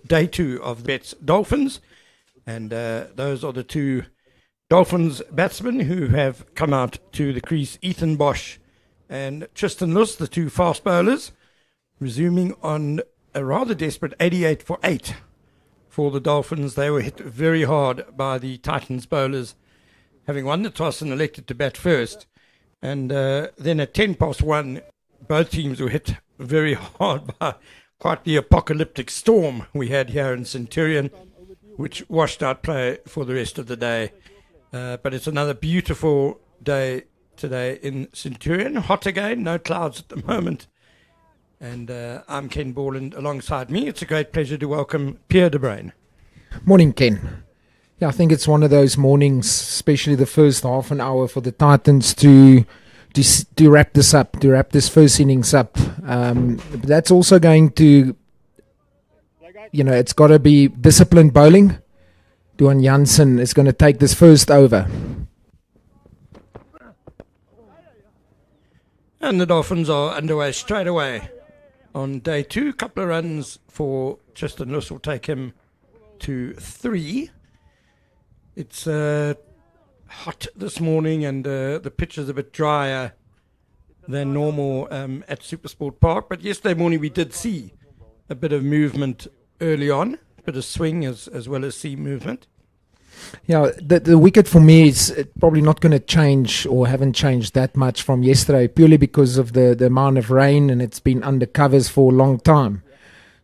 Day 2 of Bets Dolphins, and those are the two Dolphins batsmen who have come out to the crease, Ethan Bosch and Tristan Luss, the two fast bowlers, resuming on a rather desperate 88 for 8 for the Dolphins. They were hit very hard by the Titans bowlers, having won the toss and elected to bat first. And then at 1:10, both teams were hit very hard by quite the apocalyptic storm we had here in Centurion, which washed out play for the rest of the day. But it's another beautiful day today in Centurion. Hot again, no clouds at the moment. And I'm Ken Borland. Alongside me, it's a great pleasure to welcome Pierre de Bruin. Morning, Ken. Yeah, I think it's one of those mornings, especially the first half an hour for the Titans to wrap this up, to wrap this first innings up. But that's also going to, it's got to be disciplined bowling. Duan Jansen is going to take this first over. And the Dolphins are underway straight away on day 2. Couple of runs for Tristan Luss will take him to 3. It's hot this morning, and the pitch is a bit drier than normal at SuperSport Park. But yesterday morning we did see a bit of movement early on, a bit of swing as well as seam movement. Yeah, the wicket for me is probably not going to change, or haven't changed that much from yesterday, purely because of the amount of rain, and it's been under covers for a long time.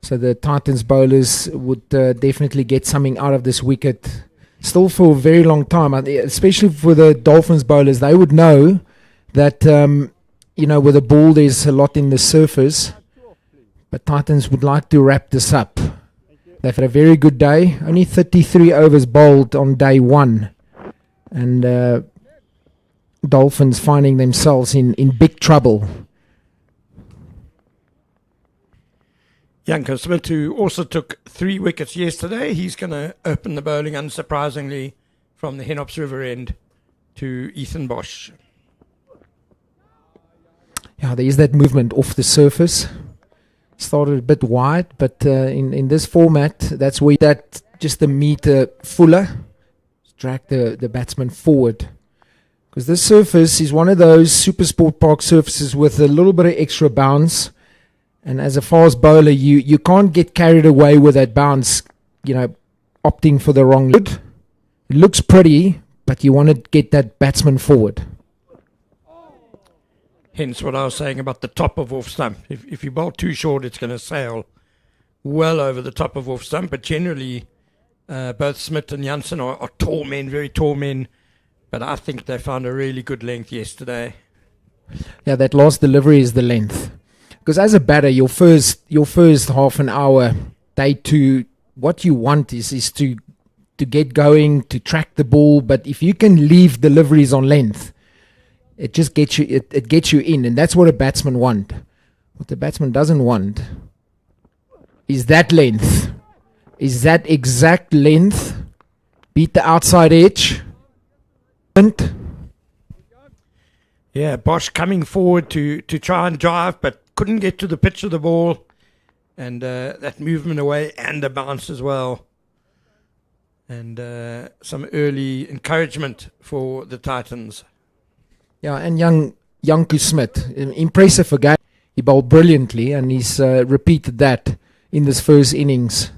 So the Titans bowlers would definitely get something out of this wicket still for a very long time, especially for the Dolphins bowlers. They would know that, with the ball there's a lot in the surface, but Titans would like to wrap this up. They've had a very good day, only 33 overs bowled on day 1, and Dolphins finding themselves in big trouble. Janko Smith, who also took 3 wickets yesterday, he's going to open the bowling, unsurprisingly, from the Henops River end to Ethan Bosch. Yeah, there is that movement off the surface. Started a bit wide, but in this format, that's where that just a meter fuller drag the batsman forward. Because this surface is one of those SuperSport Park surfaces with a little bit of extra bounce. And as a fast bowler, you can't get carried away with that bounce, opting for the wrong look. It looks pretty, but you want to get that batsman forward. Hence what I was saying about the top of off stump. If you bowl too short, it's going to sail well over the top of off stump. But generally, both Smith and Jansen are tall men, very tall men. But I think they found a really good length yesterday. Yeah, that last delivery is the length. Because as a batter, your first half an hour, day 2, what you want is to get going, to track the ball. But if you can leave deliveries on length, it just gets you. It gets you in, and that's what a batsman wants. What the batsman doesn't want is that length. Is that exact length? Beat the outside edge. Yeah, Bosch coming forward to try and drive, but couldn't get to the pitch of the ball, and that movement away and the bounce as well, and some early encouragement for the Titans. Yeah, and Janko Smith, impressive again. He bowled brilliantly, and he's repeated that in this first innings.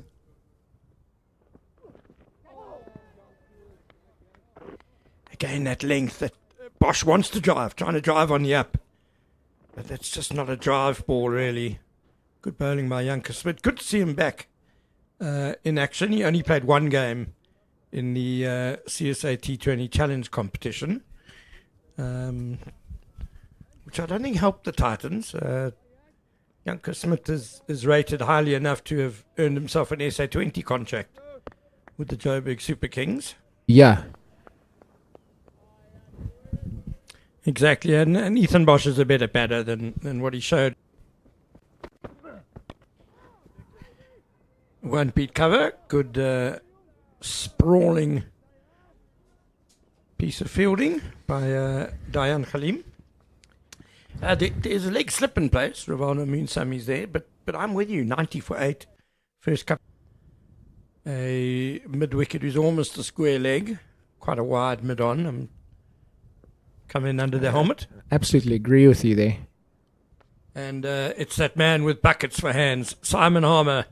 Again, that length that Bosch wants to drive, trying to drive on the up. But that's just not a drive ball, really. Good bowling by Janko Smith. Good to see him back in action. He only played 1 game in the CSA T20 Challenge competition, which I don't think helped the Titans. Janko Smith is rated highly enough to have earned himself an SA20 contract with the Joburg Super Kings. Yeah. Exactly, and Ethan Bosch is a better batter than what he showed. Won't beat cover. Good sprawling piece of fielding by Dayan Khalim. There's a leg slip in place. Ravana Moonsami's there, but I'm with you. 90 for 8. First couple. a mid-wicket who's almost a square leg, quite a wide mid-on, come in under the helmet. Absolutely agree with you there. And it's that man with buckets for hands, Simon Harmer,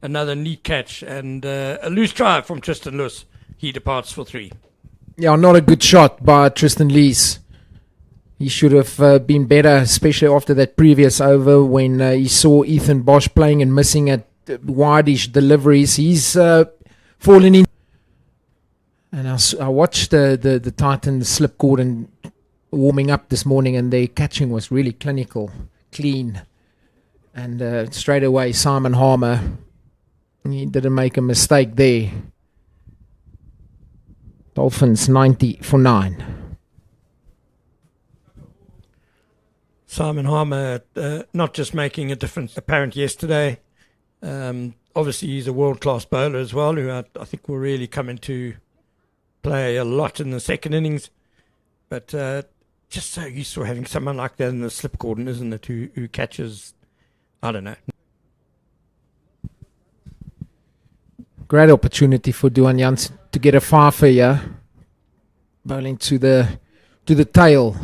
another neat catch, and a loose drive from Tristan Lewis. He departs for 3. Yeah, not a good shot by Tristan Lees. He should have been better, especially after that previous over when he saw Ethan Bosch playing and missing at wide-ish deliveries. He's fallen in. And I watched the Titans slip Gordon warming up this morning, and their catching was really clinical, clean. And straight away, Simon Harmer, he didn't make a mistake there. Dolphins 90 for 9. Simon Harmer not just making a difference apparent yesterday. Obviously, he's a world-class bowler as well, who I think will really come into play a lot in the second innings. But just so used to having someone like that in the slip Gordon, isn't it, who catches, I don't know. Great opportunity for Duan Jansen to get a fifer here. Bowling to the tail.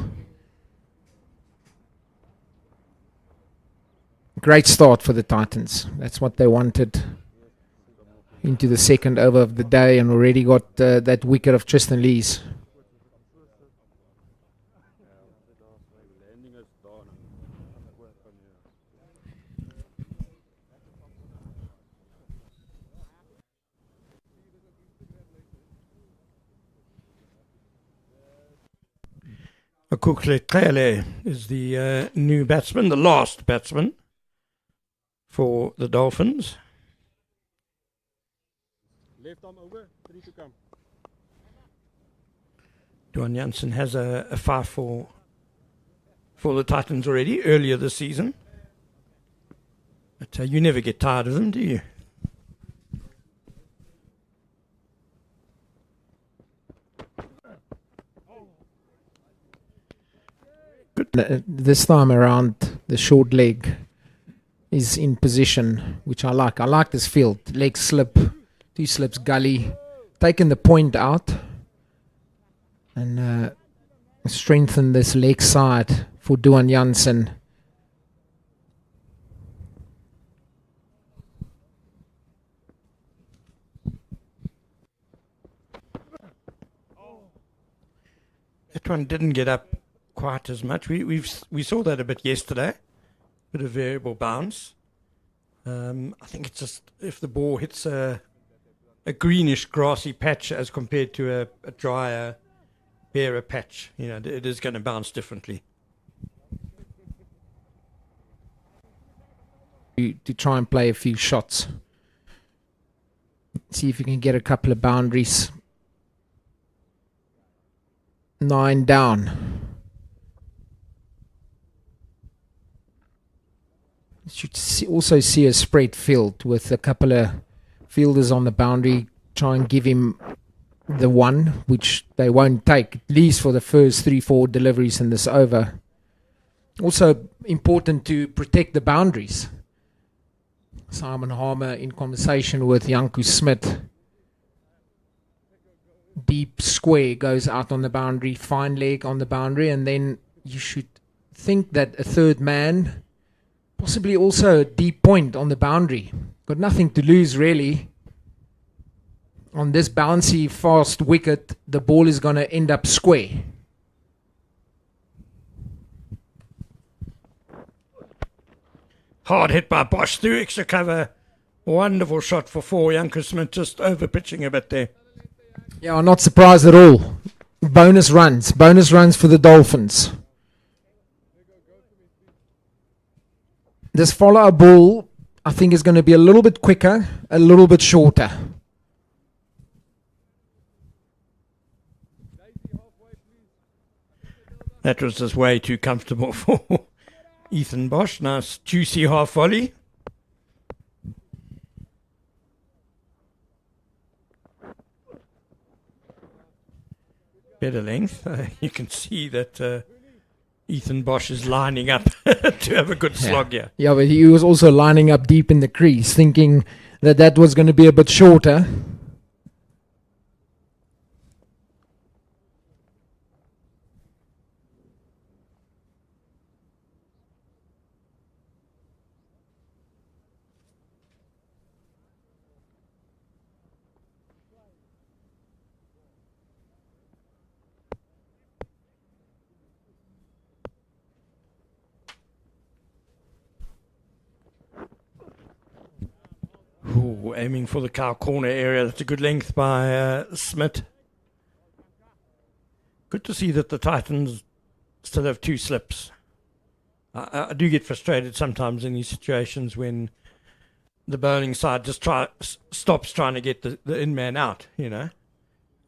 Great start for the Titans. That's what they wanted into the second over of the day, and already got that wicket of Tristan Lees. Akukle Trele is the new batsman, the last batsman for the Dolphins. Left arm over, 3 to come. Duan Jansen has a 5 for the Titans already, earlier this season. But you never get tired of them, do you? Good. This time around, the short leg is in position, which I like. I like this field. Leg slip, 2 slips gully, taking the point out, and strengthen this leg side for Duan Jansen. That one didn't get up quite as much. We saw that a bit yesterday. Bit of variable bounce. I think it's just if the ball hits a greenish grassy patch as compared to a drier, barer patch, it is going to bounce differently. To try and play a few shots. See if you can get a couple of boundaries. 9 down. Should also see a spread field with a couple of fielders on the boundary. Try and give him the one, which they won't take, at least for the first 3-4 deliveries in this over. Also important to protect the boundaries. Simon Harmer in conversation with Janku Smith. Deep square goes out on the boundary, fine leg on the boundary, and then you should think that a third man, possibly also a deep point on the boundary. Got nothing to lose really. On this bouncy, fast wicket, the ball is going to end up square. Hard hit by Bosch through extra cover. Wonderful shot for 4. Janku Smith just over pitching a bit there. Yeah, I'm not surprised at all. Bonus runs for the Dolphins. This follow-up ball, I think, is going to be a little bit quicker, a little bit shorter. That was just way too comfortable for Ethan Bosch. Nice juicy half volley. Better length. You can see that Ethan Bosch is lining up to have a good slog here. Yeah, but he was also lining up deep in the crease, thinking that was going to be a bit shorter. Ooh, aiming for the cow corner area. That's a good length by Smith. Good to see that the Titans still have 2 slips. I do get frustrated sometimes in these situations when the bowling side just stops trying to get the in-man out, you know.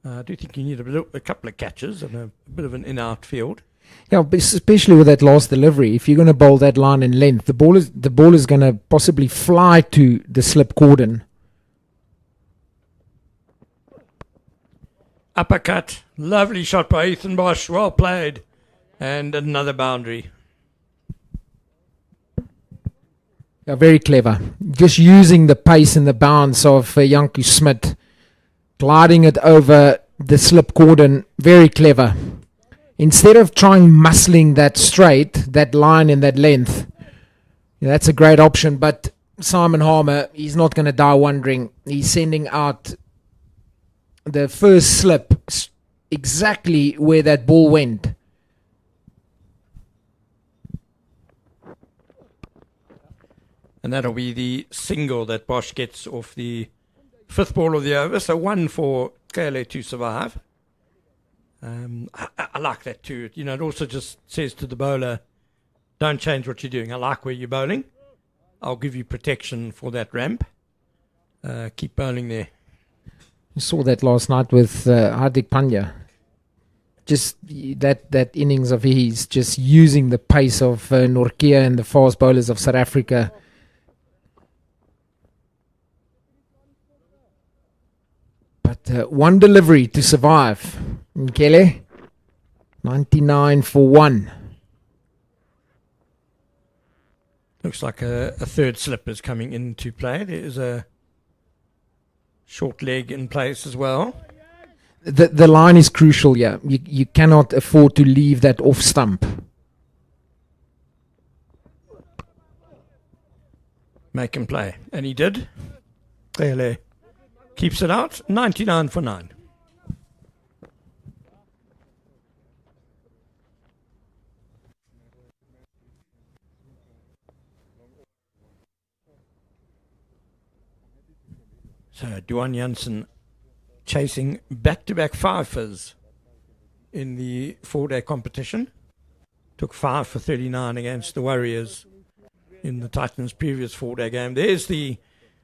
I do think you need a couple of catches and a bit of an in-out field. Yeah, but especially with that last delivery. If you're going to bowl that line in length, the ball is going to possibly fly to the slip cordon. Uppercut. Lovely shot by Ethan Bosch. Well played. And another boundary. Yeah, very clever. Just using the pace and the bounce of Janku Smit. Gliding it over the slip cordon. Very clever. Instead of trying muscling that straight, that line in that length, that's a great option. But Simon Harmer, he's not going to die wondering. He's sending out the first slip exactly where that ball went. And that'll be the single that Bosch gets off the 5th ball of the over. So 1 for Kele to survive. I like that too. You know, it also just says to the bowler, don't change what you're doing. I like where you're bowling. I'll give you protection for that ramp. Keep bowling there. You saw that last night with Hardik Pandya. Just that innings of his, just using the pace of Nortje and the fast bowlers of South Africa. But 1 delivery to survive. Nkele, 99 for 1. Looks like a 3rd slip is coming into play. There is a short leg in place as well. The line is crucial here. You cannot afford to leave that off stump. Make him play. And he did. Kele keeps it out. 99 for 9. So Duan Jansen chasing back-to-back 5-fers in the 4-day competition. Took 5 for 39 against the Warriors in the Titans' previous 4-day game. There's the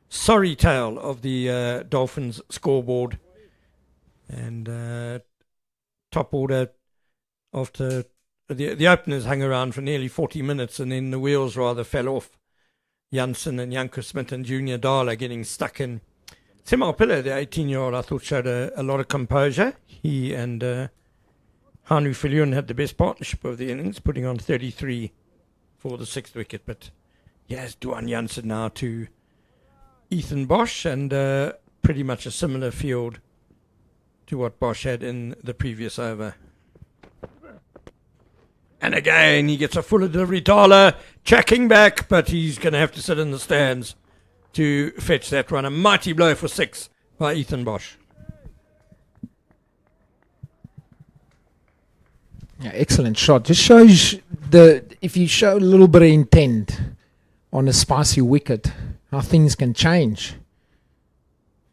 sorry tale of the Dolphins scoreboard. And top order after the openers hung around for nearly 40 minutes and then the wheels rather fell off. Jansen and Janko Smith and Junior Dala getting stuck in. Timar Piller, the 18-year-old, I thought showed a lot of composure. He and Hanu Fillion had the best partnership of the innings, putting on 33 for the 6th wicket. But yes, Duan Jansen now to Ethan Bosch, and pretty much a similar field to what Bosch had in the previous over. And again, he gets a fuller delivery. Dala tracking back, but he's going to have to sit in the stands to fetch that run. A mighty blow for 6 by Ethan Bosch. Yeah, excellent shot. Just shows if you show a little bit of intent on a spicy wicket, how things can change.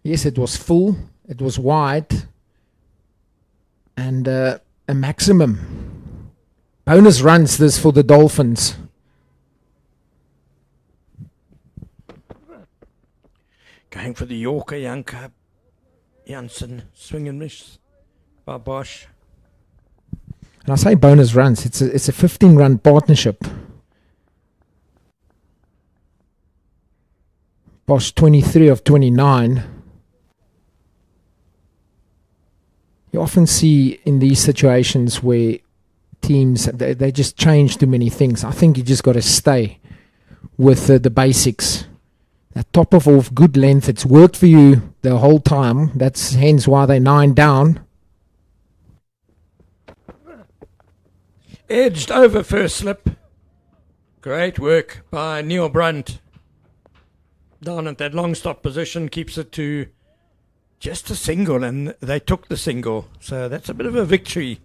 Yes, it was full, it was wide, and a maximum. Bonus runs this for the Dolphins. Going for the Yorker, Jansen, swing and miss by Bosch. And I say bonus runs, it's a 15-run partnership. Bosch 23 of 29. You often see in these situations where teams, they just change too many things. I think you just got to stay with the basics. That top of off, good length, it's worked for you the whole time. That's hence why they're 9 down. Edged over first slip. Great work by Neil Brunt. Down at that long stop position, keeps it to just a single, and they took the single. So that's a bit of a victory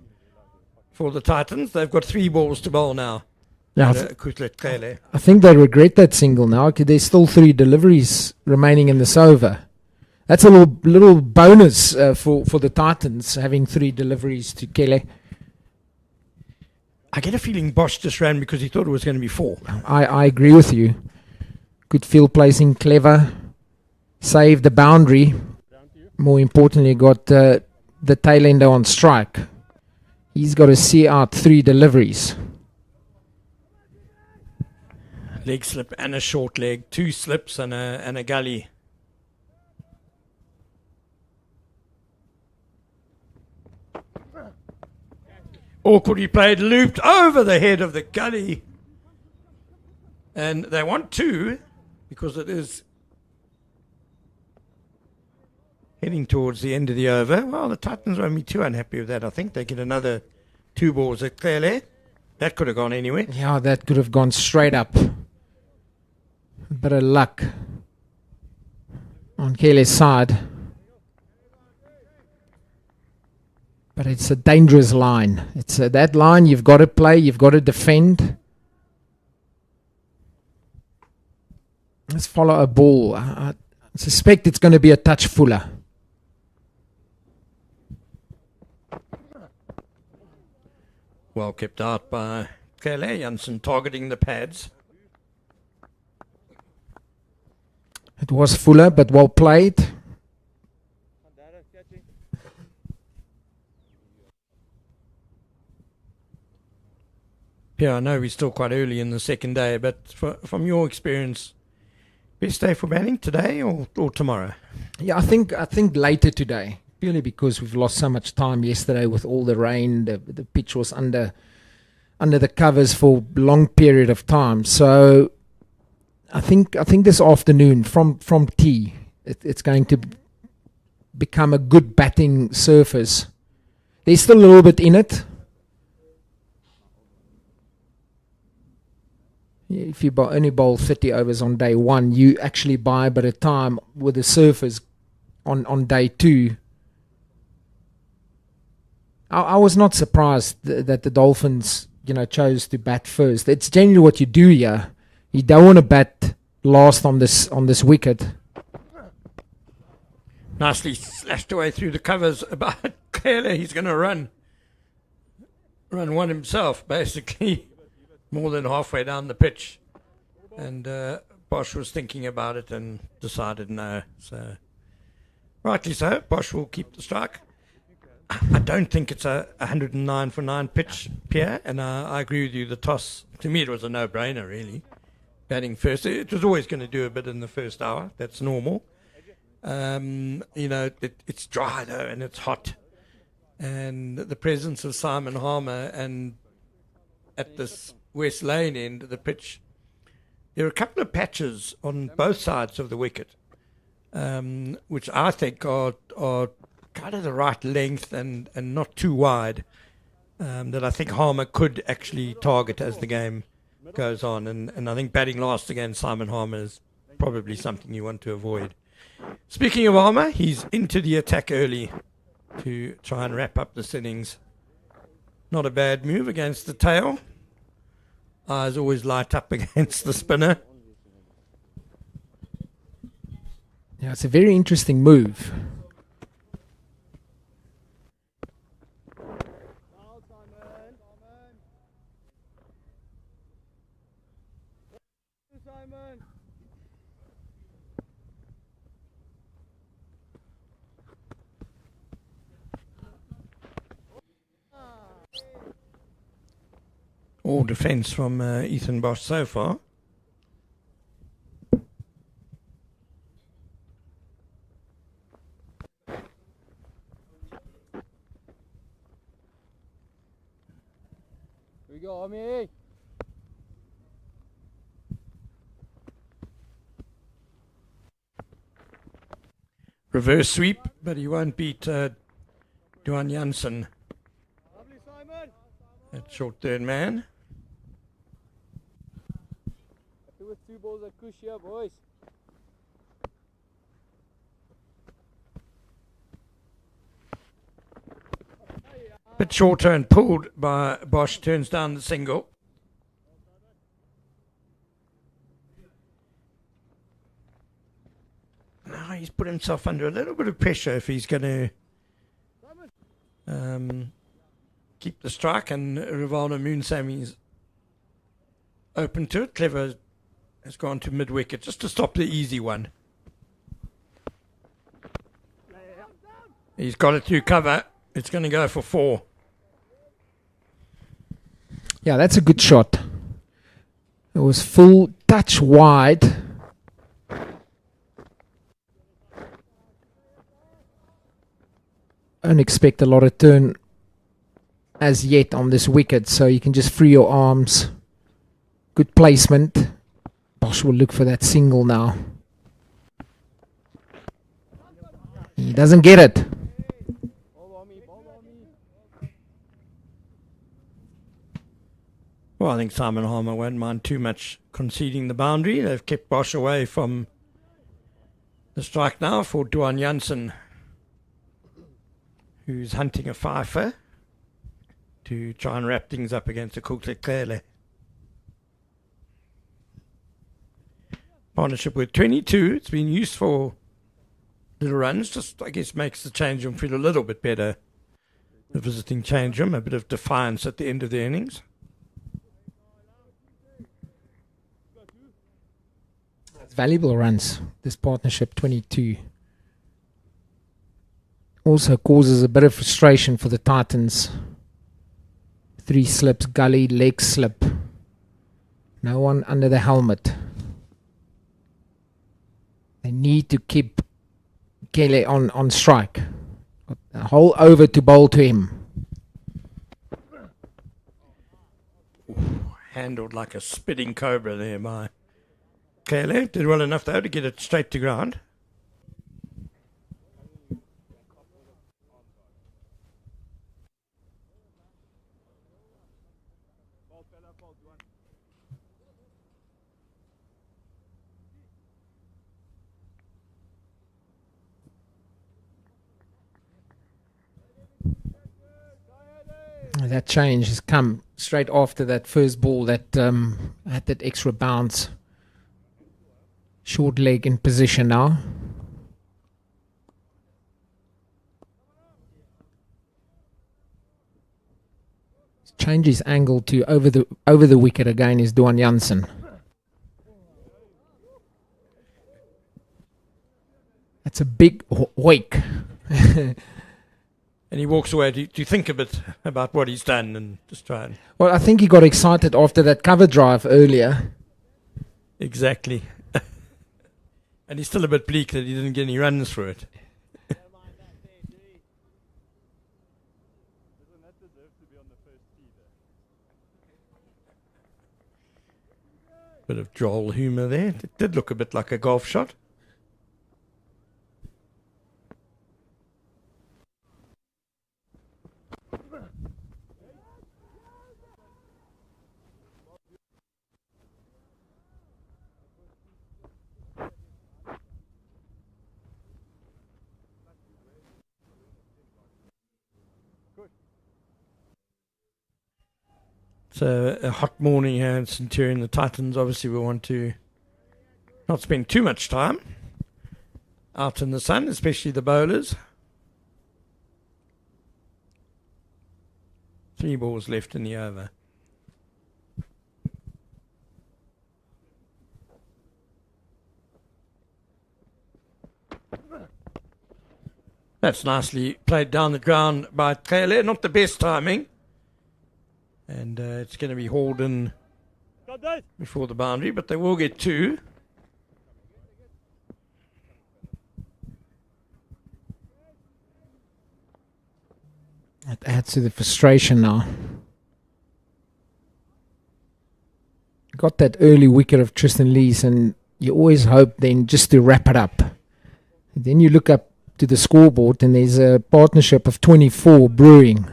for the Titans. They've got 3 balls to bowl now. Yeah, I think they regret that single now. There's still 3 deliveries remaining in this over. That's a little bonus for the Titans, having 3 deliveries to Kelly. I get a feeling Bosch just ran because he thought it was going to be 4. I agree with you. Good field placing, clever. Saved the boundary. More importantly, got the tail ender on strike. He's got to see out 3 deliveries. Leg slip and a short leg, 2 slips and a gully. Awkwardly played, looped over the head of the gully. And they want 2 because it is heading towards the end of the over. Well, the Titans won't be too unhappy with that. I think they get another 2 balls at Clearly. That could have gone anywhere. Yeah, that could have gone straight up. A bit of luck on Kelly's side. But it's a dangerous line. It's that line you've got to play, you've got to defend. Let's follow a ball. I suspect it's going to be a touch fuller. Well kept out by Kelly Janssen, targeting the pads. It was fuller, but well played. Yeah, I know we're still quite early in the second day, but from your experience, best day for batting today or tomorrow? Yeah, I think later today, purely because we've lost so much time yesterday with all the rain. The pitch was under the covers for a long period of time. So I think this afternoon from tee, it's going to become a good batting surface. There's still a little bit in it. If you only bowl 30 overs on day 1, you actually buy a bit of time with the surface on day 2. I was not surprised that the Dolphins, chose to bat first. It's generally what you do here. You don't want to bat last on this wicket. Nicely slashed away through the covers. About clearly he's going to run one himself, basically. More than halfway down the pitch, and Bosch was thinking about it and decided no. So, rightly so, Bosch will keep the strike. I don't think it's a 109 for 9 pitch, Pierre, and I agree with you. The toss, to me, it was a no-brainer, really. Batting first, it was always going to do a bit in the first hour. That's normal. It's dry though, and it's hot, and the presence of Simon Harmer and at this West Lane end of the pitch, there are a couple of patches on both sides of the wicket, which I think are kind of the right length and not too wide, that I think Harmer could actually target as the game goes on. And I think batting last against Simon Harmer is probably something you want to avoid. Speaking of Harmer, he's into the attack early to try and wrap up this innings. Not a bad move against the tail. Eyes always light up against the spinner. Yeah, it's a very interesting move. All defence from Ethan Bosch so far. we go, homie. Reverse sweep, but he won't beat Duan Janssen Lovely, Simon. at short third man. Happy with 2 balls at Kush here, boys. Bit shorter and pulled by Bosch, turns down the single. Now he's put himself under a little bit of pressure if he's going to keep the strike, and Rivaldo Moonsami's open to it. Clever has gone to mid-wicket just to stop the easy one. He's got it through cover. It's going to go for 4. Yeah, that's a good shot. It was full touch wide. Don't expect a lot of turn as yet on this wicket, so you can just free your arms. Good placement. Bosch will look for that single now. He doesn't get it. Well, I think Simon Harmer won't mind too much conceding the boundary. They've kept Bosch away from the strike now for Duan Janssen, who's hunting a fifer to try and wrap things up against a Kuklekele. Partnership with 22. It's been used for little runs. Just, I guess, makes the change room feel a little bit better. The visiting change room, a bit of defiance at the end of the innings. It's valuable runs, this partnership 22. Also causes a bit of frustration for the Titans. 3 slips, gully, leg slip. No one under the helmet. They need to keep Kelly on strike. A whole over to bowl to him. Handled like a spitting cobra there by Kelly. Did well enough though to get it straight to ground. That change has come straight after that first ball that had that extra bounce. Short leg in position now. Change his angle to over the wicket again is Duan Janssen. That's a big wake. And he walks away to think a bit about what he's done and just try and... Well, I think he got excited after that cover drive earlier. Exactly. And he's still a bit bleak that he didn't get any runs for it. Bit of droll humour there. It did look a bit like a golf shot. It's a hot morning here in Centurion. The Titans obviously will want to not spend too much time out in the sun, especially the bowlers. 3 balls left in the over. That's nicely played down the ground by Taylor. Not the best timing. And it's going to be hauled in before the boundary, but they will get 2. That adds to the frustration now. got that early wicket of Tristan Lees, and you always hope then just to wrap it up. And then you look up to the scoreboard, and there's a partnership of 24 brewing.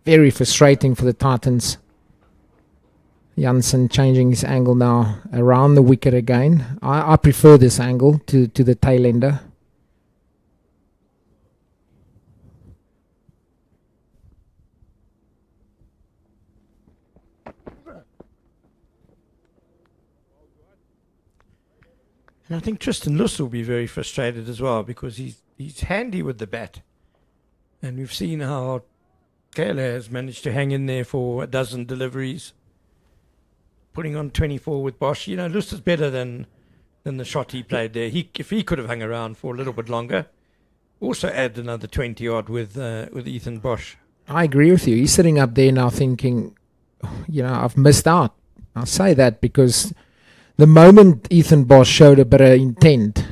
Very frustrating for the Titans. Janssen changing his angle now around the wicket again. I prefer this angle to the tail ender. And I think Tristan Luss will be very frustrated as well, because he's handy with the bat. And we've seen how Kayla has managed to hang in there for a dozen deliveries, putting on 24 with Bosch. You know, Luss is better than the shot he played there. If he could have hung around for a little bit longer, also add another 20 odd with Ethan Bosch. I agree with you. He's sitting up there now thinking, you know, I've missed out. I'll say that because the moment Ethan Bosch showed a bit of intent,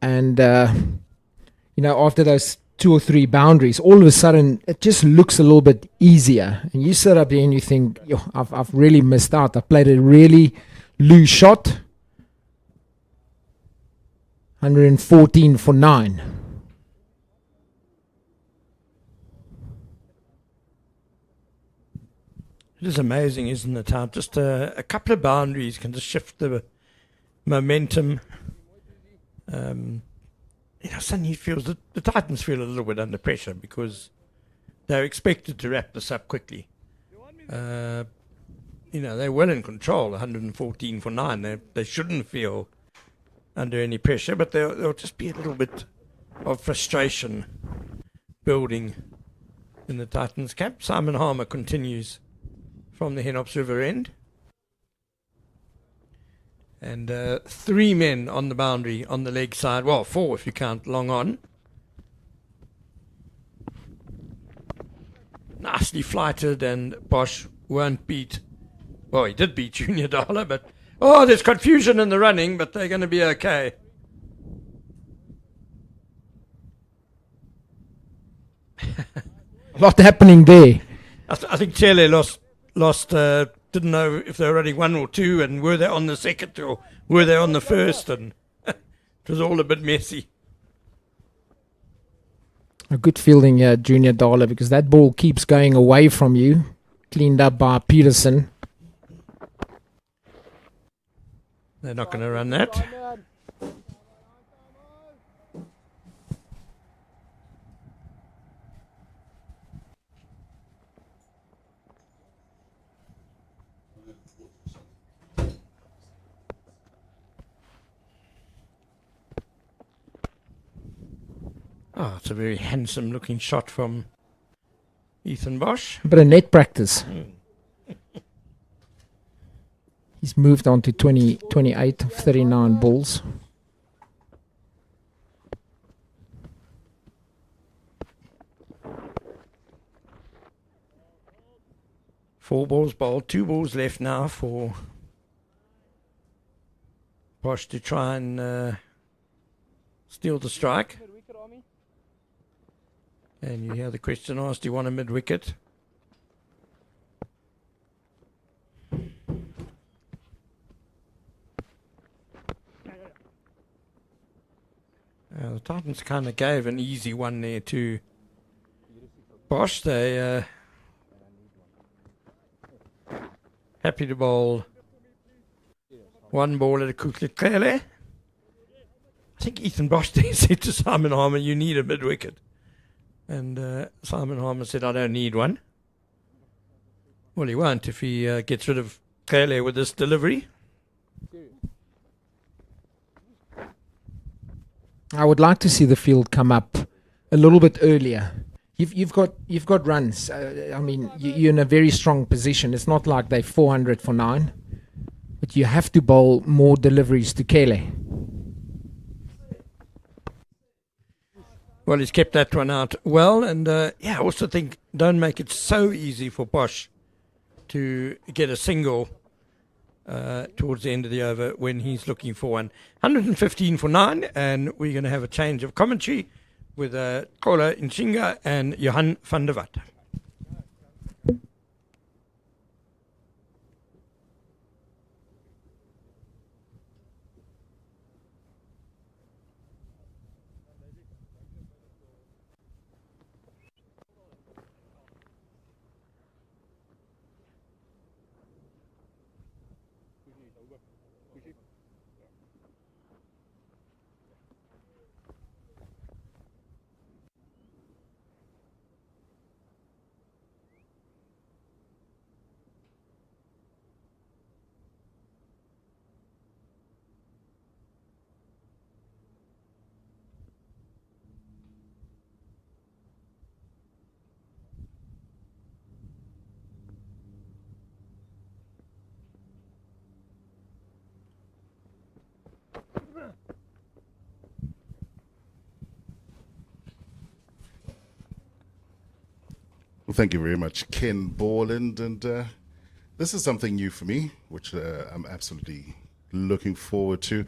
and you know, after those 2 or 3 boundaries, all of a sudden it just looks a little bit easier, and you sit up there and you think, yo, I've really missed out. I played a really loose shot. 114 for 9. It is amazing, isn't it? How just a couple of boundaries can just shift the momentum. You know, suddenly he feels that the Titans feel a little bit under pressure because they're expected to wrap this up quickly. You know, they're well in control, 114 for 9. They shouldn't feel under any pressure, but there'll just be a little bit of frustration building in the Titans camp. Simon Harmer continues from the Henops River end. And 3 men on the boundary on the leg side. Well, 4 if you count long on. Nicely flighted, and Bosch won't beat. Well, he did beat Junior Dollar, but there's confusion in the running, but they're going to be okay. A lot happening there. I think Chele lost. Didn't know if they were running 1 or 2, and were they on the second or were they on the first, and it was all a bit messy. A good fielding here, Junior Dollar, because that ball keeps going away from you. Cleaned up by Peterson. They're not going to run that. Oh, it's a very handsome looking shot from Ethan Bosch. A bit of net practice. He's moved on to 28 of 39 balls. Four balls bowled, 2 balls left now for Bosch to try and steal the strike. And you hear the question asked, do you want a mid-wicket? The Titans kind of gave an easy one there to Bosch. They happy to bowl 1 ball at a Kuklele. I think Ethan Bosch there said to Simon Harmer, you need a mid-wicket. And Simon Harmer said, I don't need one. Well, he won't if he gets rid of Kele with this delivery. I would like to see the field come up a little bit earlier. You've got runs. I mean, you're in a very strong position. It's not like they're 400 for 9, but you have to bowl more deliveries to Kele. Well, he's kept that one out well, and I also think don't make it so easy for Bosch to get a single towards the end of the over when he's looking for one. 115 for 9, and we're going to have a change of commentary with Kola Nshinga and Johan van der Walt. Well, thank you very much, Ken Borland. And this is something new for me, which I'm absolutely looking forward to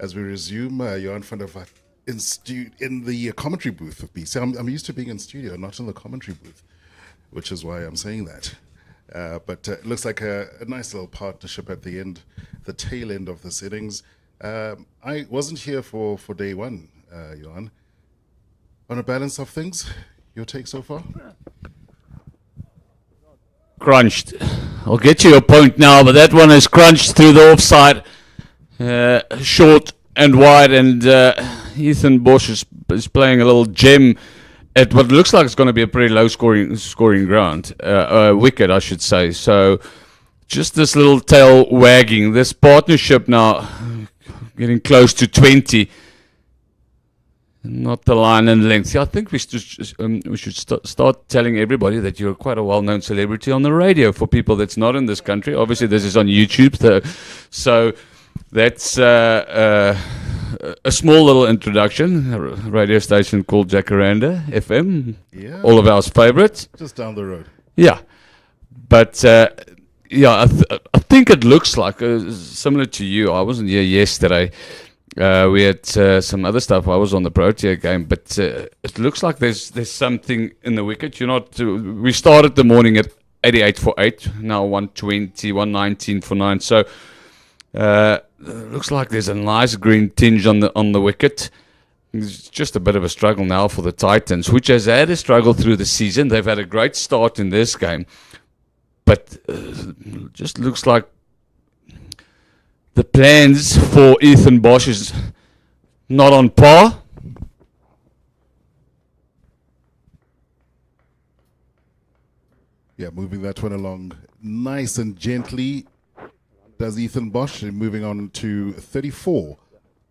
as we resume. You're in front of in the commentary booth with me. So I'm used to being in studio, not in the commentary booth, which is why I'm saying that. But it looks like a nice little partnership at the end, the tail end of this innings. I wasn't here for day one, Johan. On a balance of things, your take so far? Crunched. I'll get to your point now, but that one is crunched through the offside, short and wide, and Ethan Bosch is playing a little gem at what looks like it's going to be a pretty low scoring ground, wicket, I should say. So just this little tail wagging. This partnership now getting close to 20. Not the line and length. I think we should start telling everybody that you're quite a well-known celebrity on the radio for people that's not in this country. Obviously, this is on YouTube, so that's a small little introduction. A radio station called Jacaranda FM. Yeah. All of our favorites. Just down the road. Yeah, but I think it looks like similar to you. I wasn't here yesterday. We had some other stuff. I was on the Protea game, but it looks like there's something in the wicket. We started the morning at 88 for 8, now 120, 119 for 9. So looks like there's a nice green tinge on the wicket. It's just a bit of a struggle now for the Titans, which has had a struggle through the season. They've had a great start in this game, but just looks like the plans for Ethan Bosch is not on par. Yeah, moving that one along nice and gently does Ethan Bosch, moving on to 34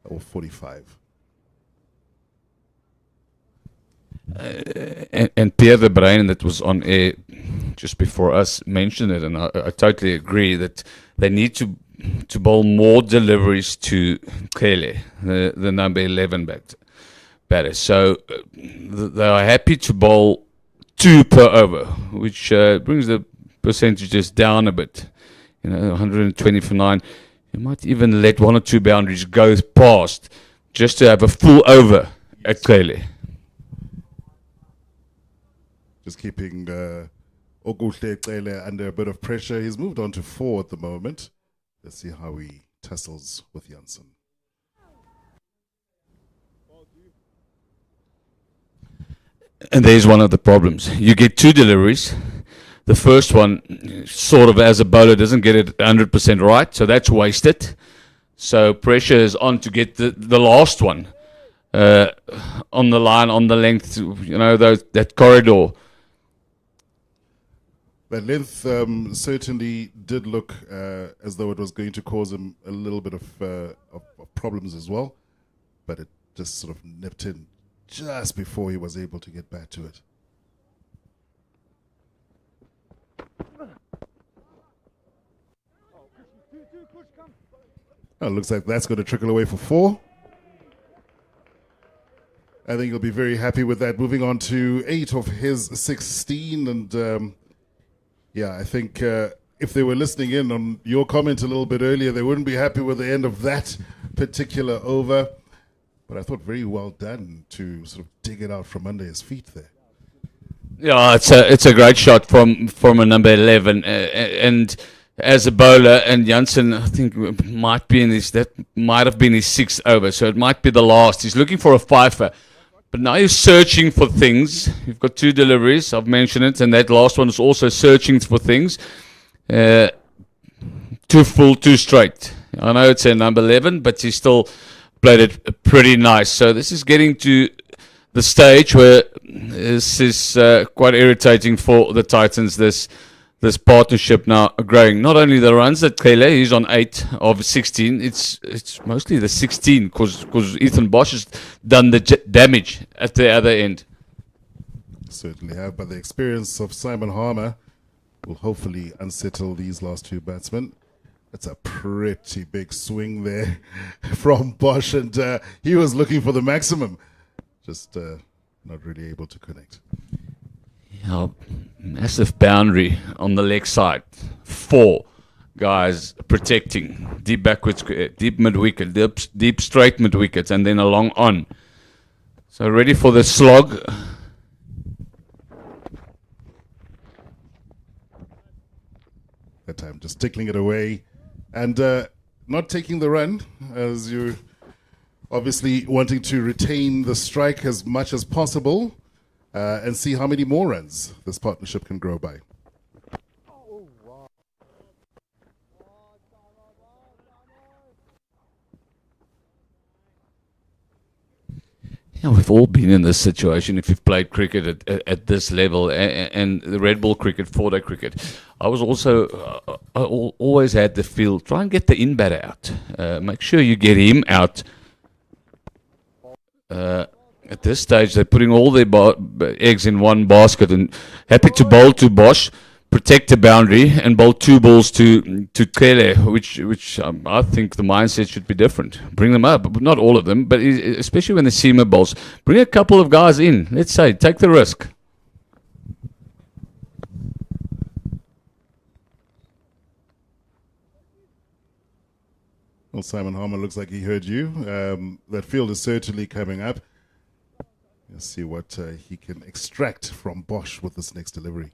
or 45. And Pierre the Brain, that was on air just before us, mentioned it, and I totally agree that they need to bowl more deliveries to Kele, the number 11 batter. So they are happy to bowl 2 per over, which brings the percentages down a bit. 120 for 9. You might even let 1 or 2 boundaries go past just to have a full over at Kele. Just keeping Okuhle Cele under a bit of pressure. He's moved on to 4 at the moment. Let's see how he tussles with Janssen. And there's one of the problems. You get 2 deliveries. The first one, sort of as a bowler, doesn't get it 100% right, so that's wasted. So pressure is on to get the last one on the line, on the length, that corridor. That length certainly did look as though it was going to cause him a little bit of problems as well, but it just sort of nipped in just before he was able to get back to it. Oh, looks like that's going to trickle away for 4. I think he'll be very happy with that. Moving on to 8 of his 16, and I think if they were listening in on your comment a little bit earlier, they wouldn't be happy with the end of that particular over. But I thought very well done to sort of dig it out from under his feet there. Yeah, it's a great shot from a number 11, and as a bowler, and Janssen, I think might have been his 6th over, so it might be the last. He's looking for a fifer, but now he's searching for things. You've got 2 deliveries, I've mentioned it, and that last one is also searching for things. 2 full, 2 straight. I know it's a number 11, but he still played it pretty nice. So this is getting to the stage where this is quite irritating for the Titans, this partnership now growing. Not only the runs that Kele, he's on 8 of 16. It's mostly the 16 because Ethan Bosch has done the damage at the other end. Certainly have, but the experience of Simon Harmer will hopefully unsettle these last 2 batsmen. That's a pretty big swing there from Bosch, and he was looking for the maximum. Just not really able to connect. Yeah, massive boundary on the leg side. 4 guys protecting deep backwards, deep mid wicket, deep straight mid wicket, and then a long on. So ready for the slog. That time just tickling it away and not taking the run, as you obviously wanting to retain the strike as much as possible and see how many more runs this partnership can grow by. Yeah, we've all been in this situation if you've played cricket at this level and the red ball cricket, 4-day cricket. I was also, I always had the feel, try and get the in batter out. Make sure you get him out. At this stage, they're putting all their eggs in one basket and happy to bowl to Bosch, protect the boundary and bowl 2 balls to Kele, which I think the mindset should be different. Bring them up, but not all of them, but especially when the seamer bowls. Bring a couple of guys in. Let's say, take the risk. Well, Simon Harmer looks like he heard you. That field is certainly coming up. Let's see what he can extract from Bosch with this next delivery.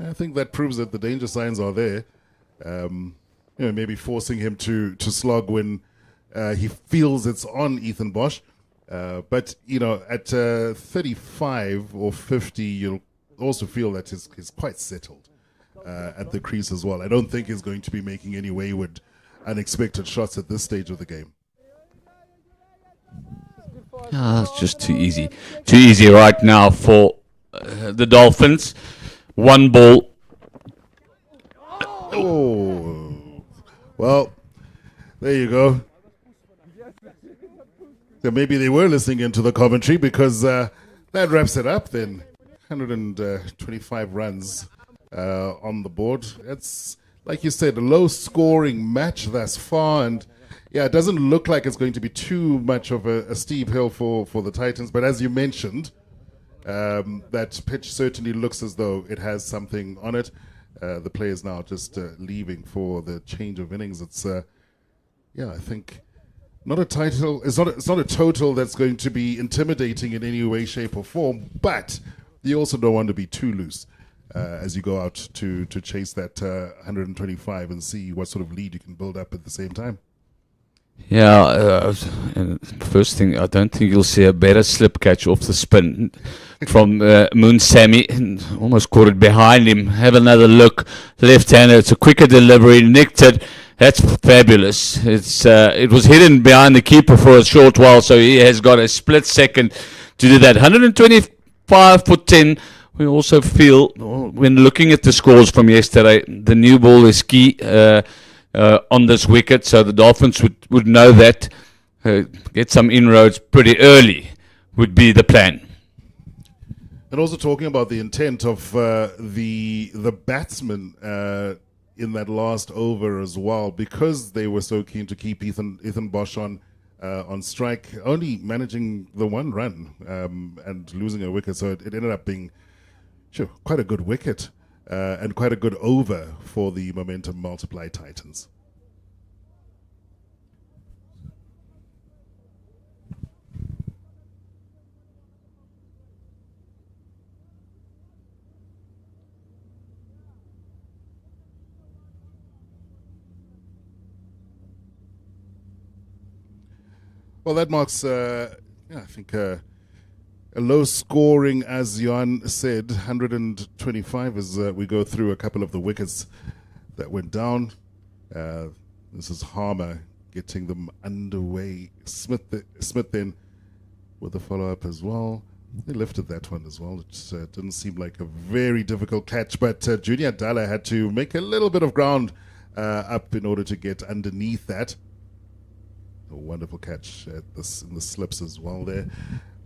I think that proves that the danger signs are there. Maybe forcing him to slog when he feels it's on Ethan Bosch. But, at 35 or 50, you'll also feel that he's quite settled at the crease as well. I don't think he's going to be making any wayward, unexpected shots at this stage of the game. It's just too easy. Too easy right now for the Dolphins. 1 ball. Oh, well, there you go. So maybe they were listening into the commentary because that wraps it up then. 125 runs on the board. It's, like you said, a low-scoring match thus far, and yeah, it doesn't look like it's going to be too much of a steep hill for the Titans, but as you mentioned, that pitch certainly looks as though it has something on it. The players now just leaving for the change of innings. It's, I think not a title. It's not a total that's going to be intimidating in any way, shape, or form. But you also don't want to be too loose as you go out to chase that 125 and see what sort of lead you can build up at the same time. Yeah, and first thing, I don't think you'll see a better slip catch off the spin from Moon Sammy. Almost caught it behind him. Have another look. Left-hander. It's a quicker delivery. Nicked it. That's fabulous. It was hidden behind the keeper for a short while, so he has got a split second to do that. 125 for 10. We also feel, when looking at the scores from yesterday, the new ball is key on this wicket, so the Dolphins would know that. Get some inroads pretty early would be the plan. And also talking about the intent of the batsmen in that last over as well, because they were so keen to keep Ethan Bosch on strike, only managing the 1 run and losing a wicket, so it ended up being quite a good wicket. And quite a good over for the momentum multiply Titans. Well, that marks, I think, a low scoring, as Jan said, 125 as we go through a couple of the wickets that went down. This is Harmer getting them underway. Smith then with the follow-up as well. They lifted that one as well. It didn't seem like a very difficult catch, but Junior Dalla had to make a little bit of ground up in order to get underneath that. A wonderful catch in the slips as well there.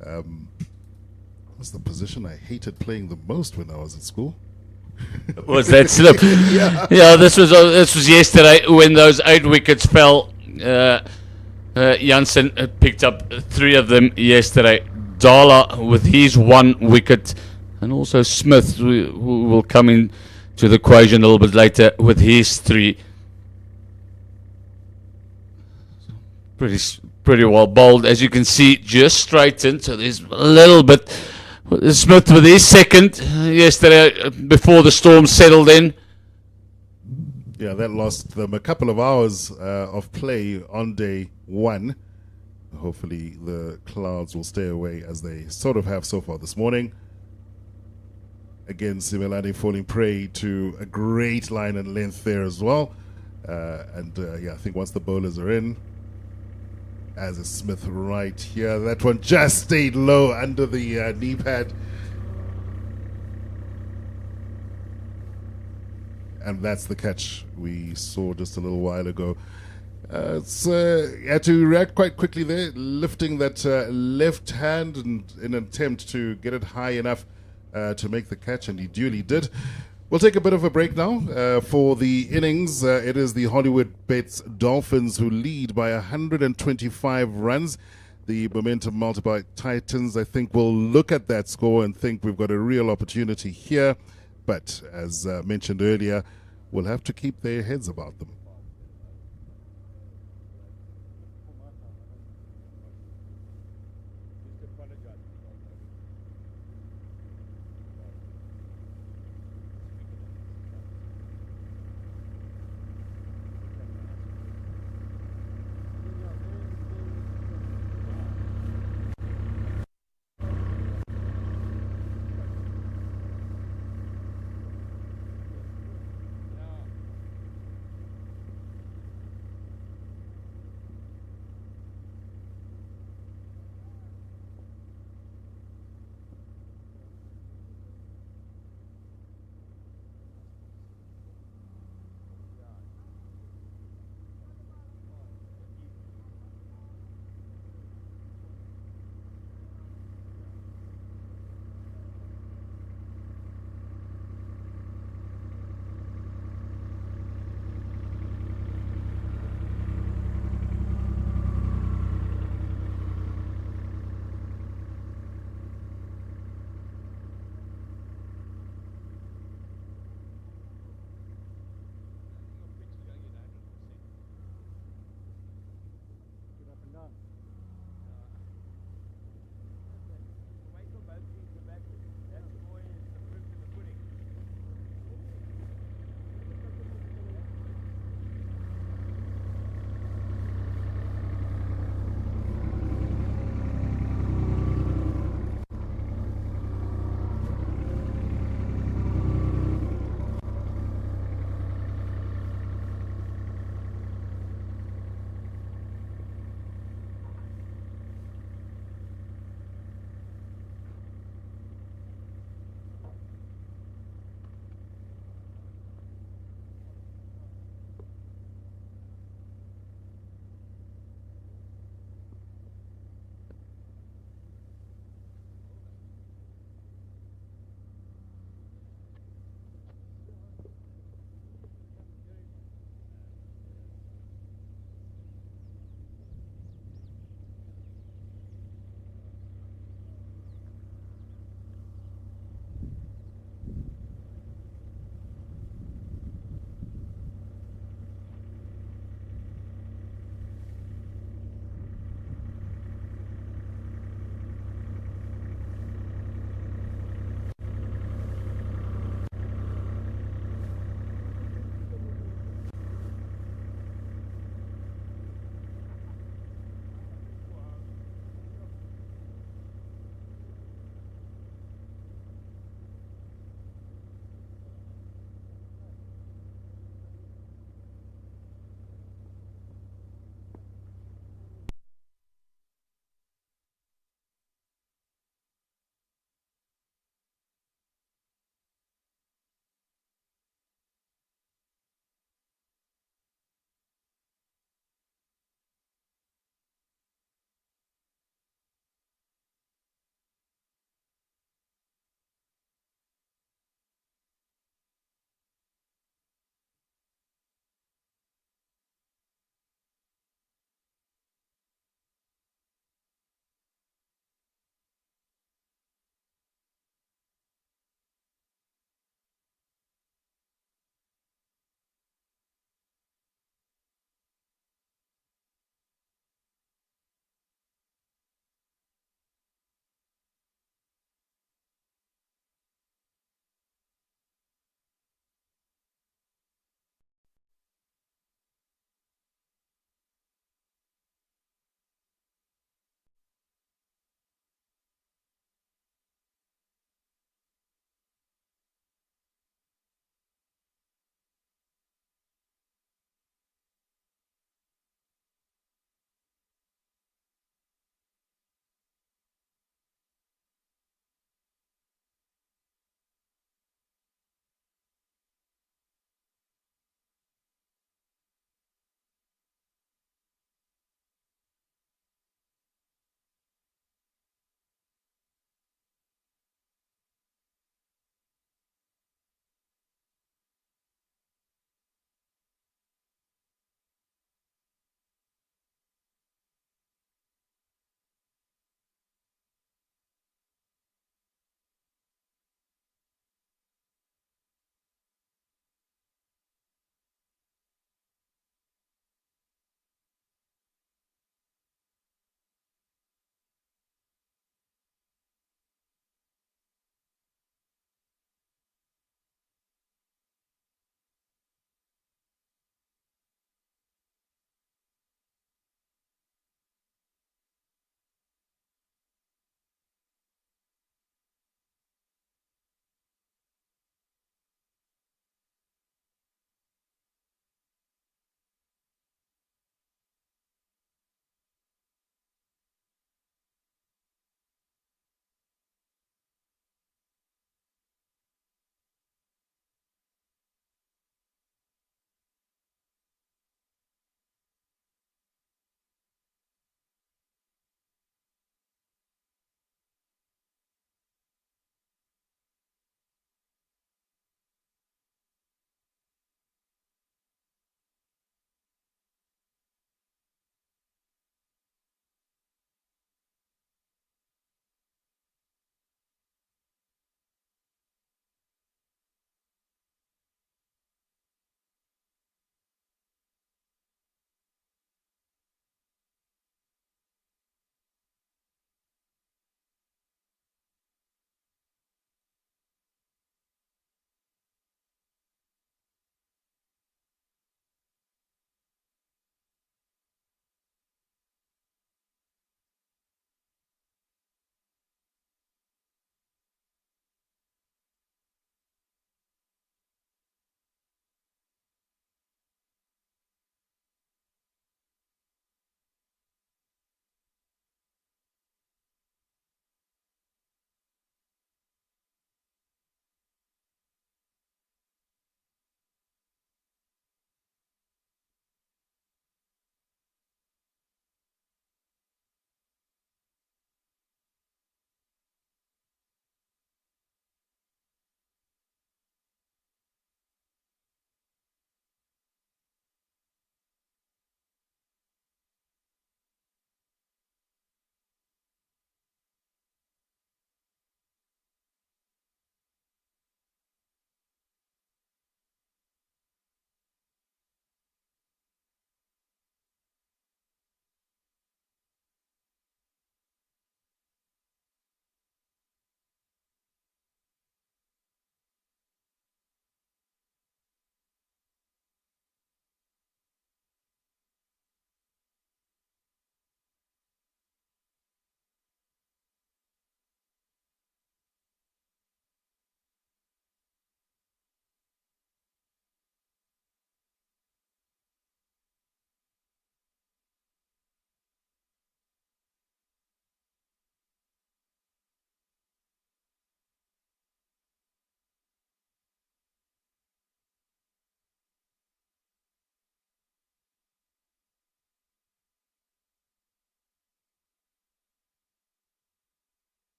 That's the position I hated playing the most when I was at school. Was that slip? Yeah, this was yesterday when those 8 wickets fell. Janssen picked up 3 of them yesterday. Dala with his 1 wicket, and also Smith, who will come in to the equation a little bit later with his 3. Pretty well bowled, as you can see, just straight in. So there's a little bit. Smith with his 2nd yesterday before the storm settled in. Yeah, that lost them a couple of hours of play on day 1. Hopefully the clouds will stay away as they sort of have so far this morning. Again, Simelane falling prey to a great line and length there as well. Yeah, I think once the bowlers are in, as is Smith right here, that one just stayed low under the knee pad. And that's the catch we saw just a little while ago. Had to react quite quickly there, lifting that left hand and in an attempt to get it high enough to make the catch, and he duly did. We'll take a bit of a break now for the innings. It is the Hollywoodbets Dolphins who lead by 125 runs. The momentum multiplied Titans, I think, will look at that score and think we've got a real opportunity here. But as mentioned earlier, we'll have to keep their heads about them.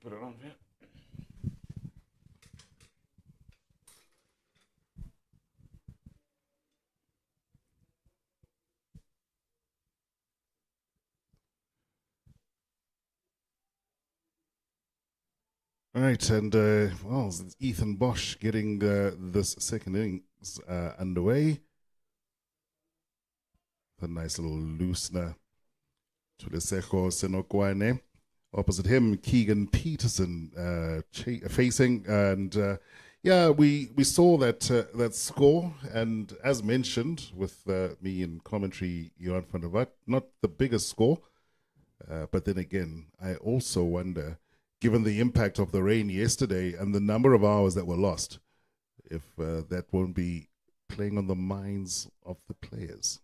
put it on here. All right, and well, it's Ethan Bosch getting this second innings underway. A nice little loosener to the Sejo Senokwane. Opposite him, Keegan Peterson facing, and yeah, we saw that that score, and as mentioned with me in commentary, Johan van der Walt, not the biggest score, but then again, I also wonder, given the impact of the rain yesterday and the number of hours that were lost, if that won't be playing on the minds of the players.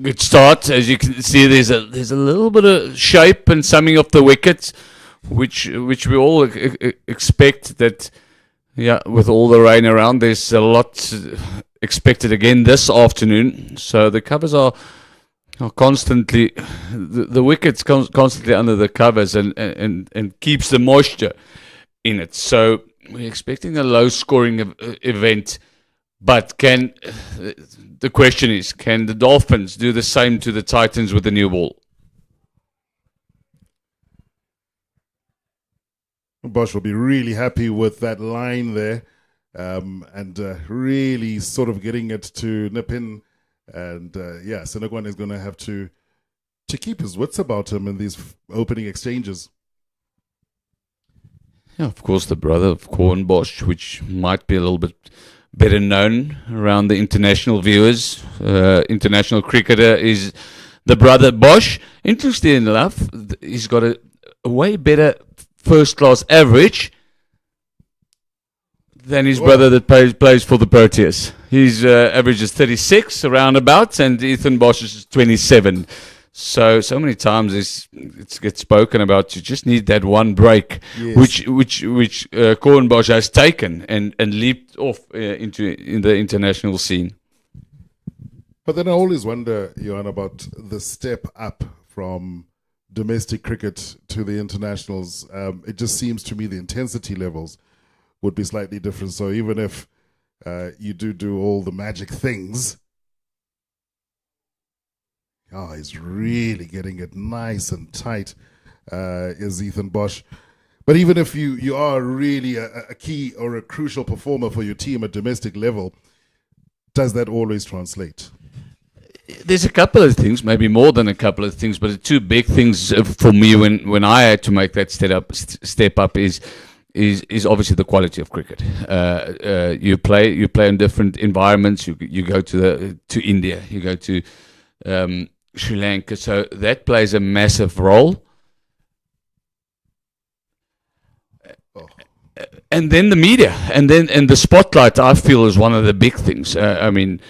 Good start. As you can see, there's a little bit of shape and summing of the wickets, which we all expect that. Yeah, with all the rain around, there's a lot expected again this afternoon. So the covers are constantly the wickets constantly under the covers and keeps the moisture in it. So we're expecting a low scoring event. But the question is, can the Dolphins do the same to the Titans with the new ball? Bosch will be really happy with that line there, and really sort of getting it to nip in. And yeah, Senokwane is going to have to keep his wits about him in these opening exchanges. Yeah, of course, the brother of Corn Bosch, which might be a little bit better known around the international viewers. International cricketer is the brother Bosch. Interesting enough, he's got a way better first-class average than his brother that plays for the Proteas. His average is 36, around about, and Ethan Bosch is 27. So many times it gets spoken about. You just need that one break, yes, which Corn Bosch has taken and leaped off in the international scene. But then I always wonder, Johan, about the step up from domestic cricket to the internationals. It just seems to me the intensity levels would be slightly different. So even if you do all the magic things, he's really getting it nice and tight, is Ethan Bosch. But even if you are really a key or a crucial performer for your team at domestic level, does that always translate? There's a couple of things, maybe more than a couple of things, but the two big things for me when I had to make that step up is obviously the quality of cricket. You play in different environments. You go to India, you go to Sri Lanka, so that plays a massive role. And then the media, and the spotlight, I feel, is one of the big things. I mean,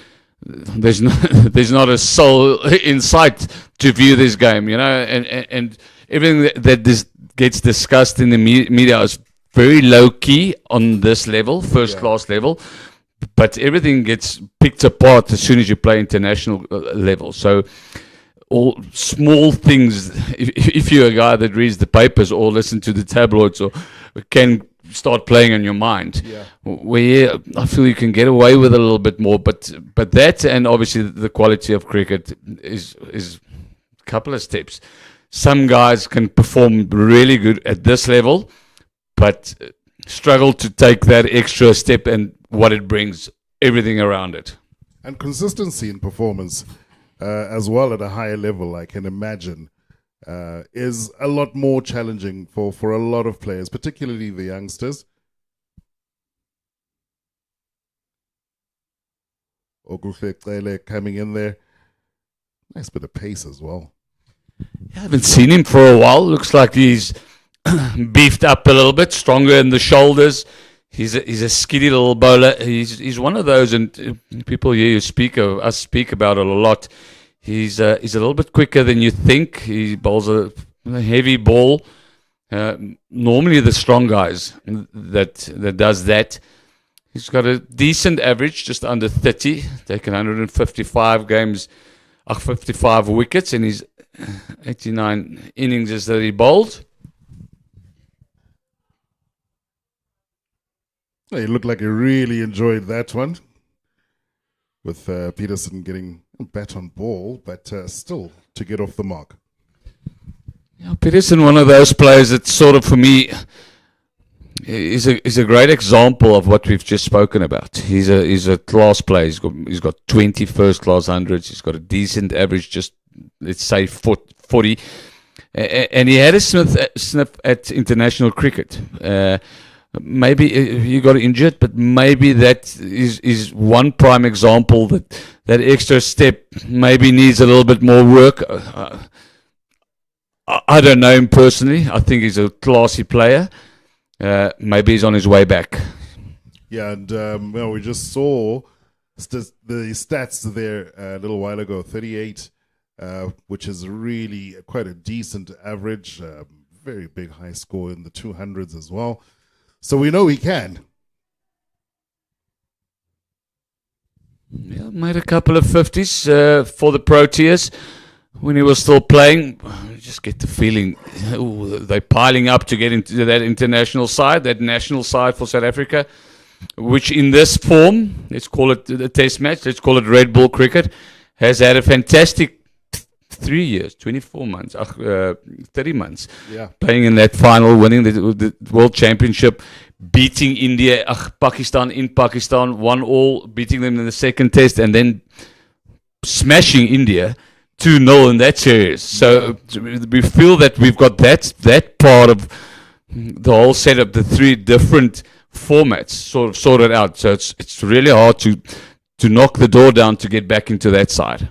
there's not a soul in sight to view this game, you know, and everything that gets discussed in the media is very low key on this level, first class level. But everything gets picked apart as soon as you play international level. So all small things, if you're a guy that reads the papers or listen to the tabloids or can start playing on your mind, where I feel you can get away with a little bit more. But that, and obviously the quality of cricket is a couple of steps. Some guys can perform really good at this level, but struggle to take that extra step and what it brings, everything around it. And consistency in performance as well at a higher level, I can imagine, is a lot more challenging for a lot of players, particularly the youngsters. Oguhle coming in there. Nice bit of pace as well. I haven't seen him for a while. Looks like he's beefed up a little bit, stronger in the shoulders. He's a skiddy little bowler. He's one of those, and people hear you speak about it a lot. He's a little bit quicker than you think. He bowls a heavy ball. Normally the strong guys that does that. He's got a decent average, just under 30. Taken 155 games, 55 wickets, and his 89 innings that he bowled. He looked like he really enjoyed that one, with Peterson getting a bat on ball, but still to get off the mark. Yeah, Peterson, one of those players that sort of, for me, is a great example of what we've just spoken about. He's a class player. He's got 20 first class hundreds. He's got a decent average, just let's say 40, and he had a sniff at international cricket. Maybe he got injured, but maybe that is one prime example that extra step maybe needs a little bit more work. I don't know him personally. I think he's a classy player. Maybe he's on his way back. Yeah, and we just saw the stats there a little while ago. 38, which is really quite a decent average. Very big high score in the 200s as well. So we know he can. Yeah, made a couple of 50s for the Proteas when he was still playing. You just get the feeling they're piling up to get into that international side, that national side for South Africa, which in this form, let's call it the test match, let's call it Red Bull cricket, has had a fantastic 3 years, 24 months, 30 months, playing in that final, winning the World Championship, beating India, Pakistan in Pakistan, 1-1, beating them in the second test, and then smashing India 2-0 in that series. So we feel that we've got that part of the whole setup, the three different formats sort of sorted out. So it's really hard to knock the door down to get back into that side.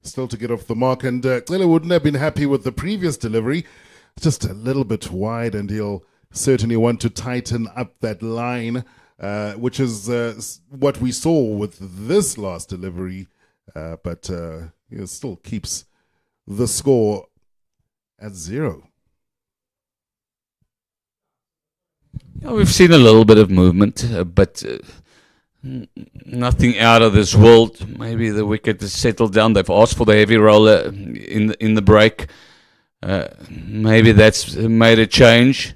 Still to get off the mark, and clearly wouldn't have been happy with the previous delivery. Just a little bit wide, and he'll certainly want to tighten up that line, which is what we saw with this last delivery, but it still keeps the score at 0. Yeah, we've seen a little bit of movement, but nothing out of this world. Maybe the wicket has settled down. They've asked for the heavy roller in the break. Maybe that's made a change.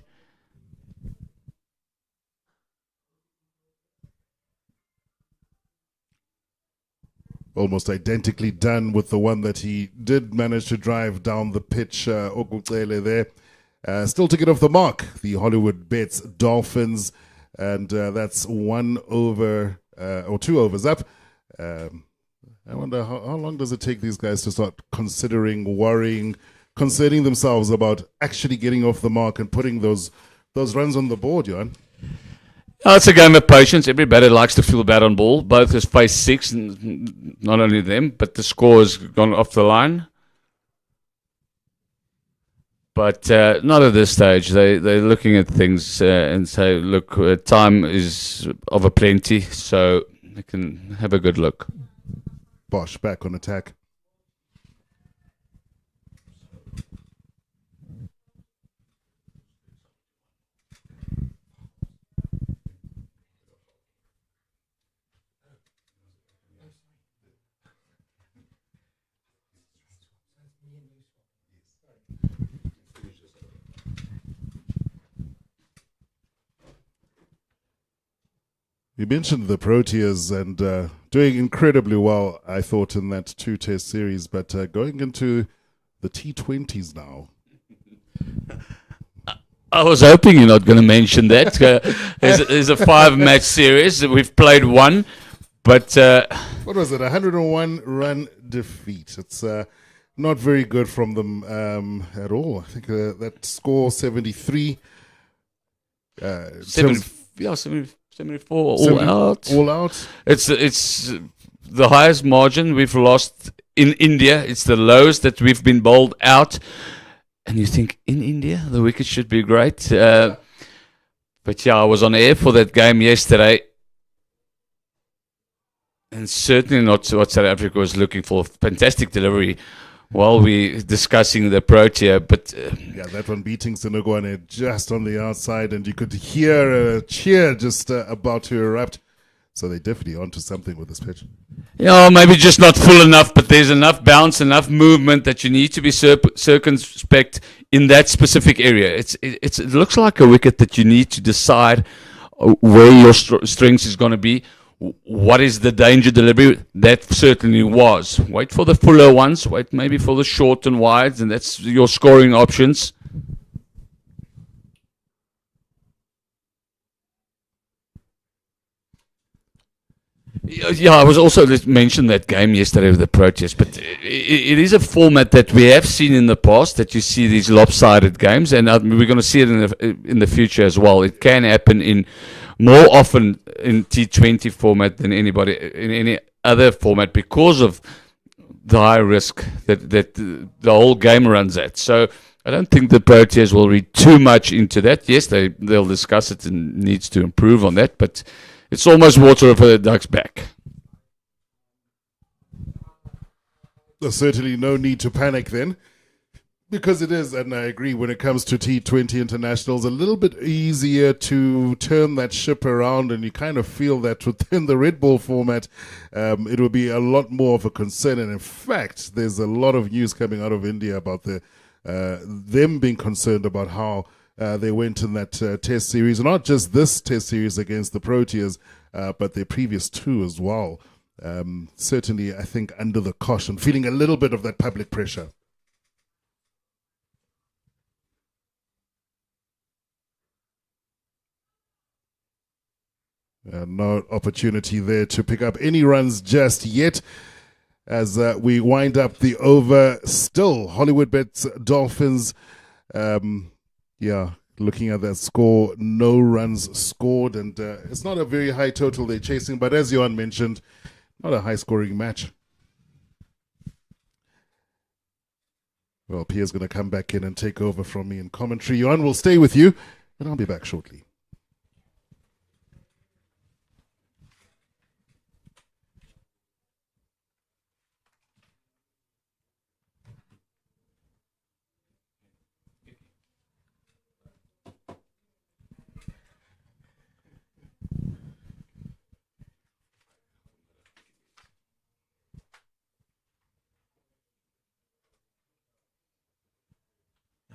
Almost identically done with the one that he did manage to drive down the pitch, Okucele there. Still to get off the mark, the Hollywoodbets Dolphins, and that's 1 over or 2 overs up. I wonder how long does it take these guys to start considering, worrying, concerning themselves about actually getting off the mark and putting those runs on the board, Johan? Oh, it's a game of patience. Everybody likes to feel bad on ball. Both has faced 6, and not only them, but the score has gone off the line. But not at this stage. They're looking at things and say, look, time is of a plenty, so they can have a good look. Bosch back on attack. You mentioned the Proteas and doing incredibly well, I thought, in that 2-test series, but going into the T20s now. I was hoping you're not going to mention that. There's a 5-match series. We've played 1, but... what was it, 101-run defeat. It's not very good from them at all. I think that score, 73. 74 all out. It's the highest margin we've lost in India. It's the lowest that we've been bowled out. And you think, in India, the wickets should be great. But yeah, I was on air for that game yesterday. And certainly not what South Africa was looking for. Fantastic delivery while we're discussing the Protea, but Yeah, that one beating Senogwane just on the outside, and you could hear a cheer just about to erupt. So they're definitely onto something with this pitch. maybe just not full enough, but there's enough bounce, enough movement that you need to be circumspect in that specific area. It looks like a wicket that you need to decide where your strength is going to be. What is the danger delivery? That certainly was. Wait for the fuller ones. Wait maybe for the short and wides, and that's your scoring options. Yeah, I was also mentioned that game yesterday with the Proteas, but it is a format that we have seen in the past, that you see these lopsided games, and we're going to see it in the future as well. It can happen in more often in T20 format than anybody in any other format because of the high risk that the whole game runs at. So I don't think the Proteas will read too much into that. Yes, they'll discuss it and needs to improve on that, but it's almost water for the duck's back. There's certainly no need to panic then, because it is, and I agree, when it comes to T20 internationals, a little bit easier to turn that ship around, and you kind of feel that within the red ball format, it will be a lot more of a concern. And in fact, there's a lot of news coming out of India about them being concerned about how they went in that test series, not just this test series against the Proteas, but their previous two as well. Certainly, I think, under the caution, feeling a little bit of that public pressure. No opportunity there to pick up any runs just yet. As we wind up the over, still Hollywoodbets Dolphins. Looking at that score, no runs scored, and it's not a very high total they're chasing, but as Johan mentioned, not a high-scoring match. Well, Pierre's going to come back in and take over from me in commentary. Johan will stay with you, and I'll be back shortly.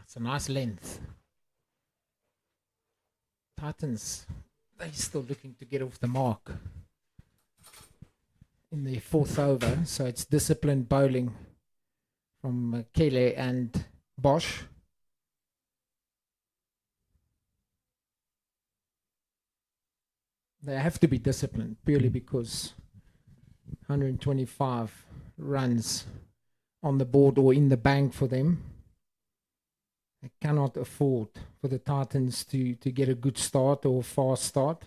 It's a nice length. Titans, they're still looking to get off the mark in their fourth over, so it's disciplined bowling from Kele and Bosch. They have to be disciplined purely because 125 runs on the board or in the bank for them. They cannot afford for the Titans to get a good start or a fast start.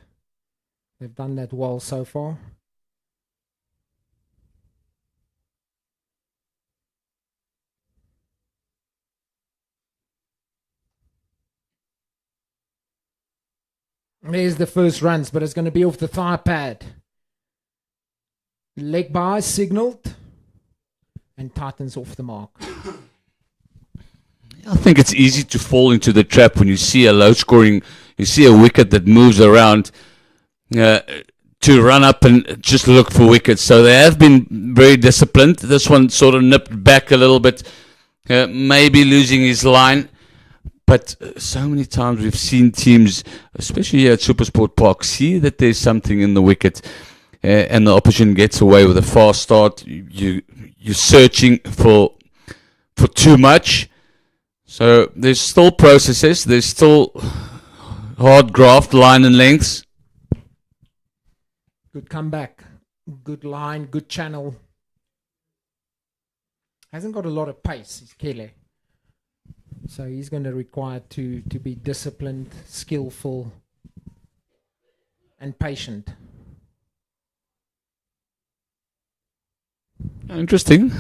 They've done that well so far. There's the first runs, but it's going to be off the thigh pad. Leg by signaled, and Titans off the mark. I think it's easy to fall into the trap when you see a low scoring, you see a wicket that moves around, to run up and just look for wickets. So they have been very disciplined. This one sort of nipped back a little bit, maybe losing his line. But so many times we've seen teams, especially here at SuperSport Park, see that there's something in the wicket, and the opposition gets away with a fast start. You're searching for too much. So there's still processes. There's still hard graft, line and lengths. Good comeback, good line, good channel. Hasn't got a lot of pace, he's Kele. So he's going to require to be disciplined, skillful, and patient. Interesting.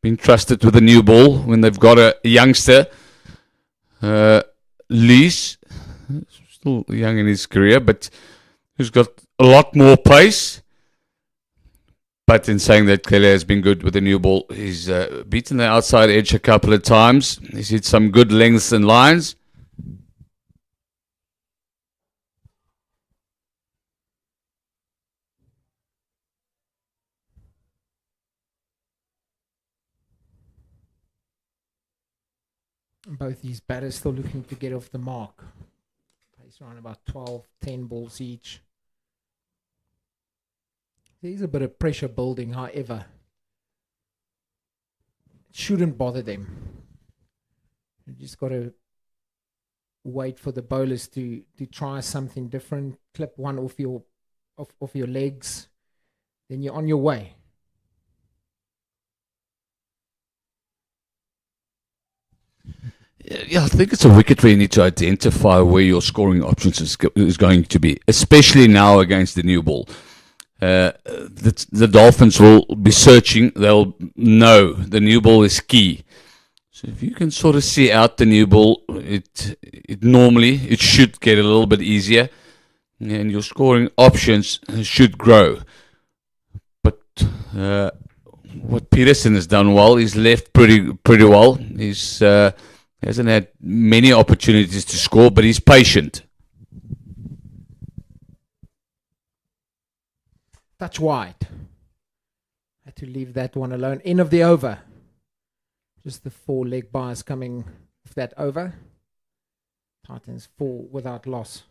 Being trusted with a new ball when they've got a youngster. Lees, still young in his career, but who's got a lot more pace. But in saying that, Kelly has been good with the new ball. He's beaten the outside edge a couple of times. He's hit some good lengths and lines. Both these batters still looking to get off the mark. Pace around about 12, 10 balls each. There's a bit of pressure building, however. It shouldn't bother them. You just got to wait for the bowlers to try something different, clip one off your legs, then you're on your way. Yeah, I think it's a wicket where you need to identify where your scoring options is going to be, especially now against the new ball. The Dolphins will be searching. They'll know the new ball is key. So if you can sort of see out the new ball, it normally should get a little bit easier, and your scoring options should grow. But what Peterson has done well, he's left pretty well. He's hasn't had many opportunities to score, but he's patient. Touch wide. Had to leave that one alone. End of the over. Just the 4 leg bars coming off that over. Titans 4 without loss.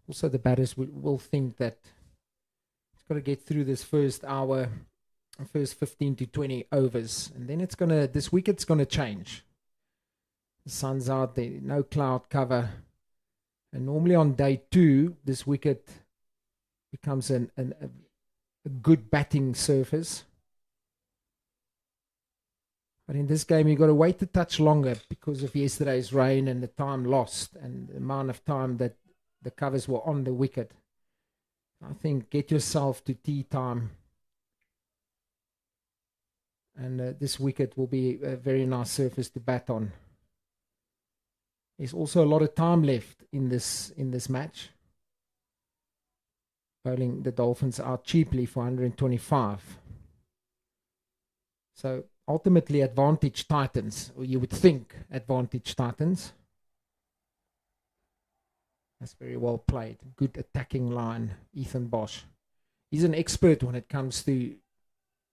Also, the batters will think that it's got to get through this first hour, first 15 to 20 overs, and then this wicket's gonna change. The sun's out there, no cloud cover, and normally on day 2, this wicket becomes a good batting surface. But in this game, you've got to wait a touch longer because of yesterday's rain and the time lost and the amount of time that the covers were on the wicket. I think get yourself to tea time, and this wicket will be a very nice surface to bat on. There's also a lot of time left in this match. Bowling the Dolphins out cheaply for 125. So ultimately advantage Titans, or you would think advantage Titans. That's very well played. Good attacking line, Ethan Bosch. He's an expert when it comes to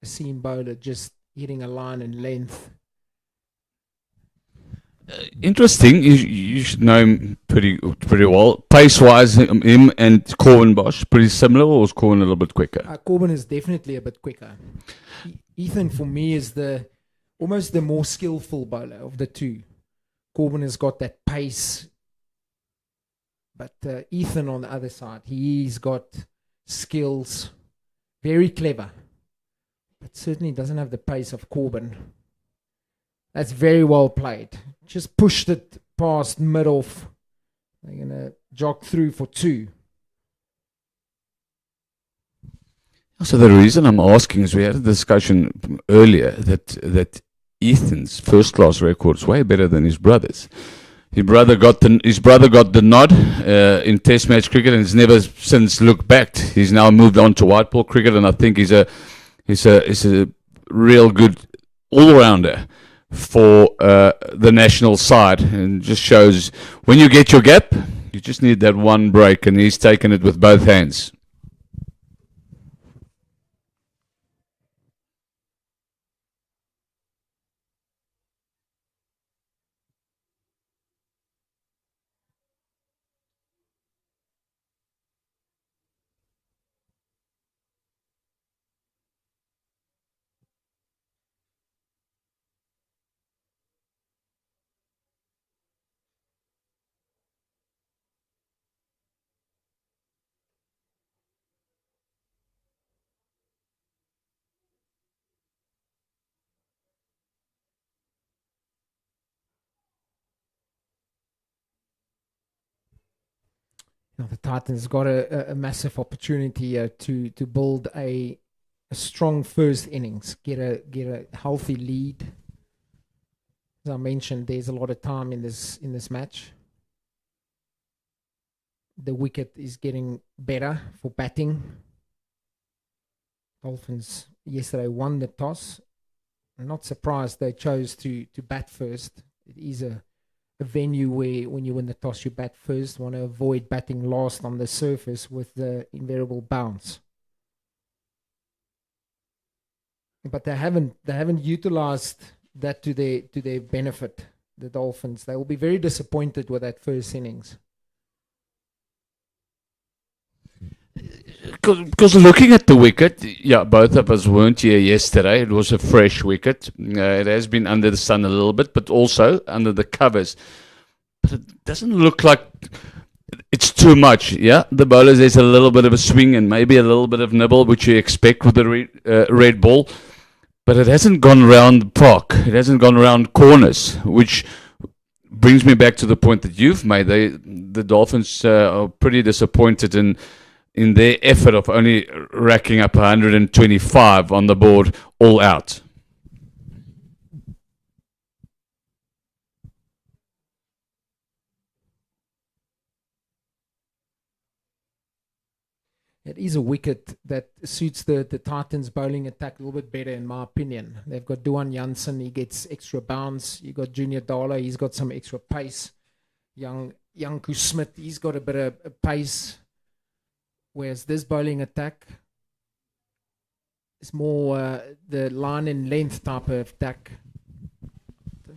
a seam bowler just hitting a line in length. Interesting. You should know him pretty well. Pace-wise, him and Corbin Bosch pretty similar, or was Corbin a little bit quicker? Corbin is definitely a bit quicker. Ethan, for me, is almost the more skillful bowler of the two. Corbin has got that pace. But Ethan on the other side, he's got skills, very clever, but certainly doesn't have the pace of Corbin. That's very well played. Just pushed it past mid-off. They're going to jog through for 2. So the reason I'm asking is we had a discussion earlier that Ethan's first-class record is way better than his brother's. His brother got the nod in Test match cricket, and has never since looked back. He's now moved on to white ball cricket, and I think he's a real good all-rounder for the national side, and just shows when you get your gap, you just need that one break, and he's taken it with both hands. The Titans got a massive opportunity to build a strong first innings, get a healthy lead, As I mentioned, there's a lot of time in this match. The wicket is getting better for batting. Dolphins yesterday won the toss. I'm not surprised they chose to bat first. It is a venue where when you win the toss, you bat first. Want to avoid batting last on the surface with the invariable bounce. But they haven't utilized that to their benefit. The Dolphins, they will be very disappointed with that first innings. Because looking at the wicket, yeah, both of us weren't here yesterday. It was a fresh wicket. It has been under the sun a little bit, but also under the covers. But it doesn't look like it's too much. Yeah, the bowlers, there's a little bit of a swing and maybe a little bit of nibble, which you expect with the red ball. But it hasn't gone around the park. It hasn't gone around corners, which brings me back to the point that you've made. The Dolphins are pretty disappointed in their effort of only racking up 125 on the board all out. It is a wicket that suits the Titans' bowling attack a little bit better, in my opinion. They've got Duan Jansen, he gets extra bounce. You got Junior Dala, he's got some extra pace. Young Smith, he's got a bit of pace. Whereas this bowling attack is more the line and length type of attack.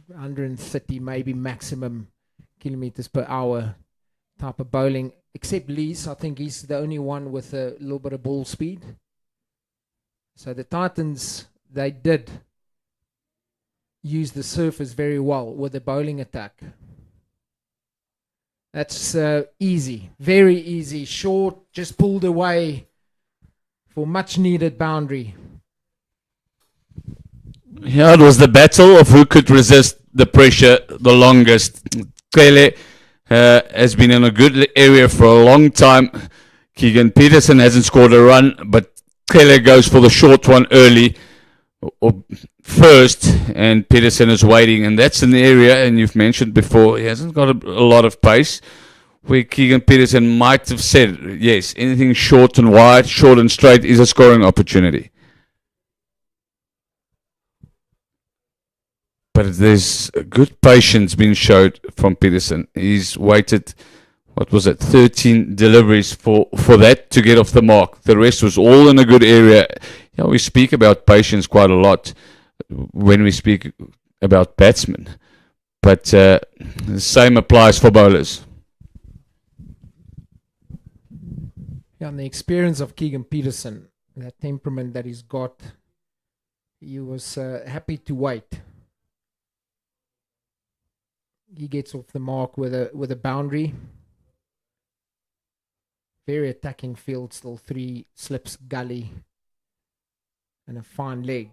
130 maybe maximum kilometers per hour type of bowling. Except Lees, I think he's the only one with a little bit of ball speed. So the Titans, they did use the surface very well with the bowling attack. That's easy, very easy, short, just pulled away for much needed boundary. Yeah, it was the battle of who could resist the pressure the longest. Clearly, has been in a good area for a long time. Keegan Peterson hasn't scored a run, but Clearly goes for the short one early or first, and Peterson is waiting, and that's an area, and you've mentioned before, he hasn't got a lot of pace, where Keegan Peterson might have said, yes, anything short and wide, short and straight is a scoring opportunity. But there's good patience being showed from Peterson. He's waited, 13 deliveries for that to get off the mark. The rest was all in a good area. You know, we speak about patience quite a lot when we speak about batsmen. But the same applies for bowlers. Yeah, and the experience of Keegan Peterson, that temperament that he's got, he was happy to wait. He gets off the mark with a boundary. Very attacking field, still 3 slips gully and a fine leg.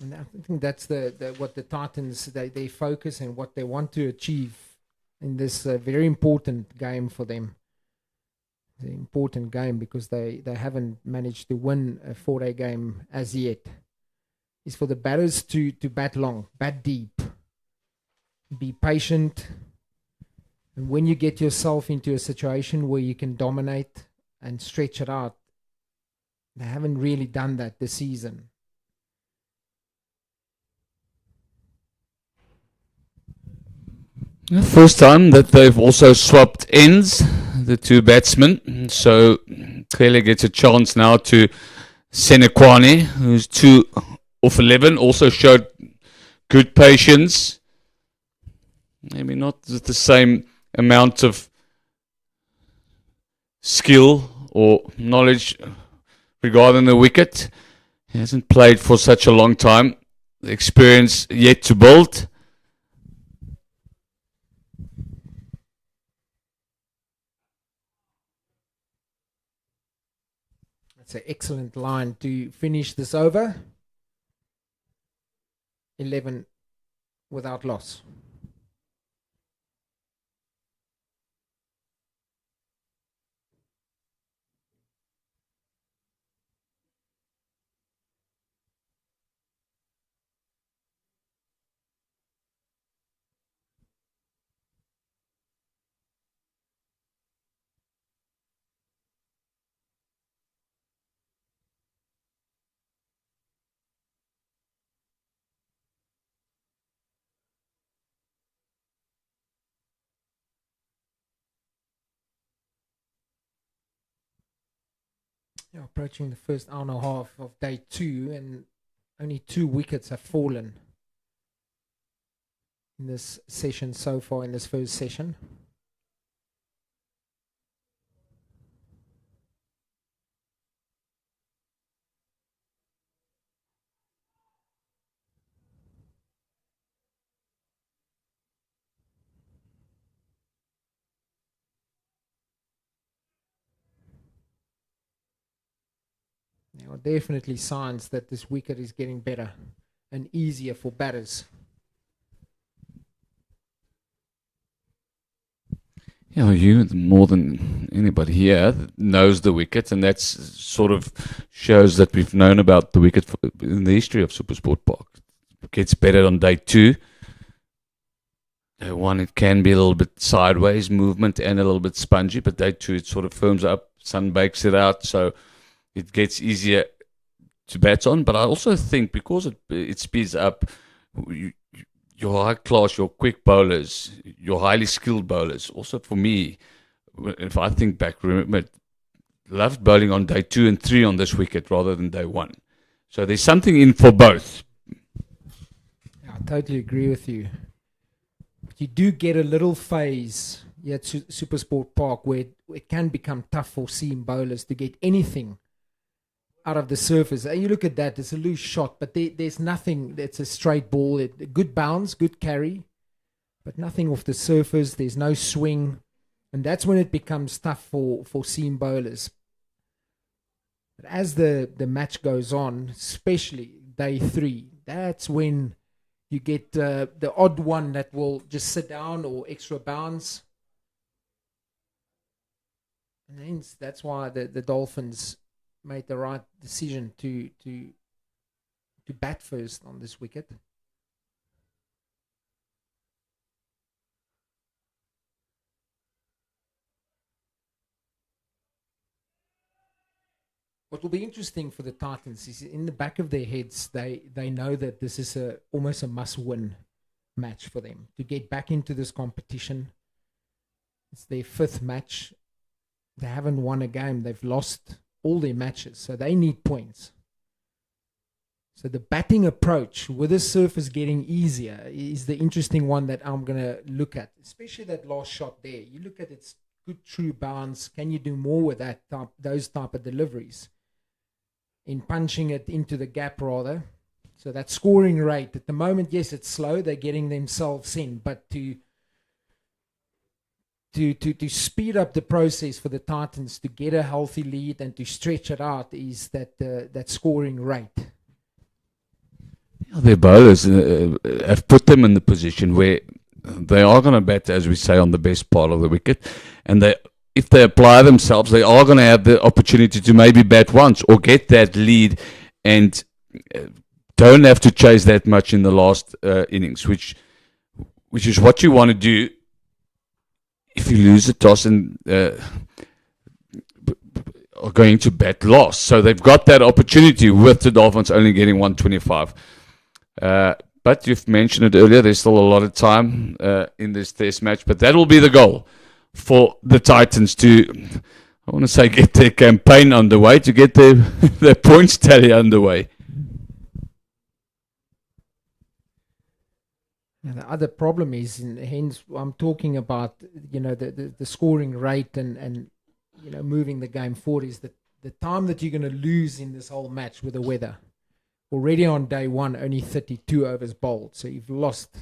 And I think that's what the Titans, they focus and what they want to achieve in this very important game for them. It's an important game because they haven't managed to win a 4-day game as yet. It's for the batters to bat long, bat deep, be patient. And when you get yourself into a situation where you can dominate and stretch it out, they haven't really done that this season. First time that they've also swapped ends, the 2 batsmen. So clearly gets a chance now to Senekwane, who's 2 off 11, also showed good patience. Maybe not the same amount of skill or knowledge regarding the wicket. He hasn't played for such a long time. The experience yet to build. That's an excellent line to finish this over. 11 without loss. Yeah, approaching the first hour and a half of day 2, and only 2 wickets have fallen in this session so far, in this first session. There are definitely signs that this wicket is getting better and easier for batters. Yeah, you more than anybody here knows the wicket, and that's sort of shows that we've known about the wicket in the history of SuperSport Park. It gets better on day 2. Day 1, it can be a little bit sideways movement and a little bit spongy, but day 2, it sort of firms up, sun bakes it out, so it gets easier to bat on. But I also think because it speeds up, your high class, your quick bowlers, your highly skilled bowlers. Also for me, if I think back, remember, loved bowling on day 2 and 3 on this wicket rather than day 1. So there's something in for both. Yeah, I totally agree with you. But you do get a little phase here at SuperSport Park where it can become tough for seam bowlers to get anything out of the surface. And you look at that, it's a loose shot, but there's nothing. It's a straight ball, a good bounce, good carry, but nothing off the surface. There's no swing, and that's when it becomes tough for seam bowlers. But as the match goes on, especially day 3, that's when you get the odd one that will just sit down or extra bounce. And hence, that's why the Dolphins made the right decision to bat first on this wicket. What will be interesting for the Titans is in the back of their heads, they know that this is almost a must-win match for them to get back into this competition. It's their 5th match. They haven't won a game. They've lost all their matches, so they need points. So the batting approach with the surface getting easier is the interesting one that I'm going to look at, especially that last shot there. You look at its good true bounce. Can you do more with those type of deliveries in punching it into the gap rather? So that scoring rate at the moment, yes, it's slow. They're getting themselves in, but to speed up the process for the Titans to get a healthy lead and to stretch it out is that scoring rate. Yeah, their bowlers have put them in the position where they are going to bat, as we say, on the best part of the wicket, and if they apply themselves, they are going to have the opportunity to maybe bat once or get that lead and don't have to chase that much in the last innings, which is what you want to do if you lose the toss and are going to bat loss. So they've got that opportunity with the Dolphins only getting 125. But you've mentioned it earlier, there's still a lot of time in this test match, but that will be the goal for the Titans to, I want to say, get their campaign underway, to get their points tally underway. And the other problem is, and hence I'm talking about, the scoring rate and moving the game forward, is that the time that you're going to lose in this whole match with the weather. Already on day 1, only 32 overs bowled, so you've lost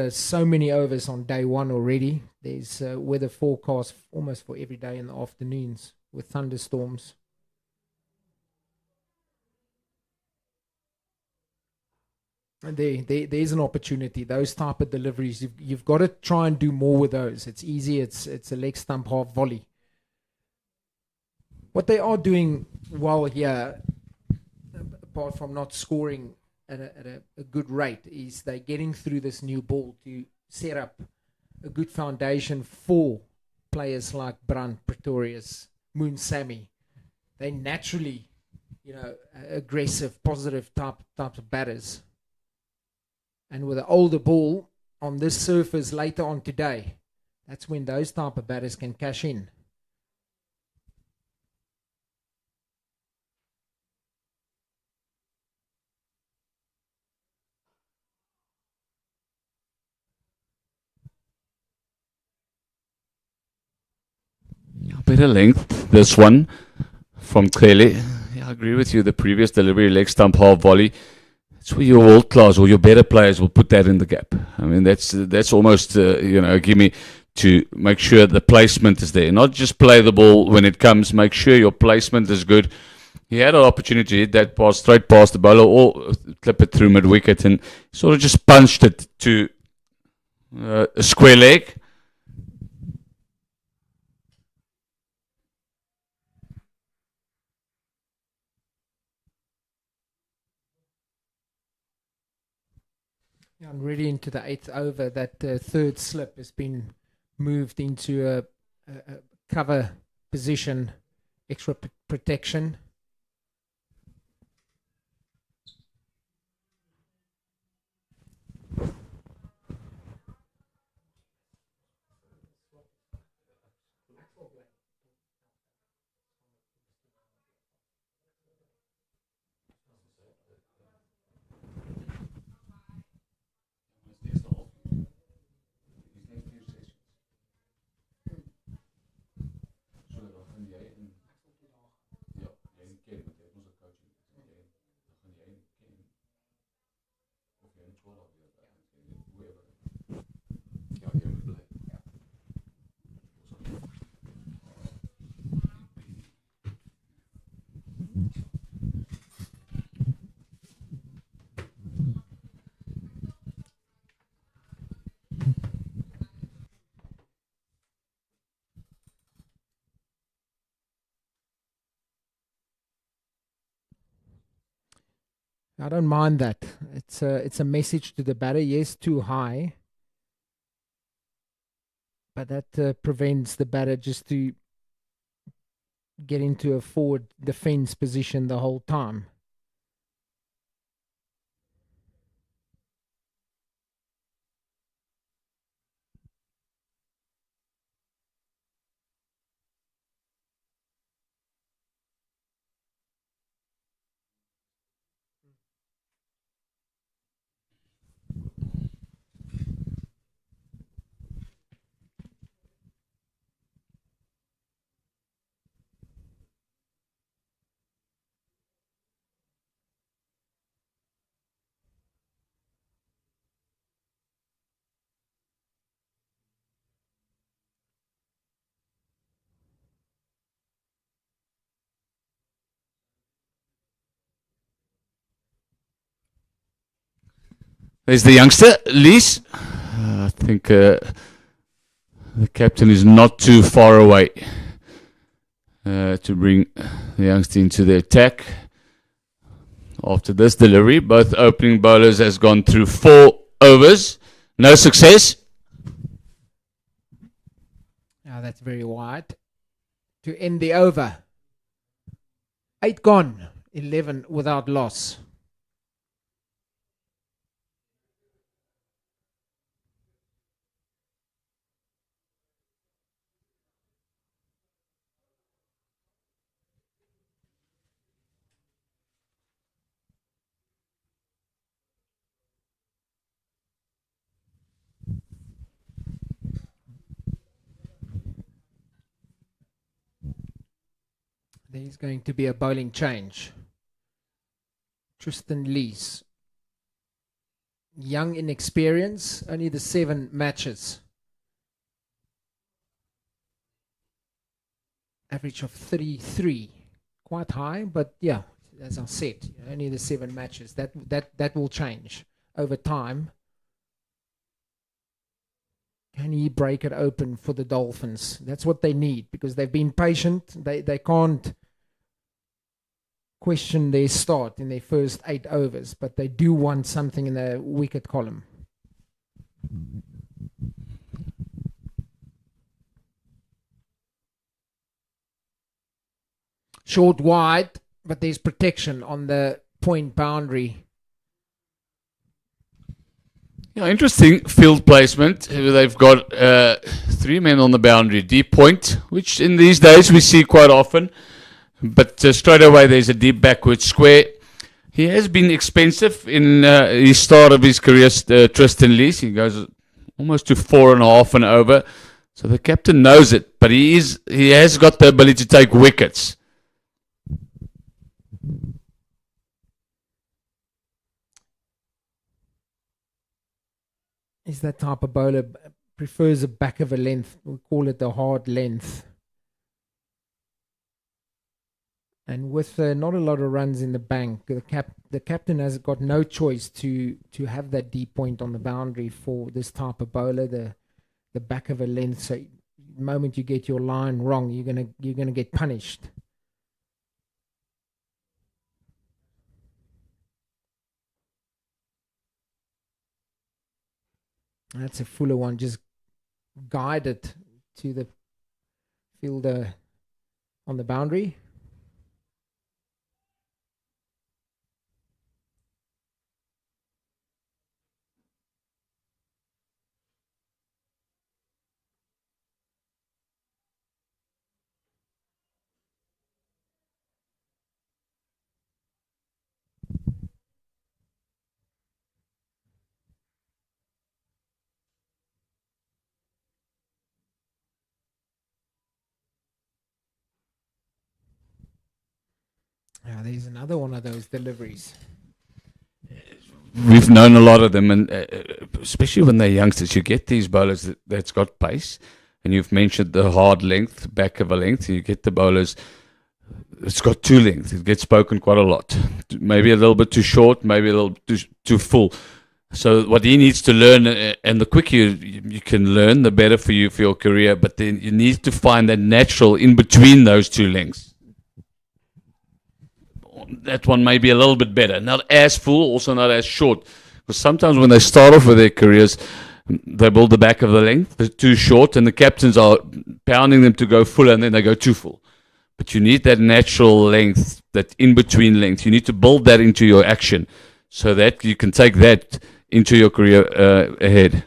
so many overs on day 1 already. There's weather forecast almost for every day in the afternoons with thunderstorms. There's an opportunity. Those type of deliveries, you've got to try and do more with those. It's easy. It's a leg stump half volley. What they are doing well here, apart from not scoring at a good rate, is they're getting through this new ball to set up a good foundation for players like Brand, Pretorius, Moon Sammy. They naturally, aggressive, positive types of batters. And with an older ball on this surface later on today, that's when those type of batters can cash in. Better length, this one from Kelly. Yeah, I agree with you. The previous delivery, leg stump, half volley. That's where your world class or your better players will put that in the gap. I mean, that's almost a gimme to make sure the placement is there. Not just play the ball when it comes. Make sure your placement is good. He had an opportunity to hit that pass straight past the bowler or clip it through mid wicket, and sort of just punched it to a square leg. And really into the 8th over, that third slip has been moved into a cover position, extra protection. I don't mind that. It's a message to the batter. Yes, too high, but that prevents the batter just to get into a forward defense position the whole time. There's the youngster, Lees. I think the captain is not too far away to bring the youngster into the attack. After this delivery, both opening bowlers has gone through 4 overs. No success. Now that's very wide. To end the over. 8 gone, 11 without loss. There's going to be a bowling change. Tristan Lees. Young in experience, only the 7 matches. Average of 33. Quite high, but yeah, as I said, only the 7 matches. That will change. over time. Can he break it open for the Dolphins? That's what they need, because they've been patient. They can't question their start in their first 8 overs, but they do want something in the wicket column. Short wide, but there's protection on the point boundary. Yeah, interesting field placement. They've got 3 men on the boundary, deep point, which in these days we see quite often. But straight away there's a deep backward square. He has been expensive in his start of his career, Tristan Lees. He goes almost to 4.5 and over. So the captain knows it, but he has got the ability to take wickets. Is that type of bowler, prefers a back of a length. We call it the hard length. And with not a lot of runs in the bank, the captain has got no choice to have that deep point on the boundary for this type of bowler, the back of a length. So the moment you get your line wrong, you're gonna get punished. That's a fuller one, just guided to the fielder on the boundary. Yeah, there's another one of those deliveries. We've known a lot of them, and especially when they're youngsters, you get these bowlers that's got pace, and you've mentioned the hard length, back of a length, and you get the bowlers, it's got 2 lengths. It gets spoken quite a lot. Maybe a little bit too short, maybe a little too full. So what he needs to learn, and the quicker you can learn, the better for you, for your career, but then you need to find that natural in between those 2 lengths. That one may be a little bit better. Not as full, also not as short. Because sometimes when they start off with their careers, they build the back of the length, they're too short, and the captains are pounding them to go full, and then they go too full. But you need that natural length, that in-between length. You need to build that into your action so that you can take that into your career ahead.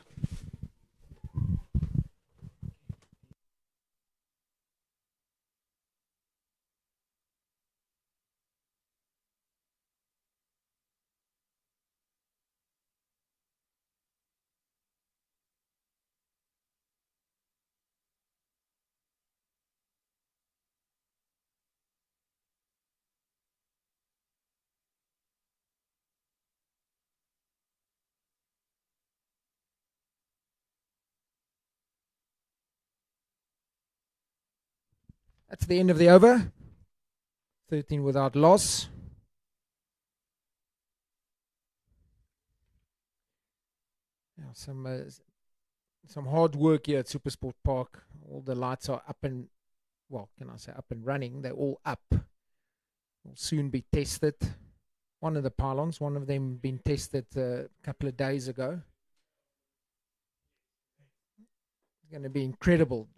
That's the end of the over. 13 without loss. Yeah, some hard work here at SuperSport Park. All the lights are up and, well, can I say up and running? They're all up. Will soon be tested. One of the pylons, one of them been tested a couple of days ago. It's going to be incredible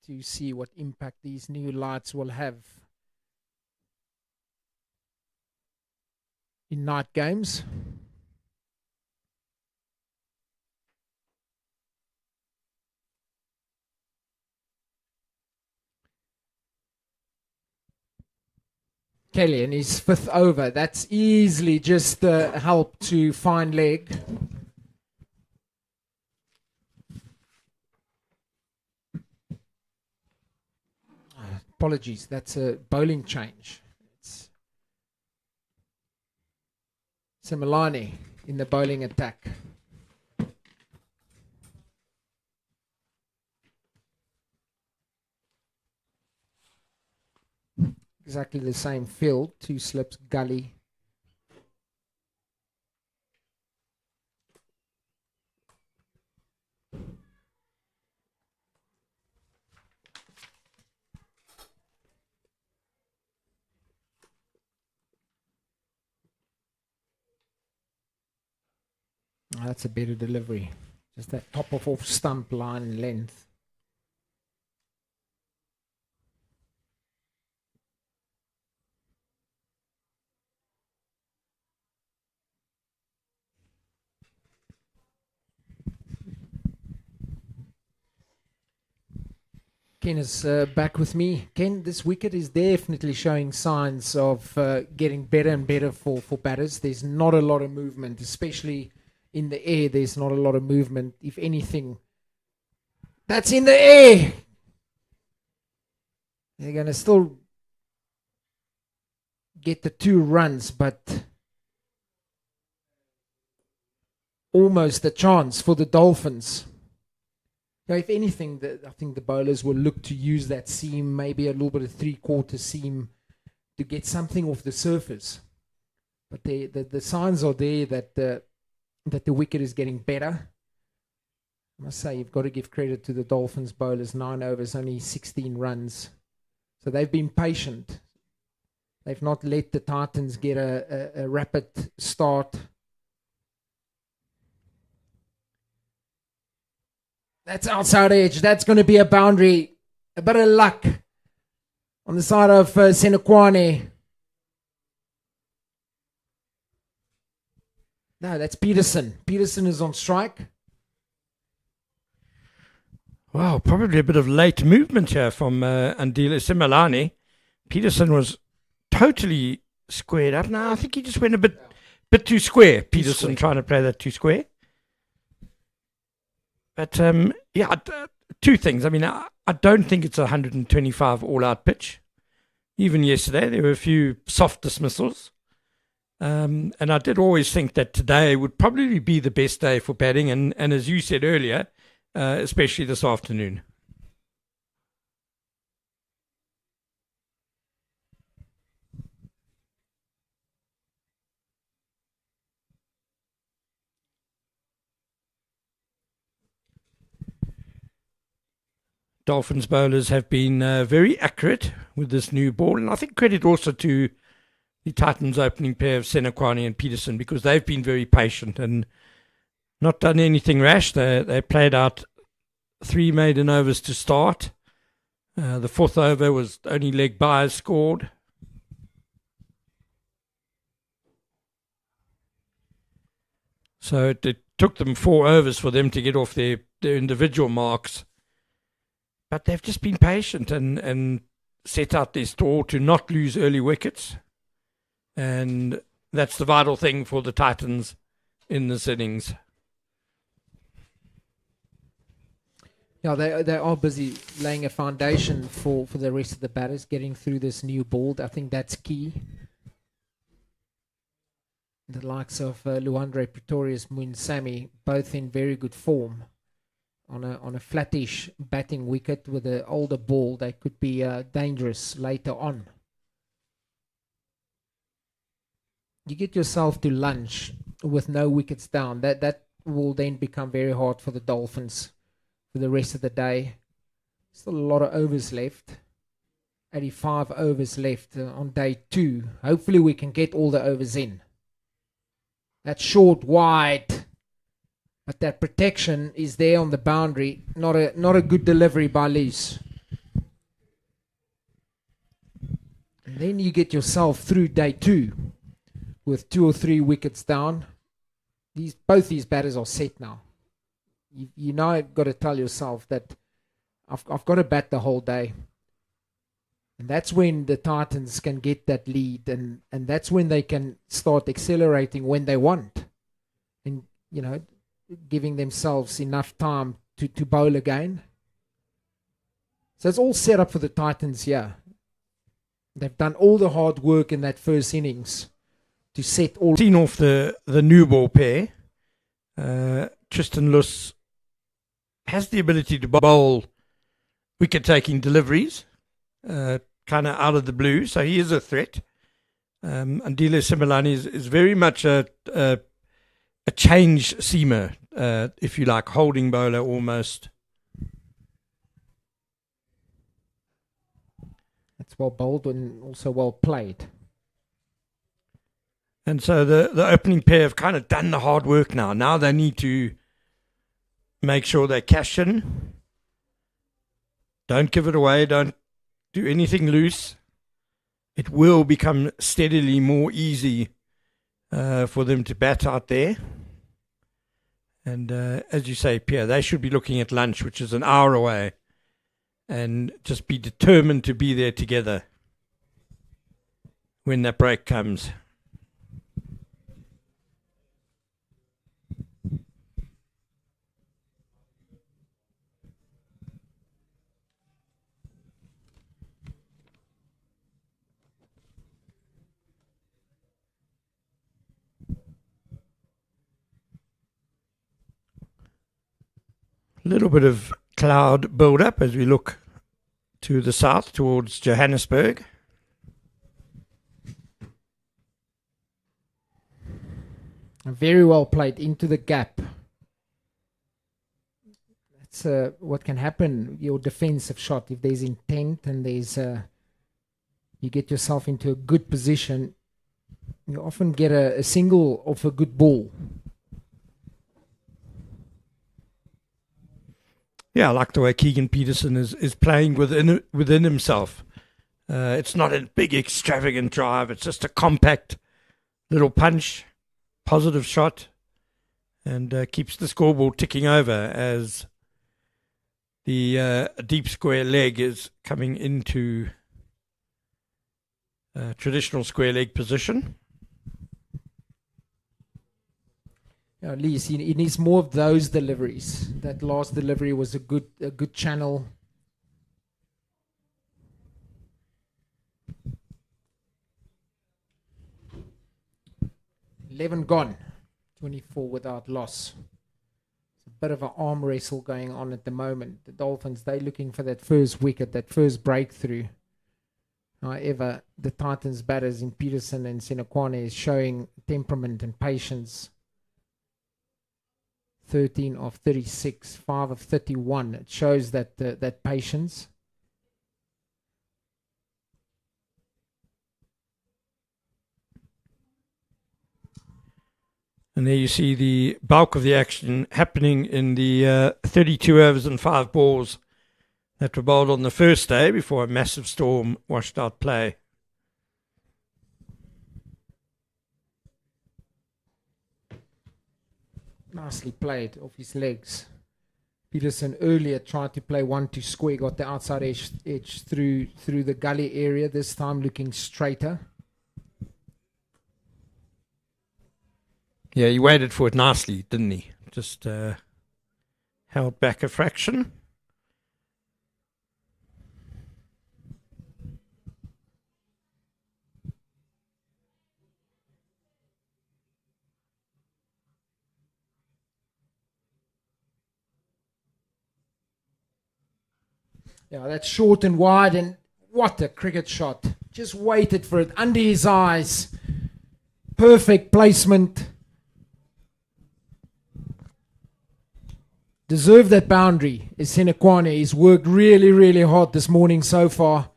to see what impact these new lights will have in night games. Kelly in his 5th over. That's easily just help to find leg. Apologies, that's a bowling change. It's Similani in the bowling attack. Exactly the same field, 2 slips, gully. That's a better delivery. Just that top of off stump line and length. Ken is back with me. Ken, this wicket is definitely showing signs of getting better and better for batters. There's not a lot of movement, especially in the air. There's not a lot of movement. If anything, that's in the air. They're going to still get the 2 runs, but almost a chance for the Dolphins. Now, if anything, I think the bowlers will look to use that seam, maybe a little bit of 3/4 seam, to get something off the surface. But the signs are there that the wicket is getting better. I must say, you've got to give credit to the Dolphins bowlers. 9 overs, only 16 runs. So they've been patient. They've not let the Titans get a rapid start. That's outside edge. That's going to be a boundary. A bit of luck on the side of Senekwane. No, that's Peterson. Peterson is on strike. Wow, probably a bit of late movement here from Andile Simelane. Peterson was totally squared up. No, I think he just went a bit too square. Peterson trying to play that too square. But, yeah, 2 things. I mean, I don't think it's a 125 all-out pitch. Even yesterday, there were a few soft dismissals. And I did always think that today would probably be the best day for batting. And as you said earlier, especially this afternoon. Dolphins bowlers have been very accurate with this new ball, and I think credit also to the Titans opening pair of Senekwane and Peterson, because they've been very patient and not done anything rash. They played out 3 maiden overs to start. The 4th over was only leg byes scored. So it took them 4 overs for them to get off their individual marks. But they've just been patient and set out their stall to not lose early wickets. And that's the vital thing for the Titans in this innings. Yeah, they are busy laying a foundation for the rest of the batters, getting through this new ball. I think that's key. The likes of Luandre Pretorius, Munsami, both in very good form. On a flattish batting wicket with an older ball, they could be dangerous later on. You get yourself to lunch with no wickets down. That will then become very hard for the Dolphins for the rest of the day. Still a lot of overs left. 85 overs left on day 2. Hopefully we can get all the overs in. That's short, wide. But that protection is there on the boundary. Not a good delivery by Lees. And then you get yourself through day 2 with 2 or 3 wickets down. Both these batters are set now. You now have got to tell yourself that I've got to bat the whole day. And that's when the Titans can get that lead. And that's when they can start accelerating when they want. And, giving themselves enough time to bowl again. So it's all set up for the Titans here. They've done all the hard work in that first innings to set all... Seen off the new ball pair. Tristan Luss has the ability to bowl wicket-taking deliveries, kind of out of the blue, so he is a threat. Andile Simelane is very much a change seamer, if you like, holding bowler almost. That's well bowled and also well played. And so the opening pair have kind of done the hard work now. Now they need to make sure they cash in. Don't give it away. Don't do anything loose. It will become steadily more easy for them to bat out there. And as you say, Pierre, they should be looking at lunch, which is an hour away, and just be determined to be there together when that break comes. A little bit of cloud build-up as we look to the south towards Johannesburg. Very well played into the gap. That's what can happen. Your defensive shot, if there's intent and there's you get yourself into a good position, you often get a single off a good ball. Yeah, I like the way Keegan Peterson is playing within himself. It's not a big extravagant drive. It's just a compact little punch, positive shot, and keeps the scoreboard ticking over as the deep square leg is coming into traditional square leg position. At least he needs more of those deliveries. That last delivery was a good channel. $11 gone, 24 without loss. It's a bit of an arm wrestle going on at the moment. The Dolphins, they're looking for that first wicket, that first breakthrough. However, the Titans batters in Peterson and Senekwane is showing temperament and patience. 13 of 36, 5 of 31. It shows that that patience. And there you see the bulk of the action happening in the 32 overs and 5 balls that were bowled on the first day before a massive storm washed out play. Nicely played off his legs. Peterson earlier tried to play 1-2 square, got the outside edge through the gully area, this time looking straighter. Yeah, he waited for it nicely, didn't he? Just held back a fraction. Yeah, that's short and wide, and what a cricket shot. Just waited for it under his eyes. Perfect placement. Deserved that boundary is Senekwane. He's worked really, really hard this morning so far.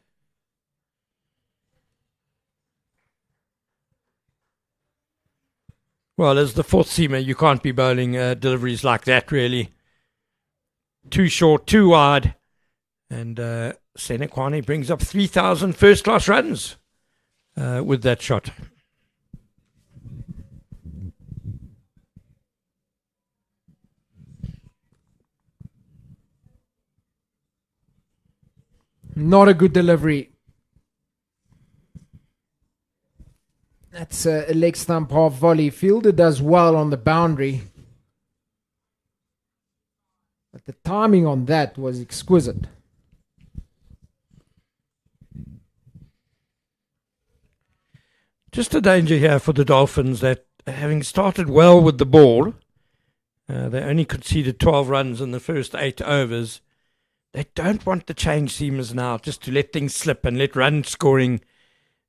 Well, as the fourth seamer, you can't be bowling deliveries like that, really. Too short, too wide. And Senekwane brings up 3,000 first-class runs with that shot. Not a good delivery. That's a leg stump half volley. Fielder does well on the boundary. But the timing on that was exquisite. Just a danger here for the Dolphins that having started well with the ball, they only conceded 12 runs in the first 8 overs. They don't want the change seamers now just to let things slip and let run scoring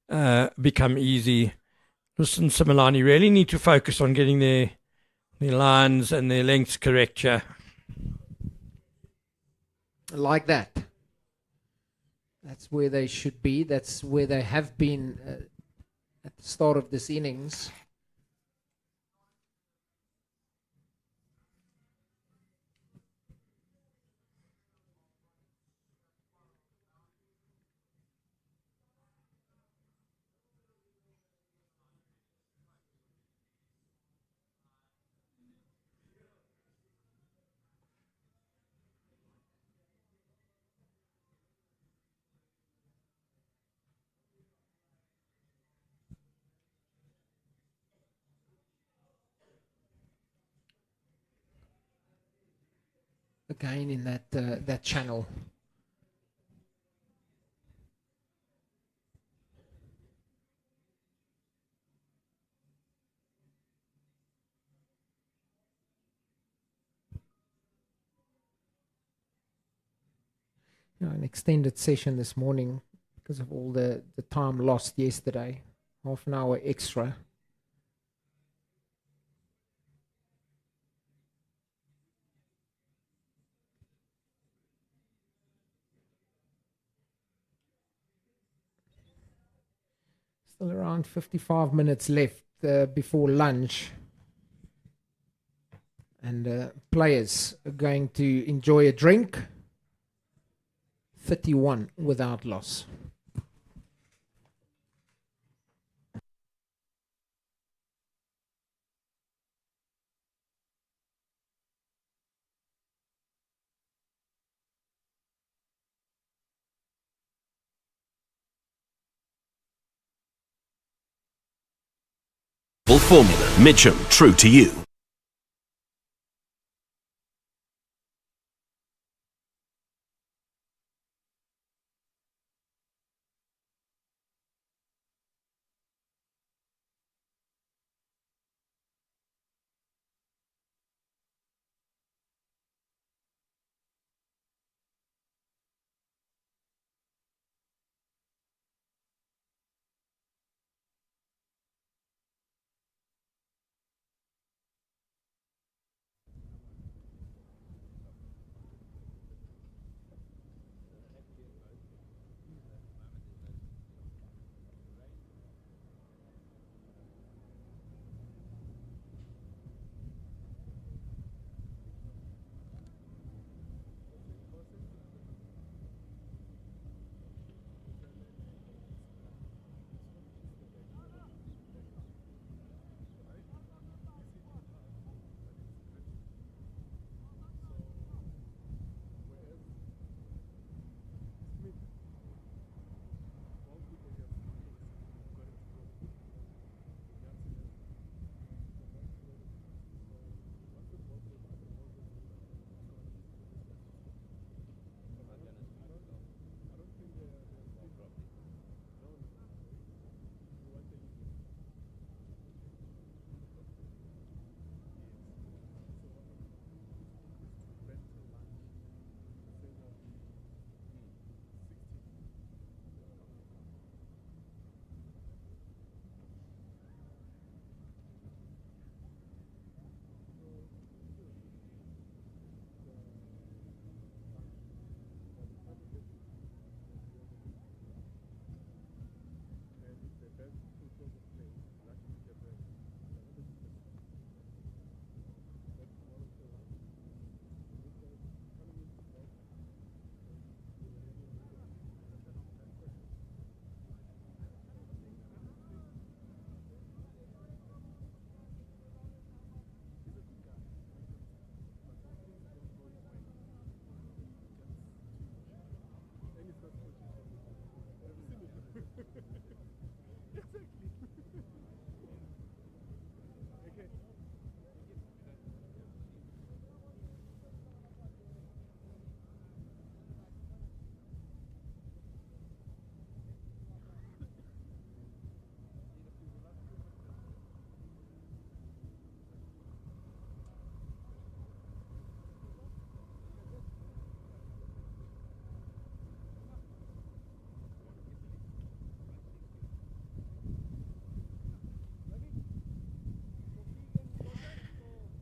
become easy. Listen, Similani really need to focus on getting their lines and their lengths correct here. Like that. That's where they should be. That's where they have been at the start of this innings. again in that channel. An extended session this morning because of all the time lost yesterday. Half an hour extra. Still around 55 minutes left before lunch. And players are going to enjoy a drink. 31 without loss. Formula. Mitcham, true to you.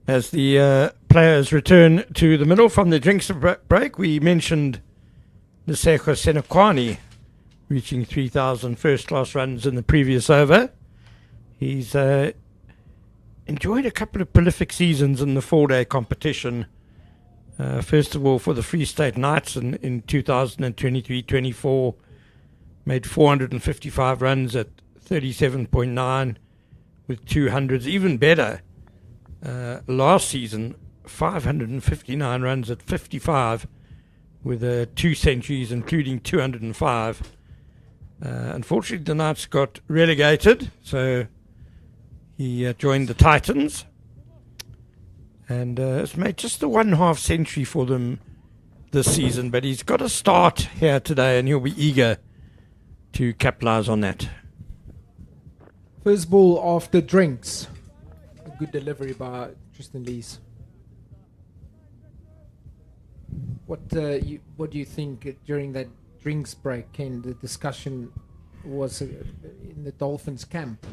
As the players return to the middle from the drinks break, we mentioned Niseko Senekwani reaching 3,000 first-class runs in the previous over. He's enjoyed a couple of prolific seasons in the four-day competition. First of all, for the Free State Knights in 2023-24, made 455 runs at 37.9 with 200s. Even better, last season, 559 runs at 55 with 2 centuries, including 205. Unfortunately, the Knights got relegated, so he joined the Titans. And it's made just the 1.5 century for them this season. But he's got a start here today, and he'll be eager to capitalise on that. First ball after drinks. A good delivery by Tristan Lees. What do you think during that drinks break, Ken? The discussion was in the Dolphins camp.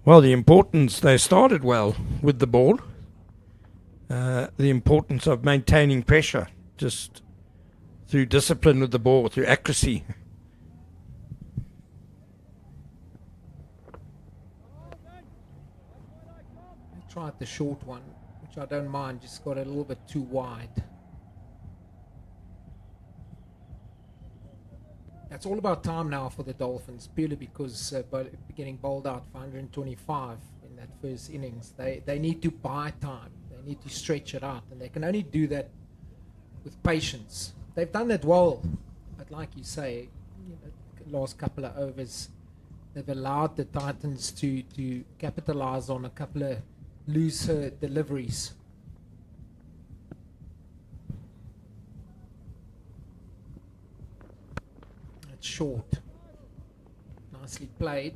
Well, the importance, they started well with the ball. The importance of maintaining pressure just through discipline with the ball, through accuracy. I tried the short one, which I don't mind, just got a little bit too wide. It's all about time now for the Dolphins, purely because getting bowled out for 125 in that first innings, they need to buy time. They need to stretch it out, and they can only do that with patience. They've done that well, but like you say, last couple of overs, they've allowed the Titans to capitalise on a couple of loose deliveries. It's short. Nicely played.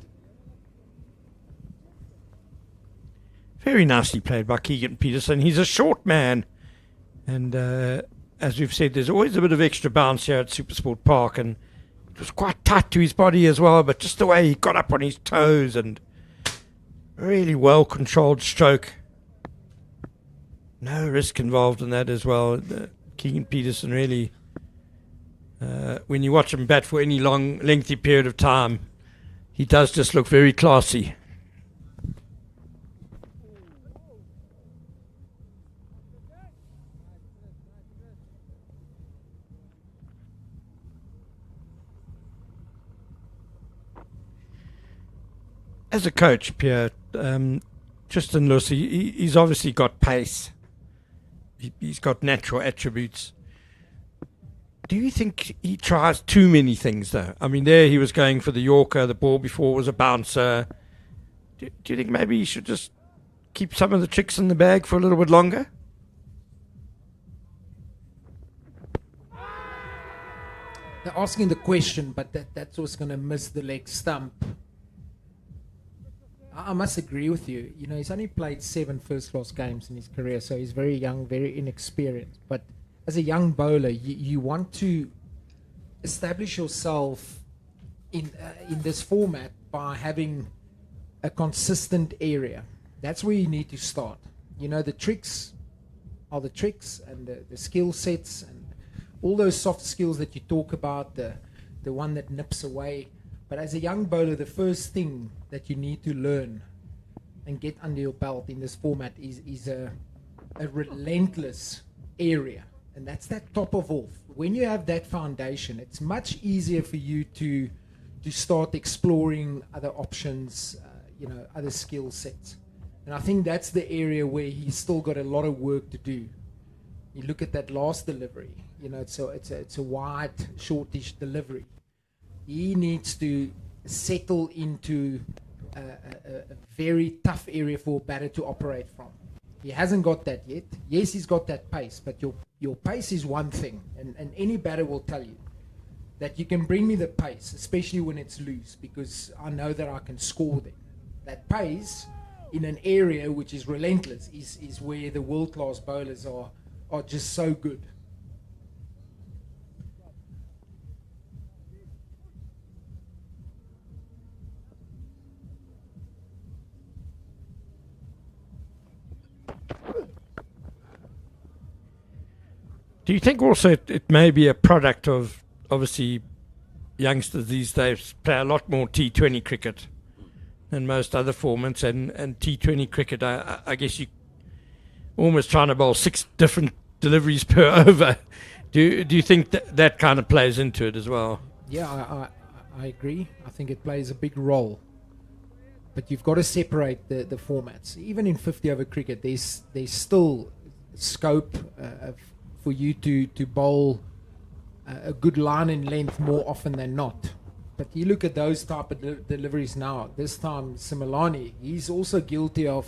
Very nicely played by Keegan Peterson. He's a short man. And as we've said, there's always a bit of extra bounce here at SuperSport Park. And it was quite tight to his body as well. But just the way he got up on his toes and really well-controlled stroke. No risk involved in that as well. Keegan Peterson really, when you watch him bat for any long, lengthy period of time, he does just look very classy. As a coach, Pierre, Tristan Lucy, he's obviously got pace. He's got natural attributes. Do you think he tries too many things, though? I mean, there he was going for the Yorker. The ball before was a bouncer. Do you think maybe he should just keep some of the tricks in the bag for a little bit longer? They're asking the question, but that's what's going to miss the leg stump. I must agree with you. You know, he's only played 7 first-class games in his career, so he's very young, very inexperienced. But as a young bowler, you want to establish yourself in this format by having a consistent area. That's where you need to start. You know, the tricks are the tricks, and the skill sets, and all those soft skills that you talk about, the one that nips away. But as a young bowler, the first thing that you need to learn and get under your belt in this format is a relentless area. And that's that top of all. When you have that foundation, it's much easier for you to start exploring other options, other skill sets. And I think that's the area where he's still got a lot of work to do. You look at that last delivery, it's a wide, shortish delivery. He needs to settle into a very tough area for a batter to operate from. He hasn't got that yet. Yes, he's got that pace, but your pace is one thing, and any batter will tell you that you can bring me the pace, especially when it's loose, because I know that I can score them. That pace in an area which is relentless is where the world-class bowlers are just so good. Do you think also it may be a product of, obviously, youngsters these days play a lot more T20 cricket than most other formats, and T20 cricket, I guess you almost trying to bowl 6 different deliveries per over. Do you think that kind of plays into it as well? Yeah, I agree. I think it plays a big role. But you've got to separate the formats. Even in 50-over cricket, there's still scope for you to bowl a good line in length more often than not. But you look at those type of deliveries now. This time, Similani, he's also guilty of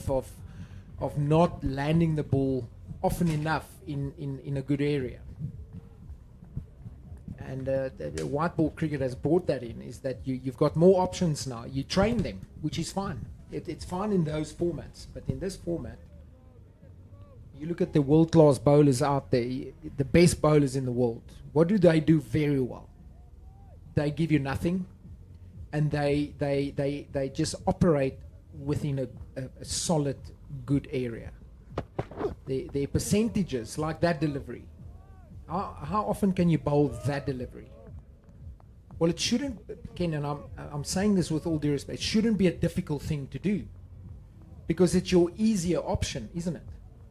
of not landing the ball often enough in a good area. And the white ball cricket has brought that in, is that you've got more options now. You train them, which is fine. It's fine in those formats. But in this format, you look at the world-class bowlers out there, the best bowlers in the world. What do they do very well? They give you nothing, and they just operate within a solid, good area. Their percentages, like that delivery, how often can you bowl that delivery? Well, it shouldn't, Ken, and I'm saying this with all due respect, it shouldn't be a difficult thing to do, because it's your easier option, isn't it?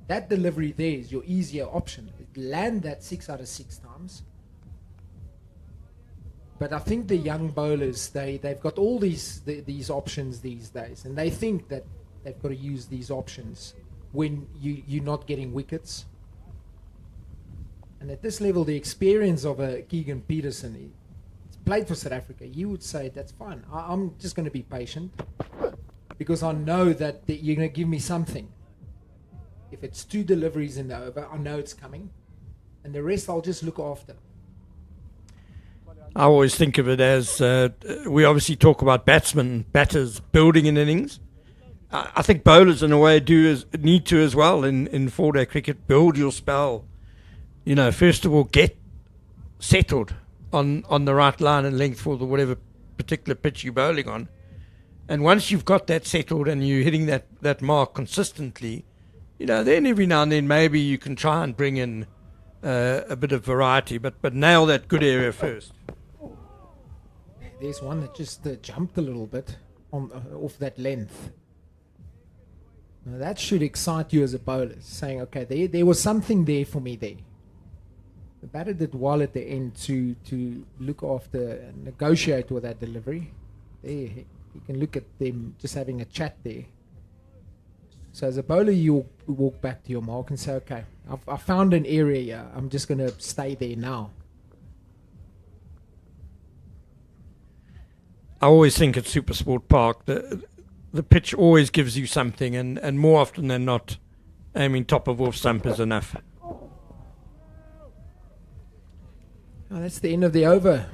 That delivery there is your easier option. Land that 6 out of 6 times. But I think the young bowlers, they've got all these options these days, and they think that they've got to use these options when you're not getting wickets. And at this level, the experience of a Keegan Peterson, he's played for South Africa, you would say, that's fine. I'm just going to be patient, because I know that you're going to give me something. If it's 2 deliveries in the over, I know it's coming, and the rest I'll just look after. I always think of it as we obviously talk about batters building an innings. I think bowlers in a way need to as well in 4-day cricket. Build your spell. You know, first of all, get settled on the right line and length for whatever particular pitch you're bowling on. And once you've got that settled and you're hitting that mark consistently, you know, then every now and then maybe you can try and bring in a bit of variety, but nail that good area first. There's one that just jumped a little bit off that length. Now that should excite you as a bowler, saying, okay, there was something there for me there. The batter did well at the end to look after and negotiate with that delivery. There, you can look at them just having a chat there. So as a bowler, you walk back to your mark and say, okay, I found an area here. I'm just going to stay there now. I always think at SuperSport Park, the pitch always gives you something, and more often than not, aiming top of off stump is enough. Oh, that's the end of the over.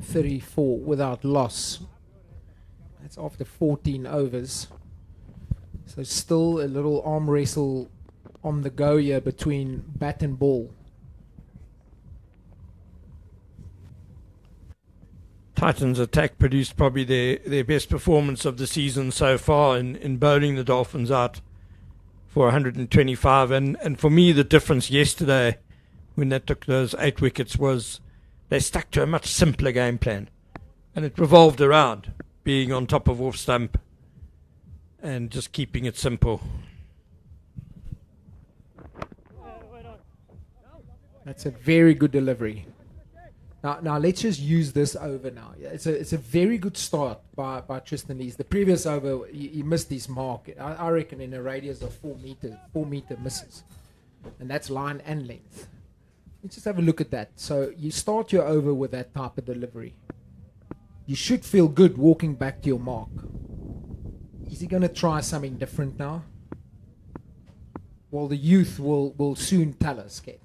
34 without loss. That's after 14 overs. So still a little arm wrestle on the go here between bat and ball. Titans' attack produced probably their best performance of the season so far in bowling the Dolphins out for 125. And for me, the difference yesterday when they took those 8 wickets was they stuck to a much simpler game plan. And it revolved around being on top of off stump and just keeping it simple. That's a very good delivery. Now let's just use this over now. It's a very good start by Tristan Lees. The previous over, he missed his mark. I reckon in a radius of 4 meter misses. And that's line and length. Let's just have a look at that. So you start your over with that type of delivery. You should feel good walking back to your mark. Is he going to try something different now? Well, the youth will soon tell us, Kate.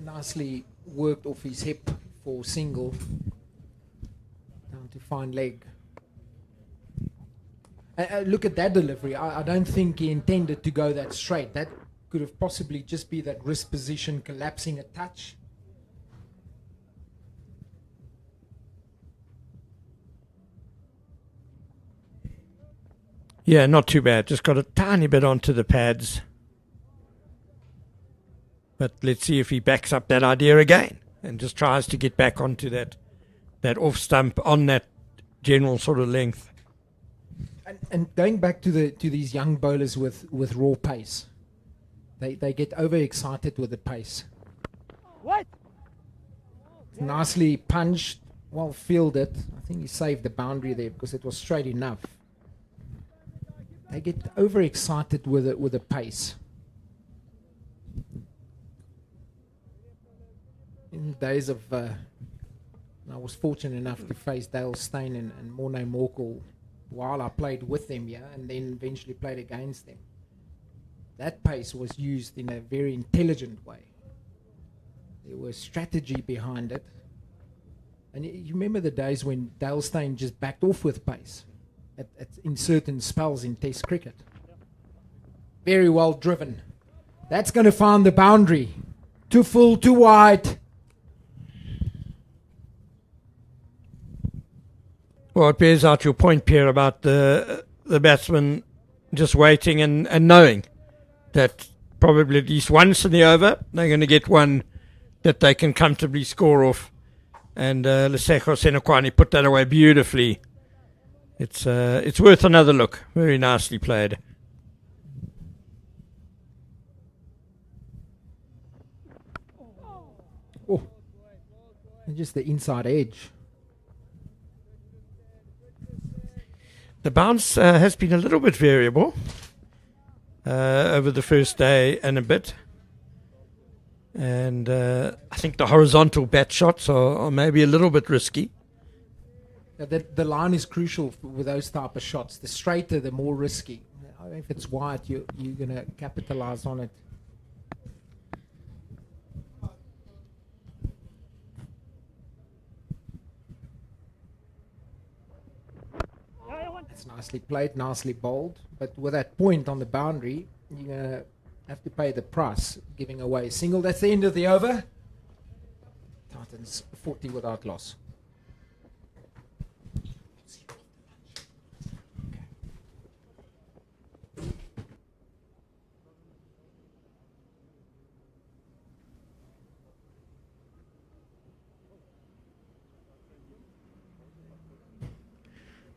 Nicely worked off his hip for single. Down to fine leg. Look at that delivery. I don't think he intended to go that straight. That could have possibly just be that wrist position collapsing a touch. Yeah, not too bad. Just got a tiny bit onto the pads. But let's see if he backs up that idea again and just tries to get back onto that off stump on that general sort of length. And going back to these young bowlers with raw pace, they get overexcited with the pace. What? Nicely punched, well fielded. I think he saved the boundary there because it was straight enough. They get overexcited with the pace. In the days of I was fortunate enough to face Dale Steyn and Morne Morkel while I played with them, and then eventually played against them. That pace was used in a very intelligent way. There was strategy behind it. And you remember the days when Dale Steyn just backed off with pace in certain spells in Test cricket. Very well driven. That's going to find the boundary. Too full, too wide. Well, it bears out your point, Pierre, about the batsman just waiting and knowing that probably at least once in the over they're going to get one that they can comfortably score off. And Lesego Senokwane put that away beautifully. It's worth another look. Very nicely played. Oh, and just the inside edge. The bounce has been a little bit variable over the first day and a bit. And I think the horizontal bat shots are maybe a little bit risky. The line is crucial with those type of shots. The straighter, the more risky. If it's wide, you're going to capitalize on it. It's nicely played, nicely bowled. But with that point on the boundary, you're going to have to pay the price, giving away a single. That's the end of the over. Titans 40 without loss.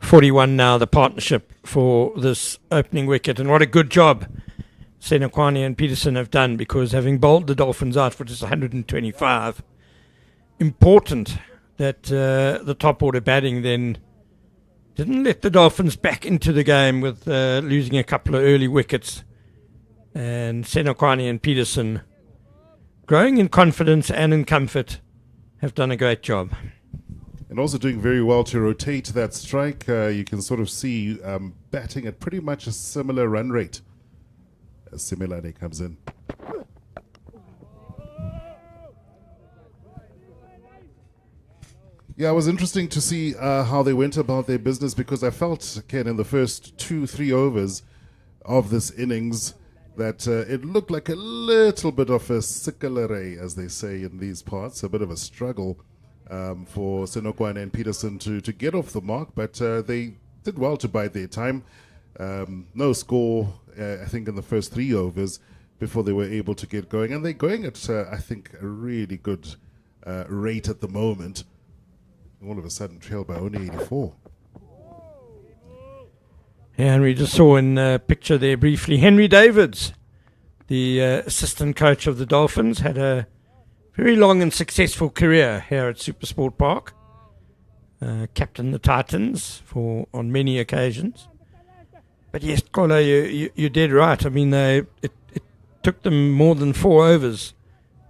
41 now, the partnership for this opening wicket. And what a good job Senokwane and Peterson have done, because having bowled the Dolphins out for just 125, important that the top order batting then didn't let the Dolphins back into the game with losing a couple of early wickets. And Senokwane and Peterson, growing in confidence and in comfort, have done a great job. And also doing very well to rotate that strike. You can sort of see batting at pretty much a similar run rate as Similane comes in. Yeah, it was interesting to see how they went about their business, because I felt, Ken, in the first 2-3 overs of this innings that it looked like a little bit of a sikalere, as they say in these parts, a bit of a struggle for Senokwane and Peterson to get off the mark, but they did well to bide their time. No score, I think, in the first 3 overs before they were able to get going. And they're going at, I think, a really good rate at the moment. All of a sudden, trailed by only 84. Yeah, and we just saw in the picture there briefly, Henry Davids, the assistant coach of the Dolphins, had a very long and successful career here at SuperSport Park. Captained the Titans on many occasions. But yes, Kolo, you did right. I mean, it took them more than 4 overs,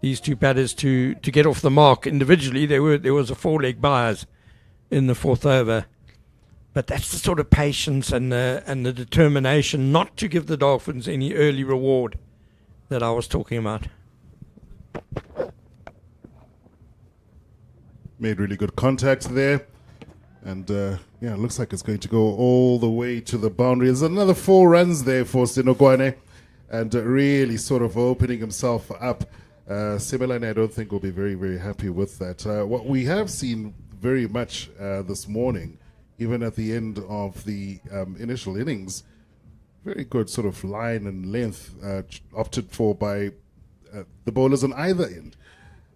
these two batters, to get off the mark individually. There was a 4-leg bias in the 4th over. But that's the sort of patience and the determination not to give the Dolphins any early reward that I was talking about. Made really good contact there. And, yeah, it looks like it's going to go all the way to the boundary. There's another 4 runs there for Senokwane. And really sort of opening himself up. Similane, I don't think, will be very, very happy with that. What we have seen very much this morning, even at the end of the initial innings, very good sort of line and length opted for by the bowlers on either end.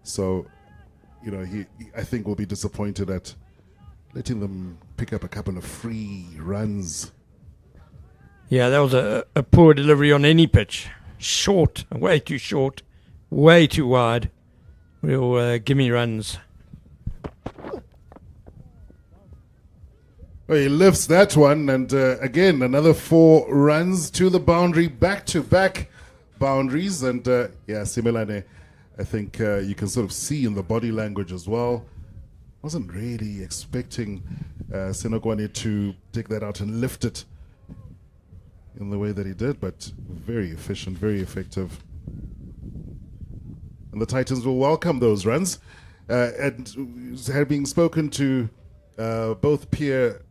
So, you know, he I think will be disappointed at letting them pick up a couple of free runs. Yeah, that was a poor delivery on any pitch. Short, way too short, way too wide. Real gimme runs. Well, he lifts that one, and again, another 4 runs to the boundary, back-to-back boundaries. And, yeah, Similane, I think you can sort of see in the body language as well, Wasn't really expecting Senokwane to take that out and lift it in the way that he did, but very efficient, very effective. And the Titans will welcome those runs. And having spoken to both Pierre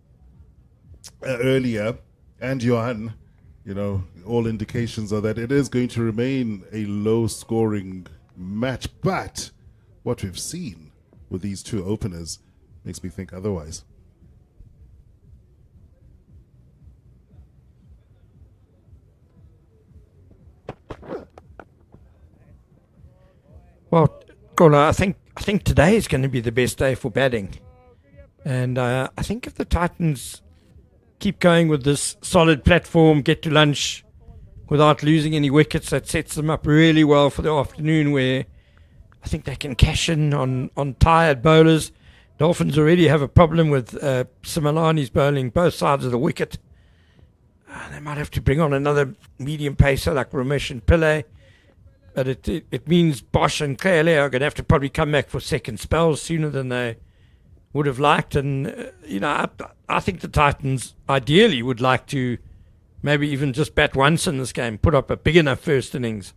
earlier and Johan, all indications are that it is going to remain a low-scoring match. But what we've seen with these two openers makes me think otherwise. Well, Kola, I think today is going to be the best day for batting. And I think if the Titans keep going with this solid platform, get to lunch without losing any wickets, that sets them up really well for the afternoon, where I think they can cash in on tired bowlers. Dolphins already have a problem with Simalani's bowling both sides of the wicket. They might have to bring on another medium pacer like Ramesh and Pillay. But it means Bosch and Clearley are going to have to probably come back for second spells sooner than they would have liked. And, I think the Titans ideally would like to maybe even just bat once in this game, put up a big enough first innings.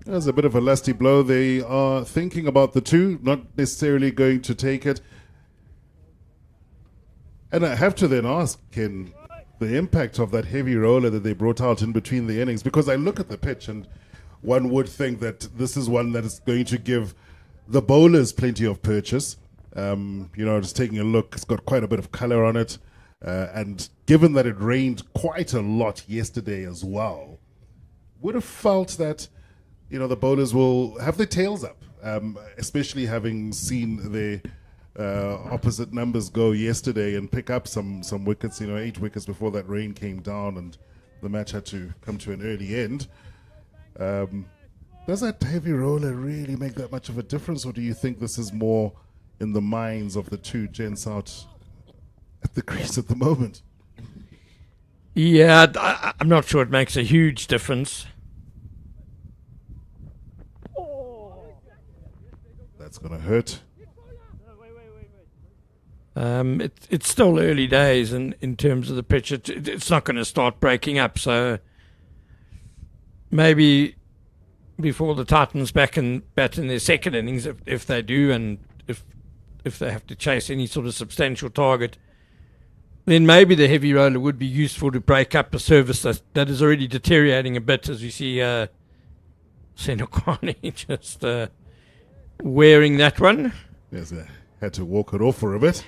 There's a bit of a lusty blow. They are thinking about the two, not necessarily going to take it. And I have to then ask, Ken, the impact of that heavy roller that they brought out in between the innings, because I look at the pitch and one would think that this is one that is going to give the bowlers plenty of purchase. Just taking a look, it's got quite a bit of color on it. And given that it rained quite a lot yesterday as well, would have felt that, the bowlers will have their tails up, especially having seen the opposite numbers go yesterday and pick up some wickets, 8 wickets before that rain came down and the match had to come to an early end. Does that heavy roller really make that much of a difference, or do you think this is more in the minds of the two gents out at the crease at the moment? Yeah, I'm not sure it makes a huge difference. That's going to hurt. It's still early days in terms of the pitch. It's not going to start breaking up, so maybe before the Titans bat in their second innings, if they do, and if they have to chase any sort of substantial target, then maybe the heavy roller would be useful to break up a service that is already deteriorating a bit, as we see Senokwane just wearing that one. Yes, I had to walk it off for a bit.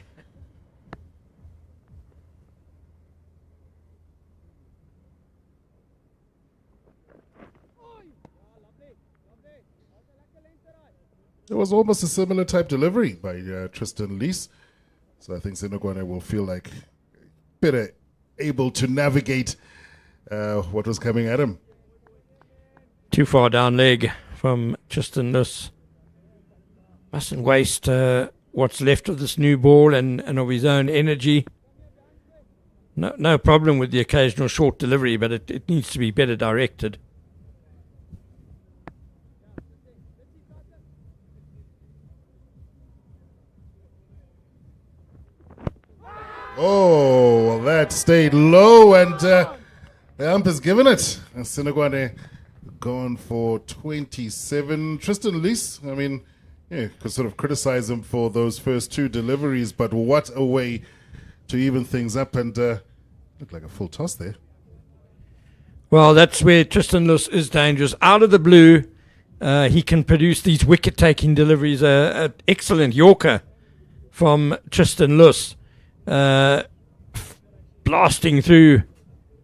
It was almost a similar type delivery by Tristan Lees. So I think Senokwane will feel like better able to navigate what was coming at him. Too far down leg from Tristan Lees. Mustn't waste what's left of this new ball and of his own energy. No problem with the occasional short delivery, but it needs to be better directed. Oh, well, that stayed low, and the ump has given it. And Senokwane gone for 27. Tristan Lees, could sort of criticize him for those first two deliveries, but what a way to even things up, and looked like a full toss there. Well, that's where Tristan Lees is dangerous. Out of the blue, he can produce these wicket-taking deliveries. An excellent Yorker from Tristan Lees. Blasting through.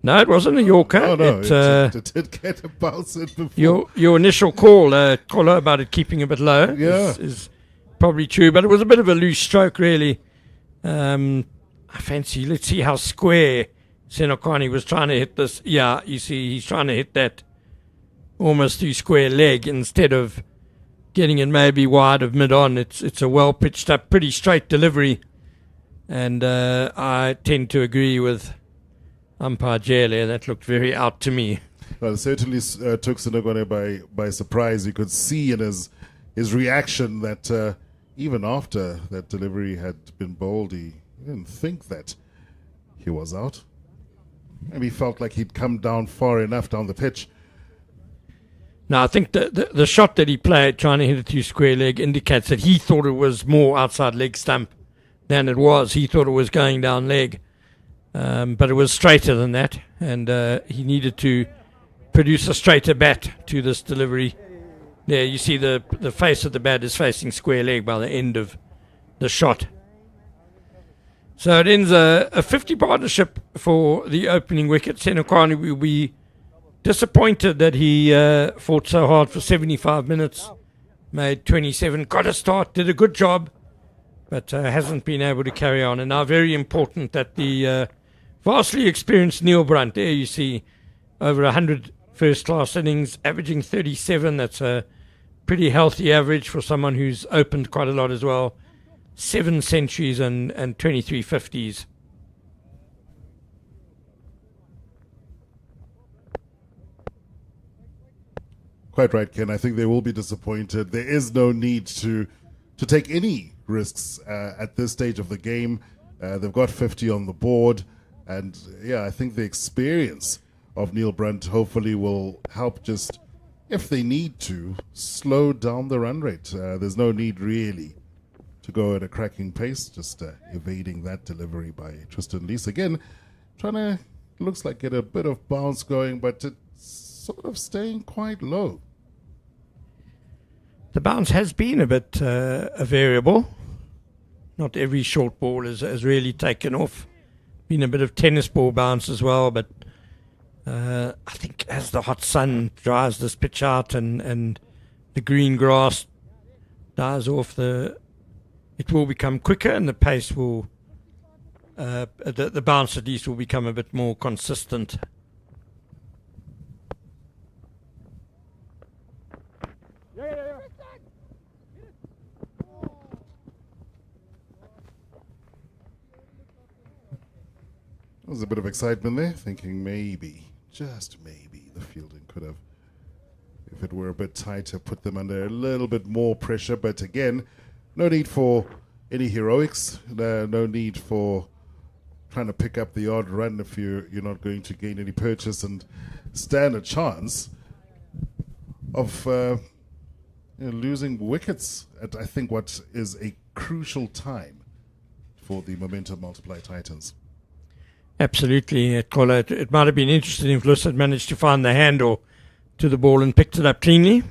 No, it wasn't a Yorker. Oh, no, it did get a bounce in before. Your initial call about it keeping a bit low is probably true, but it was a bit of a loose stroke, really. I fancy, let's see how square Senokwane was trying to hit this. Yeah, you see, he's trying to hit that almost through square leg instead of getting it maybe wide of mid-on. It's a well-pitched up, pretty straight delivery. And I tend to agree with umpire Jale. That looked very out to me. Well, it certainly took Senogone by surprise. You could see in his reaction that even after that delivery had been bowled, he didn't think that he was out. Maybe he felt like he'd come down far enough down the pitch. No, I think the shot that he played, trying to hit it through square leg, indicates that he thought it was more outside leg stump than it was. He thought it was going down leg. But it was straighter than that, and he needed to produce a straighter bat to this delivery. There, you see the face of the bat is facing square leg by the end of the shot. So it ends a 50 partnership for the opening wicket. Senokani will be disappointed that he fought so hard for 75 minutes, made 27, got a start, did a good job, but hasn't been able to carry on. And now very important that the vastly experienced Neil Brunt, there you see over 100 first-class innings, averaging 37. That's a pretty healthy average for someone who's opened quite a lot as well. 7 centuries and 23 50s. Quite right, Ken. I think they will be disappointed. There is no need to take any risks at this stage of the game. They've got 50 on the board. And, yeah, I think the experience of Neil Brunt hopefully will help just, if they need to, slow down the run rate. There's no need really to go at a cracking pace, just evading that delivery by Tristan Lees. Again, trying to, looks like get a bit of bounce going, but it's sort of staying quite low. The bounce has been a bit a variable. Not every short ball has really taken off. Been a bit of tennis ball bounce as well, but I think as the hot sun dries this pitch out and the green grass dies off, it will become quicker and the pace will, the bounce at least will become a bit more consistent. There was a bit of excitement there, thinking maybe, just maybe, the fielding could have, if it were a bit tighter, put them under a little bit more pressure. But again, no need for any heroics, no need for trying to pick up the odd run if you're not going to gain any purchase and stand a chance of losing wickets at, I think, what is a crucial time for the Momentum Multiply Titans. Absolutely, it might have been interesting if Lewis had managed to find the handle to the ball and picked it up cleanly.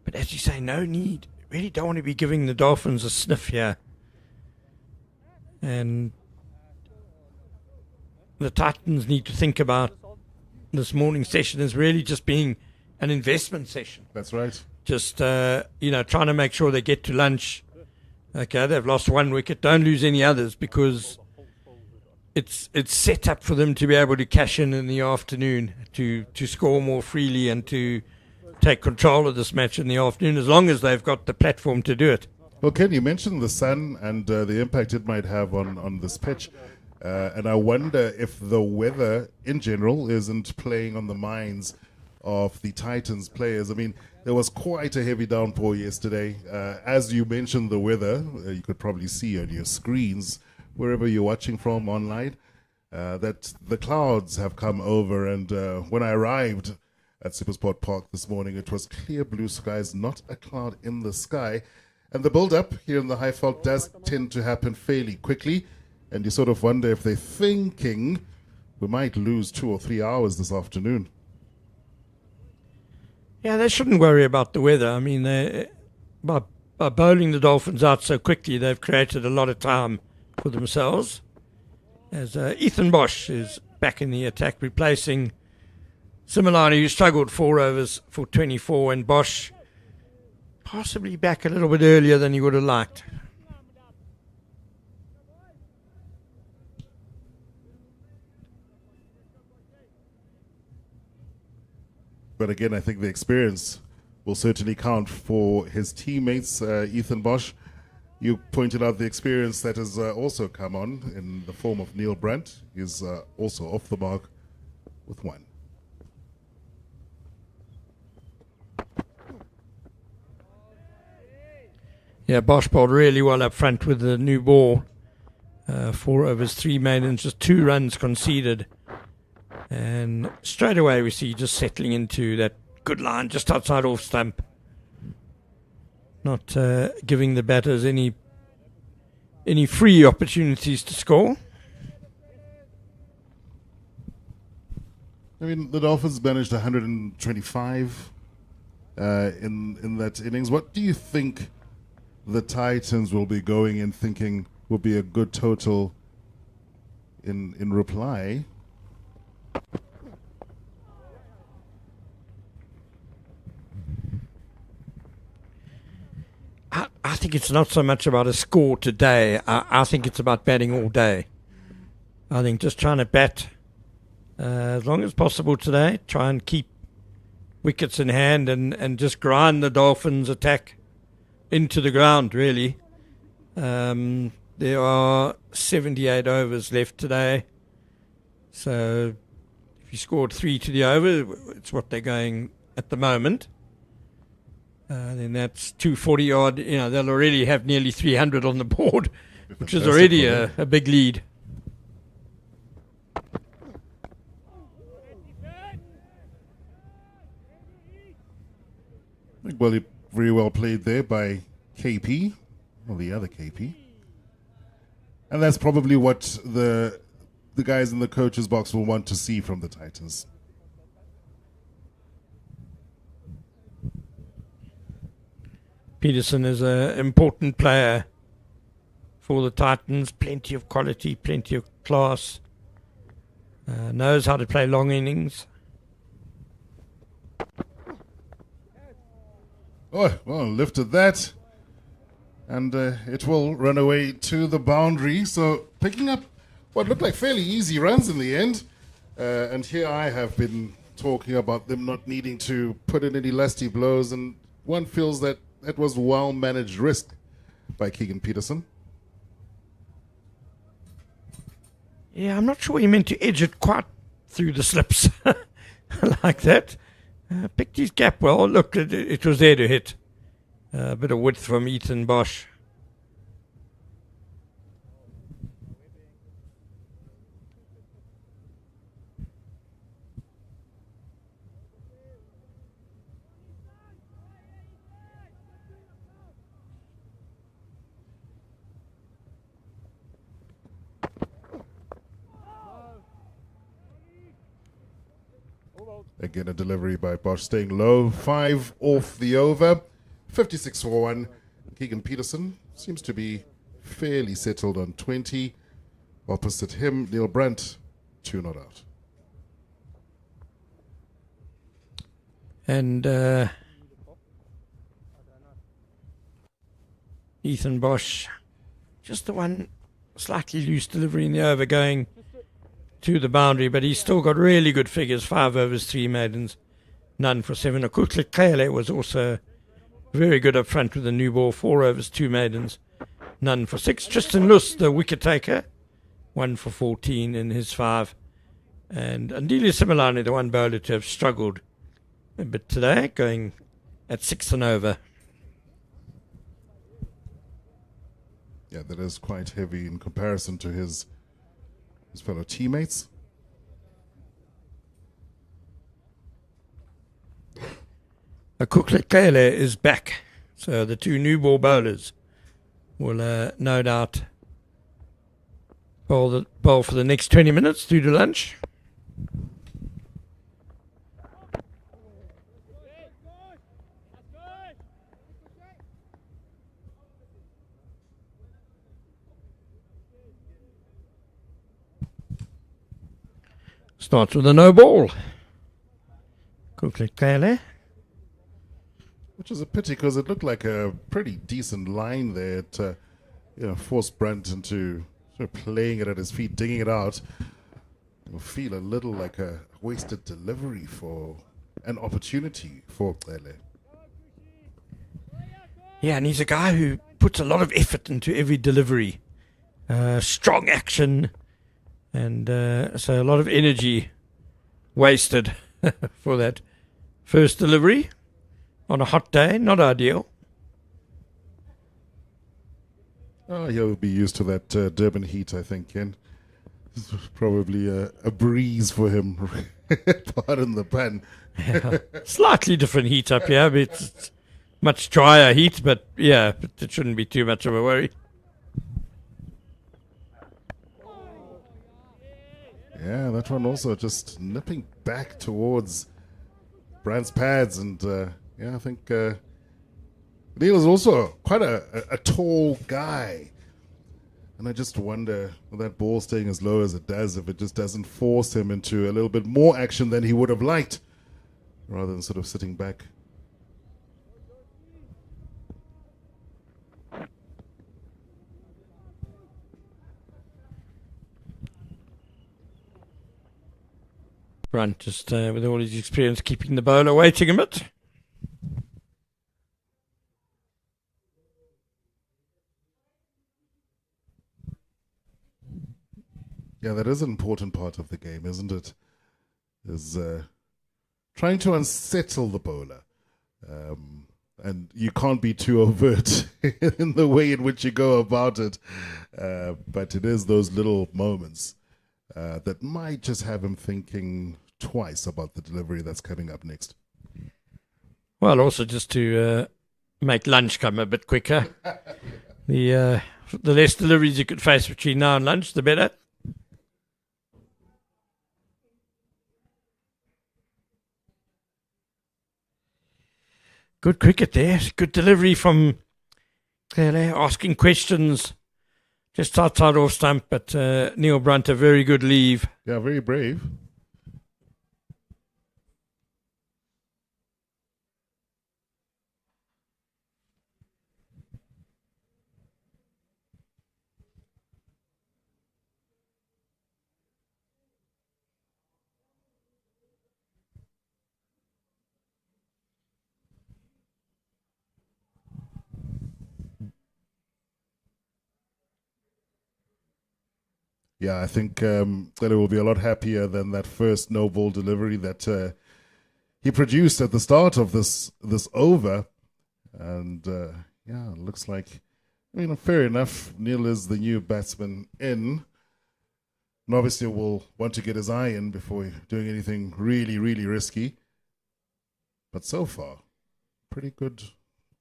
But as you say, no need. Really don't want to be giving the Dolphins a sniff here. And the Titans need to think about this morning session as really just being an investment session. That's right. Just, trying to make sure they get to lunch. Okay, they've lost 1 wicket. Don't lose any others because it's set up for them to be able to cash in the afternoon, to score more freely and to take control of this match in the afternoon, as long as they've got the platform to do it. Well, Ken, you mentioned the sun and the impact it might have on this pitch. And I wonder if the weather in general isn't playing on the minds of the Titans players. I mean, there was quite a heavy downpour yesterday. As you mentioned the weather, you could probably see on your screens, wherever you're watching from online, that the clouds have come over. And when I arrived at SuperSport Park this morning, it was clear blue skies, not a cloud in the sky. And the build-up here in the Highveld does tend to happen fairly quickly. And you sort of wonder if they're thinking we might lose 2 or 3 hours this afternoon. Yeah, they shouldn't worry about the weather. I mean, by bowling the Dolphins out so quickly, they've created a lot of time for themselves. As Ethan Bosch is back in the attack, replacing Similani, who struggled 4 overs for 24, and Bosch possibly back a little bit earlier than he would have liked. But again, I think the experience will certainly count for his teammates. Ethan Bosch, you pointed out the experience that has also come on in the form of Neil Brunt. He's also off the mark with 1. Yeah, Bosch bowled really well up front with the new ball. 4 overs, 3 maidens, just 2 runs conceded. And straight away we see just settling into that good line just outside off stump. Not giving the batters any free opportunities to score. I mean, the Dolphins managed 125 in that innings. What do you think the Titans will be going in thinking will be a good total in reply? I think it's not so much about a score today. I think it's about batting all day. I think just trying to bat as long as possible today. Try and keep wickets in hand and just grind the Dolphins' attack into the ground, really. There are 78 overs left today. So if you scored 3 to the over, it's what they're going at the moment. Then that's 240 odd. You know, they'll already have nearly 300 on the board, which is already a big lead. Well, very well played there by KP, or the other KP. And that's probably what the guys in the coach's box will want to see from the Titans. Peterson is an important player for the Titans. Plenty of quality, plenty of class. Knows how to play long innings. Oh, well, lifted that. And it will run away to the boundary. So picking up what looked like fairly easy runs in the end. And here I have been talking about them not needing to put in any lusty blows. And one feels that was well-managed risk by Keegan Peterson. Yeah, I'm not sure he meant to edge it quite through the slips like that. Picked his gap well. Look, it was there to hit. A bit of width from Ethan Bosch. Again, a delivery by Bosch staying low. 5 off the over. 56 for 1. Keegan Peterson seems to be fairly settled on 20. Opposite him, Neil Brandt, 2 not out. And Ethan Bosch, just the one slightly loose delivery in the over going to the boundary, but he's still got really good figures. 5 overs, 3 maidens, none for 7. Kele was also very good up front with the new ball. 4 overs, 2 maidens, none for 6. Tristan Luss, the wicket taker, 1 for 14 in his 5. And Andile Similani, the one bowler to have struggled a bit today, going at 6 and over. Yeah, that is quite heavy in comparison to his fellow teammates. Kele is back, so the 2 new ball bowlers will no doubt bowl for the next 20 minutes through to lunch. Starts with a no ball. Kele. Which is a pity because it looked like a pretty decent line there to force Brandt into sort of playing it at his feet, digging it out. It'll feel a little like a wasted delivery for an opportunity for Kele. Yeah, and he's a guy who puts a lot of effort into every delivery. Strong action. And so a lot of energy wasted for that first delivery on a hot day. Not ideal. Oh, he'll be used to that Durban heat, I think, Ken. This was probably a breeze for him. Pardon the pun. Slightly different heat up here, but it's much drier heat, but yeah, it shouldn't be too much of a worry. Yeah, that one also just nipping back towards Brandt's pads. And yeah, I think Neil is also quite a tall guy. And I just wonder, with that ball staying as low as it does, if it just doesn't force him into a little bit more action than he would have liked, rather than sort of sitting back. Brunt just with all his experience keeping the bowler waiting a bit. Yeah, that is an important part of the game, isn't it? Is trying to unsettle the bowler. And you can't be too overt in the way in which you go about it. But it is those little moments that might just have him thinking twice about the delivery that's coming up next. Well, also just to make lunch come a bit quicker. The less deliveries you could face between now and lunch, the better. Good cricket there. Good delivery from Clearly asking questions just outside off stump, but Neil Brunt, a very good leave. Yeah, very brave. Yeah, I think that it will be a lot happier than that first no ball delivery that he produced at the start of this over. And yeah, it looks like, I mean, fair enough. Neil is the new batsman in. And obviously will want to get his eye in before doing anything really, really risky. But so far, pretty good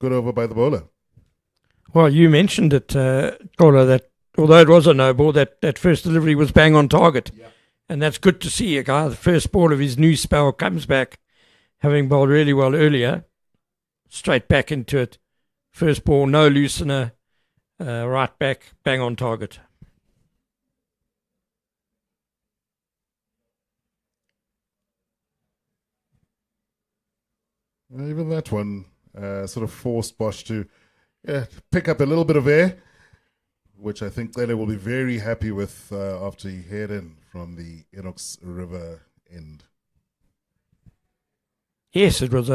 over by the bowler. Well, you mentioned it, Caller, that although it was a no ball, that first delivery was bang on target. Yeah. And that's good to see. A guy, the first ball of his new spell, comes back, having bowled really well earlier, straight back into it. First ball, no loosener, right back, bang on target. Even that one sort of forced Bosch to pick up a little bit of air, which I think Lele will be very happy with after he head in from the Innings River end. Yes, it was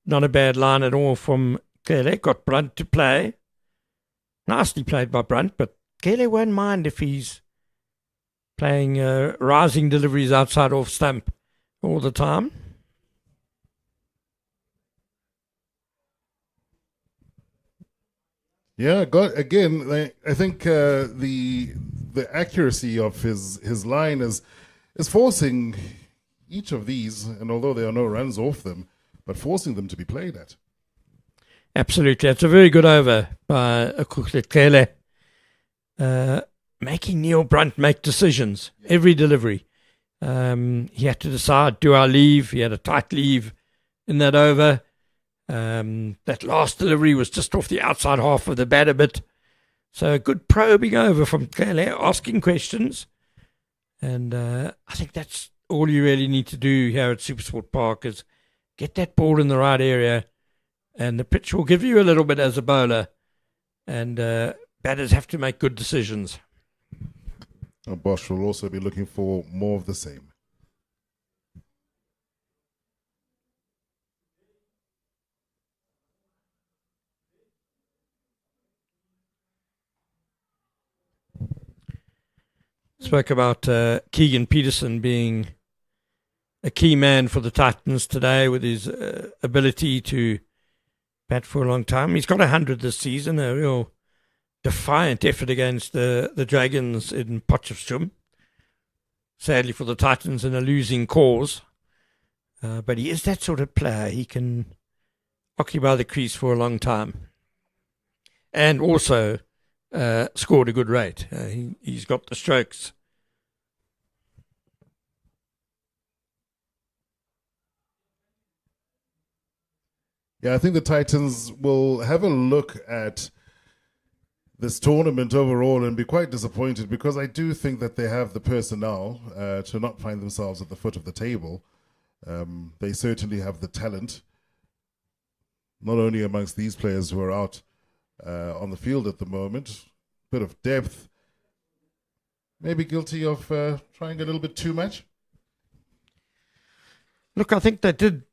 not a bad line at all from Kele. Got Brunt to play. Nicely played by Brunt, but Kele won't mind if he's playing rising deliveries outside off stump all the time. Yeah, again, I think the accuracy of his line is forcing each of these, and although there are no runs off them, but forcing them to be played at. Absolutely. It's a very good over by Kele. Making Neil Brunt make decisions every delivery. He had to decide, do I leave? He had a tight leave in that over. That last delivery was just off the outside half of the bat a bit. So a good probing over from Kele, asking questions. And I think that's all you really need to do here at SuperSport Park is get that ball in the right area. And the pitch will give you a little bit as a bowler. And batters have to make good decisions. Bosch will also be looking for more of the same. Spoke about Keegan Peterson being a key man for the Titans today with his ability to bat for a long time. He's got 100 this season, a real defiant effort against the Dragons in Potchefstroom. Sadly for the Titans in a losing cause. But he is that sort of player. He can occupy the crease for a long time. And also scored a good rate. He's got the strokes. Yeah, I think the Titans will have a look at this tournament overall and be quite disappointed, because I do think that they have the personnel to not find themselves at the foot of the table. They certainly have the talent, not only amongst these players who are out on the field at the moment, bit of depth, maybe guilty of trying a little bit too much. Look, I think they did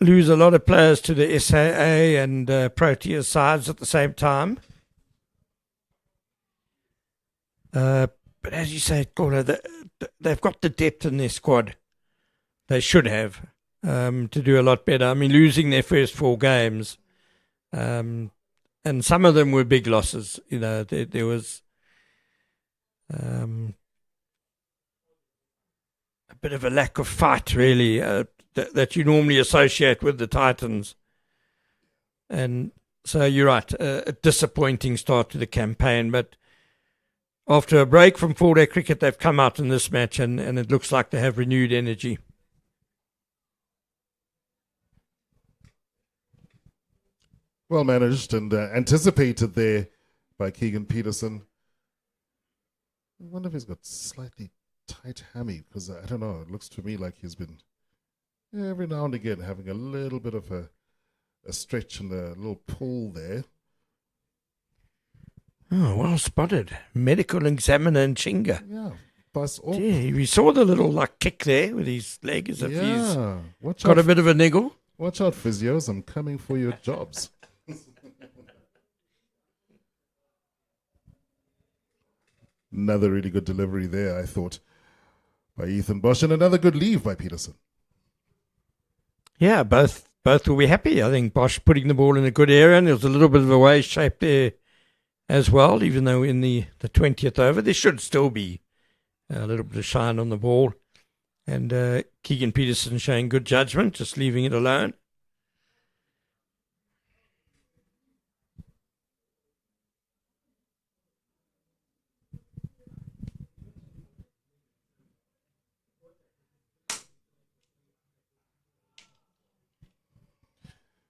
lose a lot of players to the SAA and Proteas sides at the same time. But as you say, Gordon, they've got the depth in their squad. They should have to do a lot better. I mean, losing their first 4 games, and some of them were big losses. You know, there was a bit of a lack of fight, really, that you normally associate with the Titans. And so you're right, a disappointing start to the campaign. But after a break from 4-day cricket, they've come out in this match, and it looks like they have renewed energy. Well managed and anticipated there by Keegan Peterson. I wonder if he's got slightly tight hammy, because I don't know, it looks to me like he's been every now and again having a little bit of a stretch and a little pull there. Oh, well spotted. Medical examiner Nchinga. Yeah, bust off. Yeah, we saw the little kick there with his leg as if he's Watch got out, a bit of a niggle. Watch out, physios, I'm coming for your jobs. Another really good delivery there, I thought, by Ethan Bosch, and another good leave by Peterson. Yeah, both will be happy. I think Bosch putting the ball in a good area, and there was a little bit of a wave shape there as well, even though in the 20th over there should still be a little bit of shine on the ball. And Keegan Peterson showing good judgment, just leaving it alone.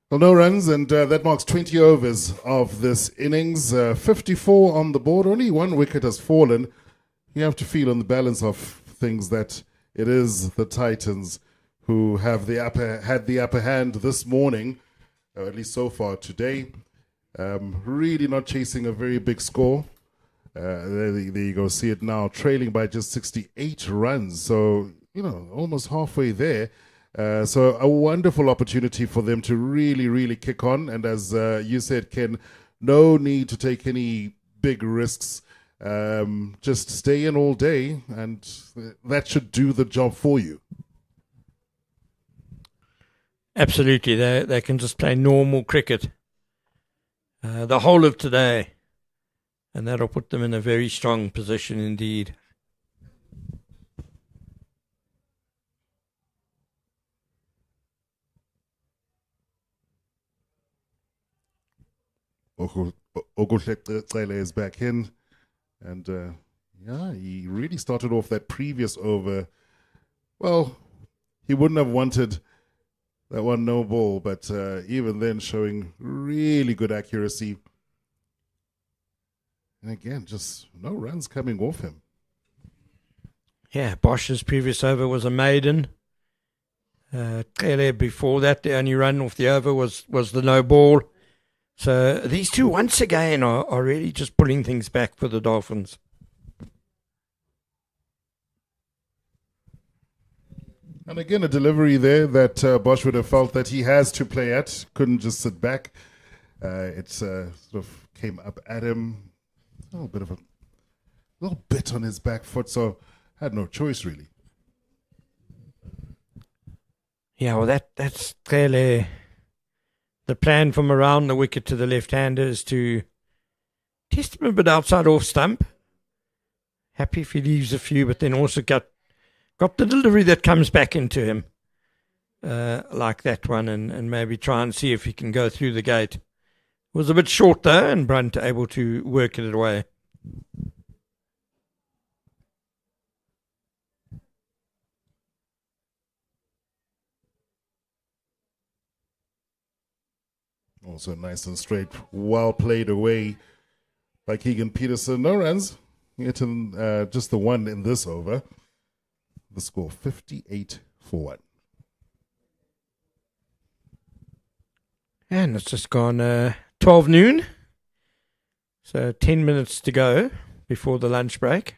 Well, no runs, and that marks 20 overs of this innings. 54 on the board. Only 1 wicket has fallen. You have to feel on the balance of things that it is the Titans who have had the upper hand this morning, or at least so far today. Really not chasing a very big score. There you go. See it now, trailing by just 68 runs. So, almost halfway there. So a wonderful opportunity for them to really, really kick on. And as you said, Ken, no need to take any big risks. Just stay in all day, and that should do the job for you. Absolutely. They can just play normal cricket the whole of today. And that'll put them in a very strong position indeed. Oguhle is back in, and he really started off that previous over. Well, he wouldn't have wanted that one no ball, but even then showing really good accuracy. And again, just no runs coming off him. Yeah, Bosch's previous over was a maiden. Clearly before that, the only run off the over was the no ball. So these two, once again, are really just pulling things back for the Dolphins. And again, a delivery there that Bosch would have felt that he has to play at. Couldn't just sit back. It sort of came up at him. A little bit on his back foot, so had no choice, really. Yeah, well, that's clearly the plan from around the wicket to the left-hander is to test him a bit outside off stump. Happy if he leaves a few, but then also got the delivery that comes back into him, like that one, and maybe try and see if he can go through the gate. It was a bit short though, and Brunt able to work it away. Also nice and straight, well played away by Keegan Peterson. No runs, getting just the one in this over. The score 58 for 1. And it's just gone 12 noon, so 10 minutes to go before the lunch break.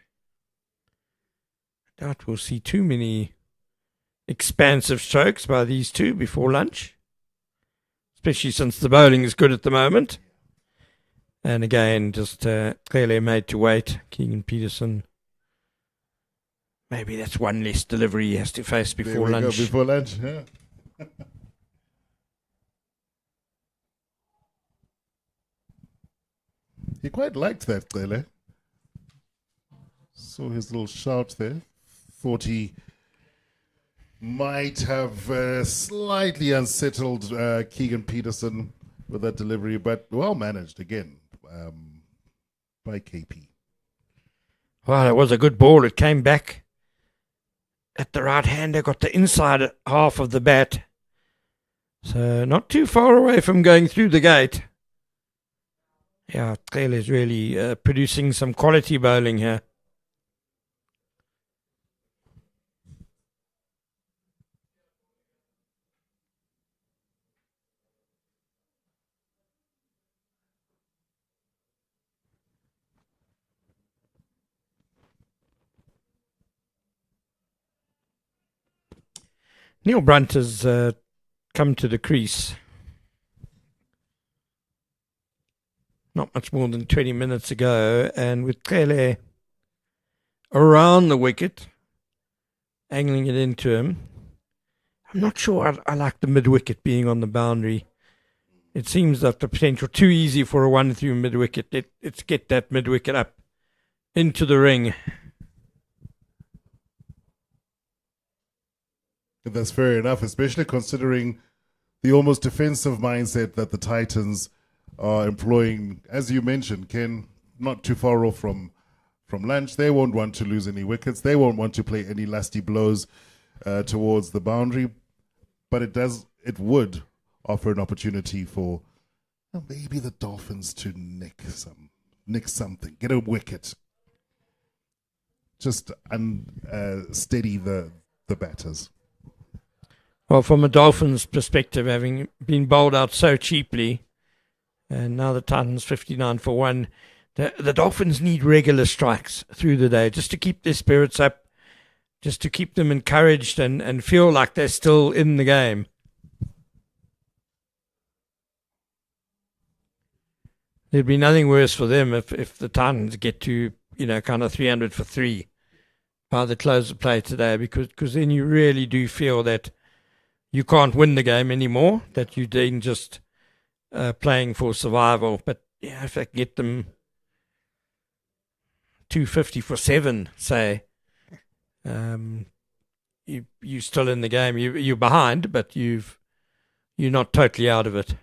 I doubt we'll see too many expansive strokes by these two before lunch, especially since the bowling is good at the moment. And again, just clearly made to wait. Keegan Peterson. Maybe that's one less delivery he has to face before lunch. Before lunch, yeah. He quite liked that, clearly. Saw his little shout there. Thought he might have slightly unsettled Keegan Peterson with that delivery, but well managed again by KP. Well, it was a good ball. It came back at the right-hander, got the inside half of the bat. So not too far away from going through the gate. Yeah, clearly is really producing some quality bowling here. Neil Brunt has come to the crease not much more than 20 minutes ago, and with Clele around the wicket, angling it into him. I'm not sure I like the mid-wicket being on the boundary. It seems that the potential too easy for a 1-through mid-wicket. Let's get that mid-wicket up into the ring. That's fair enough, especially considering the almost defensive mindset that the Titans are employing. As you mentioned, Ken, not too far off from lunch. They won't want to lose any wickets. They won't want to play any lusty blows towards the boundary. But it would offer an opportunity for maybe the Dolphins to nick something, get a wicket, just steady the batters. Well, from a Dolphins perspective, having been bowled out so cheaply, and now the Titans 59 for 1, the Dolphins need regular strikes through the day just to keep their spirits up, just to keep them encouraged and feel like they're still in the game. There'd be nothing worse for them if the Titans get to, kind of 300 for 3 by the close of play today, because then you really do feel that you can't win the game anymore, that you're then just playing for survival. But if they can get them 250 for 7, say, you're still in the game. You're behind, but you're not totally out of it.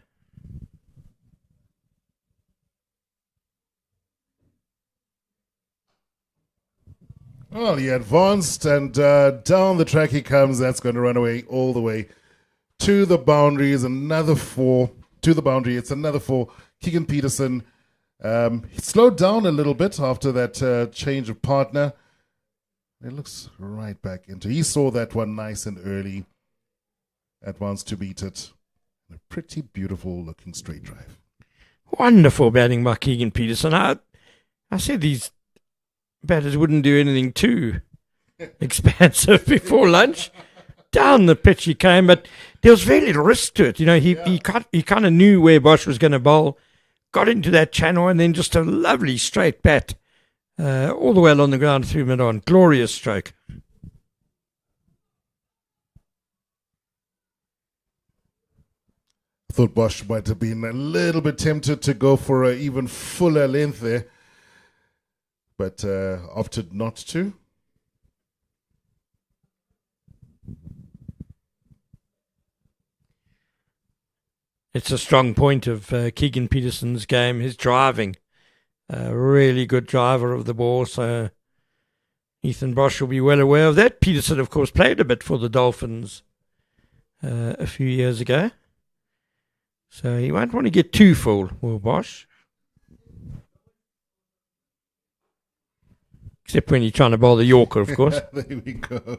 Well, he advanced, and down the track he comes. That's going to run away all the way to the boundary. Is another 4 to the boundary. It's another 4. Keegan Peterson he slowed down a little bit after that change of partner. It looks right back into. He saw that one nice and early. Advanced to beat it. A pretty beautiful looking straight drive. Wonderful batting by Keegan Peterson. I said these batters wouldn't do anything too expansive before lunch. Down the pitch he came, but there was very little risk to it. He kind of knew where Bosch was going to bowl, got into that channel, and then just a lovely straight bat all the way along the ground through mid-on. Glorious stroke. Thought Bosch might have been a little bit tempted to go for an even fuller length there, but opted not to. It's a strong point of Keegan Peterson's game, his driving. Really good driver of the ball, so Ethan Bosch will be well aware of that. Peterson, of course, played a bit for the Dolphins a few years ago. So he won't want to get too full, will Bosch? Except when you're trying to bowl the Yorker, of course. There we go.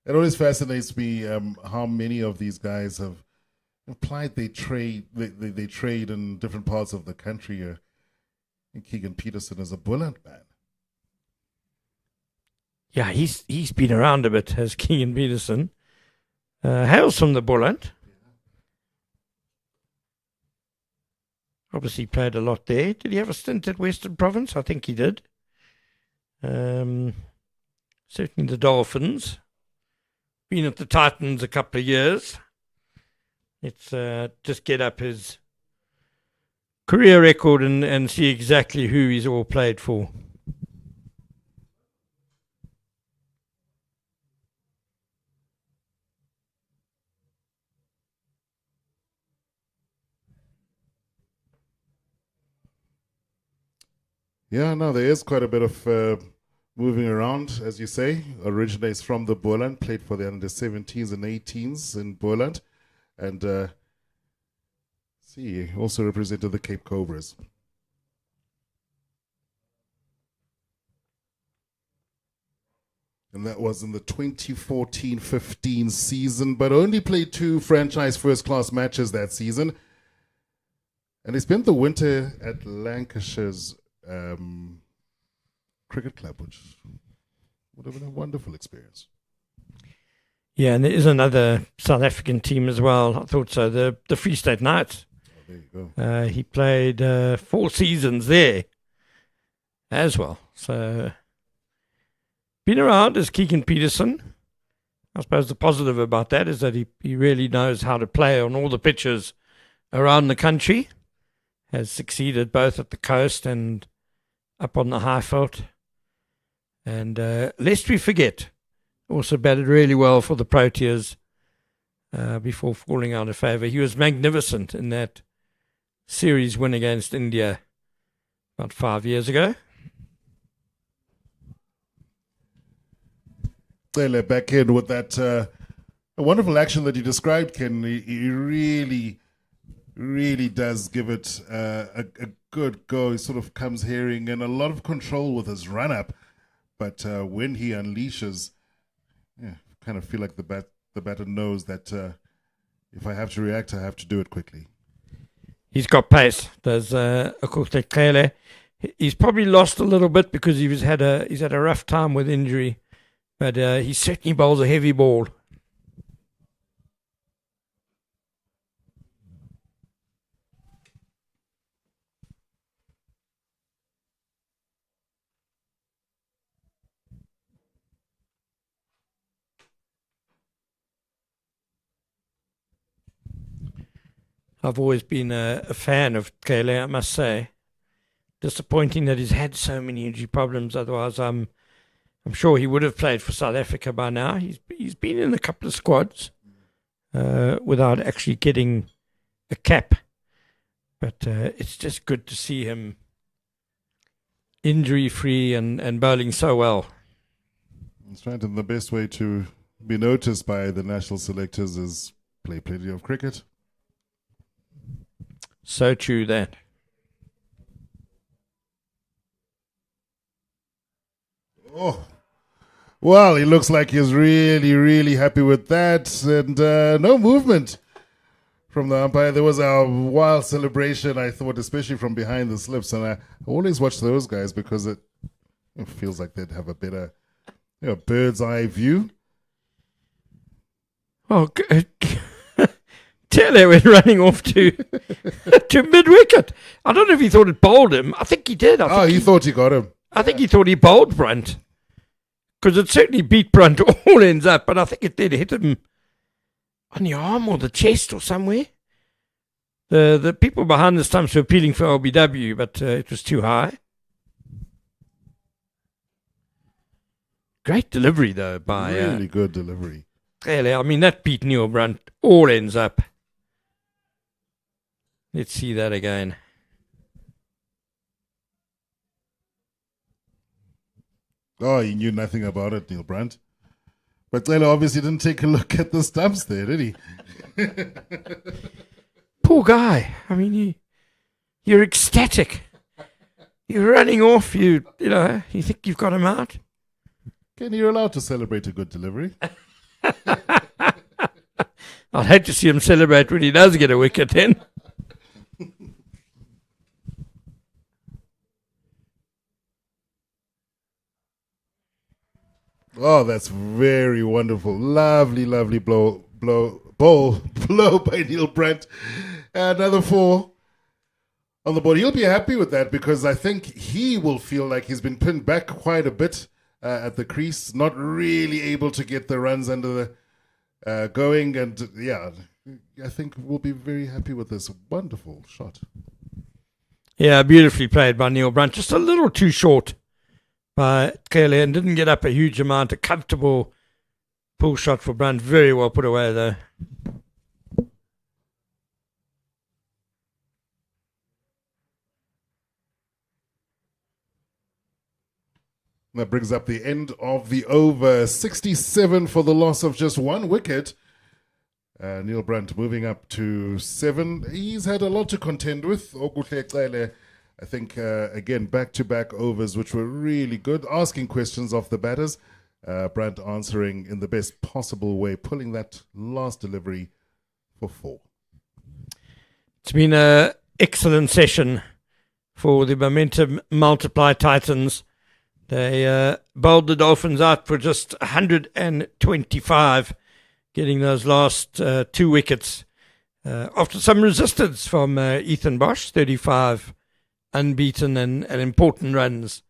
It always fascinates me how many of these guys have applied their trade. They trade in different parts of the country. And Keegan Peterson is a Bulland man. Yeah, he's been around a bit, has Keegan Peterson. Hails from the Bulland. Obviously played a lot there. Did he have a stint at Western Province? I think he did. Certainly the Dolphins. Been at the Titans a couple of years. Let's just get up his career record and see exactly who he's all played for. Yeah, no, there is quite a bit of moving around, as you say. Originates from the Boland, played for the under-17s and 18s in Boland. And also represented the Cape Cobras. And that was in the 2014-15 season, but only played 2 franchise first-class matches that season. And he spent the winter at Lancashire's cricket club, which would have been a wonderful experience. Yeah, and there is another South African team as well. I thought so. The Free State Knights. Oh, there you go. He played 4 seasons there as well. So, been around as Keegan Peterson. I suppose the positive about that is that he really knows how to play on all the pitches around the country. Has succeeded both at the coast and up on the Highveld. And lest we forget, also batted really well for the Proteas before falling out of favour. He was magnificent in that series win against India about 5 years ago. They're back in with that a wonderful action that you described, Ken. He really does give it a good go. He sort of comes hearing and a lot of control with his run-up. But when he unleashes, kind of feel like the batter knows that if I have to react, I have to do it quickly. He's got pace. There's Akuhle Kele. He's probably lost a little bit because he's had a rough time with injury, but he certainly bowls a heavy ball. I've always been a fan of Kele, I must say. Disappointing that he's had so many injury problems. Otherwise, I'm sure he would have played for South Africa by now. He's been in a couple of squads without actually getting a cap. But it's just good to see him injury-free and bowling so well. That's right, and the best way to be noticed by the national selectors is play plenty of cricket. So true that. Oh, well, he looks like he's really, really happy with that. And no movement from the umpire. There was a wild celebration, I thought, especially from behind the slips. And I always watch those guys because it feels like they'd have a better bird's eye view. Oh, Tele went running off to mid-wicket. I don't know if he thought it bowled him. I think he did. He thought he got him. I think he thought he bowled Brunt. Because it certainly beat Brunt all ends up, but I think it did hit him on the arm or the chest or somewhere. The people behind the stumps were appealing for LBW, but it was too high. Great delivery, though, by... Really good delivery. Really, I mean, that beat Neil Brunt all ends up. Let's see that again. Oh, he knew nothing about it, Neil Brunt. But Taylor obviously didn't take a look at the stumps there, did he? Poor guy. I mean, you're ecstatic. You're running off. You think you've got him out. Ken, you're allowed to celebrate a good delivery. I'd hate to see him celebrate when he does get a wicket then. Oh, that's very wonderful. Lovely, lovely blow by Neil Brunt. Another 4 on the board. He'll be happy with that because I think he will feel like he's been pinned back quite a bit at the crease, not really able to get the runs under the going. And yeah, I think we'll be very happy with this wonderful shot. Yeah, beautifully played by Neil Brunt. Just a little too short by Kelly and didn't get up a huge amount. A comfortable pull shot for Brunt. Very well put away, though. That brings up the end of the over. 67 for the loss of just 1 wicket. Neil Brunt moving up to 7. He's had a lot to contend with. I think, again, back-to-back overs, which were really good. Asking questions of the batters. Brunt answering in the best possible way, pulling that last delivery for 4. It's been an excellent session for the Momentum Multiply Titans. They bowled the Dolphins out for just 125, getting those last 2 wickets. After some resistance from Ethan Bosch, 35 unbeaten and important runs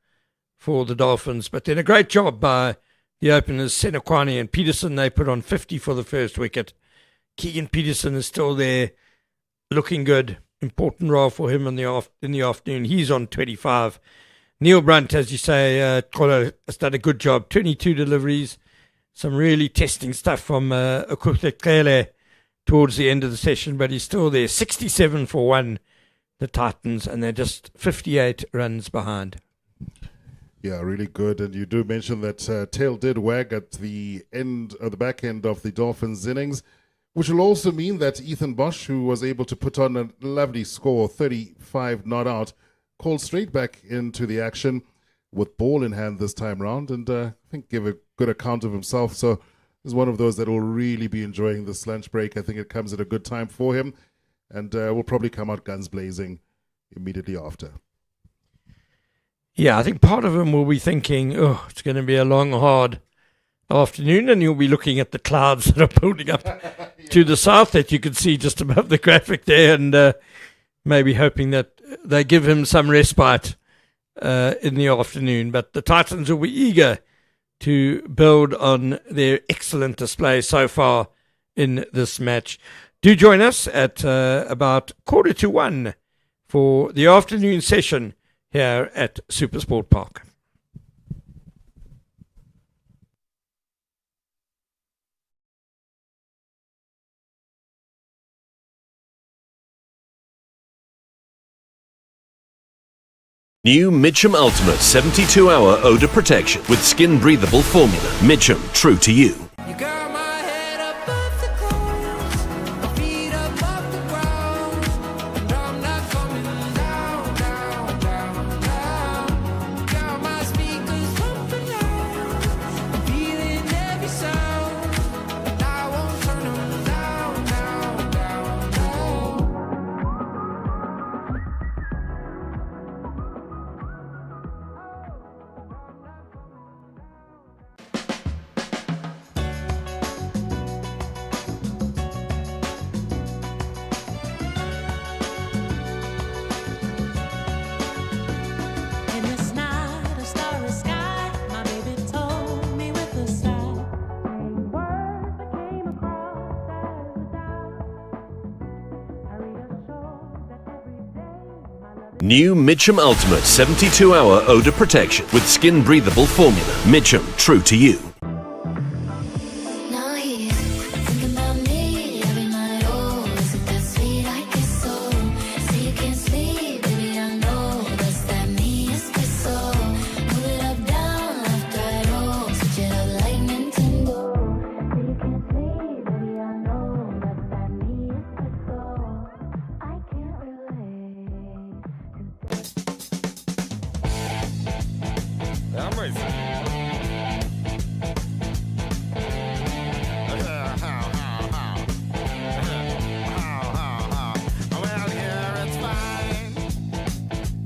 for the Dolphins. But then a great job by the openers, Senekwani and Peterson. They put on 50 for the first wicket. Keegan Peterson is still there, looking good. Important role for him in the afternoon. He's on 25. Neil Brunt, as you say, Kolo has done a good job. 22 deliveries. Some really testing stuff from Okutekele towards the end of the session, but he's still there. 67 for 1, the Titans, and they're just 58 runs behind. Yeah, really good. And you do mention that tail did wag at the end, or the back end of the Dolphins' innings, which will also mean that Ethan Bosch, who was able to put on a lovely score, 35 not out, called straight back into the action with ball in hand this time round, and I think give a good account of himself. So he's one of those that will really be enjoying this lunch break. I think it comes at a good time for him, and will probably come out guns blazing immediately after. Yeah, I think part of him will be thinking, oh, it's going to be a long, hard afternoon, and you'll be looking at the clouds that are building up to the south that you can see just above the graphic there, and maybe hoping that they give him some respite in the afternoon. But the Titans will be eager to build on their excellent display so far in this match. Do join us at about 1:45 for the afternoon session here at SuperSport Park. New Mitchum Ultimate 72-hour odor protection with skin breathable formula. Mitchum, true to you. You got my head above the clouds, my feet above the ground, and I'm not coming down, down, down, down. Got my speakers pumping loud, I'm feeling every sound, and I won't turn them down, down, down, down. New Mitchum Ultimate 72-hour odor protection with skin breathable formula. Mitchum, true to you. Now he's thinking about me every night. Oh, is it that sweet? I guess so. Say you can't sleep, baby, I know. That's that me espresso. Move it up, down, left, right, oh. Switch it up like Nintendo. Say you can't sleep, baby, I know. That's that me espresso. I can't relate. I'm ready. Well, yeah, it's fine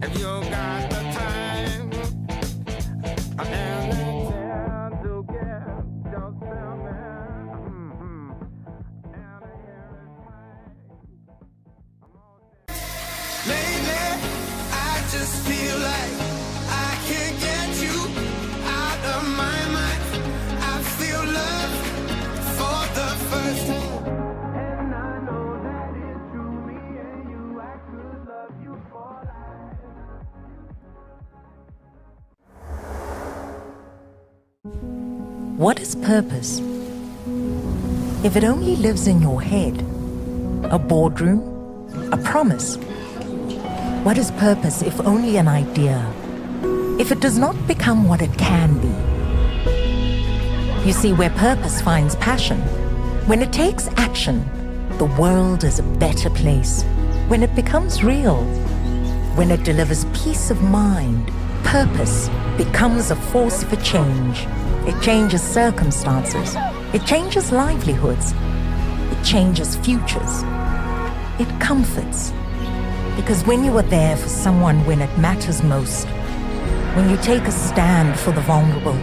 if you got the time and the chance to get yourself in. And here it's fine. Lately, I just feel like I can't get you out of my mind. I feel love for the first time, and I know that it's true. Me and you, I could love you for life. What is purpose? If it only lives in your head, a boardroom, a promise. What is purpose if only an idea? If it does not become what it can be? You see, where purpose finds passion, when it takes action, the world is a better place. When it becomes real, when it delivers peace of mind, purpose becomes a force for change. It changes circumstances. It changes livelihoods. It changes futures. It comforts. Because when you are there for someone when it matters most, when you take a stand for the vulnerable,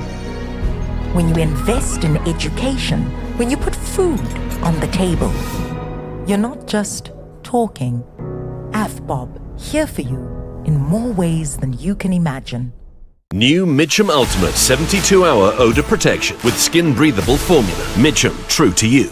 when you invest in education, when you put food on the table, you're not just talking. AFBOB, here for you in more ways than you can imagine. New Mitchum Ultimate 72-hour odor protection with skin breathable formula. Mitchum, true to you.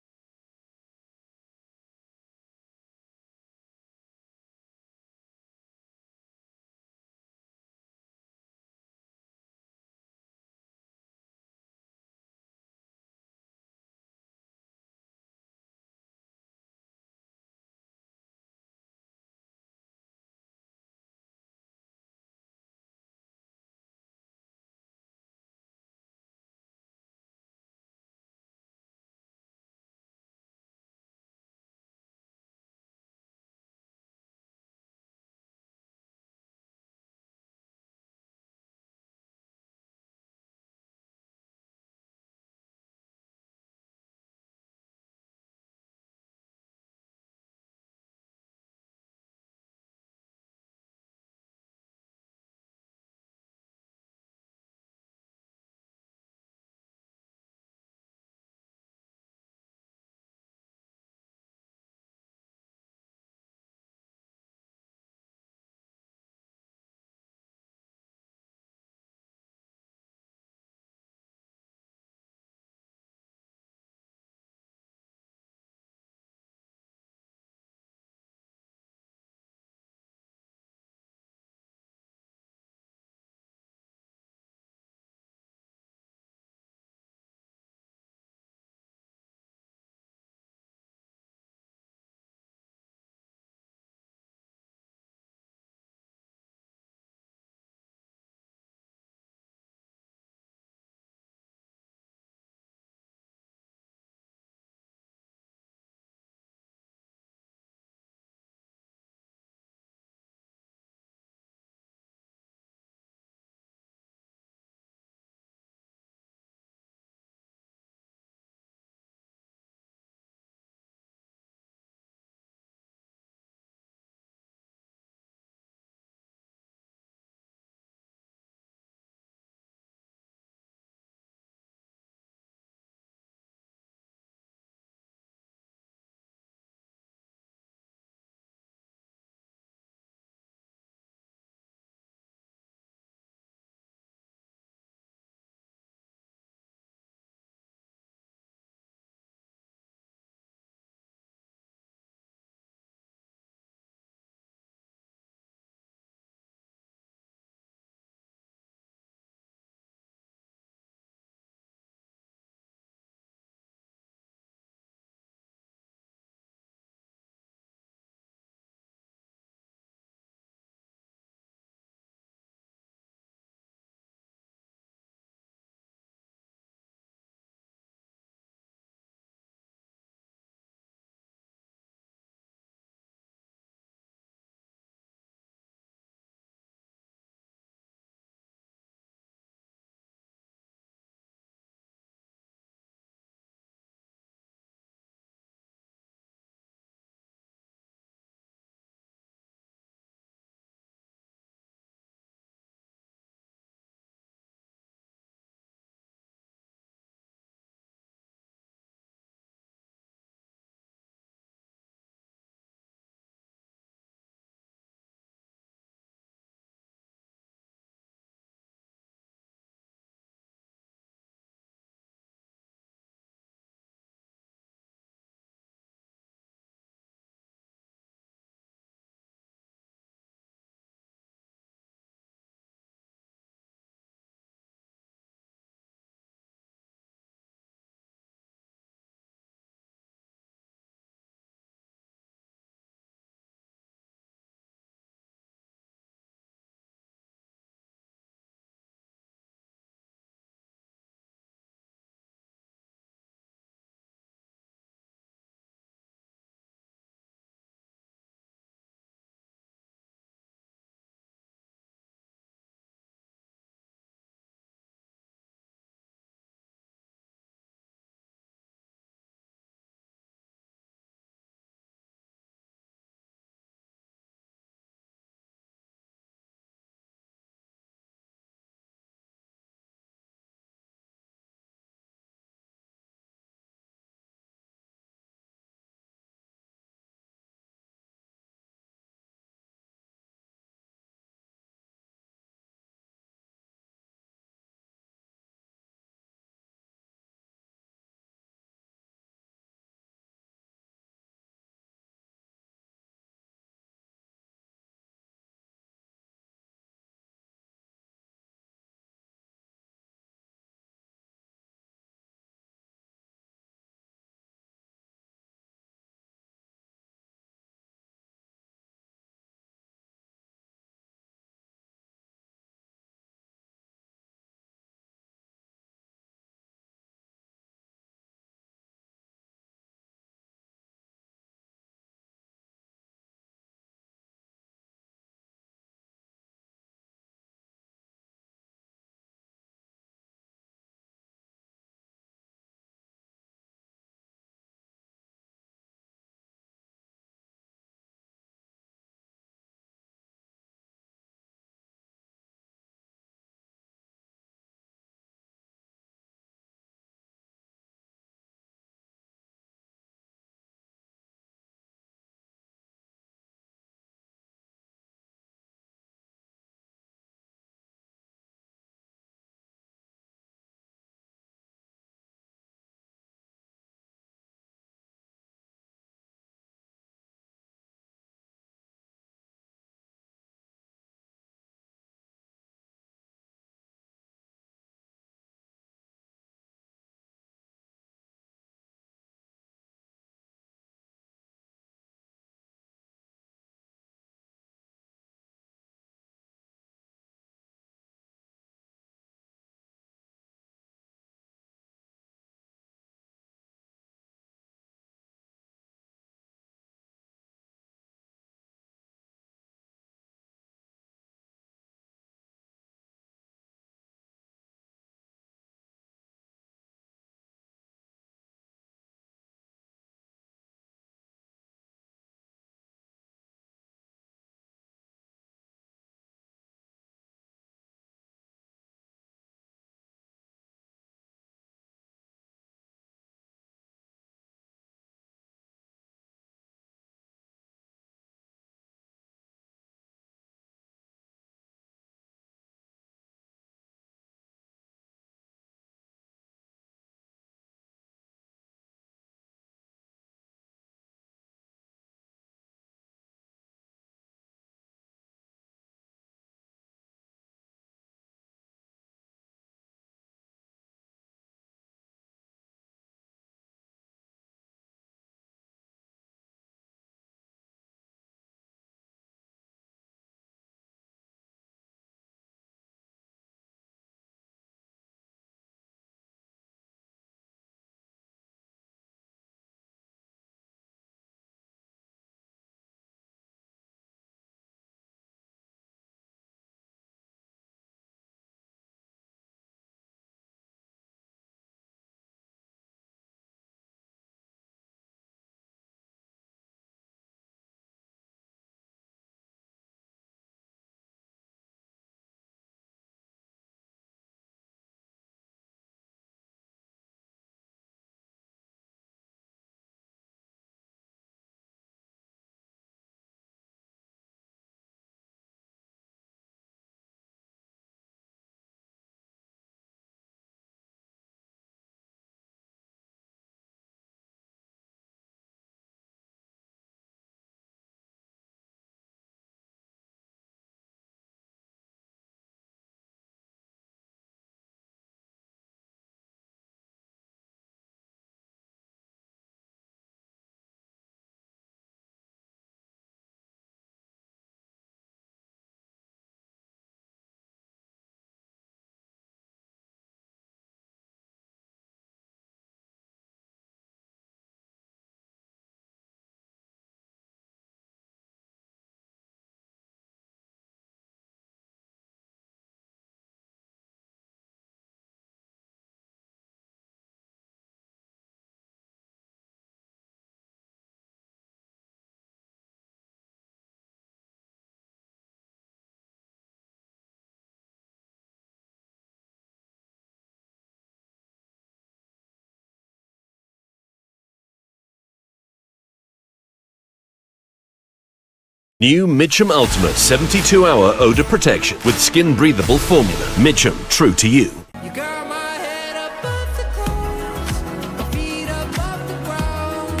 New Mitchum Ultimate 72-hour odor protection with skin breathable formula. Mitchum, true to you. You got my head above the clouds, my feet above the ground,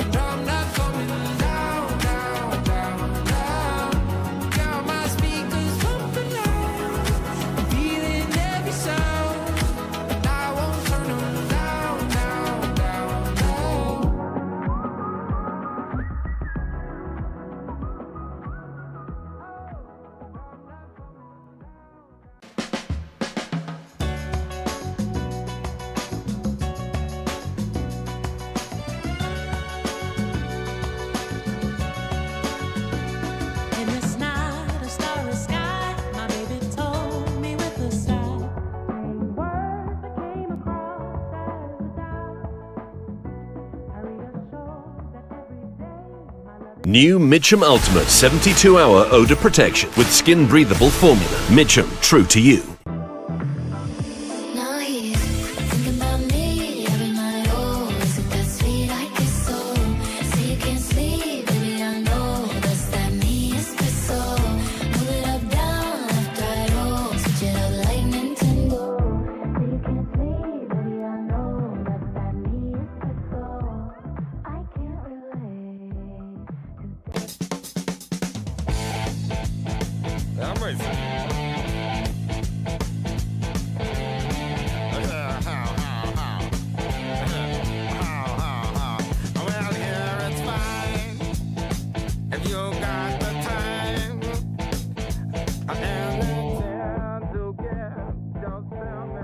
and I'm not coming down, down, down, down. Got my speakers pumping loud, I'm feeling every sound, and I won't turn them down, down, down, down. In this night of starry sky, my baby told me with a sigh, words that came across as a doubt. I reassured that every day my love New Mitchum Ultimate 72-hour odor protection with skin breathable formula. Mitchum, true to you. Now he's thinking about me every night. Oh, is it that sweet I kiss so? Say you can't sleep, baby, I know that's that me espresso. Move it up, down, left, right, oh, switch it up like Nintendo. Say you can't sleep, baby, I know that's that me espresso. I can't relate. I'm racing. Well, here it's fine if you got the time and the chance to get just tell me.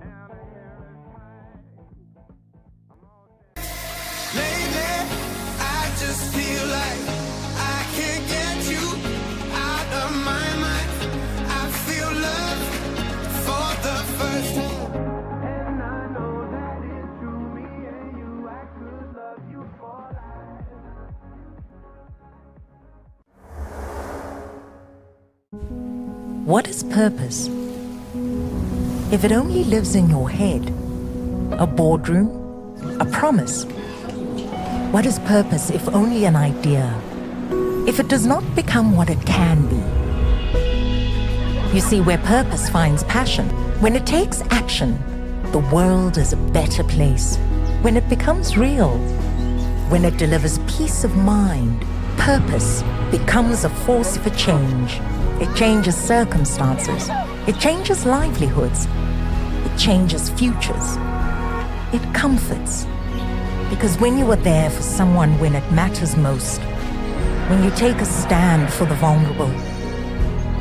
And here it's fine. Lately, I just feel like I can't get you out of my mind. I feel love for the first time, and I know that it's true. Me and you, I could love you for life. What is purpose? If it only lives in your head, a boardroom, a promise. What is purpose if only an idea? If it does not become what it can be? You see, where purpose finds passion, when it takes action, the world is a better place. When it becomes real, when it delivers peace of mind, purpose becomes a force for change. It changes circumstances. It changes livelihoods. It changes futures. It comforts. Because when you are there for someone when it matters most, when you take a stand for the vulnerable,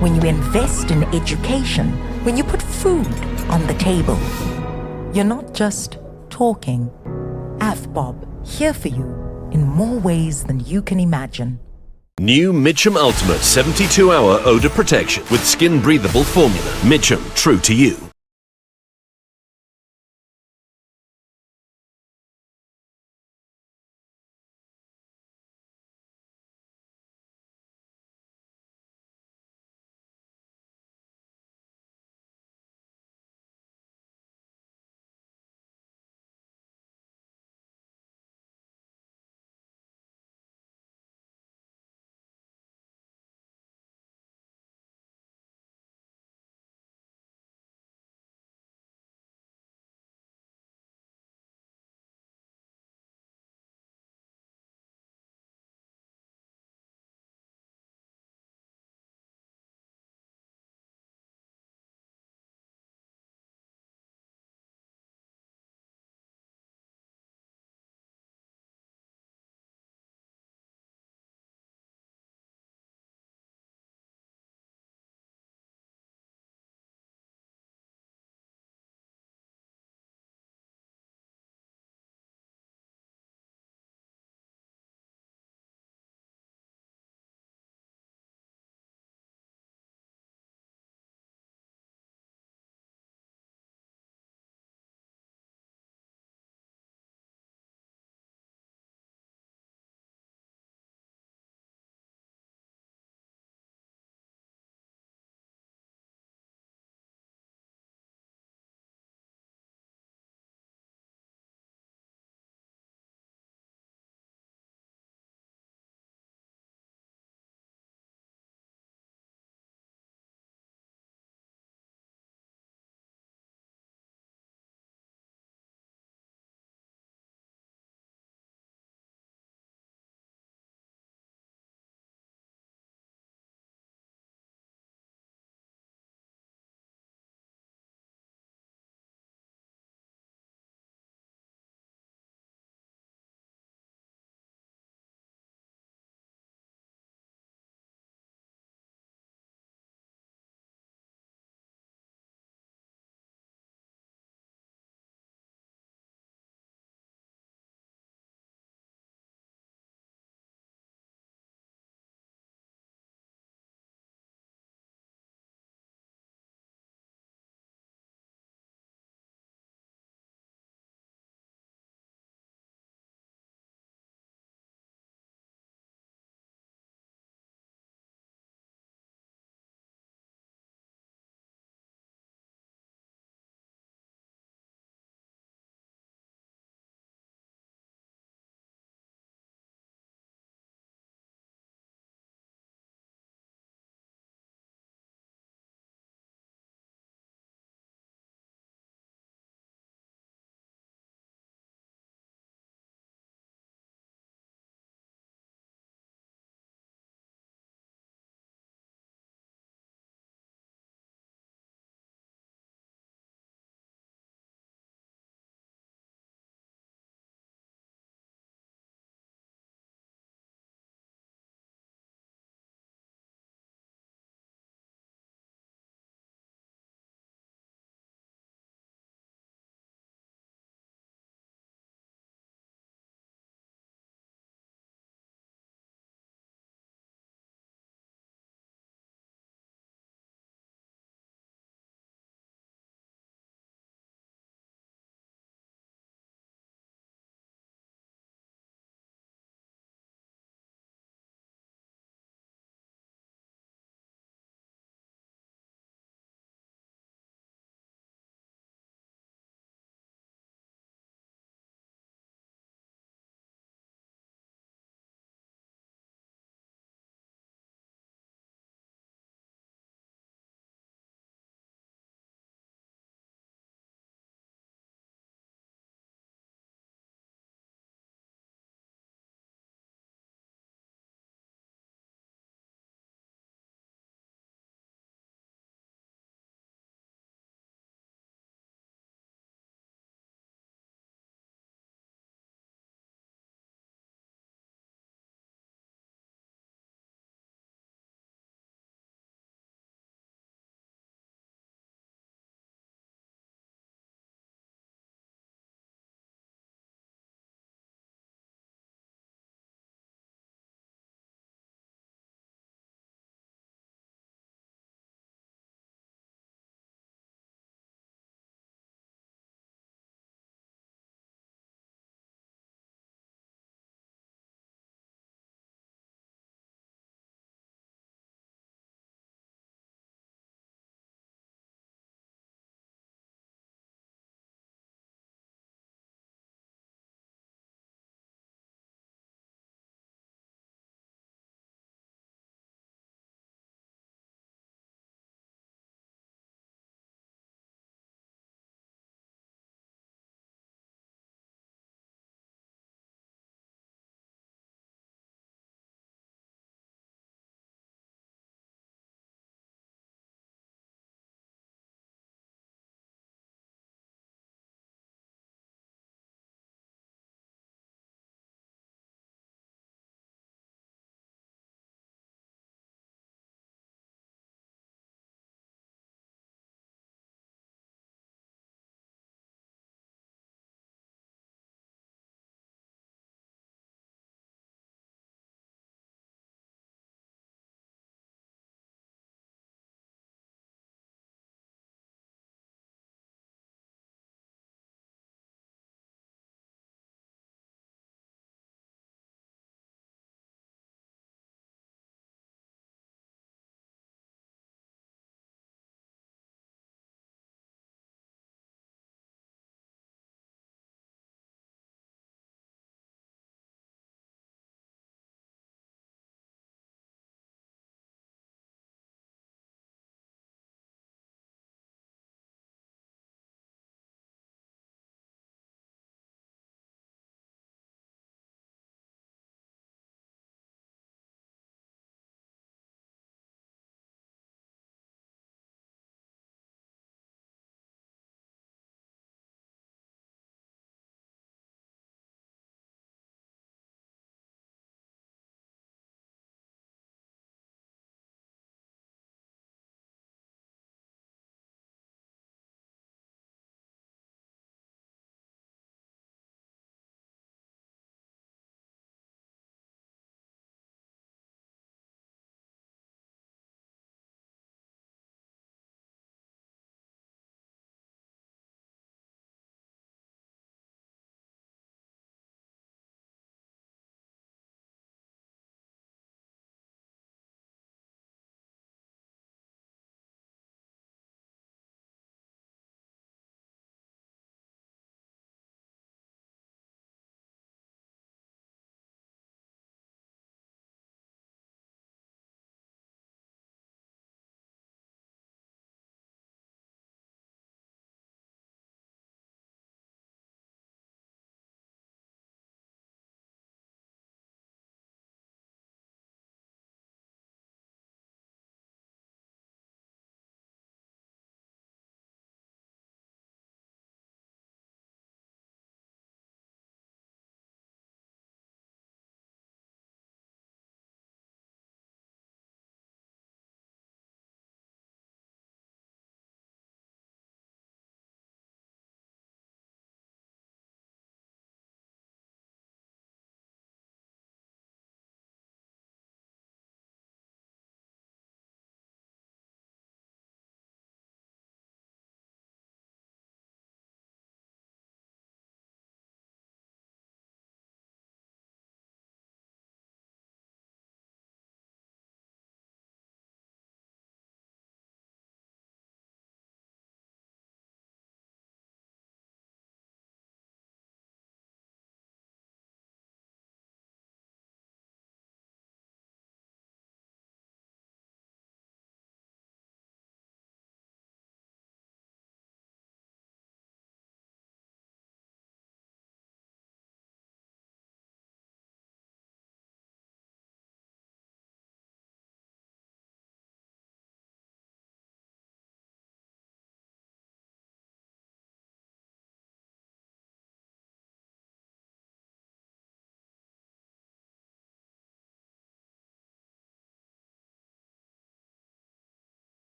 when you invest in education, when you put food on the table, you're not just talking. AFBOB, here for you in more ways than you can imagine. New Mitchum Ultimate 72-hour odor protection with skin breathable formula. Mitchum, true to you.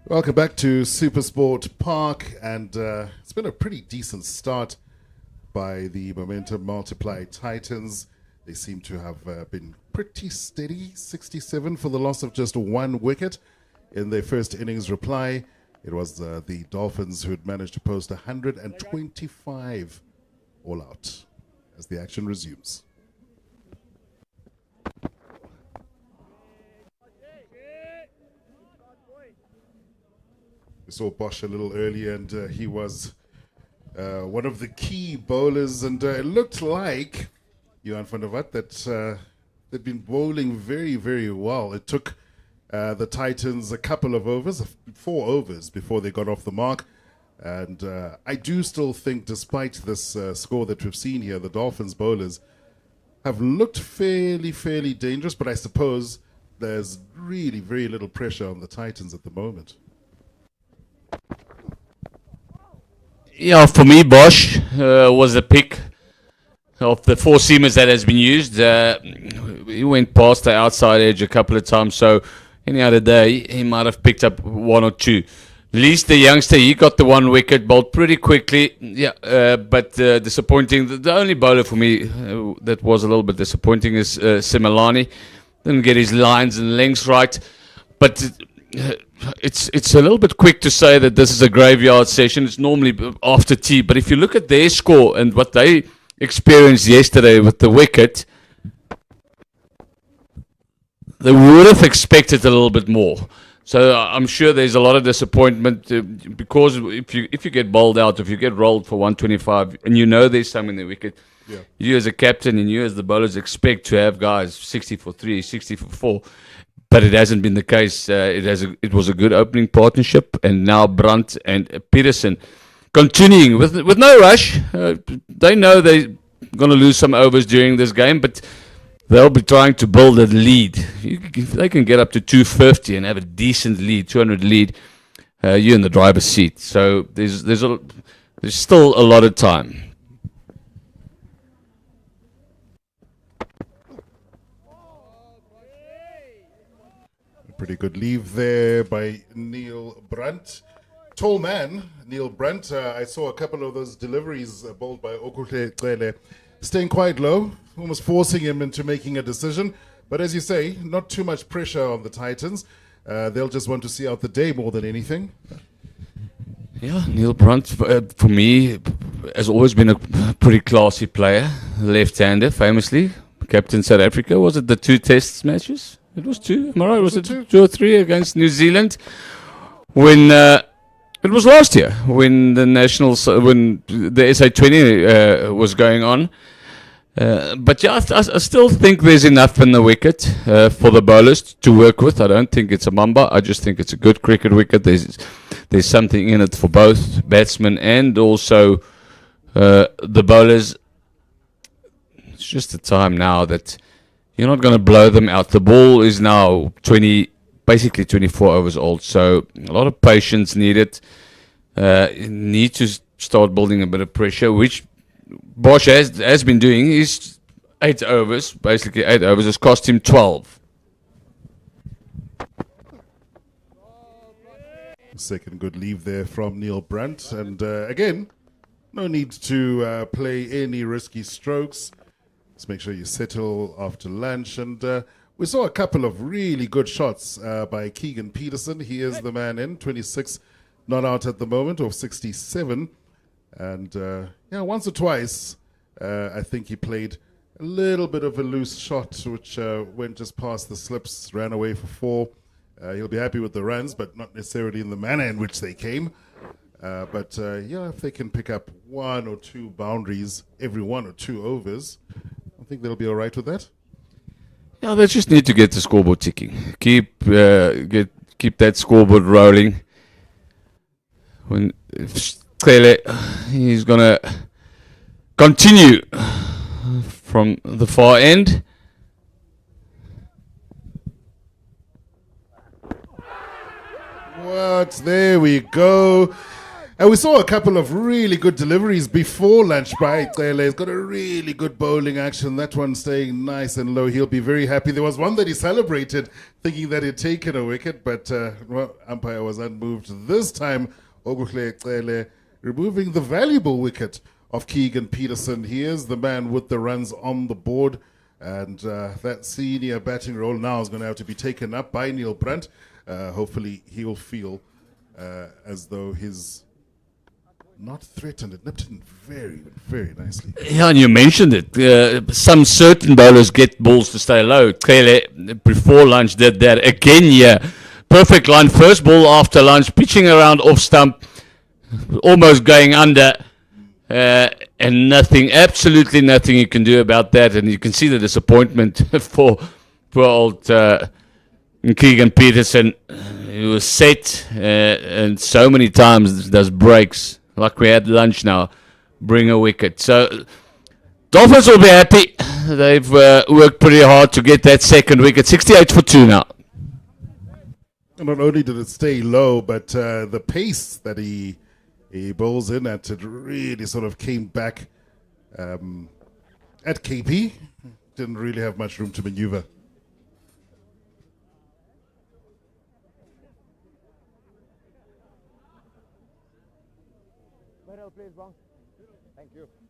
Welcome back to SuperSport Park, and it's been a pretty decent start by the Momentum Multiply Titans. They seem to have been pretty steady, 67 for the loss of just one wicket in their first innings reply. It was the Dolphins who had managed to post 125 all out as the action resumes. We saw Bosch a little earlier, and he was one of the key bowlers, and it looked like Johan van der Walt that they'd been bowling very, very well. It took the Titans a couple of overs, 4 overs, before they got off the mark. And I do still think, despite this score that we've seen here, the Dolphins bowlers have looked fairly dangerous, but I suppose there's really very little pressure on the Titans at the moment. Yeah, for me, Bosch was the pick of the 4 seamers that has been used. He went past the outside edge a couple of times, so any other day he might have picked up 1 or 2. Least the youngster, he got the 1 wicket, bowled pretty quickly. Yeah, but disappointing. The only bowler for me that was a little bit disappointing is Simelani. Didn't get his lines and lengths right, but it's a little bit quick to say that this is a graveyard session. It's normally after tea, but if you look at their score and what they experienced yesterday with the wicket, they would have expected a little bit more. So I'm sure there's a lot of disappointment because if you get bowled out, if you get rolled for 125, and you know there's some in the wicket, you as a captain and you as the bowlers expect to have guys 60 for 3, 60 for 4. But it hasn't been the case. It was a good opening partnership, and now Brandt and Peterson continuing with no rush. They know they're going to lose some overs during this game, but they'll be trying to build a lead. If they can get up to 250 and have a decent lead, 200 lead, you're in the driver's seat. So there's still a lot of time. Pretty good leave there by Neil Brandt. Tall man, Neil Brandt. I saw a couple of those deliveries bowled by Okuhle, staying quite low, almost forcing him into making a decision. But as you say, not too much pressure on the Titans. They'll just want to see out the day more than anything. Yeah, Neil Brandt, for me, has always been a pretty classy player. Left-hander, famously. Captain South Africa. Was it the 2 test matches? It was 2. Am I right? Was it 2 or 3 against New Zealand? When it was last year, when the nationals, when the SA20 was going on. But yeah, I still think there's enough in the wicket for the bowlers to work with. I don't think it's a mamba. I just think it's a good cricket wicket. There's something in it for both batsmen and also the bowlers. It's just a time now that you're not going to blow them out. The ball is now basically 24 overs old, so a lot of patience needed. Need to start building a bit of pressure, which Bosch has been doing. He's 8 overs, basically 8 overs, has cost him 12. Second good leave there from Neil Brandt, and again, no need to play any risky strokes. Just make sure you settle after lunch. And we saw a couple of really good shots by Keegan Peterson. He is the man in, 26 not out at the moment, of 67. And once or twice, I think he played a little bit of a loose shot, which went just past the slips, ran away for 4. He'll be happy with the runs, but not necessarily in the manner in which they came. But if they can pick up 1 or 2 boundaries every 1 or 2 overs, I think they'll be all right with that. Yeah, they just need to get the scoreboard ticking. Keep that scoreboard rolling. When clearly he's gonna continue from the far end. What? There we go. And we saw a couple of really good deliveries before lunch by Cele. He's got a really good bowling action. That one staying nice and low. He'll be very happy. There was one that he celebrated, thinking that he'd taken a wicket, but umpire was unmoved. This time, Oguhle Cele removing the valuable wicket of Keegan Peterson. He is the man with the runs on the board. And that senior batting role now is going to have to be taken up by Neil Brunt. Hopefully he'll feel as though he's not threatened. It nipped in very, very nicely. Yeah, and you mentioned it. Some certain bowlers get balls to stay low. Clearly, before lunch did that. Again, yeah. Perfect line. First ball after lunch, pitching around off stump, almost going under. And nothing, absolutely nothing you can do about that. And you can see the disappointment for old Keegan Peterson. He was set, and so many times does breaks, like we had lunch now, bring a wicket. So Dolphins will be happy. They've worked pretty hard to get that second wicket. 68 for 2 now. And not only did it stay low, but the pace that he bowls in at, it really sort of came back at KP. Didn't really have much room to maneuver.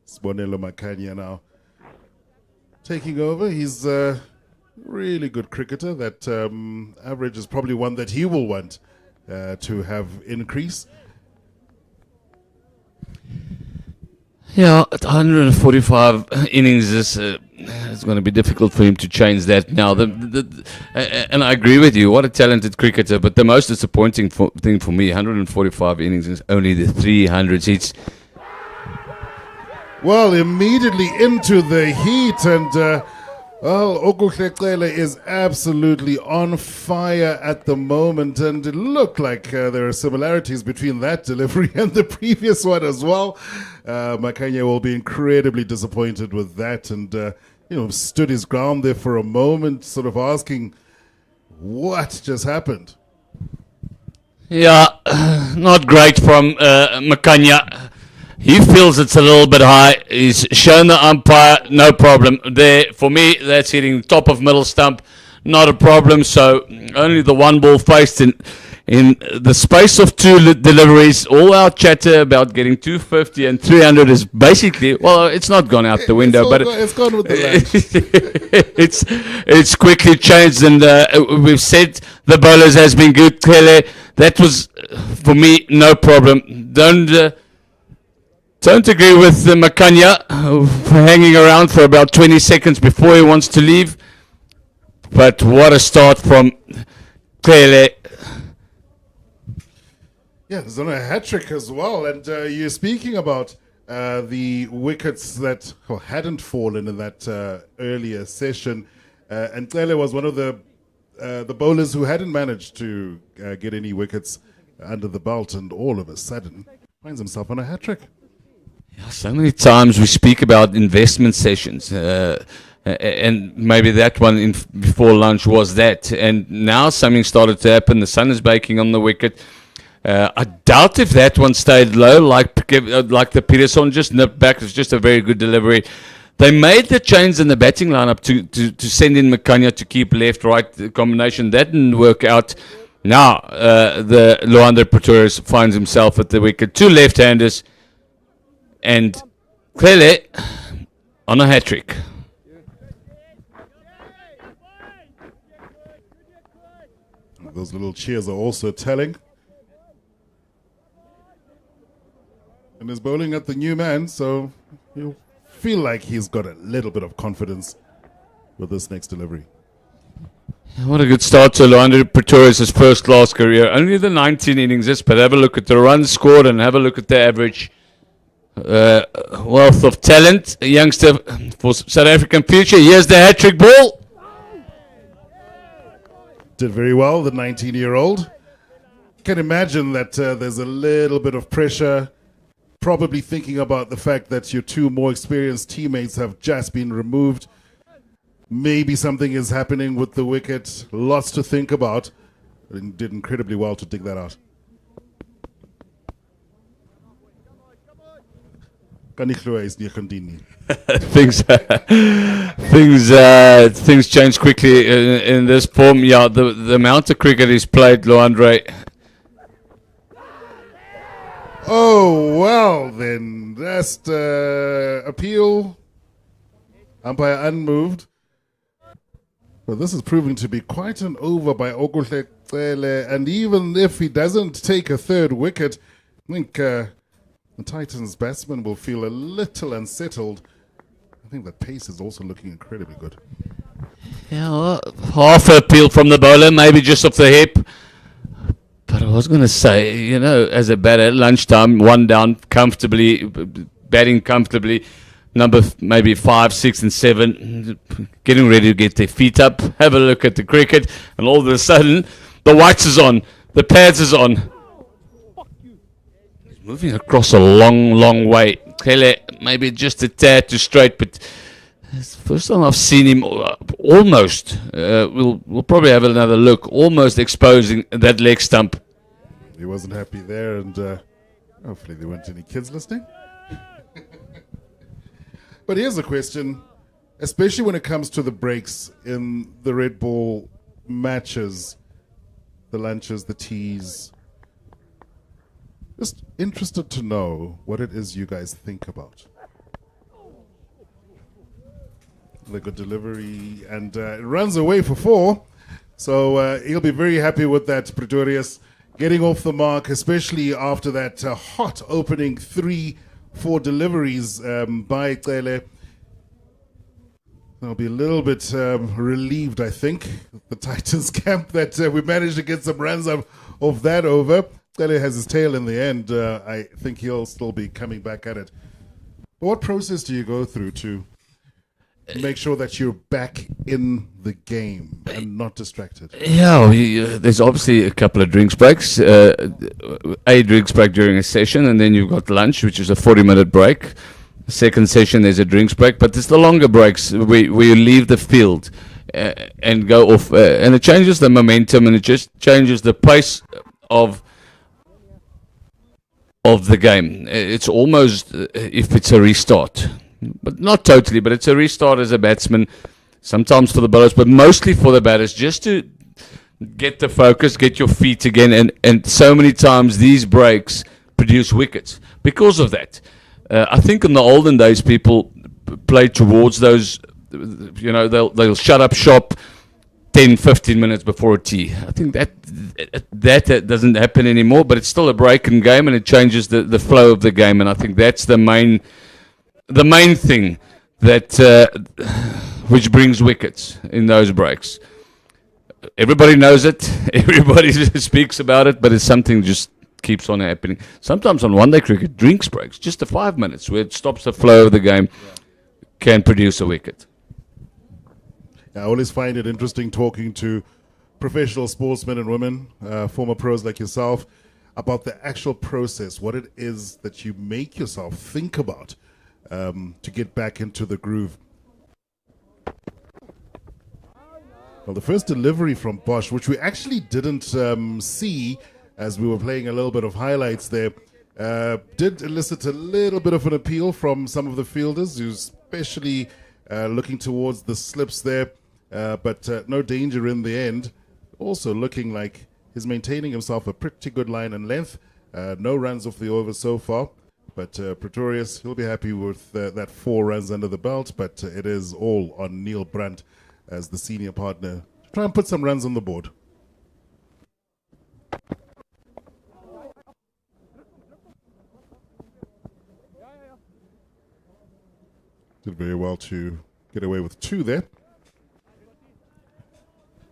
Sbonelo Makanya now taking over. He's a really good cricketer. That average is probably one that he will want to have increase. Yeah, at 145 innings is it's going to be difficult for him to change that now. And I agree with you. What a talented cricketer! But the most disappointing thing for me, 145 innings is only the 300 hits. Well, immediately into the heat, and Oguhle is absolutely on fire at the moment, and it looked like there are similarities between that delivery and the previous one as well. Makanya will be incredibly disappointed with that, and stood his ground there for a moment, sort of asking, what just happened? Yeah, not great from Makanya. He feels it's a little bit high. He's shown the umpire, no problem. There, for me, that's hitting top of middle stump, not a problem. So only the one ball faced in the space of 2 deliveries. All our chatter about getting 250 and 300 is basically, well, it's not gone out the window, but it's gone with the lunch. it's quickly changed, and we've said the bowlers has been good. Clearly, that was for me no problem. Don't agree with Makanya for hanging around for about 20 seconds before he wants to leave. But what a start from Clearly. Yeah, there's on a hat-trick as well. And you're speaking about the wickets that hadn't fallen in that earlier session. And Cele was one of the bowlers who hadn't managed to get any wickets under the belt. And all of a sudden, finds himself on a hat-trick. Yeah, so many times we speak about investment sessions, and maybe that one before lunch was that. And now something started to happen. The sun is baking on the wicket. I doubt if that one stayed low, like the Peterson just nipped back. It's just a very good delivery. They made the change in the batting lineup to send in Makanya to keep left-right combination. That didn't work out. Now the Luanda Pretorius finds himself at the wicket. 2 left-handers. And clearly on a hat-trick. Those little cheers are also telling. And he's bowling at the new man, so you'll feel like he's got a little bit of confidence with this next delivery. What a good start to Luanda Pretorius' first class career. Only the 19 innings, but have a look at the runs scored and have a look at the average. Wealth of talent, a youngster for South African future. Here's the hat-trick ball. Did very well, the 19-year-old. Can imagine that there's a little bit of pressure, probably thinking about the fact that your 2 more experienced teammates have just been removed. Maybe something is happening with the wicket. Lots to think about. And did incredibly well to dig that out. Kan nie glo hy is 19 nie. Things change quickly in this form. Yeah, the amount of cricket is played, Loandre. Oh, well then. That's the appeal. Umpire unmoved. Well, this is proving to be quite an over by Oguhle Cele. And even if he doesn't take a third wicket, I think the Titans batsman will feel a little unsettled. I think the pace is also looking incredibly good. Yeah, well, half a appeal from the bowler, maybe just off the hip. But I was going to say, you know, as a batter, lunchtime, one down comfortably, batting comfortably, maybe 5, 6, and 7, getting ready to get their feet up, have a look at the cricket, and all of a sudden, the whites is on, the pads is on. He's moving across a long, long way. Hele, maybe just a tad too straight, but it's the first time I've seen him almost, we'll probably have another look, almost exposing that leg stump. He wasn't happy there, and hopefully there weren't any kids listening. But here's the question, especially when it comes to the breaks in the red ball matches, the lunches, the teas. Just interested to know what it is you guys think about. The good delivery, and it runs away for 4. So he'll be very happy with that, Pretorius. Getting off the mark, especially after that hot opening 3-4 deliveries by Cele. I'll be a little bit relieved, I think, the Titans camp, that we managed to get some runs off that over. Cele has his tail in the end. I think he'll still be coming back at it. But what process do you go through to make sure that you're back in the game and not distracted? Yeah, there's obviously a couple of drinks breaks. A drinks break during a session, and then you've got lunch, which is a 40-minute break. Second session, there's a drinks break, but it's the longer breaks where you leave the field and go off, and it changes the momentum, and it just changes the pace of the game. It's almost if it's a restart. But not totally, but it's a restart as a batsman, sometimes for the bowlers, but mostly for the batters, just to get the focus, get your feet again, and so many times these breaks produce wickets because of that. I think in the olden days, people played towards those, you know, they'll shut up shop 10, 15 minutes before a tee. I think that doesn't happen anymore, but it's still a break in game, and it changes the flow of the game, and I think that's the main thing that which brings wickets in those breaks. Everybody knows it. Everybody speaks about it, but it's something just keeps on happening. Sometimes on one-day cricket, drinks breaks, just the 5 minutes where it stops the flow of the game, can produce a wicket. I always find it interesting talking to professional sportsmen and women, former pros like yourself, about the actual process, what it is that you make yourself think about to get back into the groove. Well, the first delivery from Bosch, which we actually didn't see as we were playing a little bit of highlights there, did elicit a little bit of an appeal from some of the fielders, who's especially looking towards the slips there, but no danger in the end. Also looking like he's maintaining himself a pretty good line and length. No runs off the over so far. But Pretorius, he'll be happy with that 4 runs under the belt, but it is all on Neil Brandt as the senior partner to try and put some runs on the board. Did very well to get away with 2 there.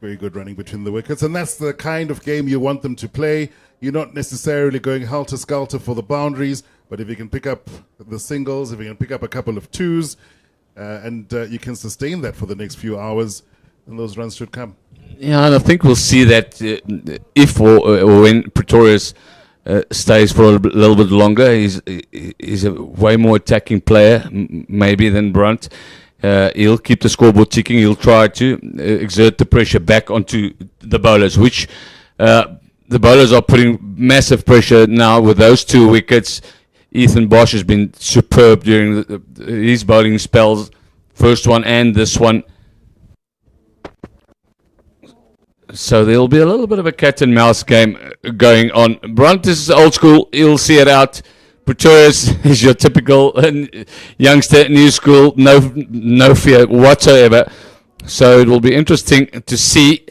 Very good running between the wickets, and that's the kind of game you want them to play. You're not necessarily going helter-skelter for the boundaries, but if you can pick up the singles, if you can pick up a couple of 2s, and you can sustain that for the next few hours, then those runs should come. Yeah, and I think we'll see that if or when Pretorius stays for a little bit longer. He's a way more attacking player, maybe, than Brunt. He'll keep the scoreboard ticking. He'll try to exert the pressure back onto the bowlers, which the bowlers are putting massive pressure now with those 2 wickets. Ethan Bosch has been superb during his bowling spells, first one and this one. So there'll be a little bit of a cat and mouse game going on. Brunt is old school. He'll see it out. Pretorius is your typical youngster, new school, no fear whatsoever. So it will be interesting to see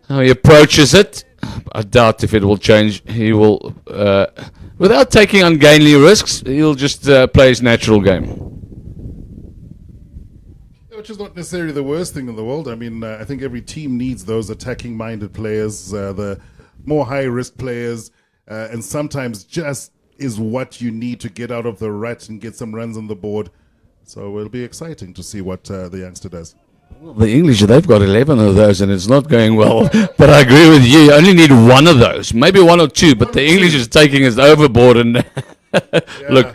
how he approaches it. I doubt if it will change. He will, without taking ungainly risks, he'll just play his natural game. Which is not necessarily the worst thing in the world. I mean, I think every team needs those attacking-minded players, the more high-risk players, and sometimes just is what you need to get out of the rut and get some runs on the board. So it'll be exciting to see what the youngster does. Well, the English, they've got 11 of those, and it's not going well. But I agree with you. You only need one of those, maybe one or two, but the English is taking us overboard. And look,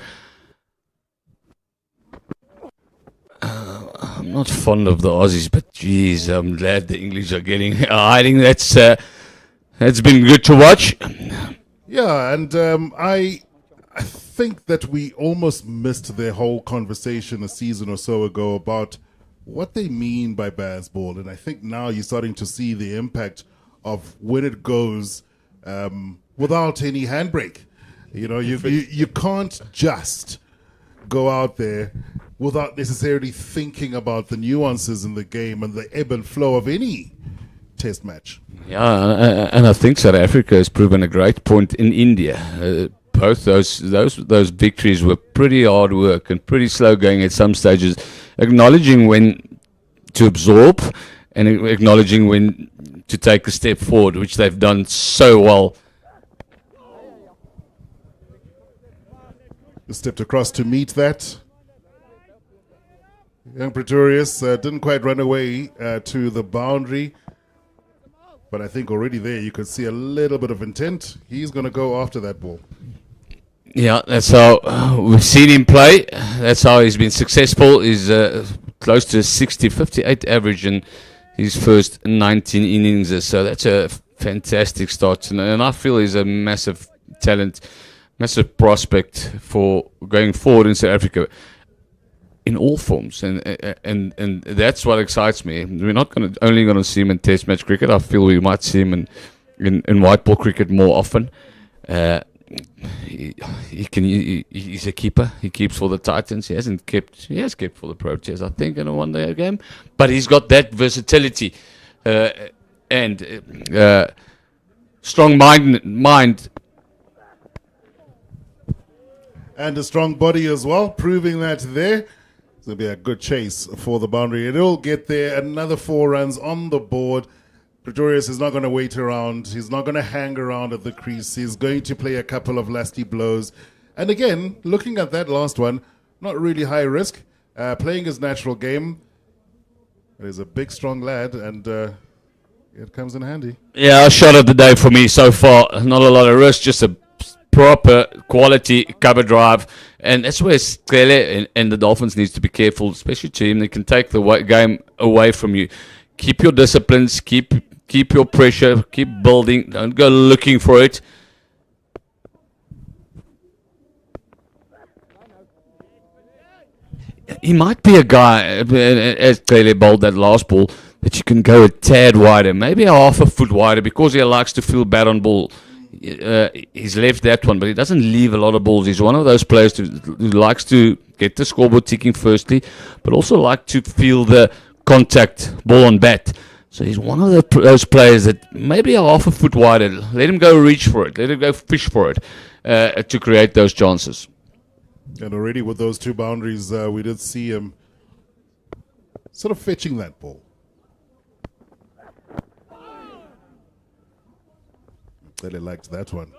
I'm not fond of the Aussies, but geez, I'm glad the English are getting hiding. That's been good to watch. Yeah, and I think that we almost missed their whole conversation a season or so ago about what they mean by baseball, and I think now you're starting to see the impact of when it goes without any handbrake. You know, you can't just go out there without necessarily thinking about the nuances in the game and the ebb and flow of any test match. Yeah, and I think South Africa has proven a great point in India. Both those victories were pretty hard work and pretty slow going at some stages, acknowledging when to absorb and acknowledging when to take a step forward, which they've done so well. Stepped across to meet that. Young Pretorius didn't quite run away to the boundary, but I think already there you could see a little bit of intent. He's going to go after that ball. Yeah, that's how we've seen him play. That's how he's been successful. He's close to a 58 average in his first 19 innings. So that's a fantastic start. And I feel he's a massive talent, massive prospect for going forward in South Africa in all forms. And that's what excites me. We're not only going to see him in Test match cricket. I feel we might see him in white ball cricket more often. He's a keeper. He keeps for the Titans. He has kept for the Proteas, I think, in a one-day game. But he's got that versatility and strong mind. And a strong body as well, proving that there. It's going to be a good chase for the boundary. It'll get there. Another 4 runs on the board. Pretorius is not going to wait around. He's not going to hang around at the crease. He's going to play a couple of lasty blows. And again, looking at that last one, not really high risk. Playing his natural game. He's a big, strong lad, and it comes in handy. Yeah, a shot of the day for me so far. Not a lot of risk, just a proper quality cover drive. And that's where Skele and the Dolphins needs to be careful, especially team that can take the game away from you. Keep your disciplines, keep your pressure, keep building, don't go looking for it. He might be a guy, as clearly bowled that last ball, that you can go a tad wider, maybe a half a foot wider, because he likes to feel bad on ball. He's left that one, but he doesn't leave a lot of balls. He's one of those players who likes to get the scoreboard ticking firstly, but also like to feel the contact ball on bat. So he's one of those players that maybe a half a foot wider. Let him go reach for it. Let him go fish for it to create those chances. And already with those 2 boundaries, we did see him sort of fetching that ball. Really liked that one.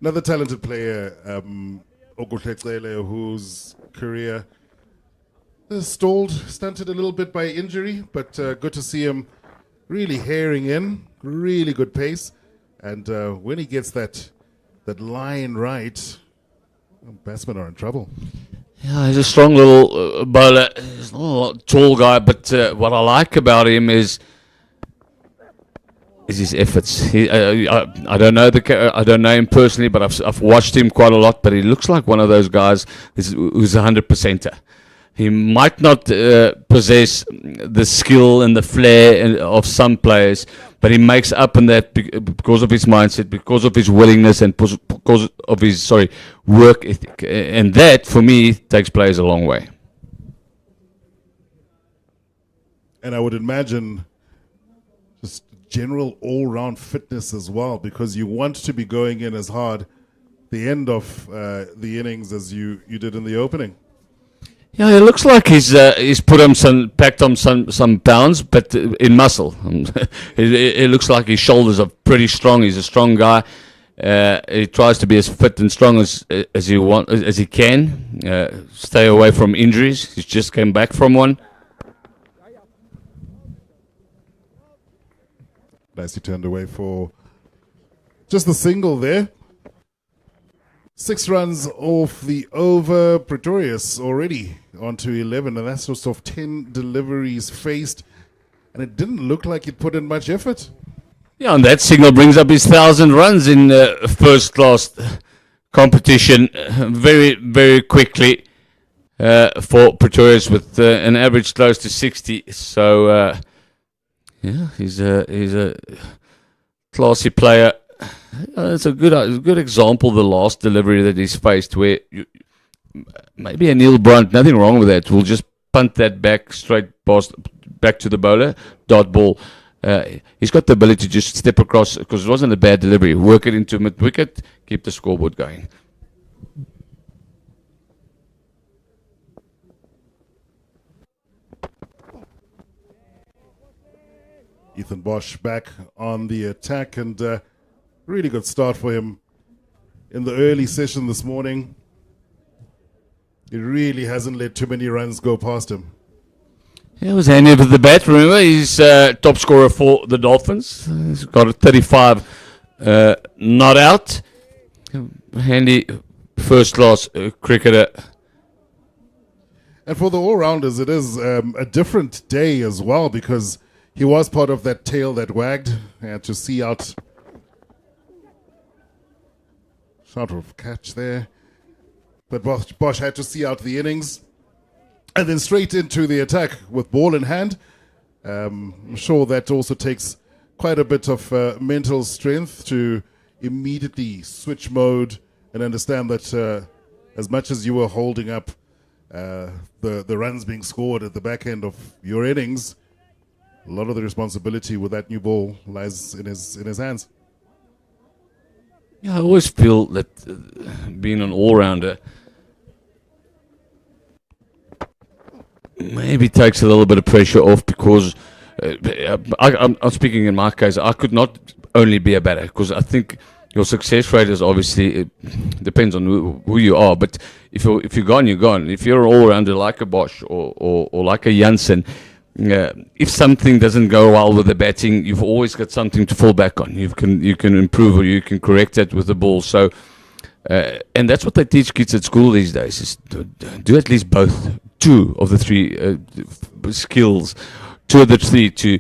Another talented player, Okuhlexele, whose career is stalled, stunted a little bit by injury, but good to see him really herring in, really good pace. And when he gets that line right, batsmen are in trouble. Yeah, he's a strong little bowler. He's not a tall guy, but what I like about him is is his efforts. I don't know I don't know him personally, but I've watched him quite a lot. But he looks like one of those guys who's a 100%er. He might not possess the skill and the flair of some players, but he makes up in that because of his mindset, because of his willingness, and because of his work ethic. And that, for me, takes players a long way. And I would imagine just general all-round fitness as well, because you want to be going in as hard the end of the innings as you did in the opening. Yeah, it looks like he's packed on some pounds, but in muscle. It looks like his shoulders are pretty strong. He's a strong guy. He tries to be as fit and strong as he can. Stay away from injuries. He just came back from one. Nicely turned away for just the single there. 6 runs off the over. Pretorius already on to 11, and that's just off 10 deliveries faced. And it didn't look like he'd put in much effort. Yeah, and that signal brings up his 1,000 runs in first class competition very, very quickly for Pretorius with an average close to 60. So, yeah, he's a classy player. It's a good example, the last delivery that he's faced, where maybe a Neil Brunt, nothing wrong with that. We'll just punt that back straight back to the bowler, dot ball. He's got the ability to just step across, because it wasn't a bad delivery. Work it into mid-wicket, keep the scoreboard going. Ethan Bosch back on the attack, and really good start for him in the early session this morning. He really hasn't let too many runs go past him. He was handy with the bat. Remember, he's top scorer for the Dolphins. He's got a 35 not out. Handy first-class cricketer. And for the all-rounders, it is a different day as well, because he was part of that tail that wagged. Had to see out. Short of catch there. But Bosch had to see out the innings. And then straight into the attack with ball in hand. I'm sure that also takes quite a bit of mental strength to immediately switch mode and understand that as much as you were holding up the runs being scored at the back end of your innings, a lot of the responsibility with that new ball lies in his hands. Yeah, I always feel that being an all-rounder maybe takes a little bit of pressure off, because I'm speaking in my case, I could not only be a batter, because I think your success rate is obviously, it depends on who you are, but if you're gone, you're gone. If you're an all-rounder like a Bosch or like a Janssen, if something doesn't go well with the batting, you've always got something to fall back on. You can improve, or you can correct it with the ball. So, and that's what they teach kids at school these days: is to do at least two of the three skills, two of the three to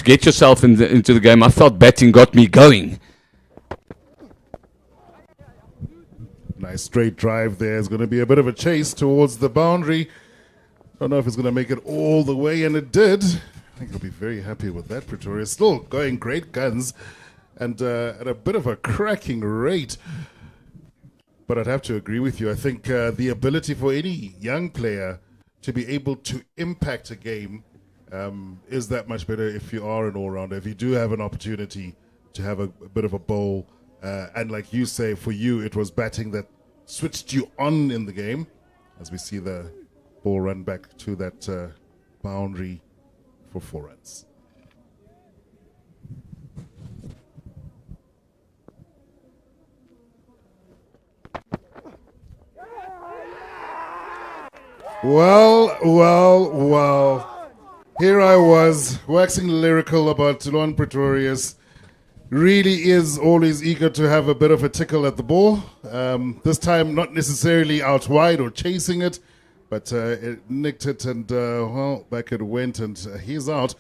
get yourself into the game. I felt batting got me going. Nice straight drive there. It's going to be a bit of a chase towards the boundary. Don't know if it's going to make it all the way, and it did. I think he'll be very happy with that. Pretoria still going great guns and at a bit of a cracking rate. But I'd have to agree with you. I think the ability for any young player to be able to impact a game is that much better if you are an all-rounder. If you do have an opportunity to have a bit of a bowl, and like you say, for you, it was batting that switched you on in the game, as we see the ball run back to that boundary for 4 runs. Well. Here I was, waxing lyrical about Toulon Pretorius. Really is always eager to have a bit of a tickle at the ball. This time not necessarily out wide or chasing it, but it nicked it and, back it went, and he's out.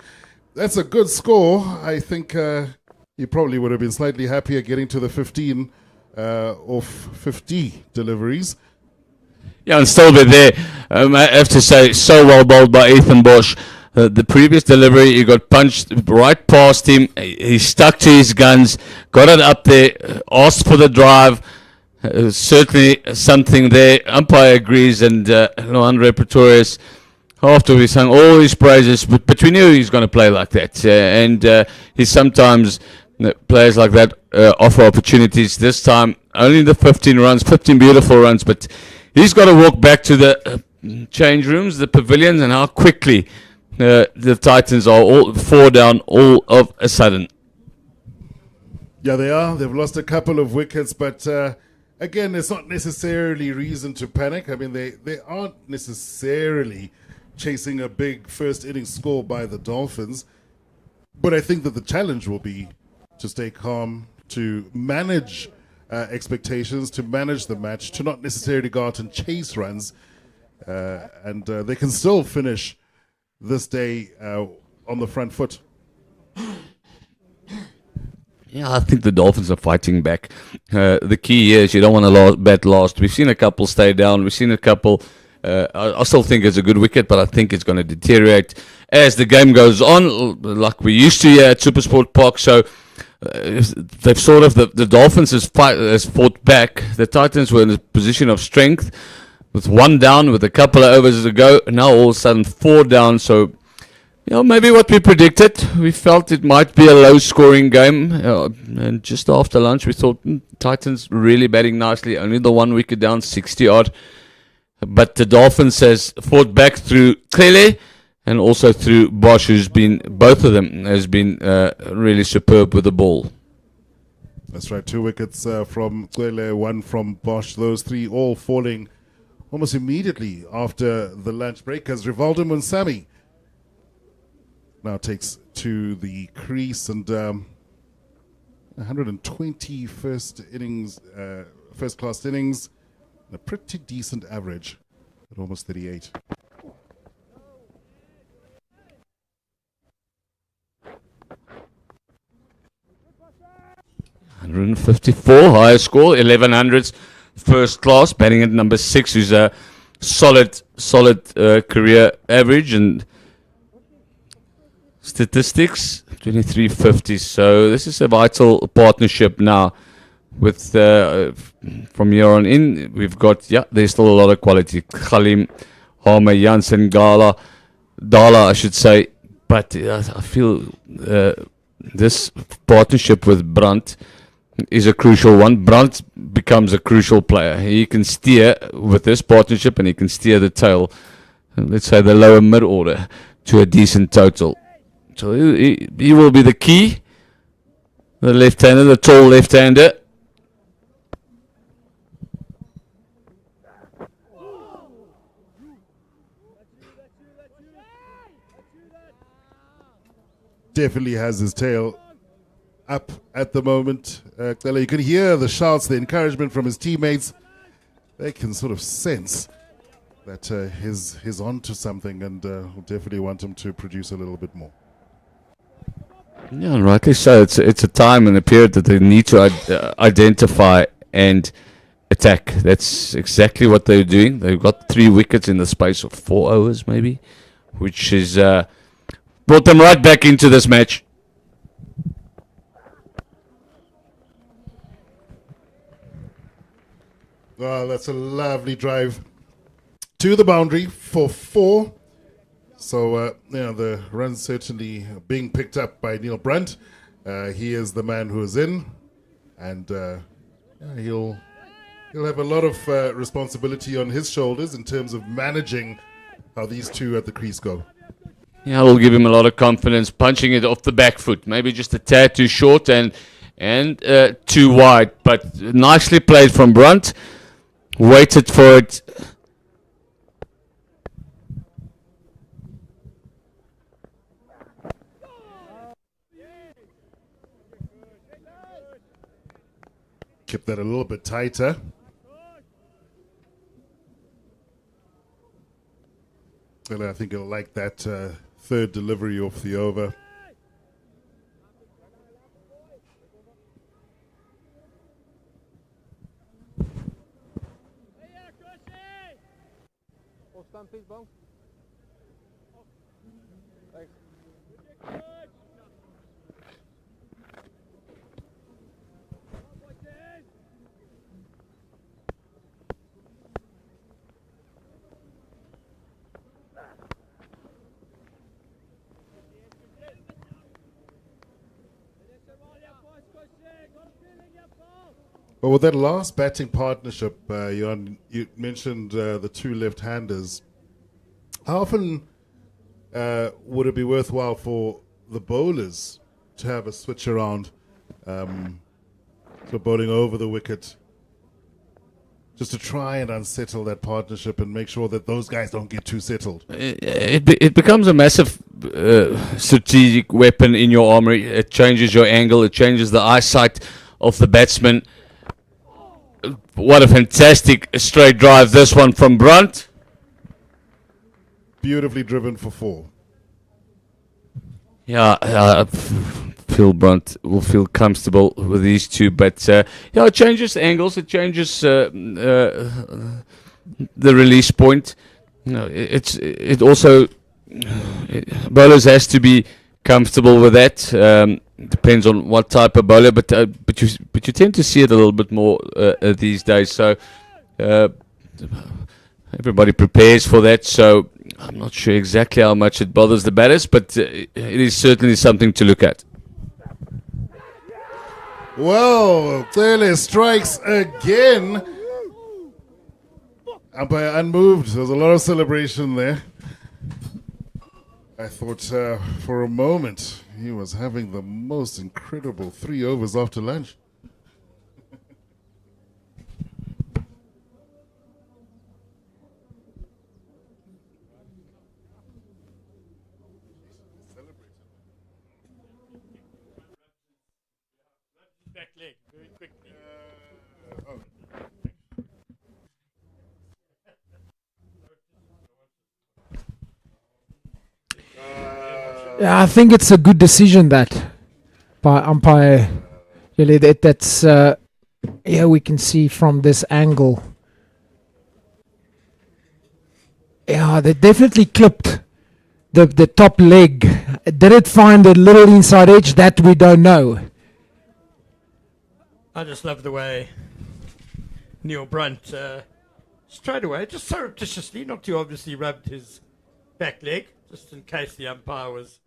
That's a good score. I think he probably would have been slightly happier getting to the 15 off 50 deliveries. Yeah, and still be there. I have to say, so well bowled by Ethan Bosch. The previous delivery, he got punched right past him. He stuck to his guns, got it up there, asked for the drive. Certainly something there. Umpire agrees, and Andre Pretorius, after we sung all his praises, but we knew he was going to play like that. He sometimes, players like that offer opportunities. This time, only the 15 runs, 15 beautiful runs, but he's got to walk back to the change rooms, the pavilions, and how quickly the Titans are all 4 down all of a sudden. Yeah, they are. They've lost a couple of wickets, but again, it's not necessarily reason to panic. I mean, they aren't necessarily chasing a big first innings score by the Dolphins, but I think that the challenge will be to stay calm, to manage expectations, to manage the match, to not necessarily go out and chase runs, and they can still finish this day on the front foot. Yeah, I think the Dolphins are fighting back. The key is you don't want to bat last. We've seen a couple stay down. We've seen a couple. I still think it's a good wicket, but I think it's going to deteriorate as the game goes on, like we used to here at SuperSport Park. So they've sort of the Dolphins has fought back. The Titans were in a position of strength with 1 down, with a couple of overs to go. Now all of a sudden 4 down. So maybe what we predicted. We felt it might be a low-scoring game, and just after lunch we thought Titans really batting nicely. Only the 1 wicket down, 60 odd. But the Dolphins has fought back through Clele and also through Bosch, both of them has been really superb with the ball. That's right, 2 wickets from Clele, 1 from Bosch. Those 3 all falling almost immediately after the lunch break, as Rivaldo Munsami now takes to the crease, and 120 first class innings, and a pretty decent average at almost 38. $154, highest score, 1100s, first class, batting at number 6, who's a solid career average, and statistics 2350. So this is a vital partnership now. With from here on in, we've got there's still a lot of quality. Khalim, Homer, Janssen, Dala, I should say. But I feel this partnership with Brunt is a crucial one. Brunt becomes a crucial player. He can steer with this partnership, and he can steer the tail, let's say the lower mid order, to a decent total. So he will be the key, the left-hander, the tall left-hander. Definitely has his tail up at the moment. You can hear the shouts, the encouragement from his teammates. They can sort of sense that he's on to something, and we'll definitely want him to produce a little bit more. Yeah, rightly so. It's a time and a period that they need to identify and attack. That's exactly what they're doing. They've got 3 wickets in the space of 4 overs, maybe, which is brought them right back into this match. Well, that's a lovely drive to the boundary for 4. So, the run certainly being picked up by Neil Brunt. He is the man who is in, and he'll have a lot of responsibility on his shoulders in terms of managing how these 2 at the crease go. Yeah, it'll give him a lot of confidence, punching it off the back foot. Maybe just a tad too short and too wide, but nicely played from Brunt. Waited for it. Keep that a little bit tighter. And I think he'll like that third delivery off the over. Nog staan, please, Bonk. Thanks. But with that last batting partnership, Jan, you mentioned the two left-handers. How often would it be worthwhile for the bowlers to have a switch around, so bowling over the wicket, just to try and unsettle that partnership and make sure that those guys don't get too settled? It becomes a massive strategic weapon in your armory. It changes your angle. It changes the eyesight of the batsman. What a fantastic straight drive this one from Brunt. Beautifully driven for 4. Yeah, Phil Brunt will feel comfortable with these two, but it changes angles. It changes the release point. It also bowlers has to be comfortable with that. Depends on what type of bowler, but you tend to see it a little bit more these days. So everybody prepares for that. So I'm not sure exactly how much it bothers the batters, but it is certainly something to look at. Well, Taylor strikes again. Umpire unmoved. There's a lot of celebration there. I thought for a moment he was having the most incredible 3 overs after lunch. Back leg, very quickly. Yeah, I think it's a good decision that by umpire. Really, that's we can see from this angle. Yeah, they definitely clipped the top leg. Did it find a little inside edge? That we don't know. I just love the way Neil Brunt straight away, just surreptitiously, not too obviously, rubbed his back leg, just in case the umpire was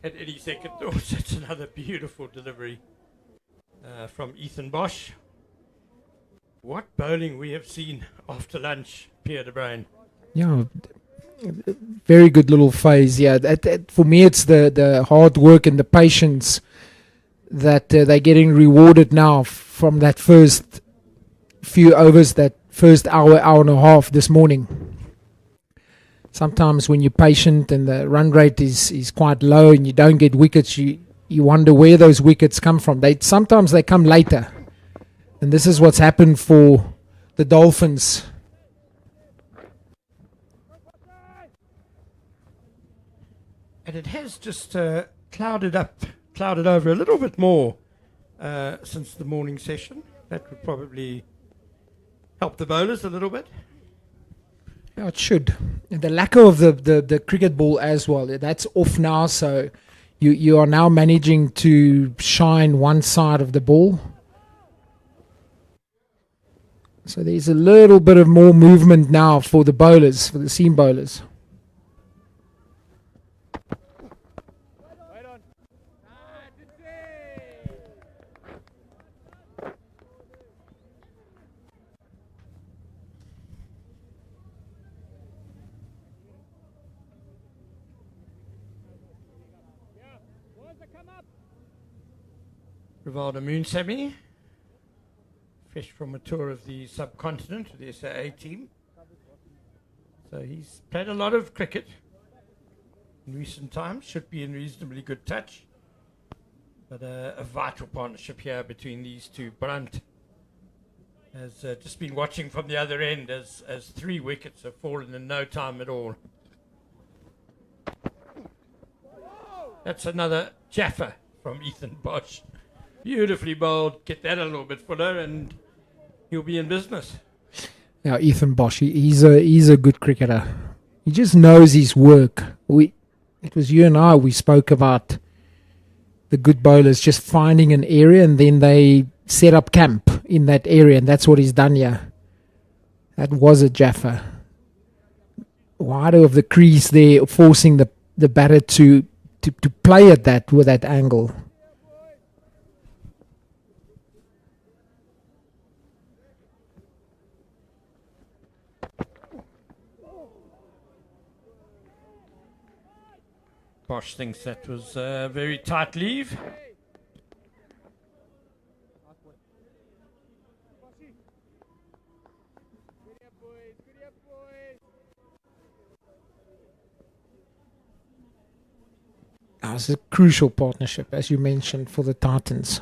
at any second. Oh, such another beautiful delivery from Ethan Bosch. What bowling we have seen after lunch, Pierre de Bruin. Yeah, very good little phase. Yeah, for me, it's the hard work and the patience that they're getting rewarded now from that first few overs, that first hour and a half this morning. Sometimes when you're patient and the run rate is quite low and you don't get wickets, you wonder where those wickets come from. Sometimes they come later. And this is what's happened for the Dolphins. And it has just clouded over a little bit more since the morning session. That would probably help the bowlers a little bit. Yeah, it should. And the lacquer of the cricket ball as well, that's off now, so you are now managing to shine one side of the ball. So there's a little bit of more movement now for the bowlers, for the seam bowlers. Rivaldo Moonsemi, fresh from a tour of the subcontinent with the SAA team. So he's played a lot of cricket in recent times, should be in reasonably good touch. But a vital partnership here between these two. Brunt has just been watching from the other end as 3 wickets have fallen in no time at all. That's another Jaffa from Ethan Bosch. Beautifully bowled. Get that a little bit fuller and he'll be in business. Yeah, Ethan Bosch. He's a good cricketer. He just knows his work. It was you and I. We spoke about the good bowlers just finding an area and then they set up camp in that area, and that's what he's done here. That was a Jaffa. Wide of the crease there, forcing the batter to play at that with that angle. Bosch thinks that was a very tight leave. It's a crucial partnership, as you mentioned, for the Titans.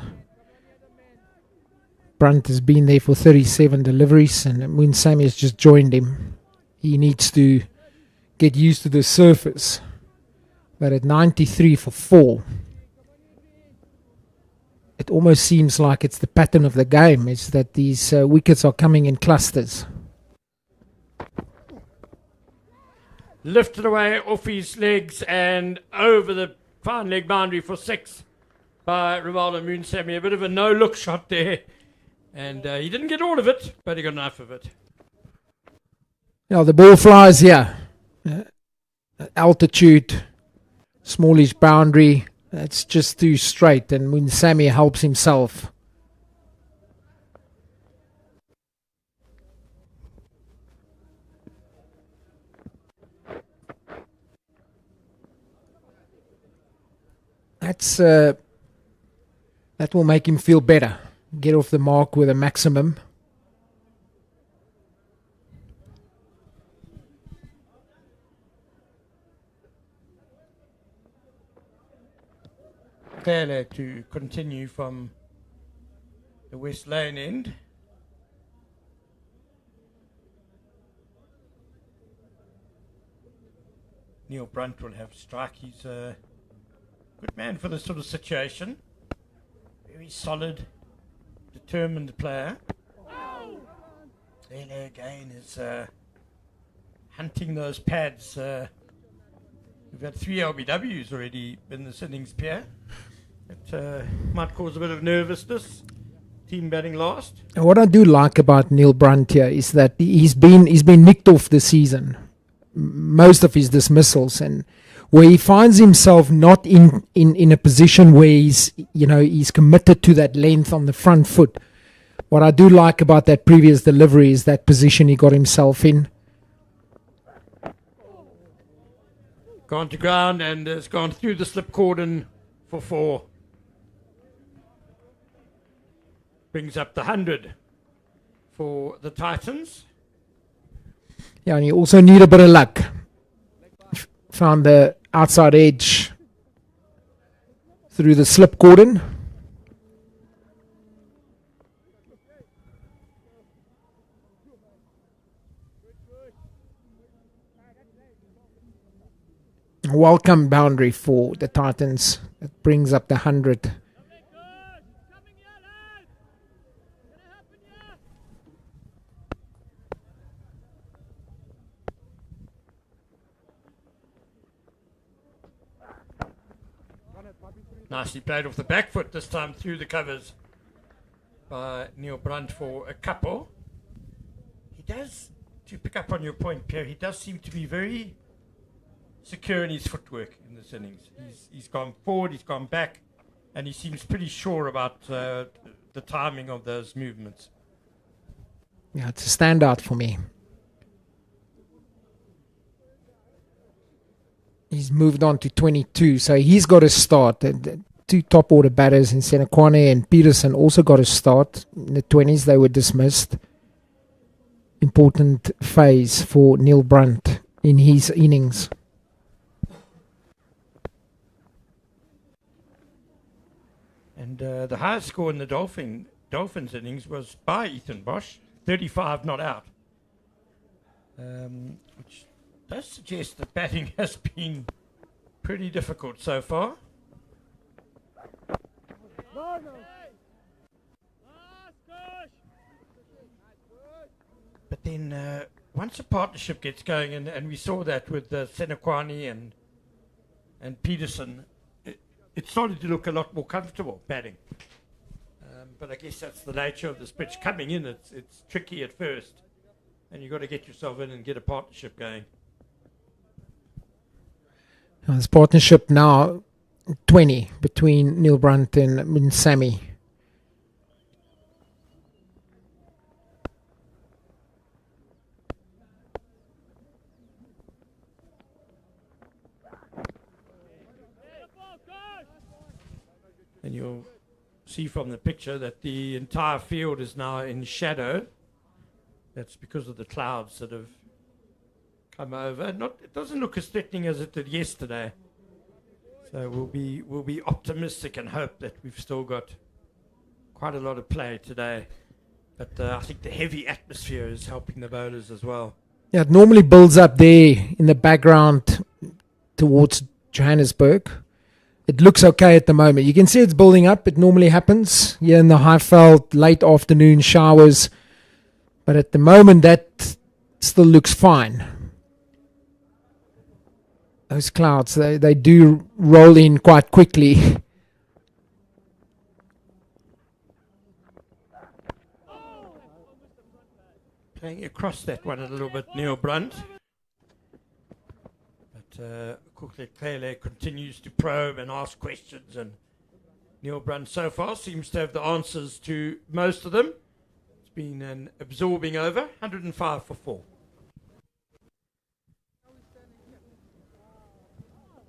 Brunt has been there for 37 deliveries, and Munsami has just joined him. He needs to get used to the surface. But at 93 for 4, it almost seems like it's the pattern of the game, is that these wickets are coming in clusters. Lifted away off his legs and over the fine leg boundary for 6 by Rivaldo Munsami. A bit of a no-look shot there. And he didn't get all of it, but he got enough of it. Now the ball flies here. Altitude, smallish boundary. That's just too straight, and Munsami helps himself. That will make him feel better. Get off the mark with a maximum. Taylor to continue from the West Lane end. Neil Brunt will have strike. He's a good man for this sort of situation. Very solid, determined player. Taylor again is hunting those pads. We've had 3 LBWs already in this innings, Pierre. It might cause a bit of nervousness. Team batting last. What I do like about Neil Brunt here is that he's been nicked off this season. Most of his dismissals, and where he finds himself not in a position where he's committed to that length on the front foot. What I do like about that previous delivery is that position he got himself in. Gone to ground and has gone through the slip cordon for 4. Brings up the 100 for the Titans. Yeah, and you also need a bit of luck. Found the outside edge through the slip cordon. Welcome boundary for the Titans. It brings up the 100. Nicely played off the back foot this time through the covers by Neil Brunt for a couple. He does, to pick up on your point, Pierre, he does seem to be very secure in his footwork in this innings. He's gone forward, he's gone back, and he seems pretty sure about the timing of those movements. Yeah, it's a standout for me. He's moved on to 22, so he's got to start. The 2 top order batters in Senekwane and Peterson also got to start. In the 20s, they were dismissed. Important phase for Neil Brunt in his innings. And the highest score in the Dolphins innings was by Ethan Bosch, 35 not out. Which does suggest that batting has been pretty difficult so far. But then once a partnership gets going, and we saw that with Senekwani and Peterson, it started to look a lot more comfortable batting. But I guess that's the nature of this pitch. Coming in, it's tricky at first, and you've got to get yourself in and get a partnership going. This partnership now 20 between Neil Brunt and Munsami. And you'll see from the picture that the entire field is now in shadow. That's because of the clouds that have come over. It doesn't look as threatening as it did yesterday. So we'll be optimistic and hope that we've still got quite a lot of play today. But I think the heavy atmosphere is helping the bowlers as well. Yeah, it normally builds up there in the background towards Johannesburg. It looks okay at the moment. You can see it's building up. It normally happens here in the Highveld, late afternoon showers. But at the moment, that still looks fine. Those clouds, they do roll in quite quickly. Playing across that one a little bit, Neil Brunt. But Kuklekele continues to probe and ask questions, and Neil Brunt so far seems to have the answers to most of them. It's been an absorbing over, 105 for 4.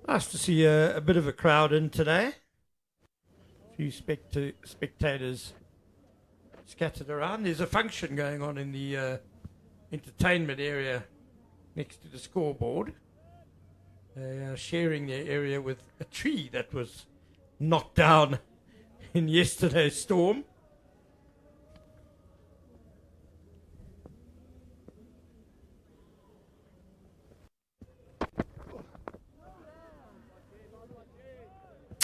Nice to see a bit of a crowd in today. A few spectators scattered around. There's a function going on in the entertainment area next to the scoreboard. They are sharing their area with a tree that was knocked down in yesterday's storm.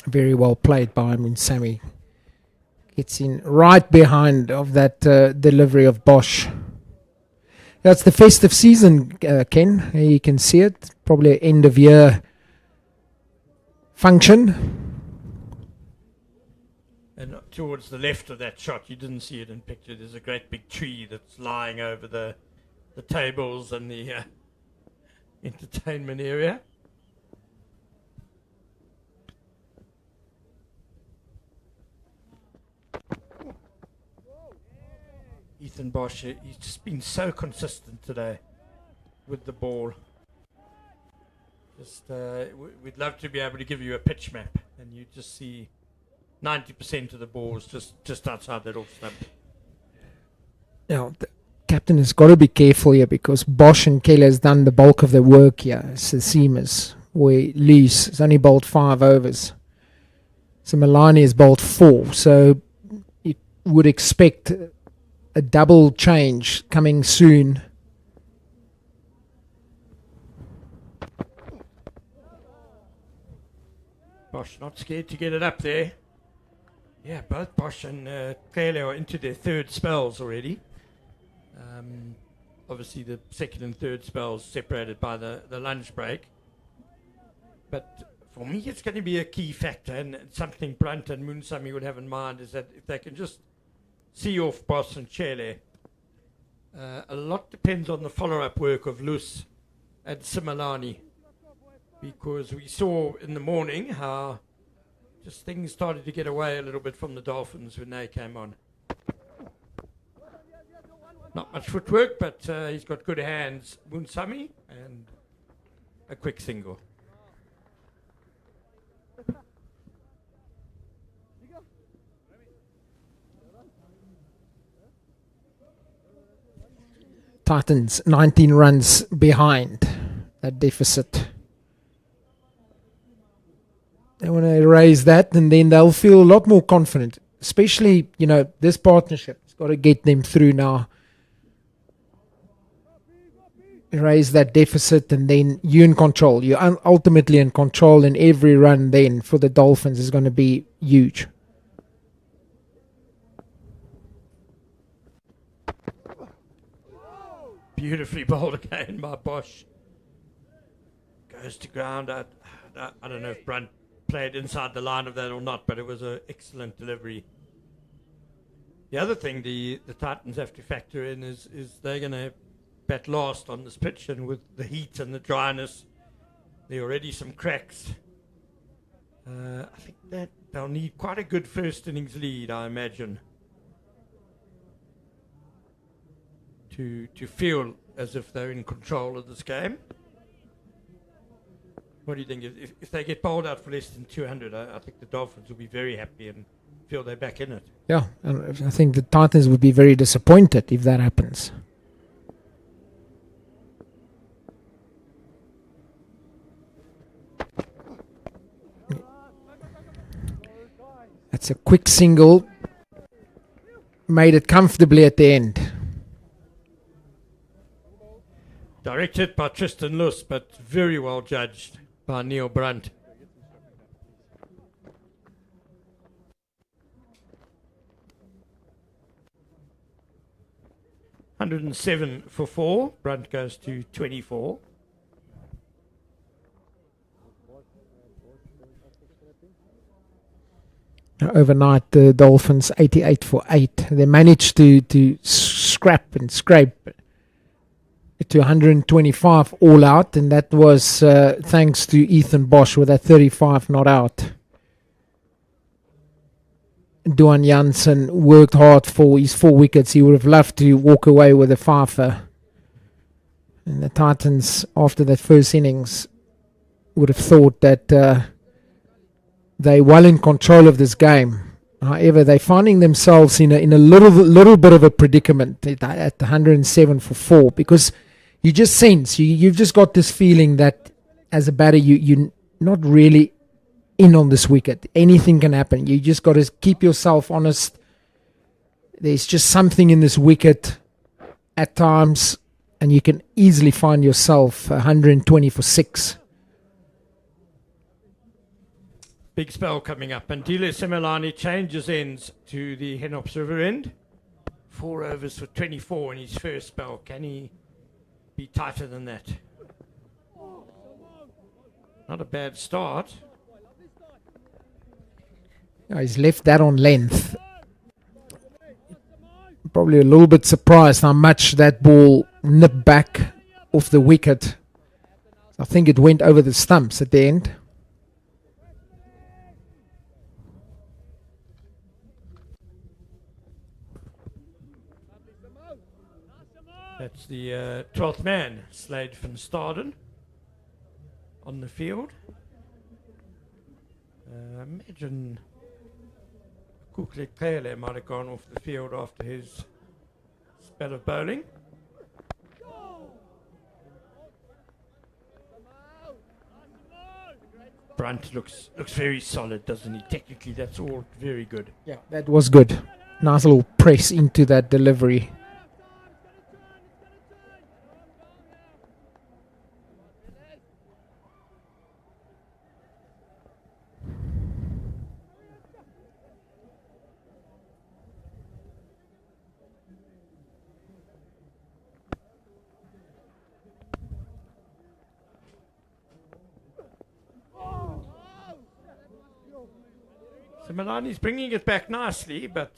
Very well played by Munsami. Gets in right behind of that delivery of Bosch. That's the festive season, Ken. You can see it. Probably an end of year function. And towards the left of that shot, you didn't see it in picture. There's a great big tree that's lying over the tables and the entertainment area. Ethan Bosch, he's just been so consistent today with the ball. Just we'd love to be able to give you a pitch map, and you just see 90% of the balls just outside that off stump. Now, the captain has got to be careful here because Bosch and Kelly has done the bulk of the work here. It's the seamers where Lees has only bowled 5 overs. So Milani has bowled 4. So you would expect a double change coming soon. Bosch not scared to get it up there. Yeah, both Bosch and Clele are into their third spells already. Obviously the second and third spells separated by the lunch break. But for me it's going to be a key factor, and something Brunt and Munsami would have in mind is that if they can just see off Bosch and Chele, a lot depends on the follow-up work of Lus and Similani, because we saw in the morning how just things started to get away a little bit from the Dolphins when they came on. Not much footwork, but he's got good hands, Munsami, and a quick single. Titans 19 runs behind that deficit. They want to erase that, and then they'll feel a lot more confident. Especially, this partnership has got to get them through now. Erase that deficit, and then you're in control. You're ultimately in control, and every run then for the Dolphins is going to be huge. Beautifully bowled again by Bosch. Goes to ground. I don't know if Brunt played inside the line of that or not, but it was an excellent delivery. The other thing the Titans have to factor in is they're going to bat last on this pitch, and with the heat and the dryness, there are already some cracks. I think that they'll need quite a good first innings lead, I imagine, to feel as if they're in control of this game. What do you think? If they get bowled out for less than 200, I think the Dolphins will be very happy and feel they're back in it. Yeah, and I think the Titans would be very disappointed if that happens. That's a quick single. Made it comfortably at the end. Directed by Tristan Luss, but very well judged by Neil Brunt. $107 for 4. Brunt goes to 24. Overnight, the Dolphins 88 for 8. They managed to scrap and scrape to 125 all out, and that was thanks to Ethan Bosch with that 35 not out. Duan Janssen worked hard for his 4 wickets. He would have loved to walk away with a fifer. And the Titans, after that first innings, would have thought that they're well in control of this game. However, they're finding themselves in a little bit of a predicament at 107 for 4, because you just sense, you've just got this feeling that as a batter, you're not really in on this wicket. Anything can happen. You just got to keep yourself honest. There's just something in this wicket at times, and you can easily find yourself 120 for 6. Big spell coming up, and Dile Semelani changes ends to the Henops River end. 4 overs for 24 in his first spell. Can he be tighter than that? Not a bad start. He's left that on length. Probably a little bit surprised how much that ball nipped back off the wicket. I think it went over the stumps at the end. That's the 12th man, Slade van Staden, on the field. Imagine Kukle Kele might have gone off the field after his spell of bowling. Brunt looks very solid, doesn't he? Technically, that's all very good. Yeah, that was good. Nice little press into that delivery. So Milani's bringing it back nicely, but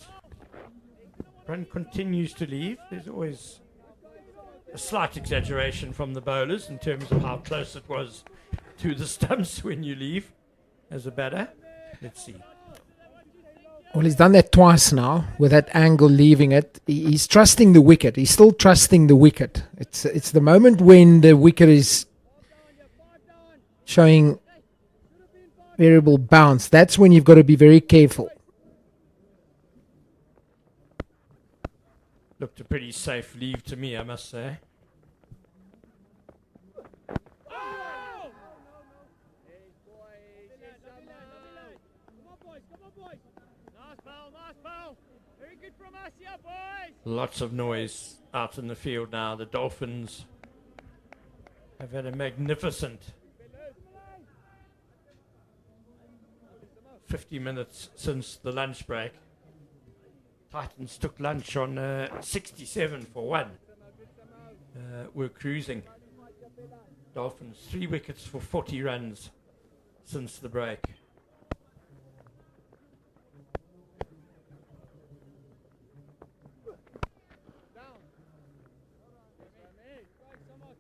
Brunt continues to leave. There's always a slight exaggeration from the bowlers in terms of how close it was to the stumps when you leave as a batter. Let's see. Well, he's done that twice now with that angle leaving it. He's trusting the wicket. He's still trusting the wicket. It's the moment when the wicket is showing variable bounce. That's when you've got to be very careful. Looked a pretty safe leave to me, I must say. Lots of noise out in the field now. The Dolphins have had a magnificent 50 minutes since the lunch break. Titans took lunch on 67 for 1. were cruising. Dolphins 3 wickets for 40 runs since the break.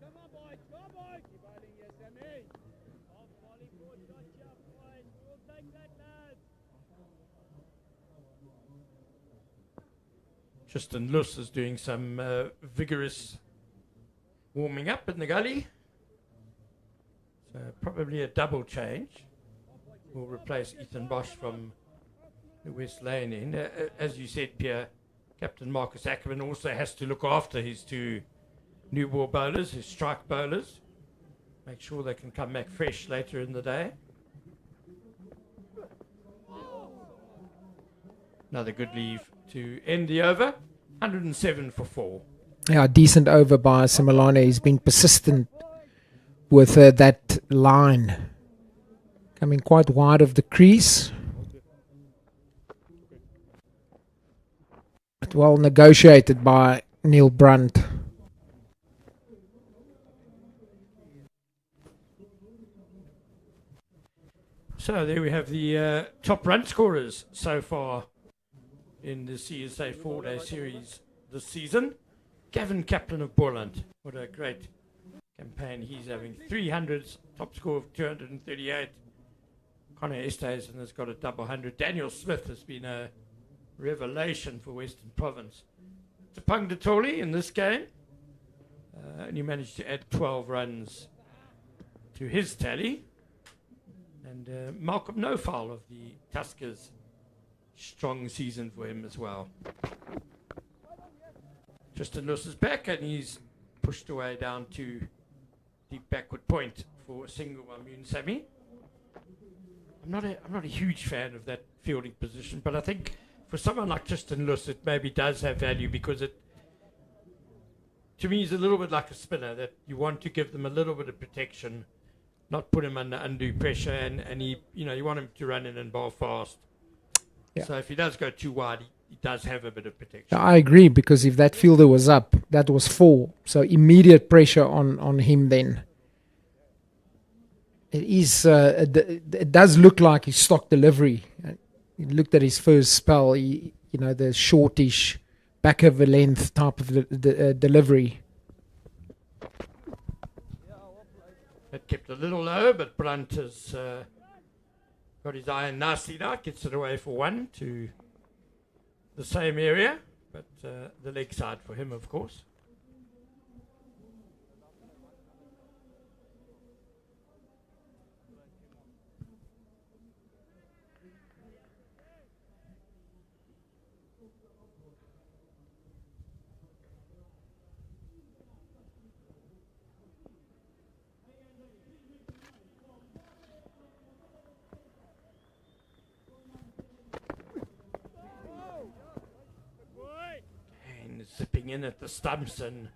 Come on, boys. Go, boys. Keep bowling, yes, Sammy. Off Hollywood, gotcha, boys. We'll take that, lads. Tristan Luss is doing some vigorous warming up in the gully. So probably a double change. Will replace Ethan Bosch from the West Lane end. As you said, Pierre, Captain Marcus Ackerman also has to look after his 2 new ball bowlers, his strike bowlers. Make sure they can come back fresh later in the day. Another good leave to end the over. 107 for 4. Yeah, decent over by Similane. He's been persistent with that line. Coming quite wide of the crease. But well negotiated by Neil Brunt. So there we have the top run scorers so far in the CSA 4-day series this season. Gavin Kaplan of Borland. What a great campaign he's having. 300s, top score of 238. Connor Estesen has got a double 100. Daniel Smith has been a revelation for Western Province. Tapang Detoli in this game. Only managed to add 12 runs to his tally. And Malcolm Nofoul of the Tuskers. Strong season for him as well. Tristan Luss is back and he's pushed away down to deep backward point for a single by Moon Sammy. I'm not a huge fan of that fielding position, but I think for someone like Tristan Luss it maybe does have value because it, to me, is a little bit like a spinner that you want to give them a little bit of protection, not put him under undue pressure, and he, you want him to run in and bowl fast. Yeah. So if he does go too wide, he does have a bit of protection. I agree, because if that fielder was up, that was 4. So immediate pressure on him then. It is. It does look like his stock delivery. You looked at his first spell, the shortish, back of the length type of delivery. It kept a little low, but Brunt has got his iron nicely now. Gets it away for 1 to the same area, but the leg side for him, of course. Zipping in at the stumps, and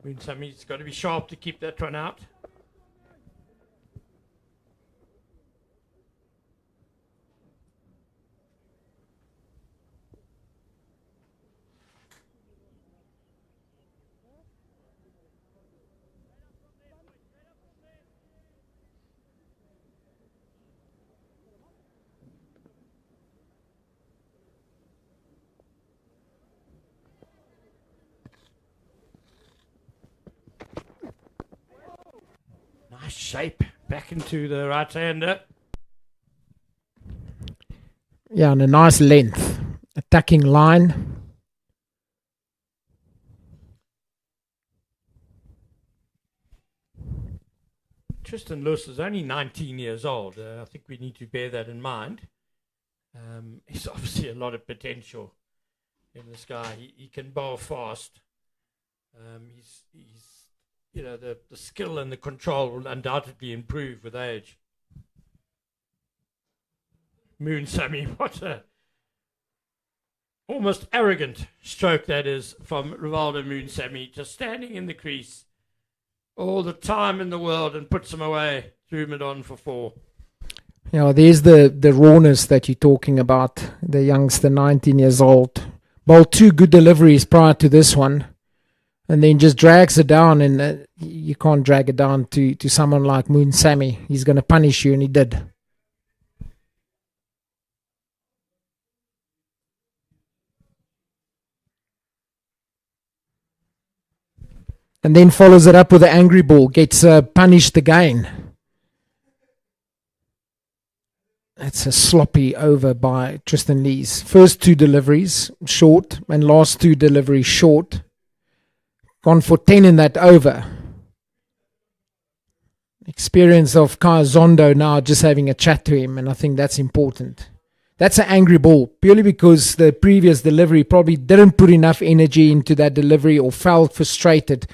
Moonsammy's got to be sharp to keep that one out. Nice shape back into the right-hander. Yeah, and a nice length. Attacking line. Tristan Luss is only 19 years old. I think we need to bear that in mind. He's obviously a lot of potential in this guy. He can bowl fast. He's the skill and the control will undoubtedly improve with age. Moon Sammy, what a almost arrogant stroke that is from Rivaldo Moon Sammy, just standing in the crease all the time in the world and puts him away, threw him on for 4. Yeah, there's the rawness that you're talking about. The youngster, 19 years old. Bowled 2 good deliveries prior to this one. and then just drags it down, and you can't drag it down to someone like Moon Sammy. He's going to punish you, and he did. And then follows it up with an angry ball, gets punished again. It's a sloppy over by Tristan Lees. First 2 deliveries short, and last 2 deliveries short. Gone for 10 in that over. Experience of Kai Zondo now just having a chat to him, and I think that's important. That's an angry ball, purely because the previous delivery probably didn't put enough energy into that delivery or felt frustrated.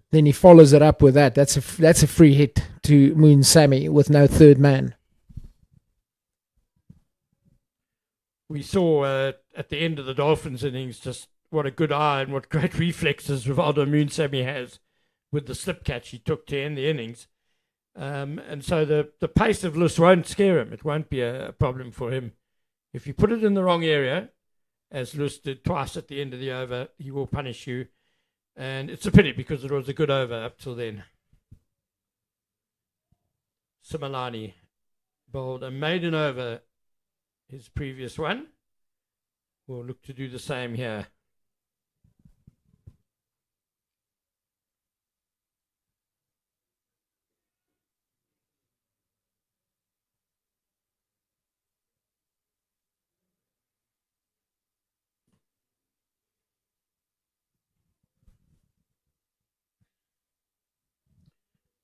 Then he follows it up with that. That's a free hit to Moon Sammy with no third man. We saw at the end of the Dolphins innings just what a good eye and what great reflexes Rivaldo Moon Sammy has with the slip catch he took to end the innings. And so the pace of Lus won't scare him. It won't be a problem for him. If you put it in the wrong area, as Lus did twice at the end of the over, he will punish you. And it's a pity because it was a good over up till then. Simalani bowled a maiden over his previous one. We'll look to do the same here.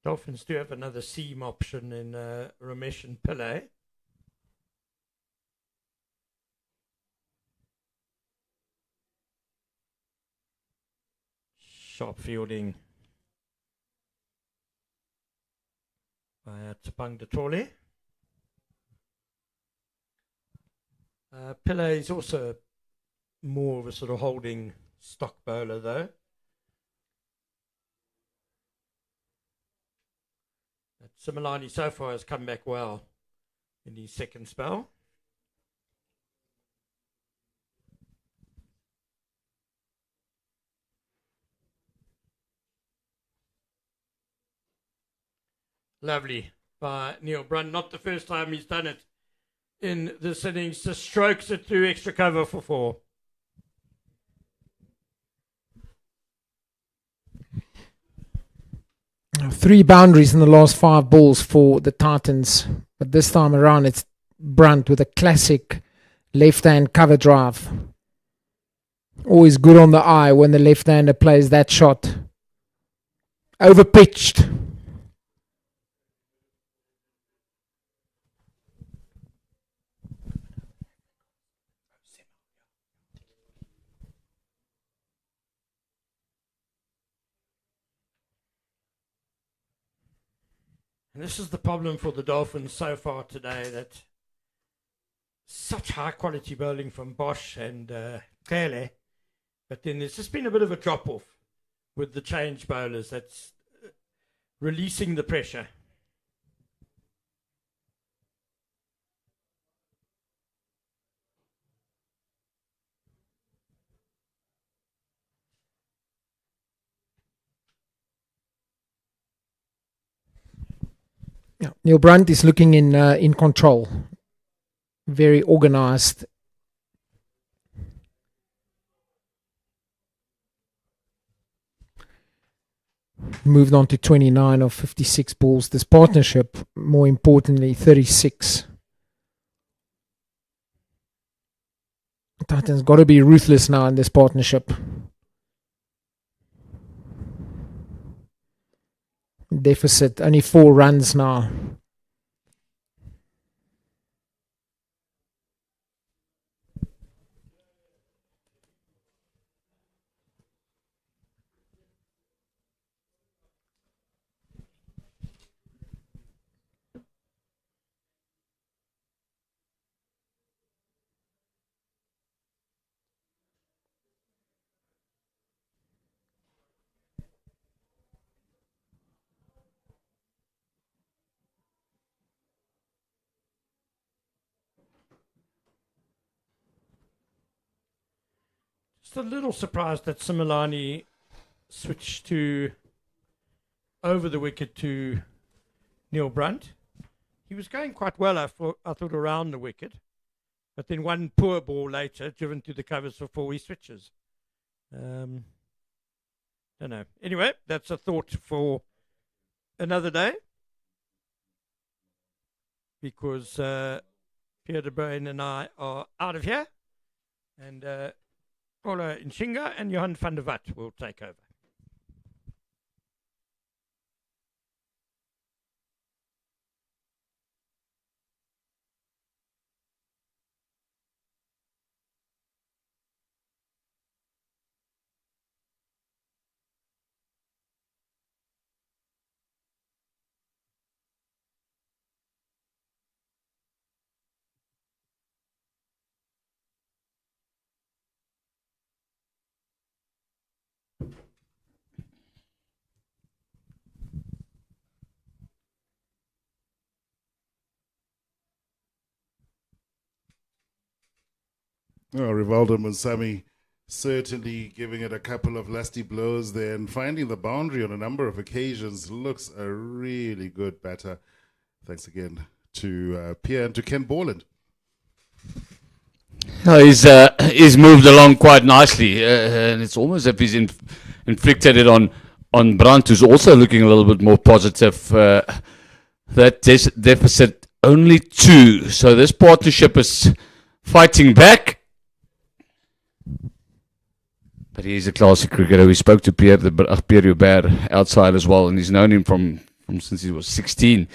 Dolphins do have another seam option in Ramesh and Pillay. Sharp fielding by Tapang Datole. Pillay is also more of a sort of holding stock bowler though. Simalani so far has come back well in his second spell. Lovely by Neil Brun. Not the first time he's done it in this innings. Just strokes it through extra cover for 4. Three boundaries in the last 5 balls for the Titans. But this time around, it's Brunt with a classic left-hand cover drive. Always good on the eye when the left-hander plays that shot. Overpitched. And this is the problem for the Dolphins so far today, that such high quality bowling from Bosch and Kele, but then there's just been a bit of a drop off with the change bowlers that's releasing the pressure. Yeah. Neil Brunt is looking in control. Very organised. Moved on to 29 of 56 balls. This partnership, more importantly, 36. Titans got to be ruthless now in this partnership. Deficit, only 4 runs now. just a little surprised that Similani switched to over the wicket to Neil Brunt. He was going quite well, I thought, around the wicket. But then one poor ball later, driven to the covers for 4, he switches. Don't know. Anyway, that's a thought for another day. Because Pierre de Bruin and I are out of here. And Ola Nshinga and Johan van der Vat will take over. Rivaldo Munsami certainly giving it a couple of lusty blows there and finding the boundary on a number of occasions. Looks a really good batter. Thanks again to Pierre and to Ken Borland. He's moved along quite nicely, and it's almost as if he's inflicted it on Brandt, who's also looking a little bit more positive. That deficit only 2, so this partnership is fighting back. But he's a classic cricketer. We spoke to Pierre Hubert outside as well, and he's known him from since he was 16.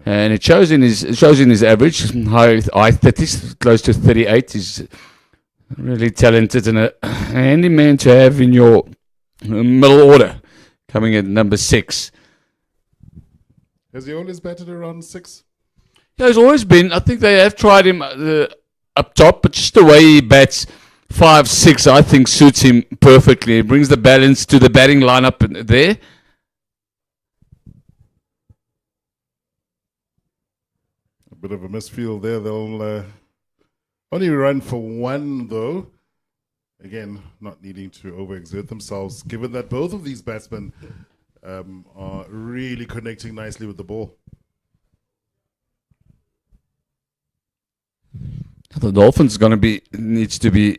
And it shows in his average, high 30s, close to 38. He's really talented and a handy man to have in your middle order, coming at number 6. Has he always batted around 6? Yeah, he's always been. I think they have tried him up top, but just the way he bats 5-6, I think suits him perfectly. He brings the balance to the batting lineup there. A bit of a misfield there. They'll only run for 1, though. Again, not needing to overexert themselves, given that both of these batsmen are really connecting nicely with the ball. The Dolphins needs to be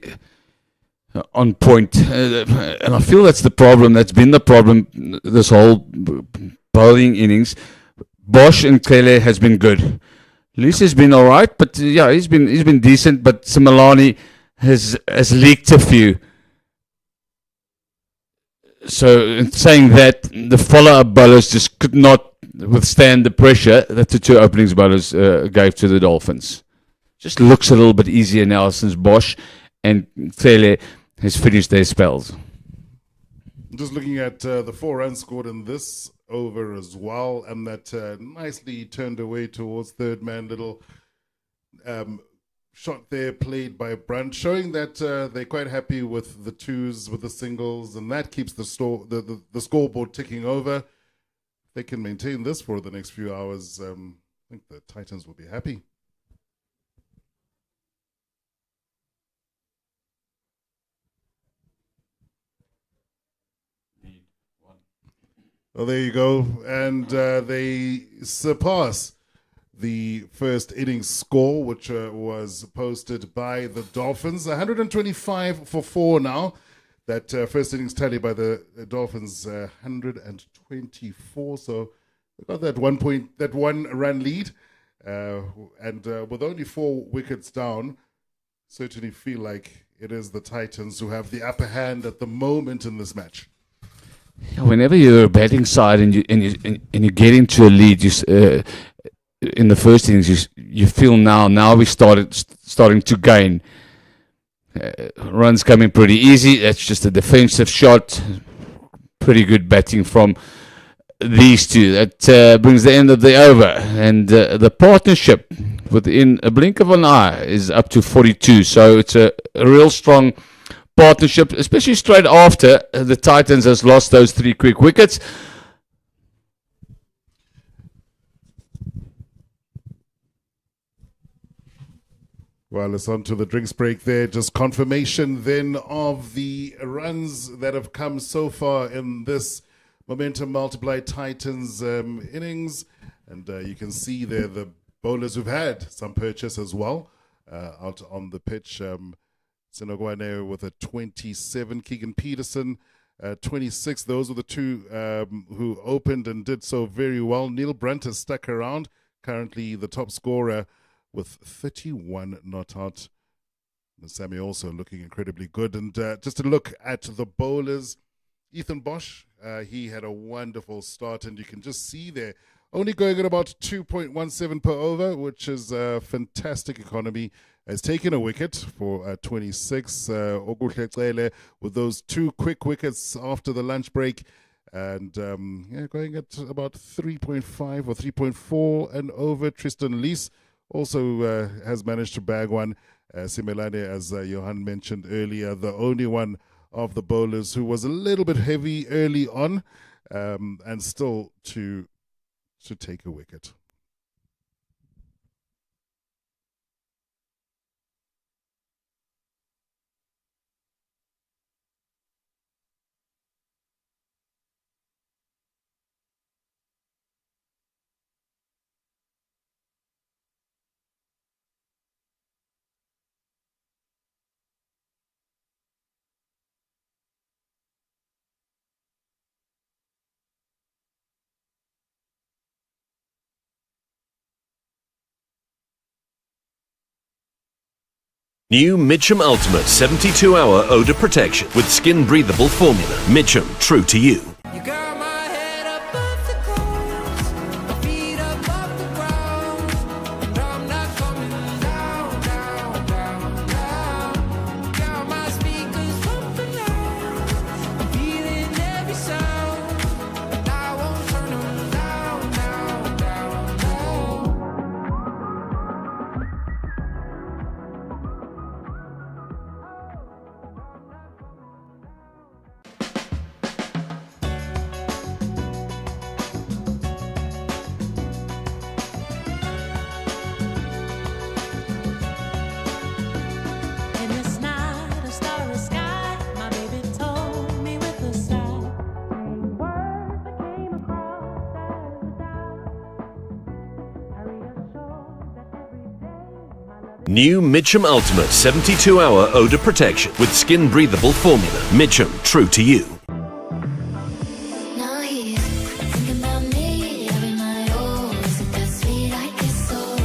on point, and I feel that's the problem. That's been the problem this whole bowling innings. Bosch and Kele has been good. Lise has been all right, but yeah, he's been decent. But Similani has leaked a few. So in saying that, the follow-up bowlers just could not withstand the pressure that the 2 openings bowlers gave to the Dolphins. Just looks a little bit easier now since Bosch and Tele has finished their spells. Just looking at the 4 runs scored in this over as well, and that nicely turned away towards third man. Little shot there played by Brunt, showing that they're quite happy with the 2s, with the singles, and that keeps the scoreboard ticking over. If they can maintain this for the next few hours, I think the Titans will be happy. Well, there you go. And they surpass the first innings score, which was posted by the Dolphins. 125 for 4 now. That first innings tally by the Dolphins, 124. So they got that 1 run lead. And with only 4 wickets down, certainly feel like it is the Titans who have the upper hand at the moment in this match. Whenever you're a batting side and you get into a lead, in the first innings, you feel now we starting to gain. Runs coming pretty easy. That's just a defensive shot. Pretty good batting from these 2. That brings the end of the over, and the partnership within a blink of an eye is up to 42. So it's a real strong partnership, especially straight after the Titans has lost those 3 quick wickets. Well, it's on to the drinks break there. Just confirmation then of the runs that have come so far in this Momentum Multiply Titans innings. And you can see there the bowlers who've had some purchase as well out on the pitch. Senogwane with a 27, Keegan Peterson 26. Those were the two who opened and did so very well. Neil Brunt has stuck around, currently the top scorer with 31 not out. Sammy also looking incredibly good. And just to look at the bowlers, Ethan Bosch, he had a wonderful start, and you can just see there, only going at about 2.17 per over, which is a fantastic economy. Has taken a wicket for 26. Oguhle with those two quick wickets after the lunch break. And going at about 3.5 or 3.4 and over. Tristan Lees also has managed to bag one. Simelane, as Johan mentioned earlier, the only one of the bowlers who was a little bit heavy early on and still to take a wicket. New Mitchum Ultimate 72-hour odor protection with skin breathable formula. Mitchum, true to you. You got my head above the clouds, my feet above the ground, and I'm not coming down, down, down, down. Got my speakers pumping loud, I'm feeling every sound, and I won't turn them down, down, down, down. In this night of starry sky, my baby told me with a sigh, words that came across as a doubt. I reassured that every day my love New Mitchum Ultimate 72-hour odor protection with skin breathable formula. Mitchum, true to you. Now he's thinking about me every night. Oh, is it that sweet I kiss so?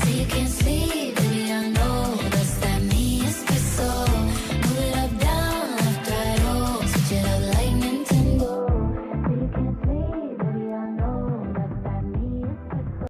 Say you can't sleep, baby, I know that's that me espresso. Move it up, down, left, right, oh, switch it up like Nintendo. Say you can't sleep, baby, I know that's that me espresso.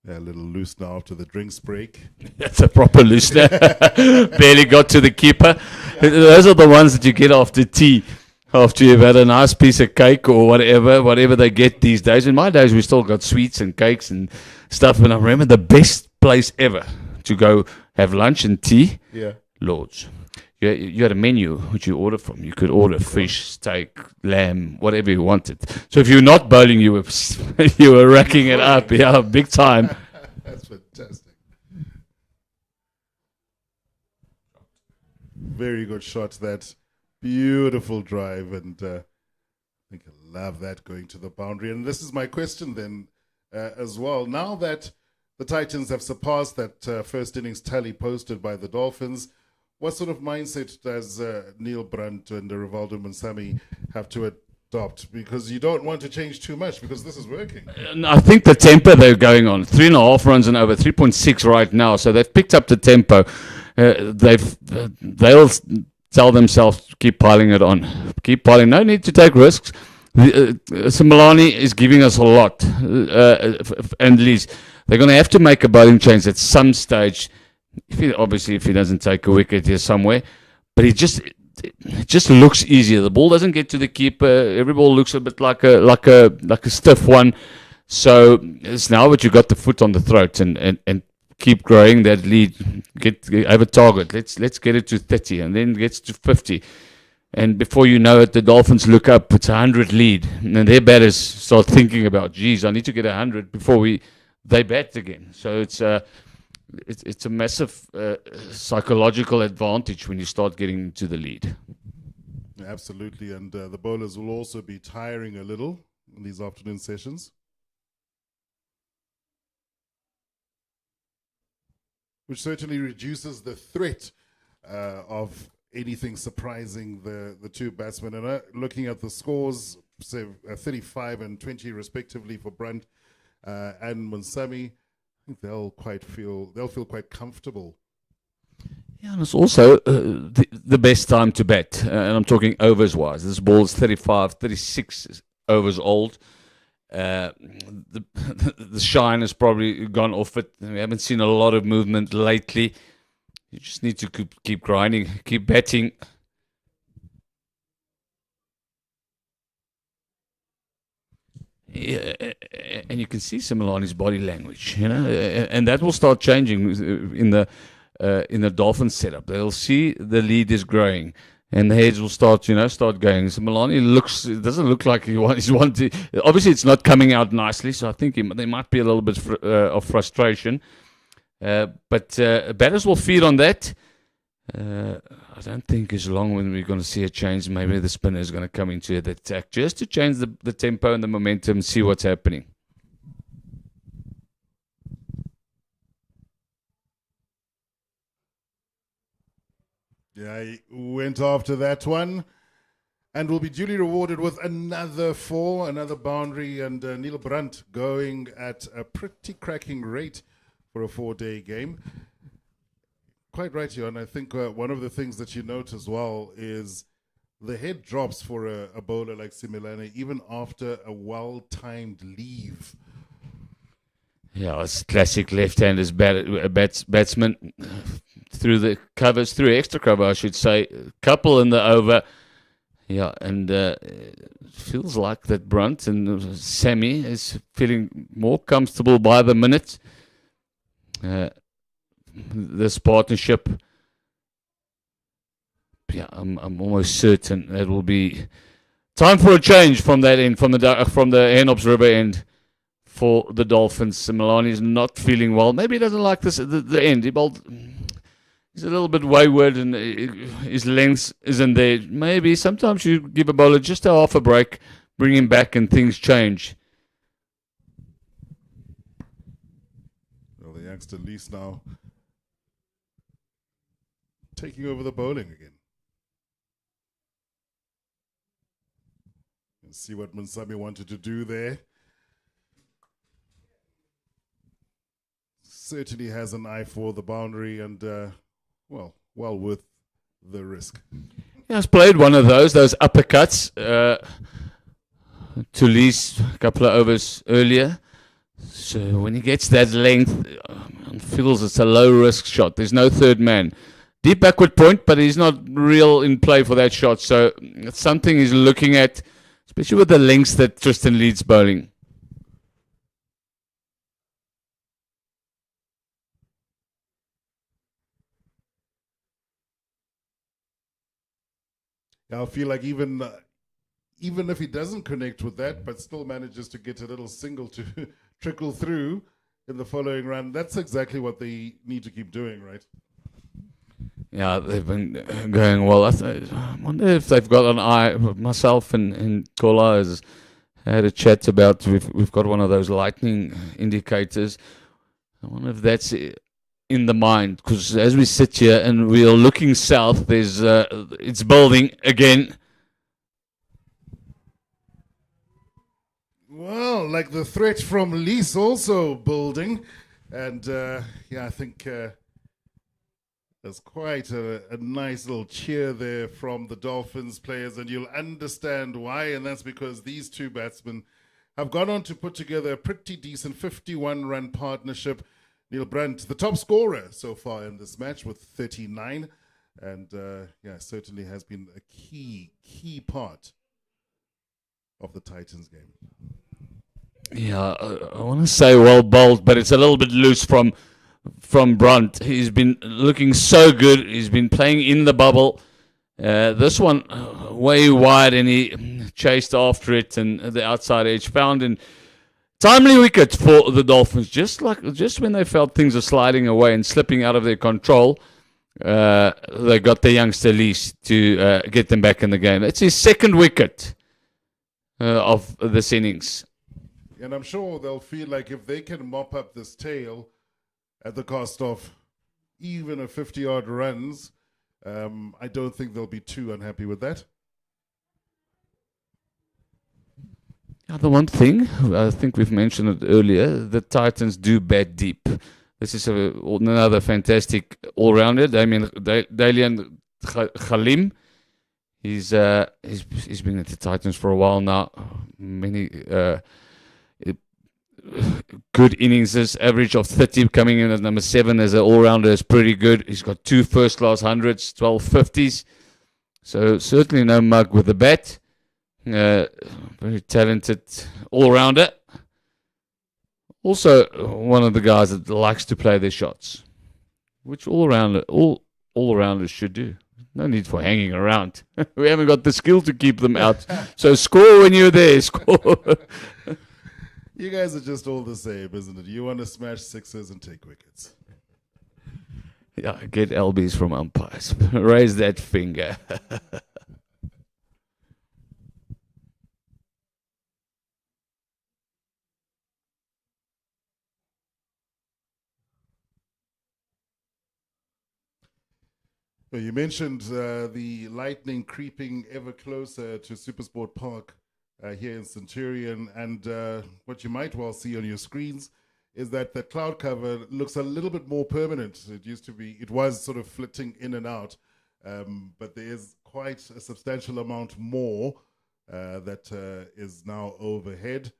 A little loose now after the drinks break. That's a proper loosener. Barely got to the keeper. Those are the ones that you get after tea. After you've had a nice piece of cake or whatever they get these days. In my days, we still got sweets and cakes and stuff. And I remember the best place ever to go have lunch and tea, Yeah. Lord's. You had a menu which you order from. You could order fish, steak, lamb, whatever you wanted. So if you're not bowling, you were racking it up. Yeah, big time. That's fantastic. Very good shot. That beautiful drive, and I think I love that going to the boundary. And this is my question then as well. Now that the Titans have surpassed that first innings tally posted by the Dolphins, What sort of mindset does Neil Brandt and Rivaldo Mansami have to adopt? Because you don't want to change too much because this is working. And I think the tempo they're going on, 3.5 runs and over, 3.6 right now. So they've picked up the tempo. They'll tell themselves to keep piling it on. Keep piling. No need to take risks. Similani is giving us a lot. And Lees, they're going to have to make a bowling change at some stage. If he doesn't take a wicket here somewhere. But it just looks easier. The ball doesn't get to the keeper. Every ball looks a bit like a stiff one. So it's now that you got the foot on the throat and keep growing that lead. Have a target. Let's get it to 30 and then gets to 50. And before you know it, the Dolphins look up. It's 100 lead, and their batters start thinking about, geez, I need to get 100 before they bat again. So it's a massive psychological advantage when you start getting to the lead. Absolutely, and the bowlers will also be tiring a little in these afternoon sessions, which certainly reduces the threat of anything surprising the two batsmen. And looking at the scores, say 35 and 20 respectively for Brandt and Mansami, I think they'll feel quite comfortable. Yeah, and it's also the best time to bat, and I'm talking overs wise. This ball is 36 overs old. The shine has probably gone off it. We haven't seen a lot of movement lately. You just need to keep grinding, keep batting. Yeah, and you can see Similani's body language, and that will start changing in the Dolphins setup. They'll see the lead is growing, and the heads will start going. Similani doesn't look like he's wanting. Obviously, it's not coming out nicely, so I think there might be a little bit of frustration. But batters will feed on that. I don't think as long when we're going to see a change, maybe the spinner is going to come into the attack just to change the tempo and the momentum, see what's happening. Yeah, he went after that one and will be duly rewarded with another 4, another boundary, and Neil Brandt going at a pretty cracking rate for a 4-day game. Quite right, Johan. I think one of the things that you note as well is the head drops for a bowler like Similani, even after a well-timed leave. Yeah, it's classic left-handers batsman through the covers, through extra cover, I should say. Couple in the over. Yeah, and feels like that Brandt and Sammy is feeling more comfortable by the minute. This partnership, yeah, I'm almost certain it will be time for a change from that end, from the Henops River end for the Dolphins. Similani is not feeling well. Maybe he doesn't like this at the end. He's a little bit wayward and his length isn't there. Maybe sometimes you give a bowler just a half a break, bring him back, and things change. Well, the youngster Lees now taking over the bowling again. Let's see what Mansami wanted to do there. Certainly has an eye for the boundary and, well worth the risk. Yeah, he's played one of those uppercuts to Lees a couple of overs earlier. So when he gets that length, feels it's a low-risk shot. There's no third man. Deep backward point, but he's not real in play for that shot. So it's something he's looking at, especially with the lengths that Tristan Leeds bowling. I feel like even if he doesn't connect with that, but still manages to get a little single to trickle through in the following run, that's exactly what they need to keep doing, right? Yeah, they've been going well. I wonder if they've got an eye. Myself and Kola has had a chat about we've got one of those lightning indicators. I wonder if that's in the mind, because as we sit here and we are looking south, there's it's building again. Well, like the threat from Lease also building. And I think there's quite a nice little cheer there from the Dolphins players, and you'll understand why. And that's because these two batsmen have gone on to put together a pretty decent 51-run partnership. Neil Brandt, the top scorer so far in this match with 39. And certainly has been a key part of the Titans game. Yeah, I want to say well bowled, but it's a little bit loose from Brunt. He's been looking so good. He's been playing in the bubble. This one way wide, and he chased after it, and the outside edge found in timely wicket for the Dolphins. Just when they felt things are sliding away and slipping out of their control, they got the youngster Lees to get them back in the game. It's his second wicket of this innings. And I'm sure they'll feel like if they can mop up this tail at the cost of even a 50-odd runs, I don't think they'll be too unhappy with that. Yeah, the one thing, I think we've mentioned it earlier, the Titans do bat deep. This is another fantastic all-rounder, Dalian Khalim. He's been at the Titans for a while now. Many good innings, average of 30, coming in at number 7 as an all-rounder is pretty good. He's got 2 first-class hundreds, 12 50s. So certainly no mug with the bat. Very talented all-rounder. Also one of the guys that likes to play their shots, which all-rounders should do. No need for hanging around. We haven't got the skill to keep them out. So score when you're there. Score. You guys are just all the same, isn't it? You want to smash sixes and take wickets. Yeah, get LBs from umpires. Raise that finger. Well, you mentioned the lightning creeping ever closer to SuperSport Park here in Centurion, and what you might well see on your screens is that the cloud cover looks a little bit more permanent. It was sort of flitting in and out, but there is quite a substantial amount more that is now overhead.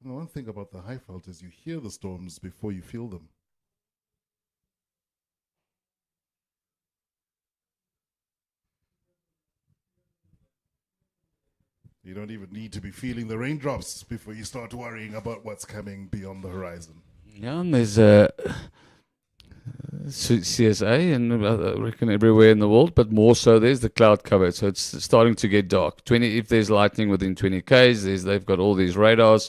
And the one thing about the Highveld is you hear the storms before you feel them. You don't even need to be feeling the raindrops before you start worrying about what's coming beyond the horizon. Yeah, and there's CSA and I reckon everywhere in the world, but more so there's the cloud cover. So it's starting to get dark. If there's lightning within 20 Ks, they've got all these radars.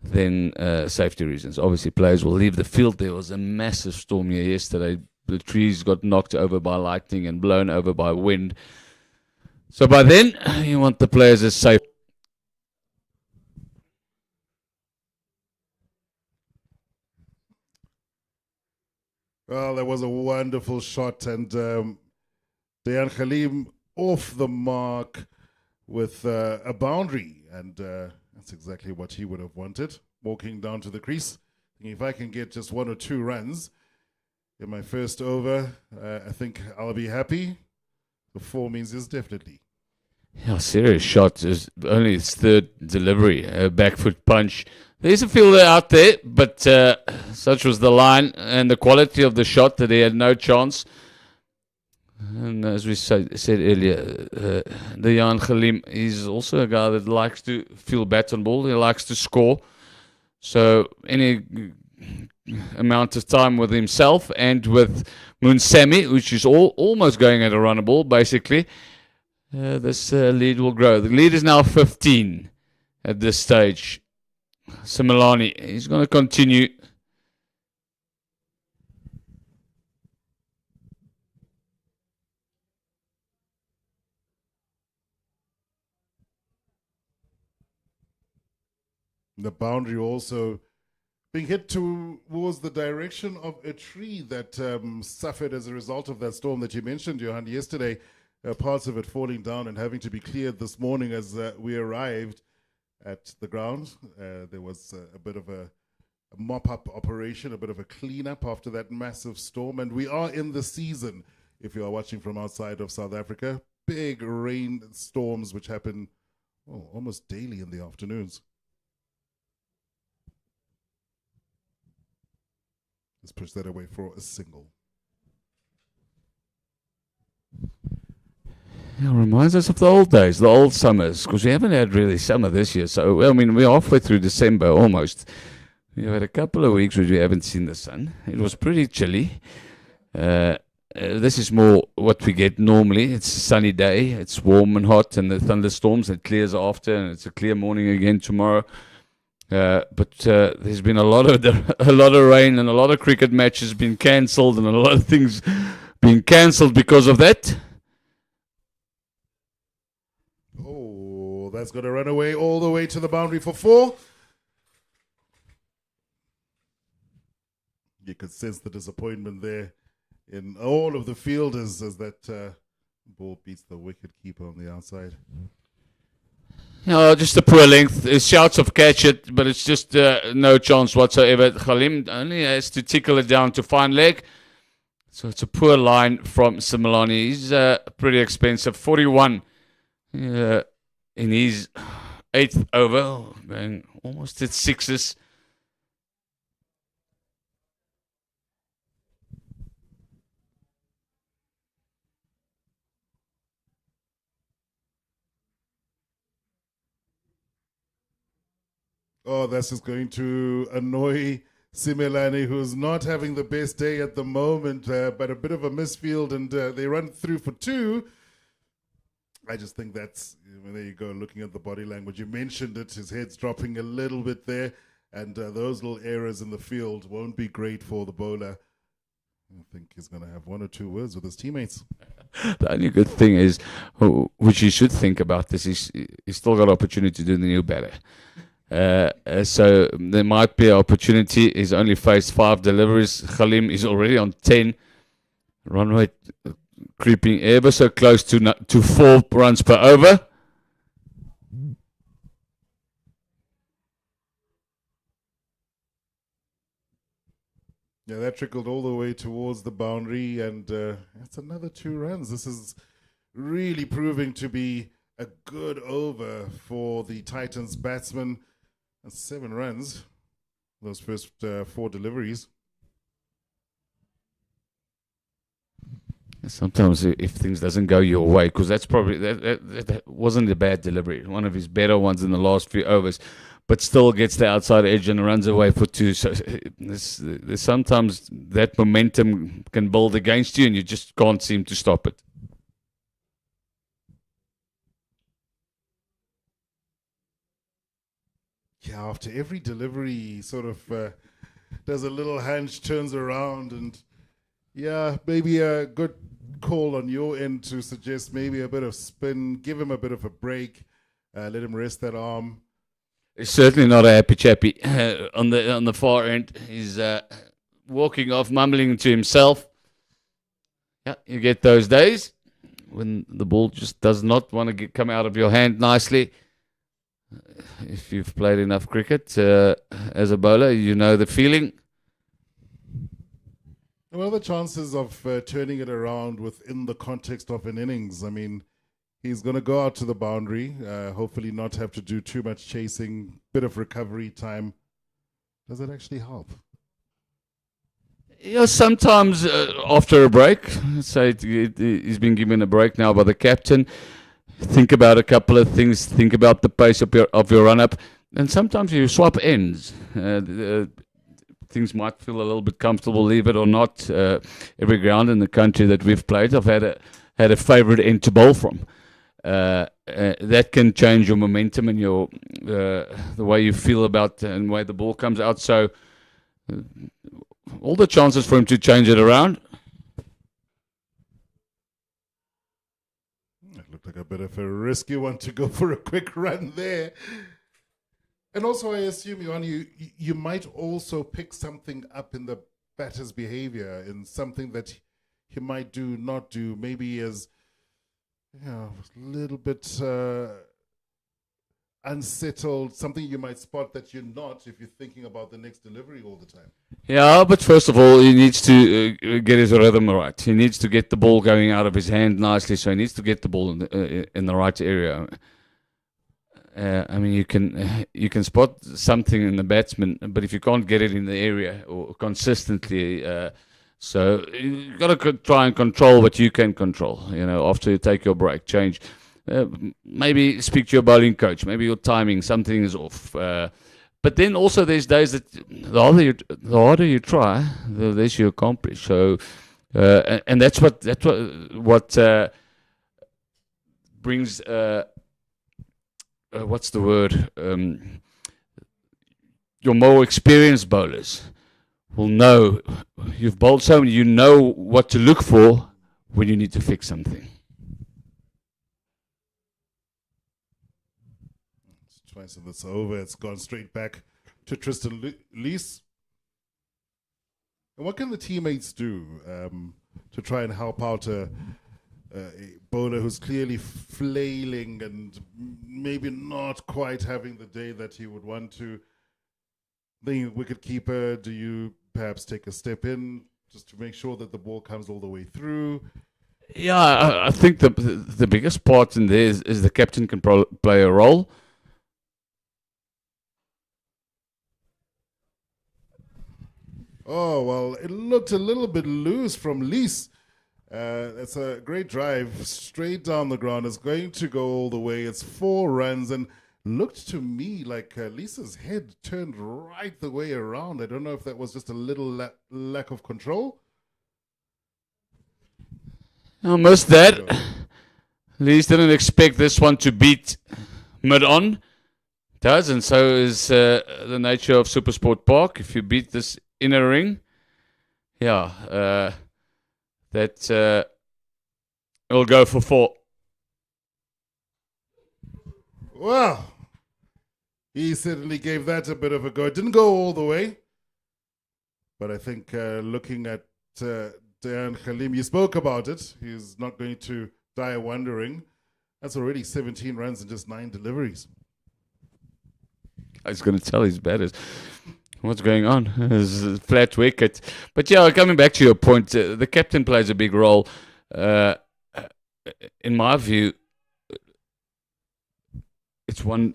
Then safety reasons. Obviously, players will leave the field. There was a massive storm here yesterday. The trees got knocked over by lightning and blown over by wind. So by then, you want the players as safe. Well, that was a wonderful shot, and Dayan Khalim off the mark with a boundary, and that's exactly what he would have wanted, walking down to the crease. If I can get just 1 or 2 runs in my first over, I think I'll be happy. The 4 means yes, definitely. Yeah, serious shot. Is only his 3rd delivery, a back foot punch. There's a fielder out there, but such was the line and the quality of the shot that he had no chance. And as we said earlier, Dayan Khalim is also a guy that likes to feel bat on ball. He likes to score. So any amount of time with himself and with Munsami, which is almost going at a runner ball, basically, this lead will grow. The lead is now 15 at this stage. Similani, he's going to continue. The boundary also being hit towards the direction of a tree that suffered as a result of that storm that you mentioned, Johan, yesterday. Parts of it falling down and having to be cleared this morning as we arrived at the ground. There was a bit of a mop-up operation, a bit of a clean-up after that massive storm. And we are in the season, if you are watching from outside of South Africa. Big rain storms which happen almost daily in the afternoons. Let's push that away for a single. It reminds us of the old days, the old summers, because we haven't had really summer this year. So, I mean, we're halfway through December almost. We've had a couple of weeks where we haven't seen the sun. It was pretty chilly. This is more what we get normally. It's a sunny day, it's warm and hot, and the thunderstorms, it clears after, and it's a clear morning again tomorrow. But there's been a lot of rain, and a lot of cricket matches been cancelled, and a lot of things being cancelled because of that. Oh, that's going to run away all the way to the boundary for 4. You could sense the disappointment there in all of the fielders as that ball beats the wicket keeper on the outside. Just a poor length. There's shouts of catch it, but it's just no chance whatsoever. Khalim only has to tickle it down to fine leg. So it's a poor line from Similani. He's pretty expensive. 41 in his 8th over. Going almost at 6s. Oh, this is going to annoy Simelane, who's not having the best day at the moment, but a bit of a misfield, and they run through for 2. I just think that's, there you go, looking at the body language. You mentioned it, his head's dropping a little bit there, and those little errors in the field won't be great for the bowler. I think he's going to have 1 or 2 words with his teammates. The only good thing is, which you should think about this, he's still got opportunity to do the new batter. So there might be an opportunity. He's only faced 5 deliveries. Khalim is already on 10. Run rate creeping ever so close to 4 runs per over. Yeah, that trickled all the way towards the boundary, and that's another 2 runs. This is really proving to be a good over for the Titans batsman. That's 7 runs, those first 4 deliveries. Sometimes if things doesn't go your way, because that's probably, that wasn't a bad delivery. One of his better ones in the last few overs, but still gets the outside edge and runs away for 2. So there's sometimes that momentum can build against you and you just can't seem to stop it. Yeah, after every delivery, he sort of does a little hunch, turns around, and yeah, maybe a good call on your end to suggest maybe a bit of spin, give him a bit of a break, let him rest that arm. He's certainly not a happy chappy on the far end. He's walking off, mumbling to himself. Yeah, you get those days when the ball just does not want to come out of your hand nicely. If you've played enough cricket as a bowler, you know the feeling. What are the chances of turning it around within the context of an innings? I mean, he's going to go out to the boundary, hopefully not have to do too much chasing, bit of recovery time. Does it actually help? Yeah, sometimes after a break, say he's been given a break now by the captain. Think about a couple of things. Think about the pace of your run-up. And sometimes you swap ends. Things might feel a little bit comfortable, leave it or not. Every ground in the country that we've played, I've had a favourite end to bowl from. That can change your momentum and your the way you feel about and the way the ball comes out. So all the chances for him to change it around. It looked like a bit of a risky one to go for a quick run there. And also, I assume, Johan, you might also pick something up in the batter's behavior, in something that he might do, not do, maybe as a little bit unsettled, something you might spot that you're not if you're thinking about the next delivery all the time. Yeah, but first of all, he needs to get his rhythm right. He needs to get the ball going out of his hand nicely, so he needs to get the ball in the right area. I mean, you can spot something in the batsman, but if you can't get it in the area or consistently, so you got to try and control what you can control. After you take your break, change. Maybe speak to your bowling coach. Maybe your timing, something is off. But then also there's days that the harder you try, the less you accomplish. So, and that's what brings. What's the word? Your more experienced bowlers will know. You've bowled so many, you know what to look for when you need to fix something. Twice and it's over. It's gone straight back to Tristan Lees. And what can the teammates do to try and help out a bowler who's clearly flailing and maybe not quite having the day that he would want to? The wicketkeeper, do you perhaps take a step in just to make sure that the ball comes all the way through? Yeah, I think the biggest part in there is the captain can play a role. Oh, well, it looked a little bit loose from Lees. It's a great drive straight down the ground. It's going to go all the way. It's 4 runs and looked to me like Lisa's head turned right the way around. I don't know if that was just a little lack of control. Almost that. Lees didn't expect this one to beat mid-on. Does, and so is the nature of SuperSport Park. If you beat this inner ring, that will go for 4. Well, he certainly gave that a bit of a go. It didn't go all the way, but I think looking at Dan Khalim, you spoke about it. He's not going to die wondering. That's already 17 runs and just 9 deliveries. I was going to tell his batters what's going on. It's a flat wicket. But yeah, coming back to your point, the captain plays a big role. In my view, it's one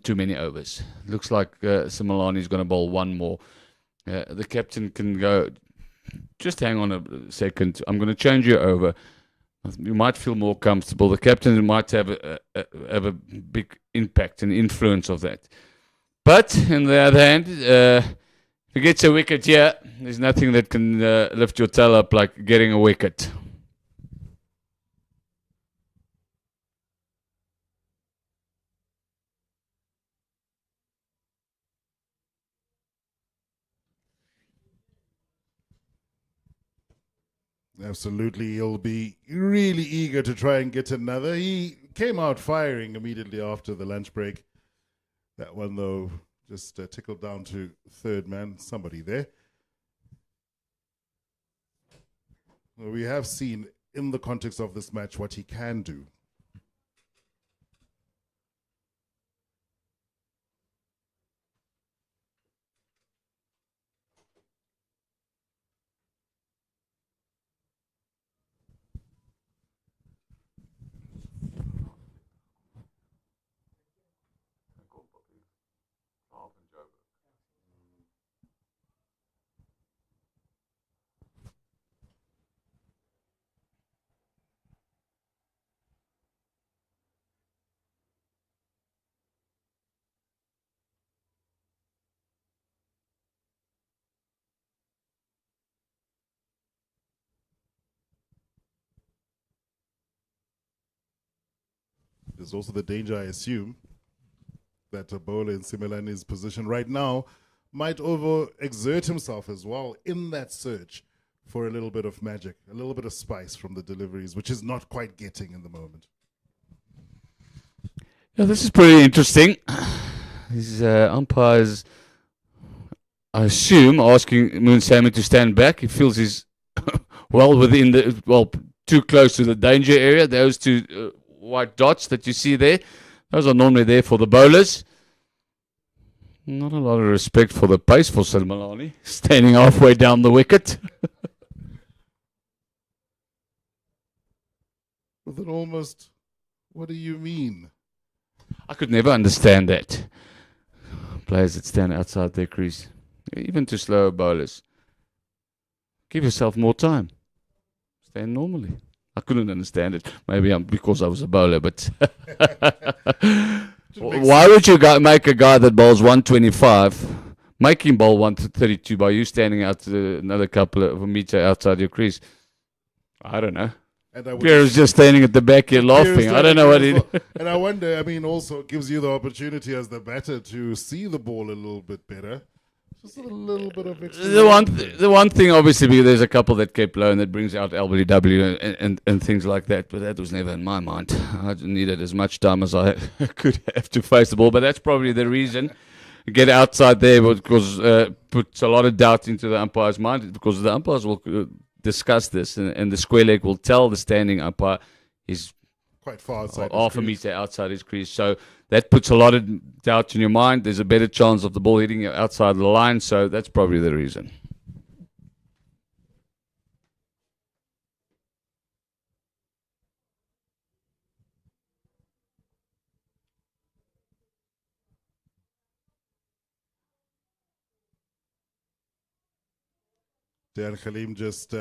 too many overs. Looks like Similani's going to bowl one more. The captain can go, just hang on a second. I'm going to change you over. You might feel more comfortable. The captain might have a big impact and influence of that. But on the other hand, if he gets a wicket here, there's nothing that can lift your tail up like getting a wicket. Absolutely, he'll be really eager to try and get another. He came out firing immediately after the lunch break. That one, though, just tickled down to third man, somebody there. Well, we have seen in the context of this match what he can do. There's also the danger, I assume, that a bowler in Similani's position right now might overexert himself as well in that search for a little bit of magic, a little bit of spice from the deliveries, which is not quite getting in the moment. Yeah, this is pretty interesting. His umpires, I assume, asking Moonsamy to stand back. He feels he's too close to the danger area. Those two white dots that you see there, those are normally there for the bowlers. Not a lot of respect for the pace for Silmalani, standing halfway down the wicket. With an almost, what do you mean? I could never understand that. Players that stand outside their crease, even to slower bowlers. Give yourself more time. Stand normally. I couldn't understand it. Maybe because I was a bowler, but why would you make a guy that bowls 125, make him bowl 132 by you standing out another couple of a meter outside your crease? I don't know. Pierre's just standing at the back here laughing. I don't know what he... And I wonder, I mean, also it gives you the opportunity as the batter to see the ball a little bit better. Just a little bit of extra... The one thing, obviously, because there's a couple that kept low and that brings out LBW and things like that, but that was never in my mind. I needed as much time as I could have to face the ball, but that's probably the reason. Get outside there because puts a lot of doubt into the umpire's mind, because the umpires will... discuss this, and the square leg will tell the standing umpire he's quite far outside, half a meter outside his crease. So that puts a lot of doubt in your mind. There's a better chance of the ball hitting you outside the line. So that's probably the reason. Dan Khalim just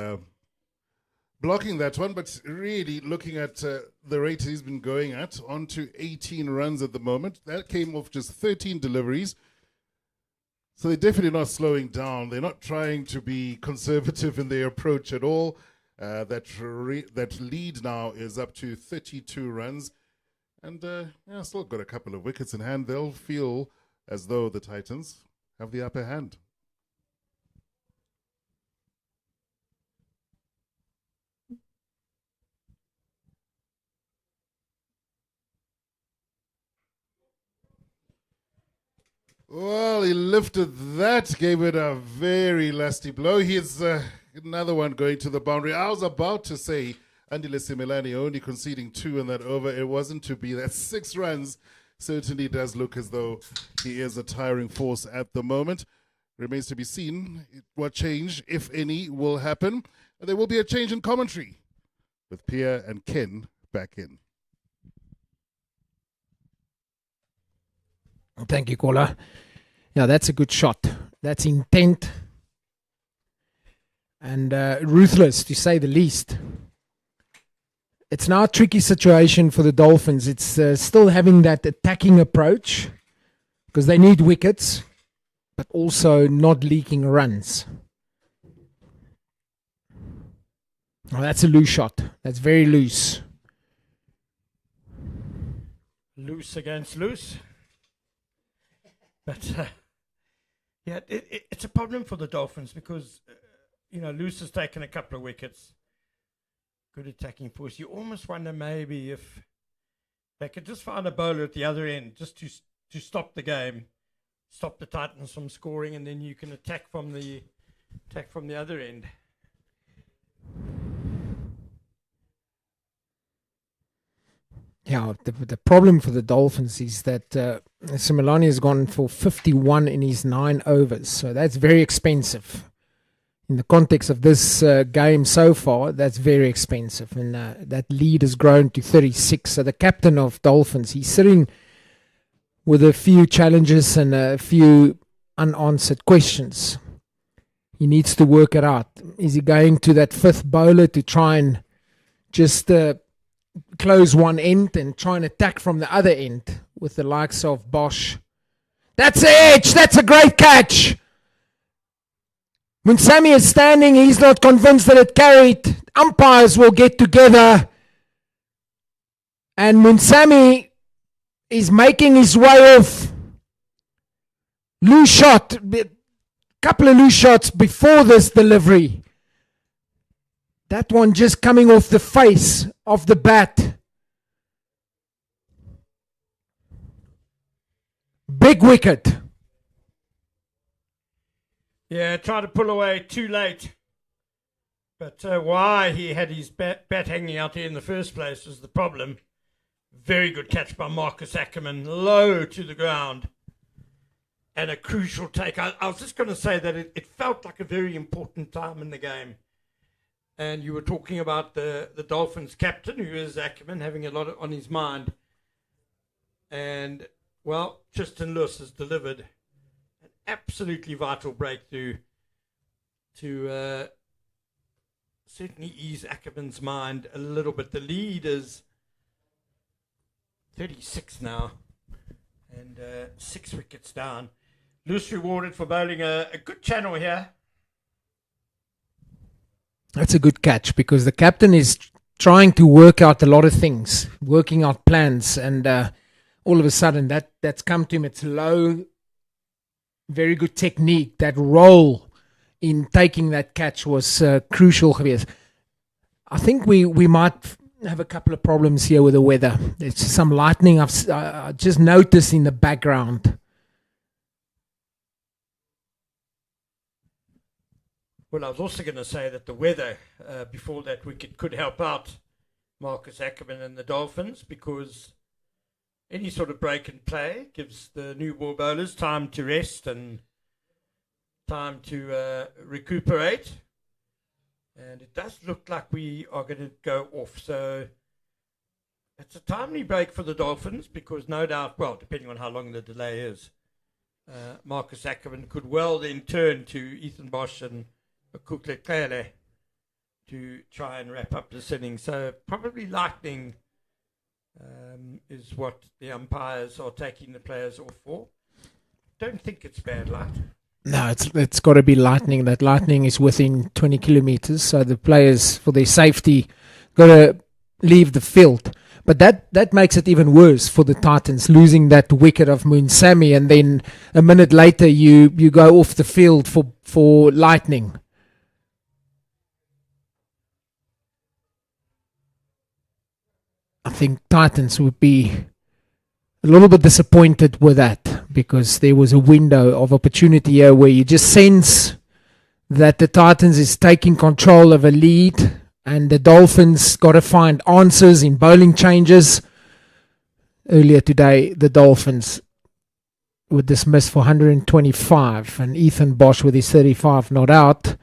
blocking that one, but really looking at the rate he's been going at, on to 18 runs at the moment. That came off just 13 deliveries. So they're definitely not slowing down. They're not trying to be conservative in their approach at all. That lead now is up to 32 runs. And still got a couple of wickets in hand. They'll feel as though the Titans have the upper hand. Well, he lifted that, gave it a very lusty blow. Here's another one going to the boundary. I was about to say Andile Simelane only conceding 2 in that over. It wasn't to be. That 6 runs certainly does look as though he is a tiring force at the moment. Remains to be seen what change, if any, will happen. And there will be a change in commentary with Pierre and Ken back in. Thank you, Kola. Yeah, that's a good shot. That's intent and ruthless, to say the least. It's now a tricky situation for the Dolphins. It's still having that attacking approach because they need wickets, but also not leaking runs. Oh, that's a loose shot. That's very loose. Loose against loose. But, it's a problem for the Dolphins because, Loose has taken a couple of wickets. Good attacking force. You almost wonder maybe if they could just find a bowler at the other end just to stop the game, stop the Titans from scoring, and then you can attack from the other end. Yeah, the problem for the Dolphins is that Simelane has gone for 51 in his 9 overs. So that's very expensive. In the context of this game so far, that's very expensive. And that lead has grown to 36. So the captain of Dolphins, he's sitting with a few challenges and a few unanswered questions. He needs to work it out. Is he going to that 5th bowler to try and just... close one end and try and attack from the other end with the likes of Bosch? That's the edge. That's a great catch. When Sammy is standing, he's not convinced that it carried. Umpires will get together. And Munsami is making his way off. Loose shot. Couple of loose shots before this delivery. That one just coming off the face of the bat. Big wicket. Yeah, tried to pull away too late. But why he had his bat hanging out there in the first place was the problem. Very good catch by Marcus Ackerman, low to the ground. And a crucial take. I was just going to say that it felt like a very important time in the game. And you were talking about the Dolphins captain, who is Ackerman, having a lot on his mind. And, well, Tristan Lewis has delivered an absolutely vital breakthrough to certainly ease Ackerman's mind a little bit. The lead is 36 now and 6 wickets down. Lewis rewarded for bowling a good channel here. That's a good catch because the captain is trying to work out a lot of things, working out plans, and all of a sudden that's come to him. It's low, very good technique. That roll in taking that catch was crucial. I think we might have a couple of problems here with the weather. There's some lightning I've just noticed in the background. Well, I was also going to say that the weather before that wicket could help out Marcus Ackerman and the Dolphins, because any sort of break and play gives the new ball bowlers time to rest and time to recuperate. And it does look like we are going to go off. So it's a timely break for the Dolphins because no doubt, well, depending on how long the delay is, Marcus Ackerman could well then turn to Ethan Bosch and Kukle to try and wrap up this inning. So probably lightning is what the umpires are taking the players off for. Don't think it's bad light. No, it's got to be lightning. That lightning is within 20 kilometers, so the players, for their safety, got to leave the field. But that makes it even worse for the Titans, losing that wicket of Moon Sammy, and then a minute later you go off the field for lightning. I think Titans would be a little bit disappointed with that because there was a window of opportunity here where you just sense that the Titans is taking control of a lead and the Dolphins got to find answers in bowling changes. Earlier today, the Dolphins were dismissed for 125 and Ethan Bosch with his 35 not out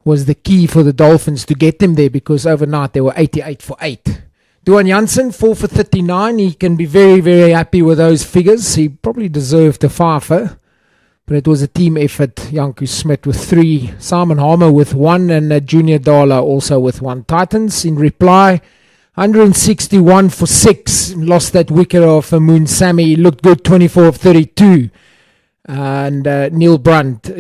was the key for the Dolphins to get them there because overnight they were 88 for 8. Duan Janssen, 4 for 39. He can be very, very happy with those figures. He probably deserved a fifer, but it was a team effort. Janku Smith with 3, Simon Harmer with 1, and Junior Dala also with 1. Titans, in reply, 161 for 6. Lost that wicket off Moon Sammy. He looked good, 24 of 32. And Neil Brunt,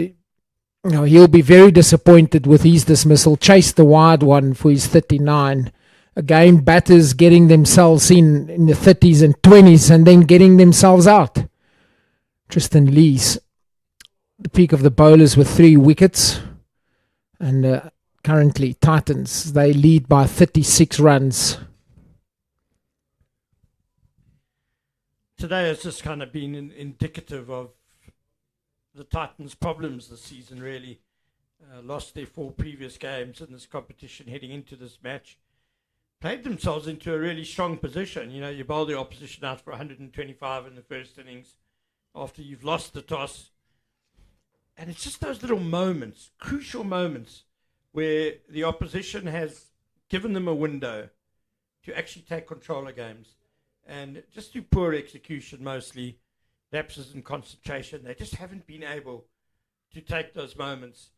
he'll be very disappointed with his dismissal. Chased the wide one for his 39. Again, batters getting themselves in the 30s and 20s and then getting themselves out. Tristan Lees, the peak of the bowlers with 3 wickets. And currently, Titans, they lead by 36 runs. Today has just kind of been indicative of the Titans' problems this season, really. Lost their 4 previous games in this competition heading into this match. Played themselves into a really strong position. You bowl the opposition out for 125 in the first innings after you've lost the toss. And it's just those little moments, crucial moments, where the opposition has given them a window to actually take control of games. And just through poor execution mostly, lapses in concentration, they just haven't been able to take those moments,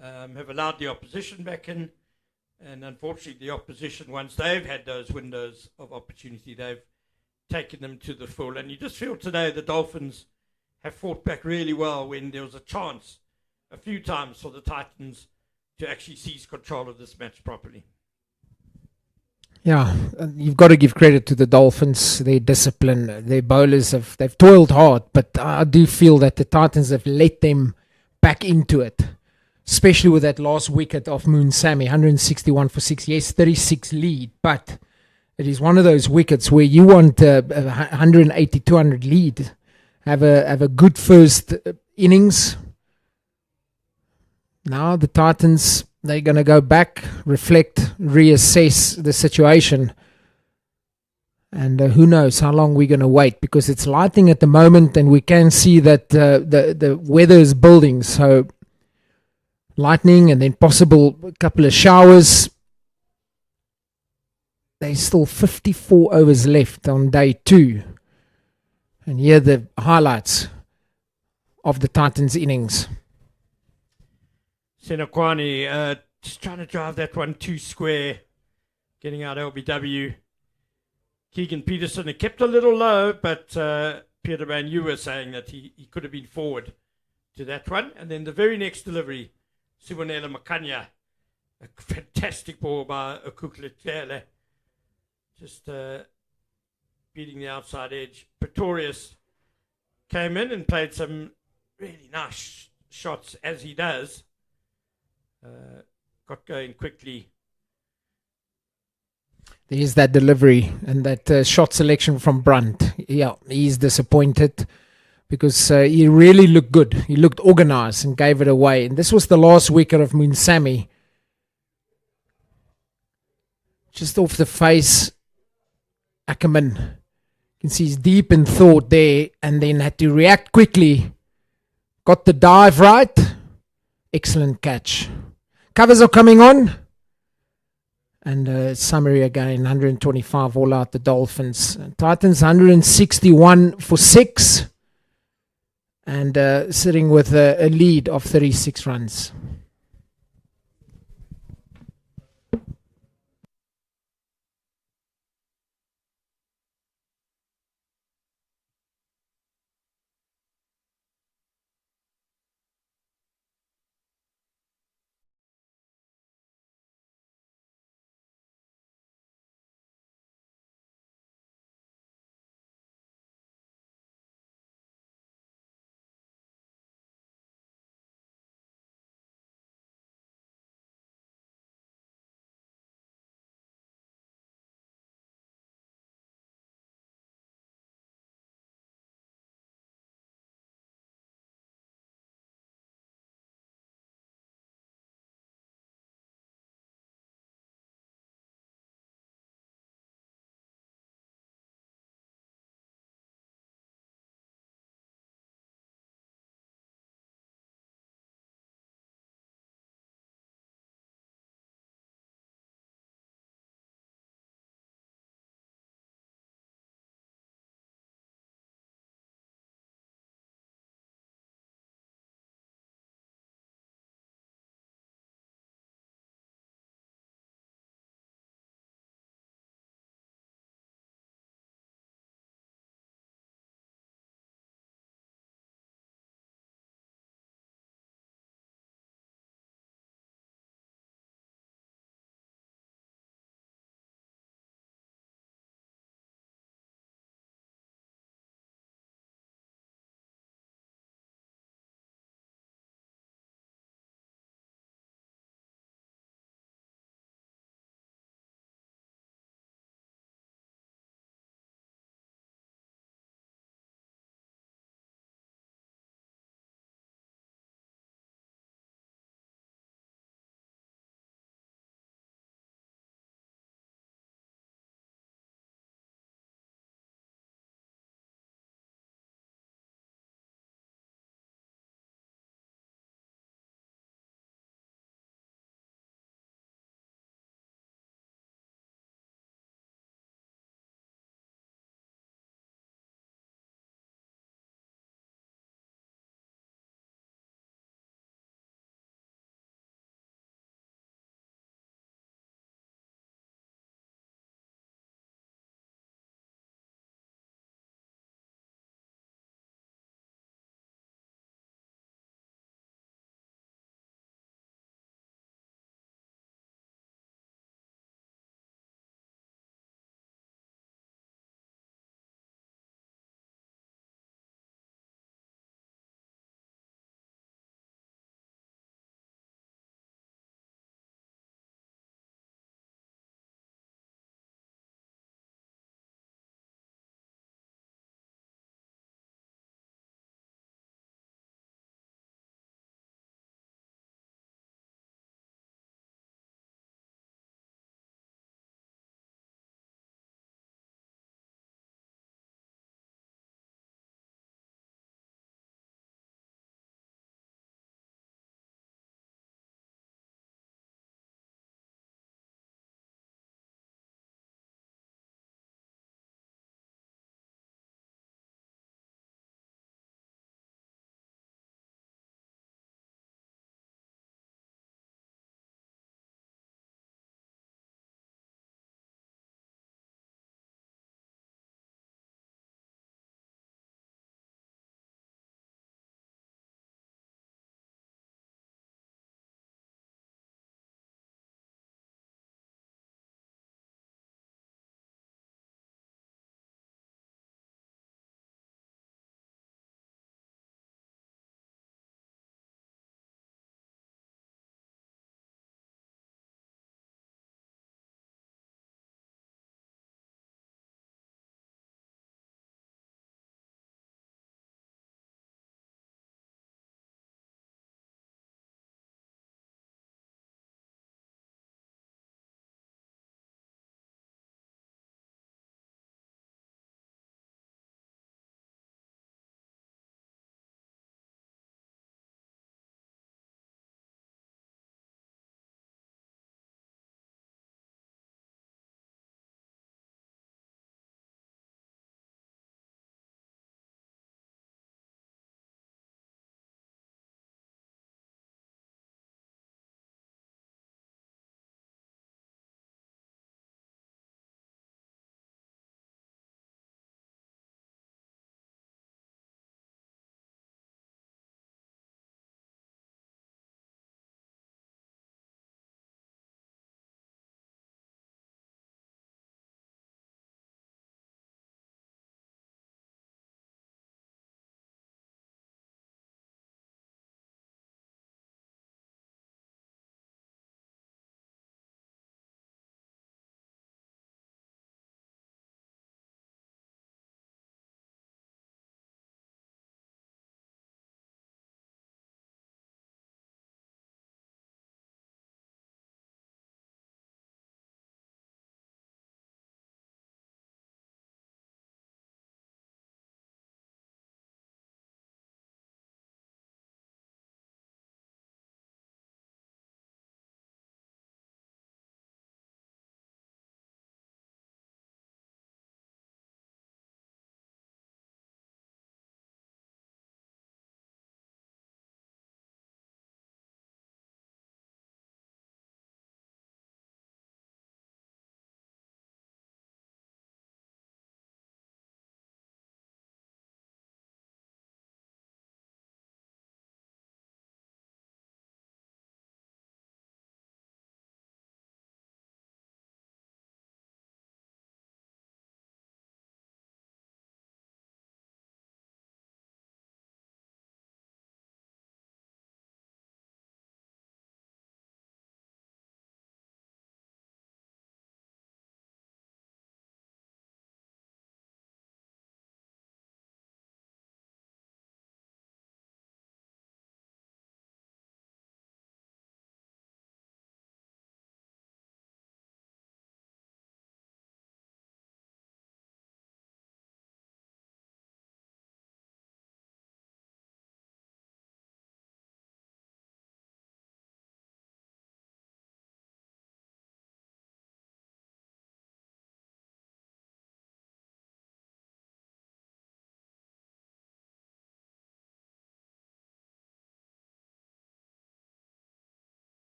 have allowed the opposition back in. And unfortunately, the opposition, once they've had those windows of opportunity, they've taken them to the full. And you just feel today the Dolphins have fought back really well when there was a chance a few times for the Titans to actually seize control of this match properly. Yeah, you've got to give credit to the Dolphins, their discipline. Their bowlers, they've toiled hard, but I do feel that the Titans have let them back into it. Especially with that last wicket of Moon Sammy, 161 for 6. Yes, 36 lead, but it is one of those wickets where you want a 180, 200 lead. have a good first innings. Now the Titans, they're going to go back, reflect, reassess the situation. And who knows how long we're going to wait, because it's lighting at the moment and we can see that the weather is building. So lightning and then possible a couple of showers. There's still 54 overs left on day 2. And here are the highlights of the Titans innings. Senakwani just trying to drive that one too square, getting out LBW. Keegan Peterson, it kept a little low, but Peterman, you were saying that he could have been forward to that one. And then the very next delivery, Simonela Makanya, a fantastic ball by Okuklitele, just beating the outside edge. Pretorius came in and played some really nice shots, as he does. Got going quickly. There's that delivery and that shot selection from Brunt. Yeah, he's disappointed because he really looked good. He looked organized and gave it away. And this was the last wicket of Munsami. Just off the face, Ackerman. You can see he's deep in thought there and then had to react quickly. Got the dive right. Excellent catch. Covers are coming on. And summary again, 125 all out the Dolphins. Titans 161 for 6. And sitting with a lead of 36 runs.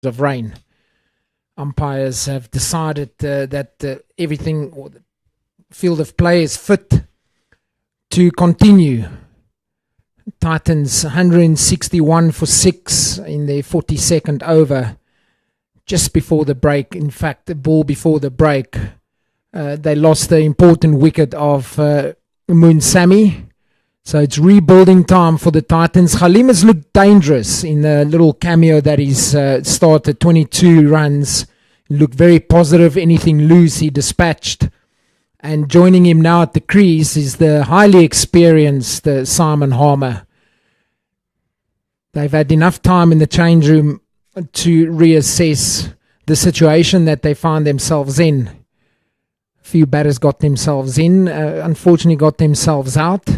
of rain. Umpires have decided that everything, or the field of play is fit to continue. Titans 161 for 6 in their 42nd over. Just before the break, in fact, the ball before the break, they lost the important wicket of Moonsamy. So it's rebuilding time for the Titans. Khalim has looked dangerous in the little cameo that he's started, 22 runs. Looked very positive, anything loose he dispatched. And joining him now at the crease is the highly experienced Simon Harmer. They've had enough time in the change room to reassess the situation that they find themselves in. A few batters got themselves in, unfortunately got themselves out.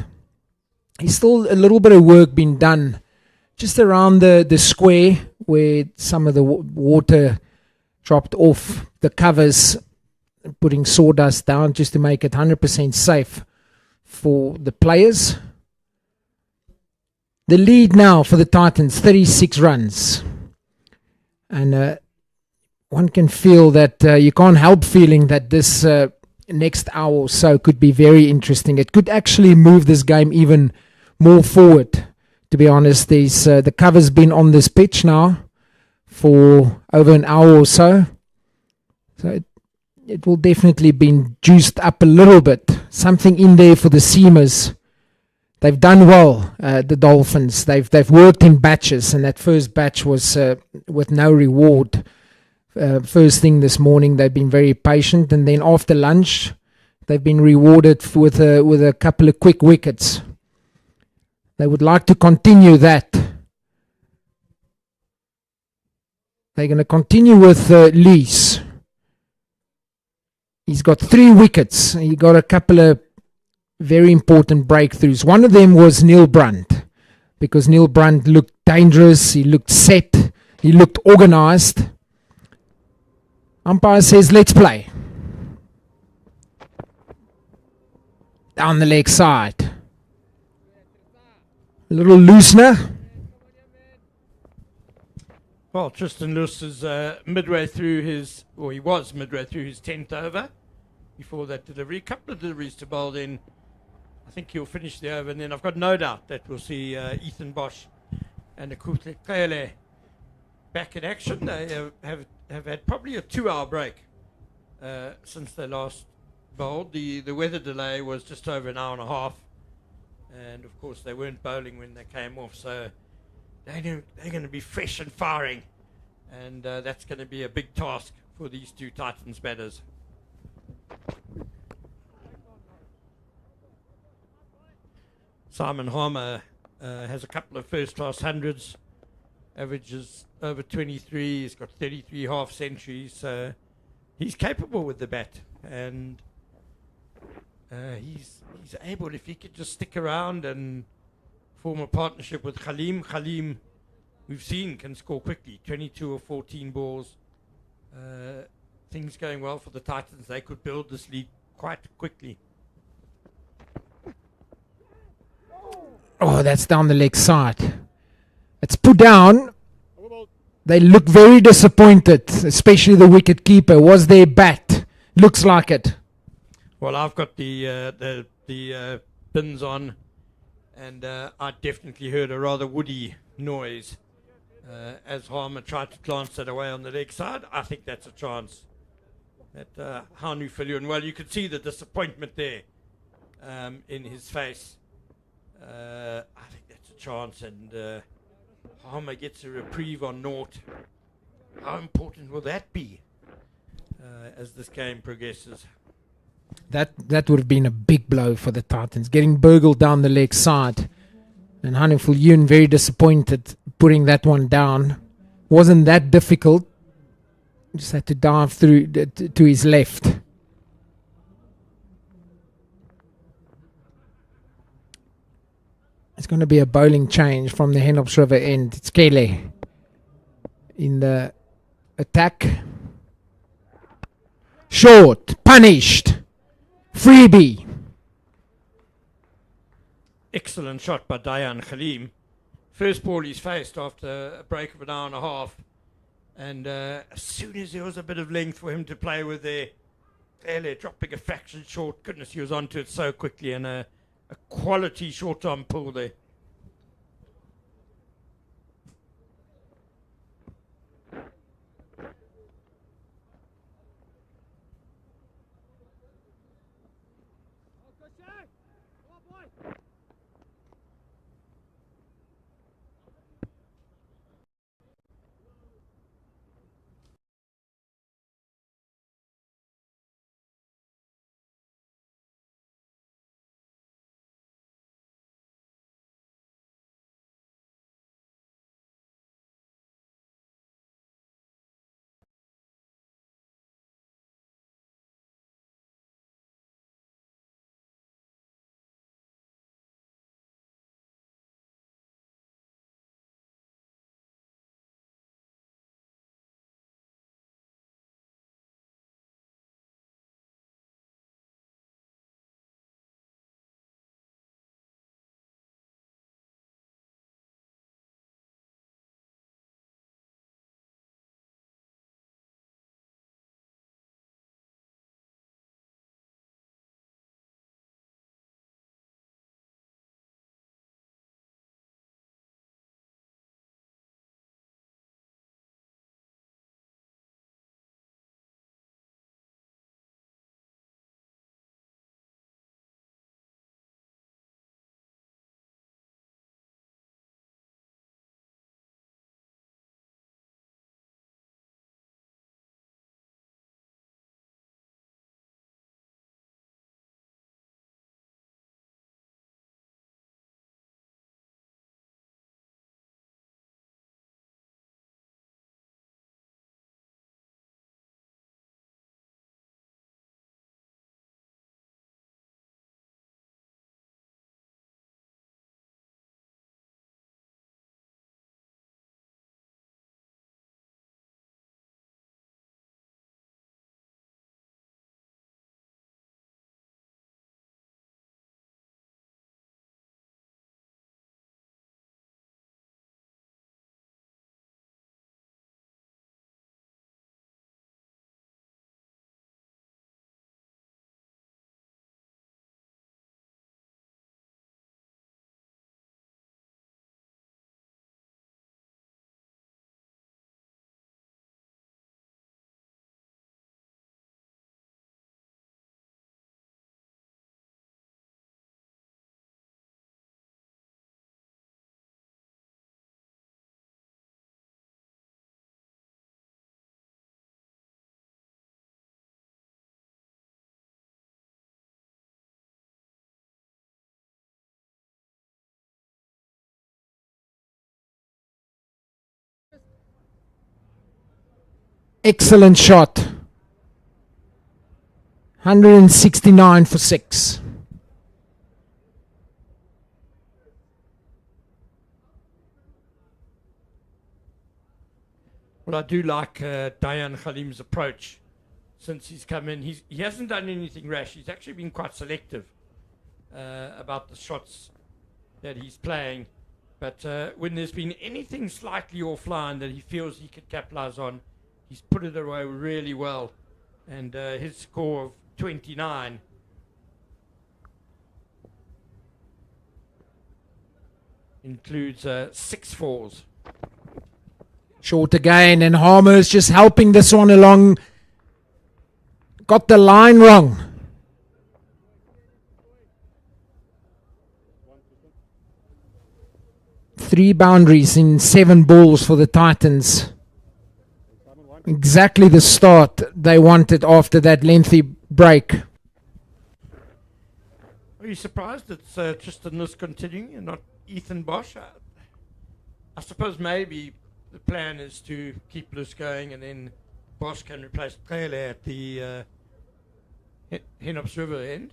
There's still a little bit of work being done just around the square where some of the water dropped off the covers, putting sawdust down just to make it 100% safe for the players. The lead now for the Titans, 36 runs. And one can feel that you can't help feeling that this next hour or so could be very interesting. It could actually move this game even more forward, to be honest. There's the cover's been on this pitch now for over an hour or so. So it will definitely be juiced up a little bit. Something in there for the seamers. They've done well, the Dolphins. They've worked in batches, and that first batch was with no reward. First thing this morning, they've been very patient, and then after lunch, they've been rewarded with a couple of quick wickets. They would like to continue that. They're going to continue with Lees. He's got 3 wickets. He got a couple of very important breakthroughs. One of them was Neil Brandt, because Neil Brandt looked dangerous, he looked set, he looked organised. Umpire says, let's play. Down the leg side. A little loosener. Well, Tristan Lewis is midway through his, or he was midway through his 10th over before that delivery. A couple of deliveries to bowl in. I think he'll finish the over, and then I've got no doubt that we'll see Ethan Bosch and Akutle Kele back in action. They have had probably a 2-hour break since they last bowled. The weather delay was just over an hour and a half, and of course they weren't bowling when they came off, so they're going to be fresh and firing, and that's going to be a big task for these two Titans batters. Simon Harmer has a couple of first-class hundreds, averages over 23. He's got 33 half centuries, so he's capable with the bat, and he's able, if he could just stick around and form a partnership with Khalim. Khalim, we've seen, can score quickly, 22 or 14 balls. Things going well for the Titans. They could build this lead quite quickly. Oh, that's down the leg side. It's put down. They look very disappointed, especially the wicket keeper. Was their bat? Looks like it. Well, I've got the bins on, and I definitely heard a rather woody noise as Harmer tried to glance that away on the leg side. I think that's a chance. That Hanu Fillion, well, you could see the disappointment there in his face. I think that's a chance, and Harmer gets a reprieve on naught. How important will that be as this game progresses? That would have been a big blow for the Titans, getting burgled down the leg side. And Hanu Fillion very disappointed putting that one down. Wasn't that difficult. Just had to dive through to his left. It's going to be a bowling change from the Henops River end. It's Kele in the attack. Short, punished, freebie. Excellent shot by Dayan Khalim. First ball he's faced after a break of an hour and a half. And as soon as there was a bit of length for him to play with there, Clearly dropping a fraction short. Goodness, he was onto it so quickly, and a quality short-arm pull there. Excellent shot. 169 for 6. Well, I do like Dayan Khalim's approach since he's come in. He hasn't done anything rash. He's actually been quite selective about the shots that he's playing. But when there's been anything slightly offline that he feels he could capitalize on, he's put it away really well. And his score of 29 includes 6 fours. Short again, and Harmer's just helping this one along. Got the line wrong. Three boundaries in 7 balls for the Titans. Exactly the start they wanted after that lengthy break. Are you surprised it's Tristan Nuss continuing and not Ethan Bosch? I suppose maybe the plan is to keep Nuss going and then Bosch can replace Pele at the Henops River end.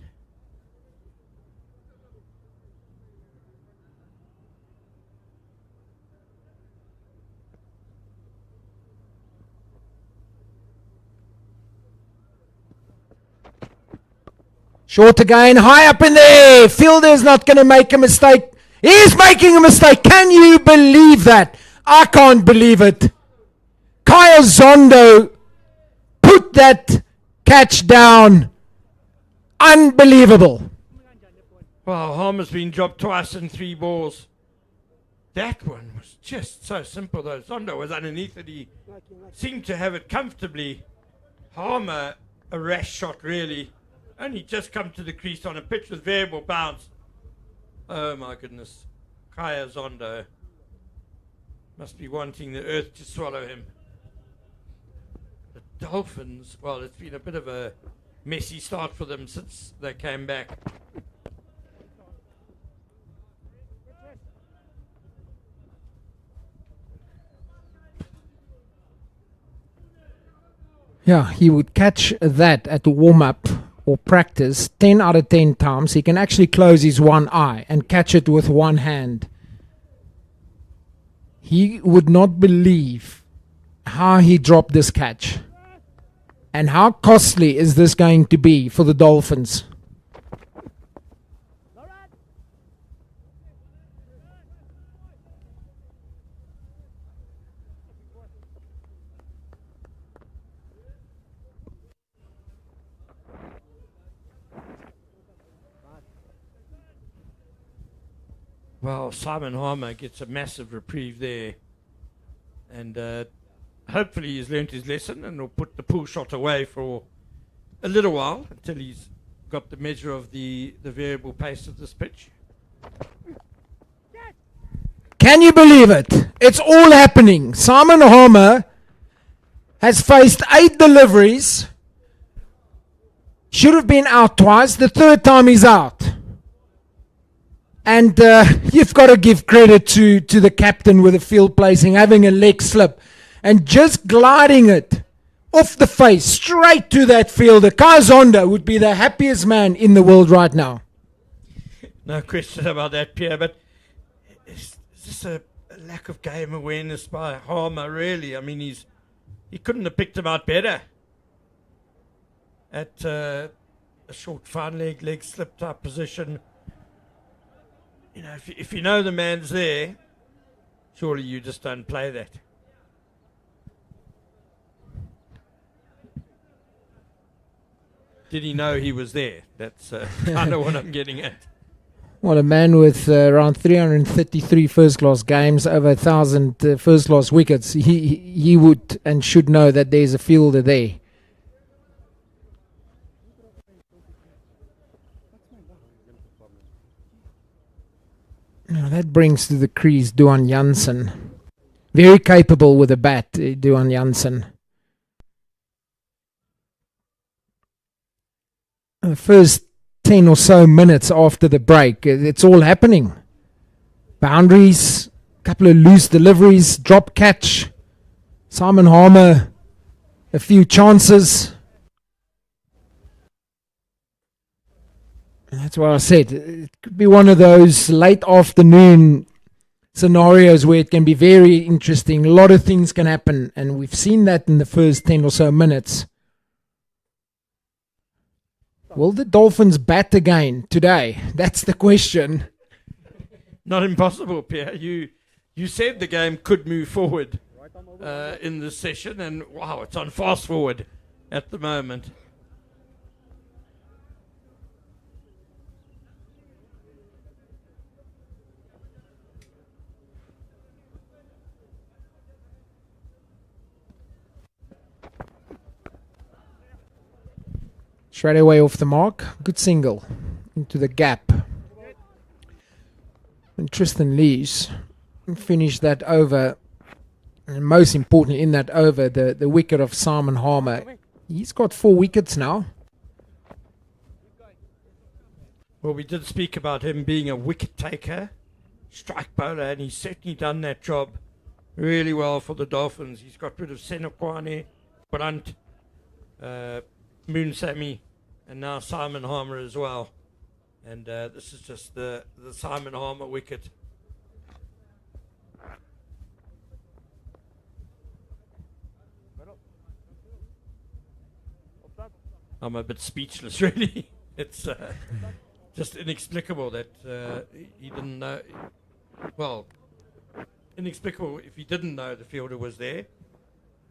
Short again, high up in there. Fielder's not going to make a mistake. He's making a mistake. Can you believe that? I can't believe it. Kaya Zondo put that catch down. Unbelievable. Well, Harmer's been dropped twice in 3 balls. That one was just so simple, though. Zondo was underneath it. He seemed to have it comfortably. Harmer, a rash shot, really. Only just come to the crease on a pitch with variable bounce. Oh, my goodness. Kaya Zondo must be wanting the earth to swallow him. The Dolphins, well, it's been a bit of a messy start for them since they came back. Yeah, he would catch that at the warm-up or practice 10 out of 10 times. He can actually close his one eye and catch it with one hand. He would not believe how he dropped this catch. And how costly is this going to be for the Dolphins? Well, Simon Harmer gets a massive reprieve there. And hopefully he's learnt his lesson and will put the pull shot away for a little while until he's got the measure of the variable pace of this pitch. Can you believe it? It's all happening. Simon Harmer has faced 8 deliveries. Should have been out twice. The third time he's out. And you've got to give credit to the captain with the field placing, having a leg slip and just gliding it off the face straight to that fielder. Kaya Zondo would be the happiest man in the world right now. No question about that, Pierre, but is this a lack of game awareness by Harmer, really? I mean, he couldn't have picked him out better at a short fine leg slip type position. You know, if you know the man's there, surely you just don't play that. Did he know he was there? That's kind of what I'm getting at. Well, a man with around 333 first-class games, over 1,000 first-class wickets, he would and should know that there's a fielder there. Now that brings to the crease Duan Jansen. Very capable with a bat, Duan Jansen. The first 10 or so minutes after the break, it's all happening. Boundaries, a couple of loose deliveries, drop catch. Simon Harmer, a few chances. And that's what I said. It could be one of those late afternoon scenarios where it can be very interesting. A lot of things can happen, and we've seen that in the first 10 or so minutes. Will the Dolphins bat again today? That's the question. Not impossible, Pierre. You said the game could move forward in this session, and wow, it's on fast forward at the moment. Straight away off the mark. Good single into the gap. And Tristan Lees finished that over. And most importantly in that over, the wicket of Simon Harmer. He's got 4 wickets now. Well, we did speak about him being a wicket taker, strike bowler, and he's certainly done that job really well for the Dolphins. He's got rid of Senokwane, Brunt, Moon Sammy, and now Simon Harmer as well. And this is just the Simon Harmer wicket. I'm a bit speechless, really. It's just inexplicable that he didn't know. Well, inexplicable if he didn't know the fielder was there.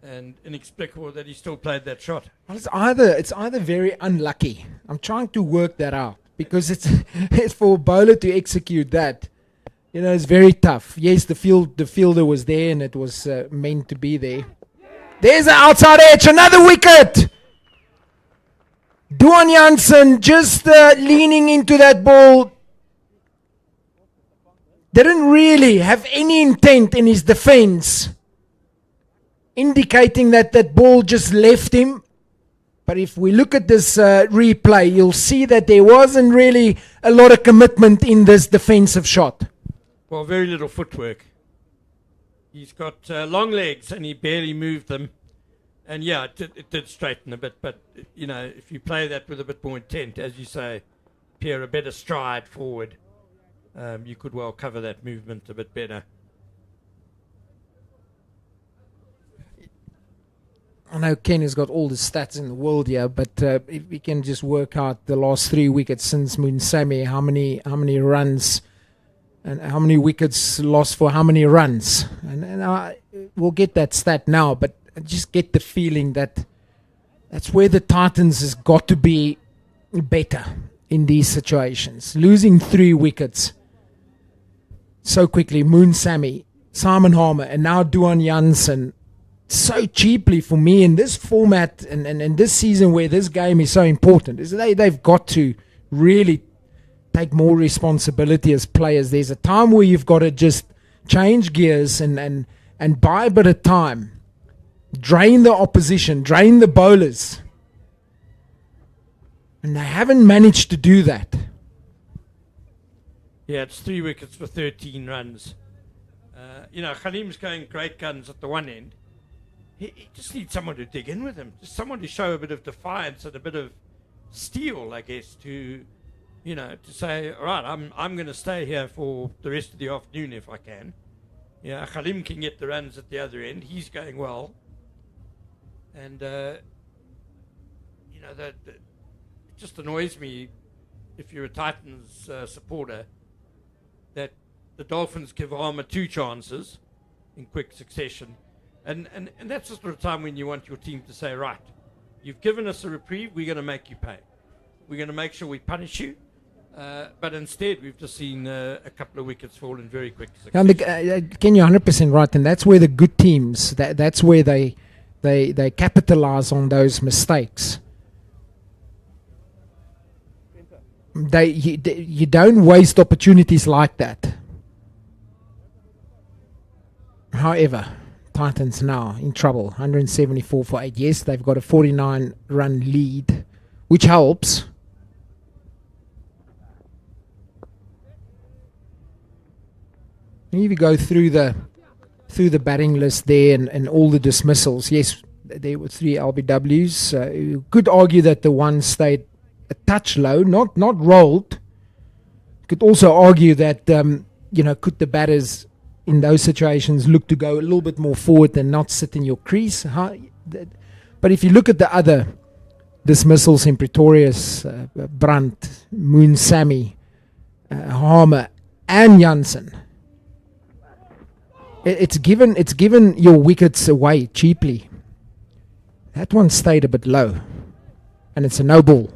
and inexplicable that he still played that shot. Well, it's either very unlucky. I'm trying to work that out because it's it's for a bowler to execute that. You know, it's very tough. Yes, the fielder was there and it was meant to be there. There's an outside edge, another wicket. Duan Jansen just leaning into that ball. Didn't really have any intent in his defense, indicating that that ball just left him. But if we look at this replay, you'll see that there wasn't really a lot of commitment in this defensive shot. Well, very little footwork. He's got long legs and he barely moved them. And yeah, it did straighten a bit. But, you know, if you play that with a bit more intent, as you say, Pierre, a better stride forward, you could well cover that movement a bit better. I know Ken has got all the stats in the world here, but if we can just work out the last 3 wickets since Munsami, how many runs and how many wickets lost for how many runs. And we'll get that stat now, but I just get the feeling that that's where the Titans has got to be better in these situations. Losing 3 wickets so quickly, Munsami, Simon Harmer, and now Duan Jansen, so cheaply for me in this format and this season where this game is so important, is they've got to really take more responsibility as players. There's a time where you've got to just change gears and buy a bit of time, drain the opposition, drain the bowlers, and they haven't managed to do that. Yeah, it's 3 wickets for 13 runs. You know, Khalim's going great guns at the one end. He just needs someone to dig in with him, just someone to show a bit of defiance and a bit of steel, I guess, to, you know, to say, all right, I'm going to stay here for the rest of the afternoon if I can. Yeah, Khalim can get the runs at the other end. He's going well. And, you know, that it just annoys me, if you're a Titans supporter, that the Dolphins give Harmer 2 chances in quick succession. And that's the sort of time when you want your team to say, right, you've given us a reprieve, we're going to make you pay. We're going to make sure we punish you. But instead, we've just seen a couple of wickets fall in very quick succession. Ken, you're 100% right, and that's where the good teams, that's where they capitalize on those mistakes. You don't waste opportunities like that. However, Titans now in trouble, 174 for 8. Yes, they've got a 49-run lead, which helps. If you go through the batting list there and all the dismissals, yes, there were 3 LBWs. You could argue that the one stayed a touch low, not rolled. You could also argue that could the batters in those situations look to go a little bit more forward and not sit in your crease. But if you look at the other dismissals in Pretorius, Brandt, Munsami, Harmer and Jansen, it's given your wickets away cheaply. That one stayed a bit low, and it's a no ball.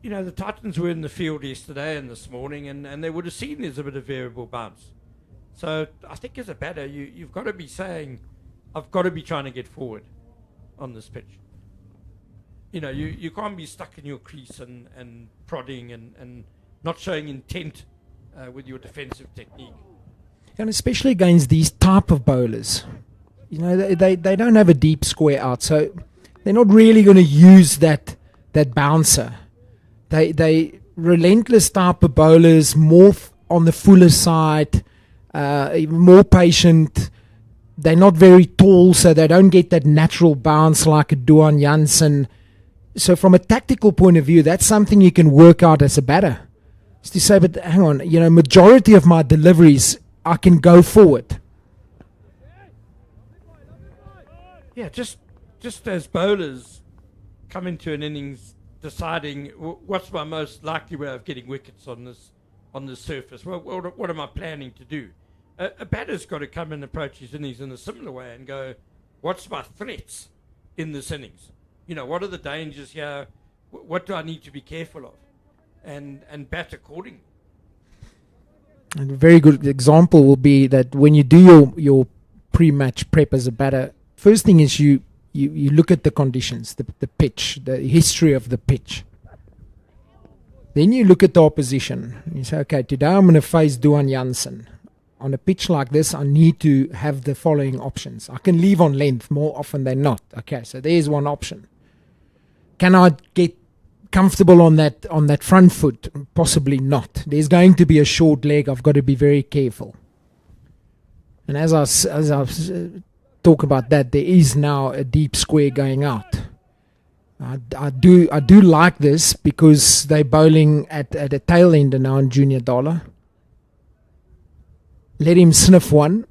You know, the Titans were in the field yesterday and this morning, and they would have seen there's a bit of variable bounce. So I think as a batter, you've got to be saying, I've got to be trying to get forward on this pitch. You know, you can't be stuck in your crease and prodding and not showing intent with your defensive technique. And especially against these type of bowlers. You know, they don't have a deep square out, so they're not really going to use that bouncer. They relentless type of bowlers, more on the fuller side, more patient. They're not very tall, so they don't get that natural bounce like a Duan Jansen. So from a tactical point of view, that's something you can work out as a batter. Is to say, but hang on, you know, majority of my deliveries, I can go forward. Yeah, just as bowlers come into an innings deciding what's my most likely way of getting wickets on this surface. Well, what am I planning to do? A batter's got to come and approach his innings in a similar way and go, what's my threats in this innings? What are the dangers here? What do I need to be careful of? And bat accordingly. And a very good example will be that when you do your pre-match prep as a batter, first thing is you look at the conditions, the pitch, the history of the pitch. Then you look at the opposition. You say, okay, today I'm going to face Duan Jansen. On a pitch like this, I need to have the following options. I can leave on length more often than not. Okay, so there's one option. Can I get comfortable on that front foot? Possibly not. There's going to be a short leg. I've got to be very careful. And as I talk about that, there is now a deep square going out. I do like this because they're bowling at a tail ender now in Junior Dollar. Let him sniff one.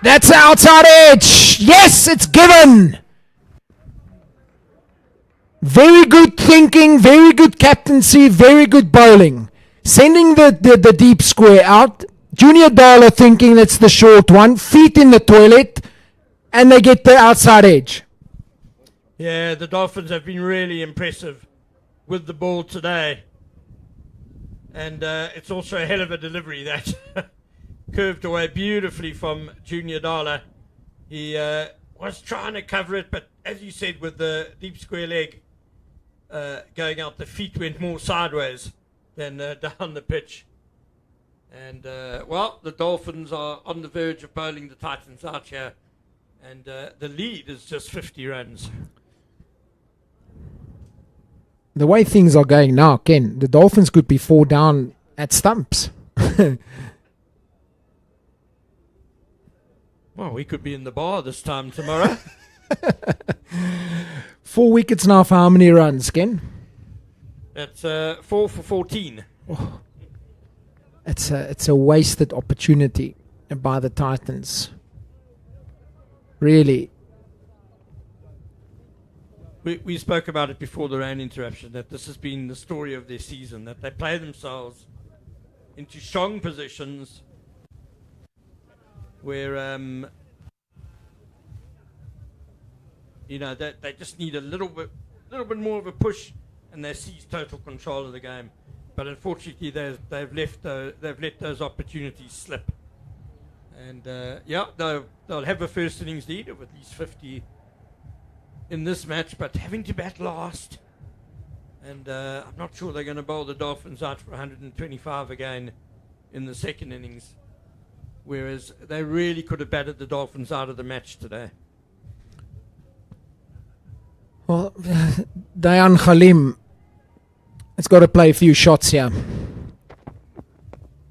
That's outside edge. Yes, it's given. Very good thinking, very good captaincy, very good bowling. Sending the deep square out. Junior Dollar thinking that's the short one. Feet in the toilet. And they get the outside edge. Yeah, the Dolphins have been really impressive with the ball today. And it's also a hell of a delivery that curved away beautifully from Junior Dollar. He was trying to cover it, but as you said, with the deep square leg going out, the feet went more sideways than down the pitch. And, the Dolphins are on the verge of bowling the Titans out here. And the lead is just 50 runs. The way things are going now, Ken, the Dolphins could be 4 down at stumps. Well, we could be in the bar this time tomorrow. 4 wickets now for how many runs, Ken? That's 4 for 14. Oh, it's a wasted opportunity by the Titans. Really. We spoke about it before the rain interruption, that this has been the story of their season, that they play themselves into strong positions where, they just need a little bit more of a push, and they seize total control of the game. But unfortunately, they've let those opportunities slip. And they'll have a first innings lead of at least 50 in this match, but having to bat last, and I'm not sure they're going to bowl the Dolphins out for 125 again in the second innings, whereas they really could have batted the Dolphins out of the match today. Well, Dayan Khalim has got to play a few shots here.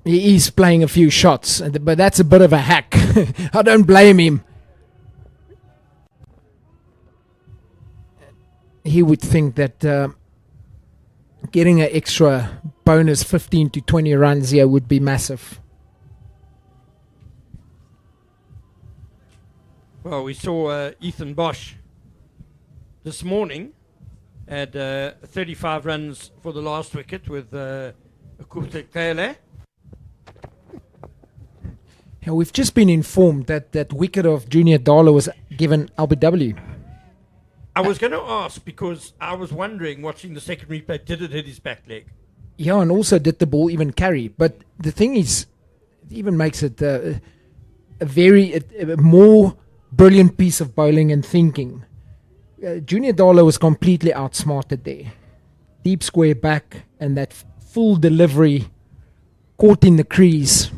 He is playing a few shots, but that's a bit of a hack. I don't blame him. He would think that getting an extra bonus 15 to 20 runs here would be massive. Well, we saw Ethan Bosch this morning had 35 runs for the last wicket with Akutekele. Yeah, we've just been informed that wicket of Junior Dollar was given LBW. I was going to ask because I was wondering, watching the second replay, did it hit his back leg? Yeah, and also did the ball even carry? But the thing is, it even makes it a more brilliant piece of bowling and thinking. Junior Dollar was completely outsmarted there. Deep square back and that full delivery caught in the crease.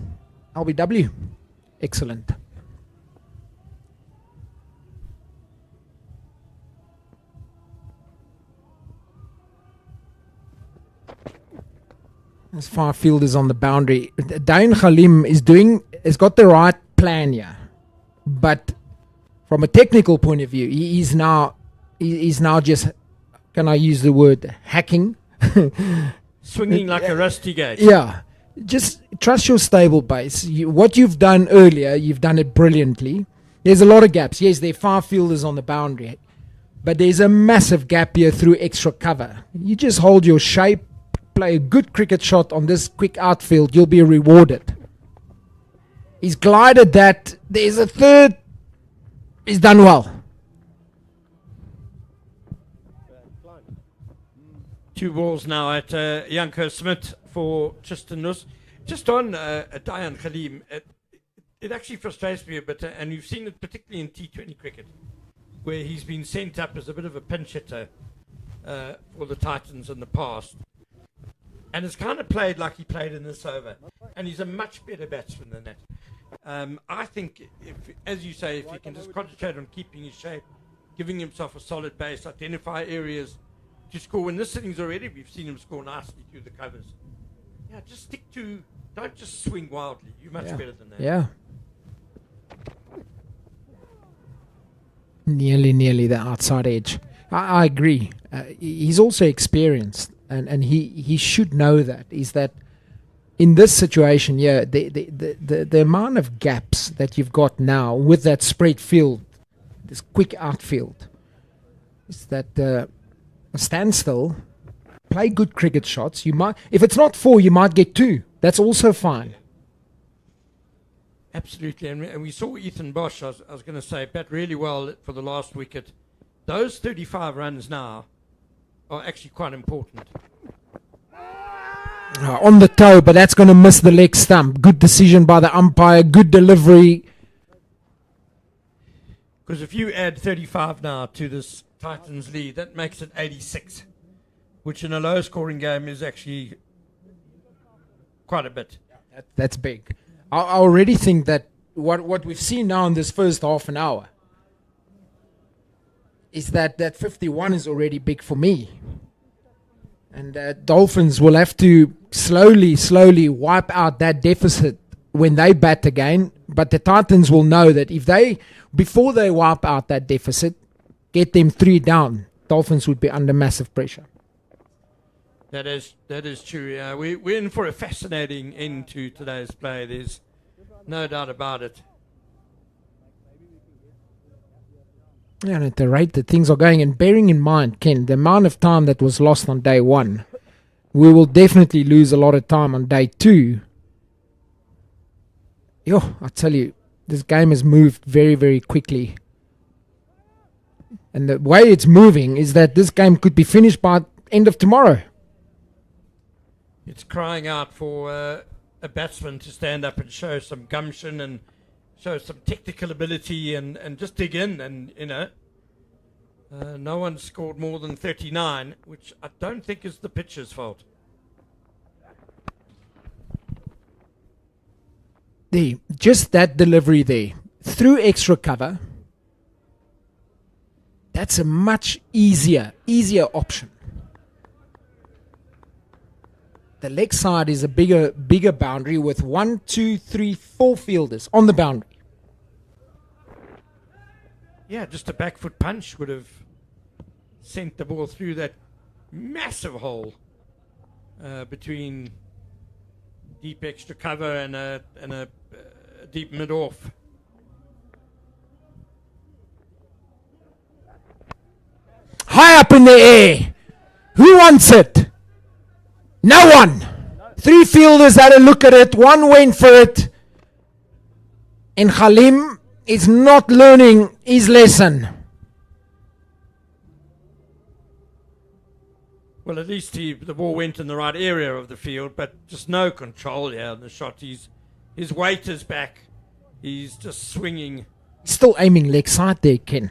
LBW. Excellent. There's 5 fielders on the boundary. Dayan Khalim has got the right plan here. But from a technical point of view, he's now just, can I use the word, hacking? Swinging like a rusty gate. Yeah. Just trust your stable base. What you've done earlier, you've done it brilliantly. There's a lot of gaps. Yes, there are 5 fielders on the boundary. But there's a massive gap here through extra cover. You just hold your shape, play a good cricket shot on this quick outfield, you'll be rewarded. He's glided that. There's a third. He's done well. 2 balls now at Janko Smith for Tristan Nuss. Just on Dayan Khalim, it actually frustrates me a bit, and you've seen it particularly in T20 cricket, where he's been sent up as a bit of a pinch hitter for the Titans in the past. And it's kind of played like he played in this over. And he's a much better batsman than that. I think, as you say, if he can just concentrate on keeping his shape, giving himself a solid base, identify areas to score. In this innings already, we've seen him score nicely through the covers. Yeah, just stick to, don't just swing wildly. You're much better than that. Yeah. Nearly the outside edge. I agree. He's also experienced, and he should know that. Is that in this situation, the amount of gaps that you've got now with that spread field, this quick outfield, is that a standstill. Play good cricket shots. You might, if it's not 4, you might get 2. That's also fine. Absolutely, and we saw Ethan Bosch, I was going to say, bat really well for the last wicket. Those 35 runs now are actually quite important. On the toe, but that's going to miss the leg stump. Good decision by the umpire, good delivery. Because if you add 35 now to this Titans lead, that makes it 86, which in a low-scoring game is actually quite a bit. That's big. I already think that what we've seen now in this first half an hour is that 51 is already big for me. And Dolphins will have to slowly wipe out that deficit when they bat again. But the Titans will know that if before they wipe out that deficit, get them 3 down, Dolphins would be under massive pressure. That is true. Yeah. We're in for a fascinating end to today's play. There's no doubt about it. And at the rate that things are going, and bearing in mind, Ken, the amount of time that was lost on day 1, we will definitely lose a lot of time on day 2. I tell you, this game has moved very, very quickly. And the way it's moving is that this game could be finished by end of tomorrow. It's crying out for a batsman to stand up and show some gumption and show some technical ability and just dig in. And, no one scored more than 39, which I don't think is the pitcher's fault. Just that delivery there, through extra cover, that's a much easier option. The leg side is a bigger boundary with 1, 2, 3, 4 fielders on the boundary. Yeah, just a back foot punch would have sent the ball through that massive hole between deep extra cover and a deep mid-off. High up in the air. Who wants it? No one. 3 fielders had a look at it. 1 went for it. And Khalim is not learning his lesson. Well, at least the ball went in the right area of the field, but just no control here on the shot. His weight is back. He's just swinging. Still aiming leg side there, Ken.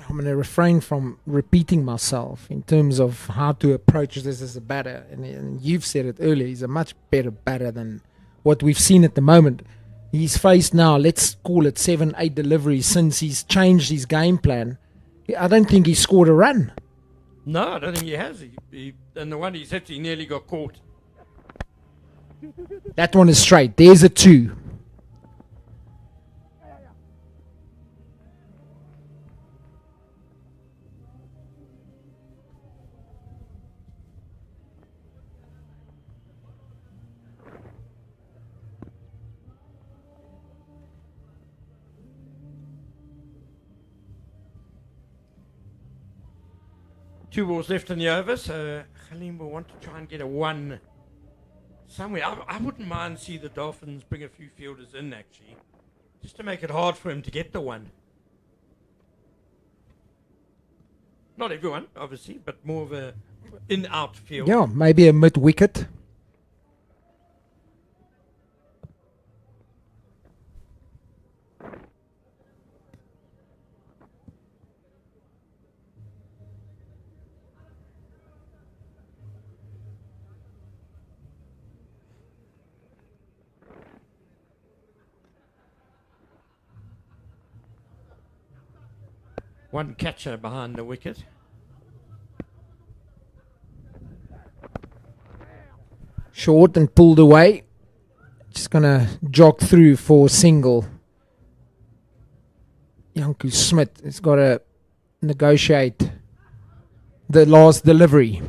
I'm going to refrain from repeating myself in terms of how to approach this as a batter. And you've said it earlier, he's a much better batter than what we've seen at the moment. He's faced now, let's call it 7-8 deliveries since he's changed his game plan. I don't think he scored a run. No, I don't think he has. And the one he's hit, he nearly got caught. That one is straight. There's a 2. Two balls left in the over, so Khalim will want to try and get a 1 somewhere. I wouldn't mind see the Dolphins bring a few fielders in, actually, just to make it hard for him to get the 1. Not everyone, obviously, but more of a in-out field. Yeah, maybe a mid-wicket. One catcher behind the wicket. Short and pulled away. Just going to jog through for single. Janku Smith has got to negotiate the last delivery.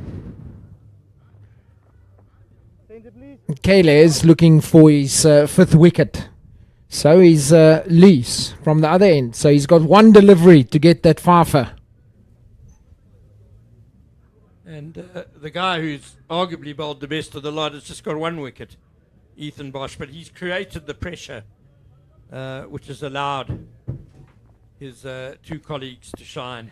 Kayla is looking for his 5th wicket. So he's loose from the other end. So he's got 1 delivery to get that fifer. And the guy who's arguably bowled the best of the lot has just got 1 wicket, Ethan Bosch. But he's created the pressure, which has allowed his 2 colleagues to shine.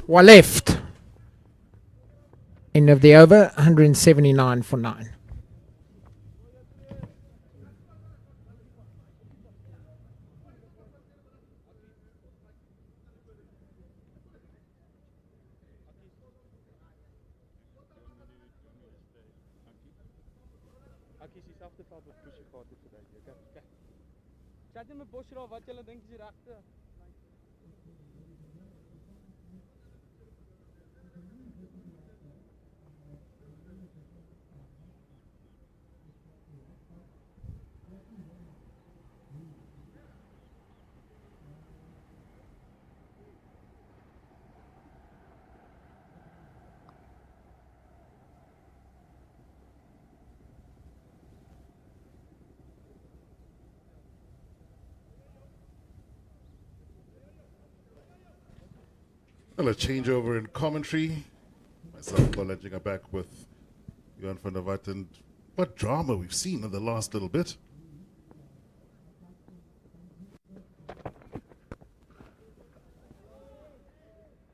One left. End of the over, 179 for 9. Chat in met Bosch raak wat julle dink is die regte. Well, a changeover in commentary. Myself, Bolledging back with Johan van der Walt, and what drama we've seen in the last little bit.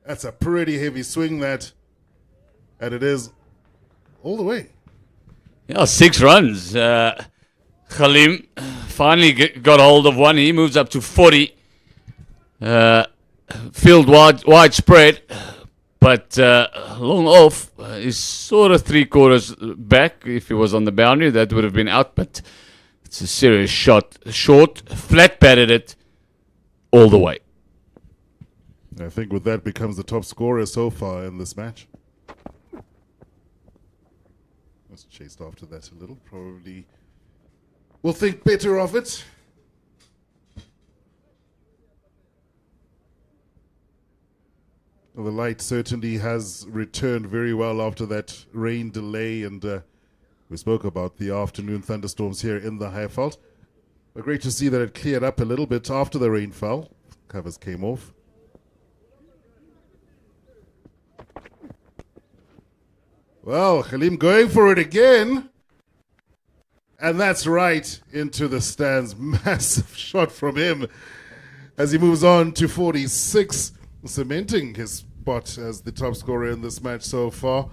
That's a pretty heavy swing, that, and it is all the way. Yeah, 6 runs. Khalim finally got hold of one. He moves up to 40. Field widespread, but long off is sort of 3/4 back. If he was on the boundary, that would have been out, but it's a serious shot. Short, flat batted it all the way. I think with that becomes the top scorer so far in this match. Let's chased after that a little. Probably will think better of it. Well, the light certainly has returned very well after that rain delay, and we spoke about the afternoon thunderstorms here in the Highveld. But great to see that it cleared up a little bit after the rain fell. Covers came off. Well, Khalim going for it again. And that's right into the stands. Massive shot from him as he moves on to 46, cementing his spot as the top scorer in this match so far.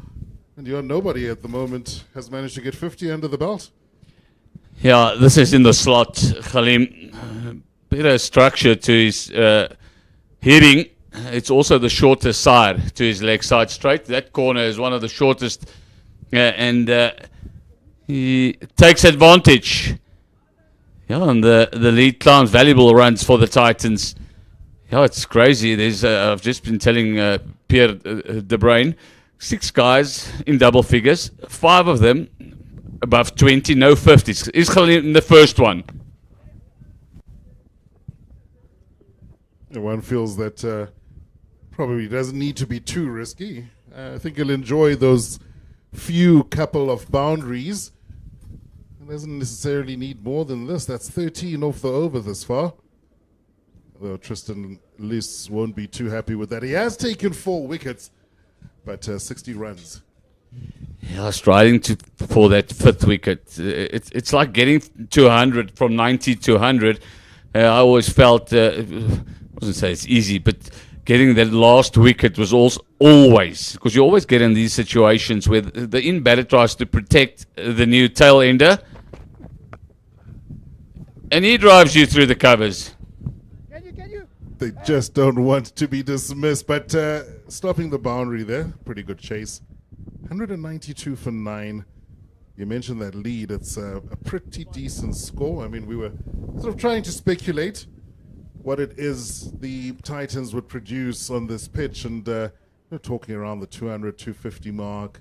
And nobody at the moment has managed to get 50 under the belt. Yeah, this is in the slot. Khalim, better structure to his hitting. It's also the shortest side to his leg side straight. That corner is one of the shortest, and he takes advantage. Yeah, and the lead climbs valuable runs for the Titans. Yeah, it's crazy. There's I've just been telling Pierre De Bruin, 6 guys in double figures, 5 of them above 20, no 50s. Is Khalil in the first one? One feels that probably doesn't need to be too risky. I think he'll enjoy those few couple of boundaries. He doesn't necessarily need more than this. That's 13 off the over this far. Although Tristan Luce won't be too happy with that. He has taken 4 wickets, but 60 runs. Yeah, striding for that 5th wicket. It's like getting to 100 from 90 to 100. I always felt, I wasn't say it's easy, but getting that last wicket was also always, because you always get in these situations where the in-batter tries to protect the new tail ender, and he drives you through the covers. They just don't want to be dismissed, but stopping the boundary there, pretty good chase. 192 for 9. You mentioned that lead. It's a pretty decent score. I mean, we were sort of trying to speculate what it is the Titans would produce on this pitch, and we're talking around the 200, 250 mark,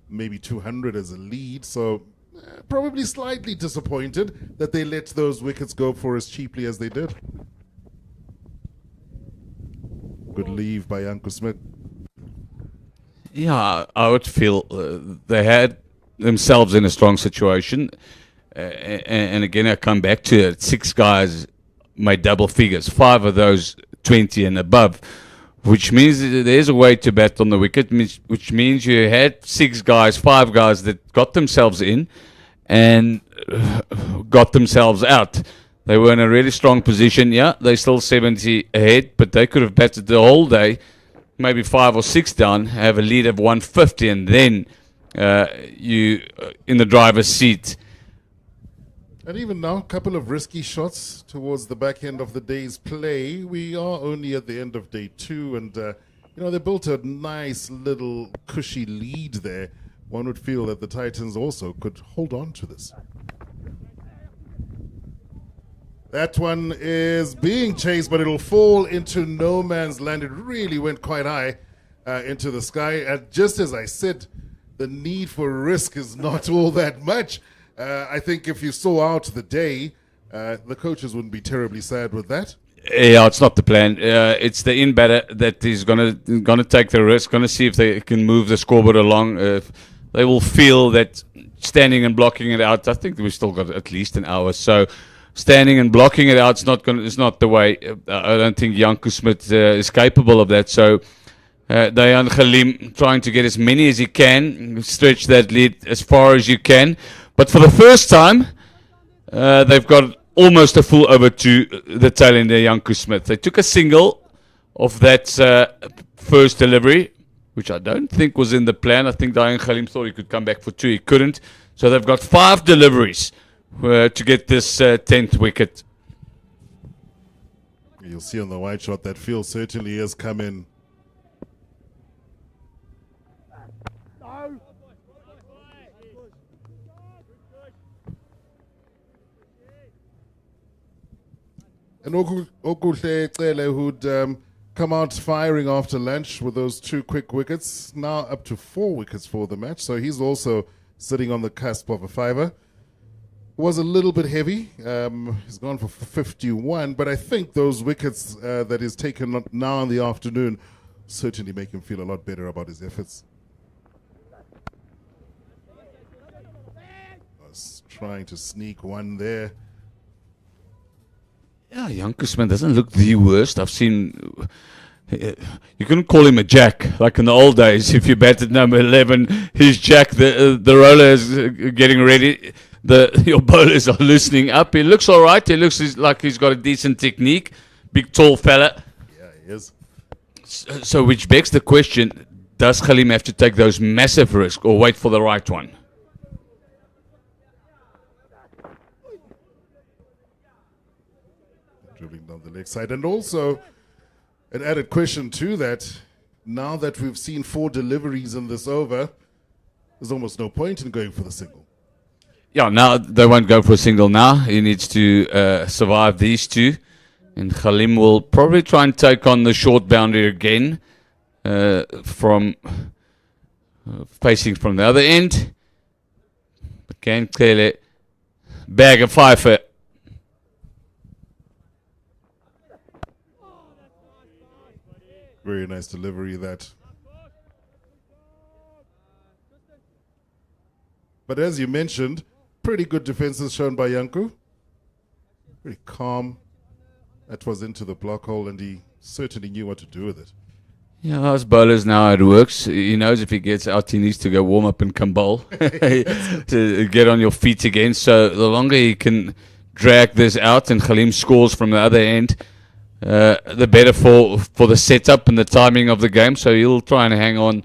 maybe 200 as a lead. So probably slightly disappointed that they let those wickets go for as cheaply as they did. Good leave by Janko Smith. Yeah, I would feel they had themselves in a strong situation. And again, I come back to it. 6 guys made double figures, 5 of those 20 and above, which means there's a way to bat on the wicket, which means you had 6 guys, 5 guys that got themselves in and got themselves out. They were in a really strong position. Yeah, they're still 70 ahead, but they could have batted the whole day, maybe 5 or 6 down, have a lead of 150, and then you in the driver's seat. And even now, a couple of risky shots towards the back end of the day's play. We are only at the end of day 2, and they built a nice little cushy lead there. One would feel that the Titans also could hold on to this. That one is being chased, but it'll fall into no man's land. It really went quite high into the sky. And just as I said, the need for risk is not all that much. I think if you saw out the day, the coaches wouldn't be terribly sad with that. Yeah, it's not the plan. It's the in-batter that is gonna take the risk, gonna see if they can move the scoreboard along. They will feel that standing and blocking it out. I think we've still got at least an hour, so standing and blocking it out is not the way. I don't think Janko Smith is capable of that. So Dayan Khalim trying to get as many as he can, stretch that lead as far as you can. But for the first time, they've got almost a full over to the tail ender, Janko Smith. They took a single of that first delivery, which I don't think was in the plan. I think Dayan Khalim thought he could come back for 2. He couldn't. So they've got 5 deliveries to get this 10th wicket. You'll see on the wide shot that field certainly has come in. And Okuhle Cele, who'd come out firing after lunch with those 2 quick wickets, now up to 4 wickets for the match. So he's also sitting on the cusp of a 5er. Was a little bit heavy. He's gone for 51, but I think those wickets that he's taken now in the afternoon certainly make him feel a lot better about his efforts. Was trying to sneak one there. Yeah, Janko Smith doesn't look the worst. I've seen. You couldn't call him a jack like in the old days. If you batted number 11, he's jack. The roller is getting ready. Your bowlers are loosening up. He looks all right. He looks like he's got a decent technique. Big, tall fella. Yeah, he is. So which begs the question, does Khalim have to take those massive risks or wait for the right one? Dribbling down the leg side. And also, an added question to that, now that we've seen 4 deliveries in this over, there's almost no point in going for the single. Yeah, now they won't go for a single now. He needs to survive these two. And Khalim will probably try and take on the short boundary again from facing from the other end. But can clearly bag a fifer. Very nice delivery, that. But as you mentioned, pretty good defenses shown by Yanku. Very calm. That was into the block hole, and he certainly knew what to do with it. Yeah, as bowlers now it works. He knows if he gets out, he needs to go warm up and come bowl to get on your feet again. So the longer he can drag this out and Khalim scores from the other end, the better for the setup and the timing of the game. So he'll try and hang on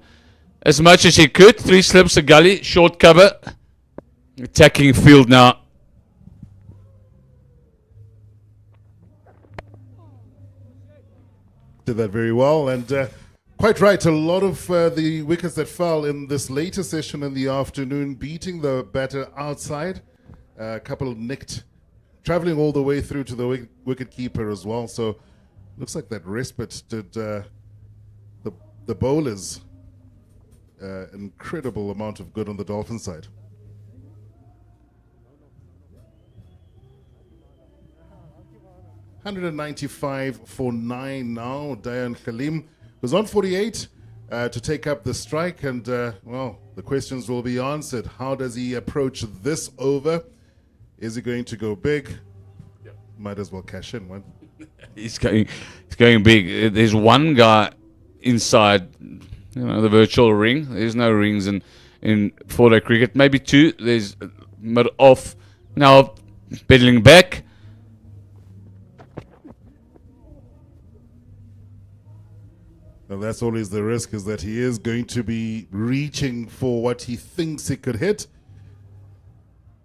as much as he could. 3 slips a gully, short cover, attacking field now. Did that very well, and quite right. A lot of the wickets that fell in this later session in the afternoon, beating the batter outside. A couple nicked, traveling all the way through to the wicket keeper as well. So looks like that respite did the bowlers incredible amount of good on the Dolphins side. $195 for 9 now. Dayan Khalim was on 48 to take up the strike, and well, the questions will be answered. How does he approach this over? Is he going to go big? Might as well cash in one. He's going big. There's one guy inside, the virtual ring. There's no rings in 4-day cricket. Maybe 2. There's mid off now, pedaling back. Well, that's always the risk, is that he is going to be reaching for what he thinks he could hit.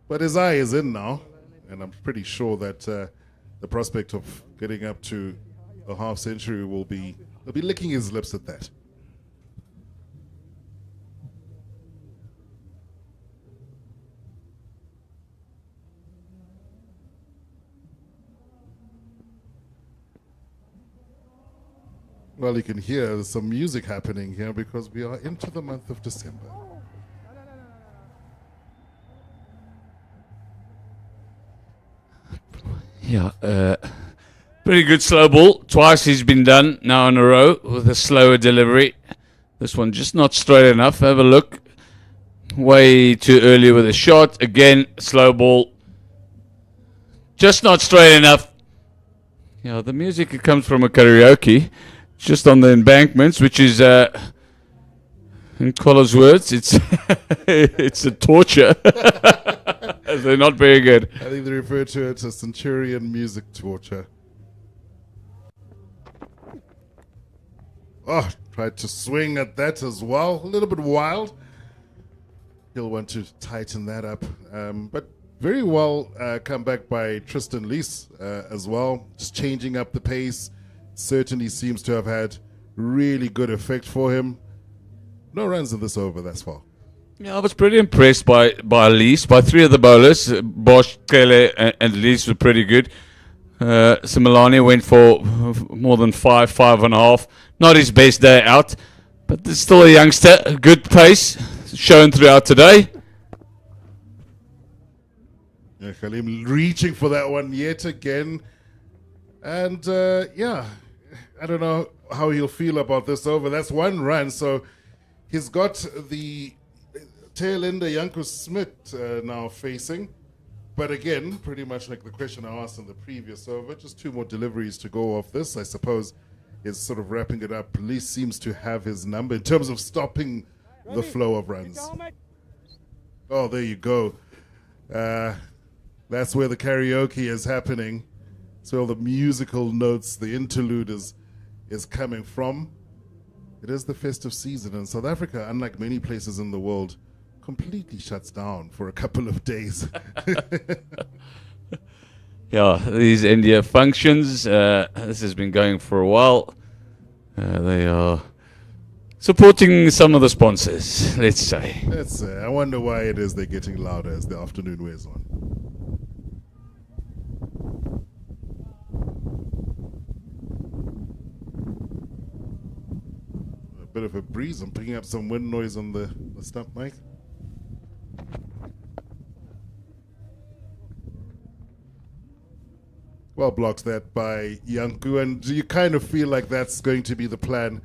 But his eye is in now, and I'm pretty sure that the prospect of getting up to a half century he'll be licking his lips at that. Well, you can hear there's some music happening here because we are into the month of December. Yeah, pretty good slow ball. Twice he's been done now in a row with a slower delivery. This one just not straight enough. Have a look. Way too early with a shot. Again, slow ball. Just not straight enough. Yeah, the music comes from a karaoke. Just on the embankments, which is, in Collar's words, it's it's a torture. They're not very good. I think they refer to it as Centurion music torture. Oh, tried to swing at that as well. A little bit wild. He'll want to tighten that up. But very well come back by Tristan Lees as well. Just changing up the pace. Certainly seems to have had really good effect for him. No runs in this over thus far. Yeah, I was pretty impressed by Lees, by 3 of the bowlers. Bosch, Kele, and Lees were pretty good. Similani went for more than 5.5. Not his best day out, but there's still a youngster. Good pace shown throughout today. Yeah, Khalim reaching for that one yet again. And yeah, I don't know how he'll feel about this over. That's 1 run, so he's got the tail ender Janko Smith now facing. But again, pretty much like the question I asked in the previous over, just 2 more deliveries to go off this. I suppose is sort of wrapping it up. Police seems to have his number in terms of stopping the flow of runs. Oh, there you go. That's where the karaoke is happening. So all the musical notes, the interlude is coming from. It is the festive season, and South Africa, unlike many places in the world, completely shuts down for a couple of days. Yeah, these India functions, this has been going for a while. They are supporting some of the sponsors, let's say. I wonder why it is they're getting louder as the afternoon wears on. A bit of a breeze. I'm picking up some wind noise on the stump mic. Well, blocks that by Yanku, and do you kind of feel like that's going to be the plan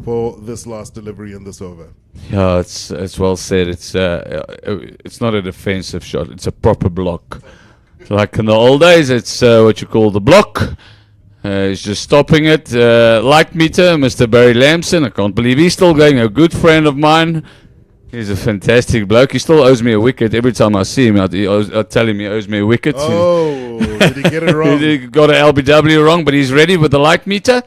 for this last delivery in this over? Yeah, it's well said. It's not a defensive shot. It's a proper block. Like in the old days, it's what you call the block. He's just stopping it. Light meter, Mr. Barry Lamson. I can't believe he's still going. A good friend of mine. He's a fantastic bloke. He still owes me a wicket. Every time I see him, I tell him he owes me a wicket. Oh, did he get it wrong? He got an LBW wrong, but he's ready with the light meter.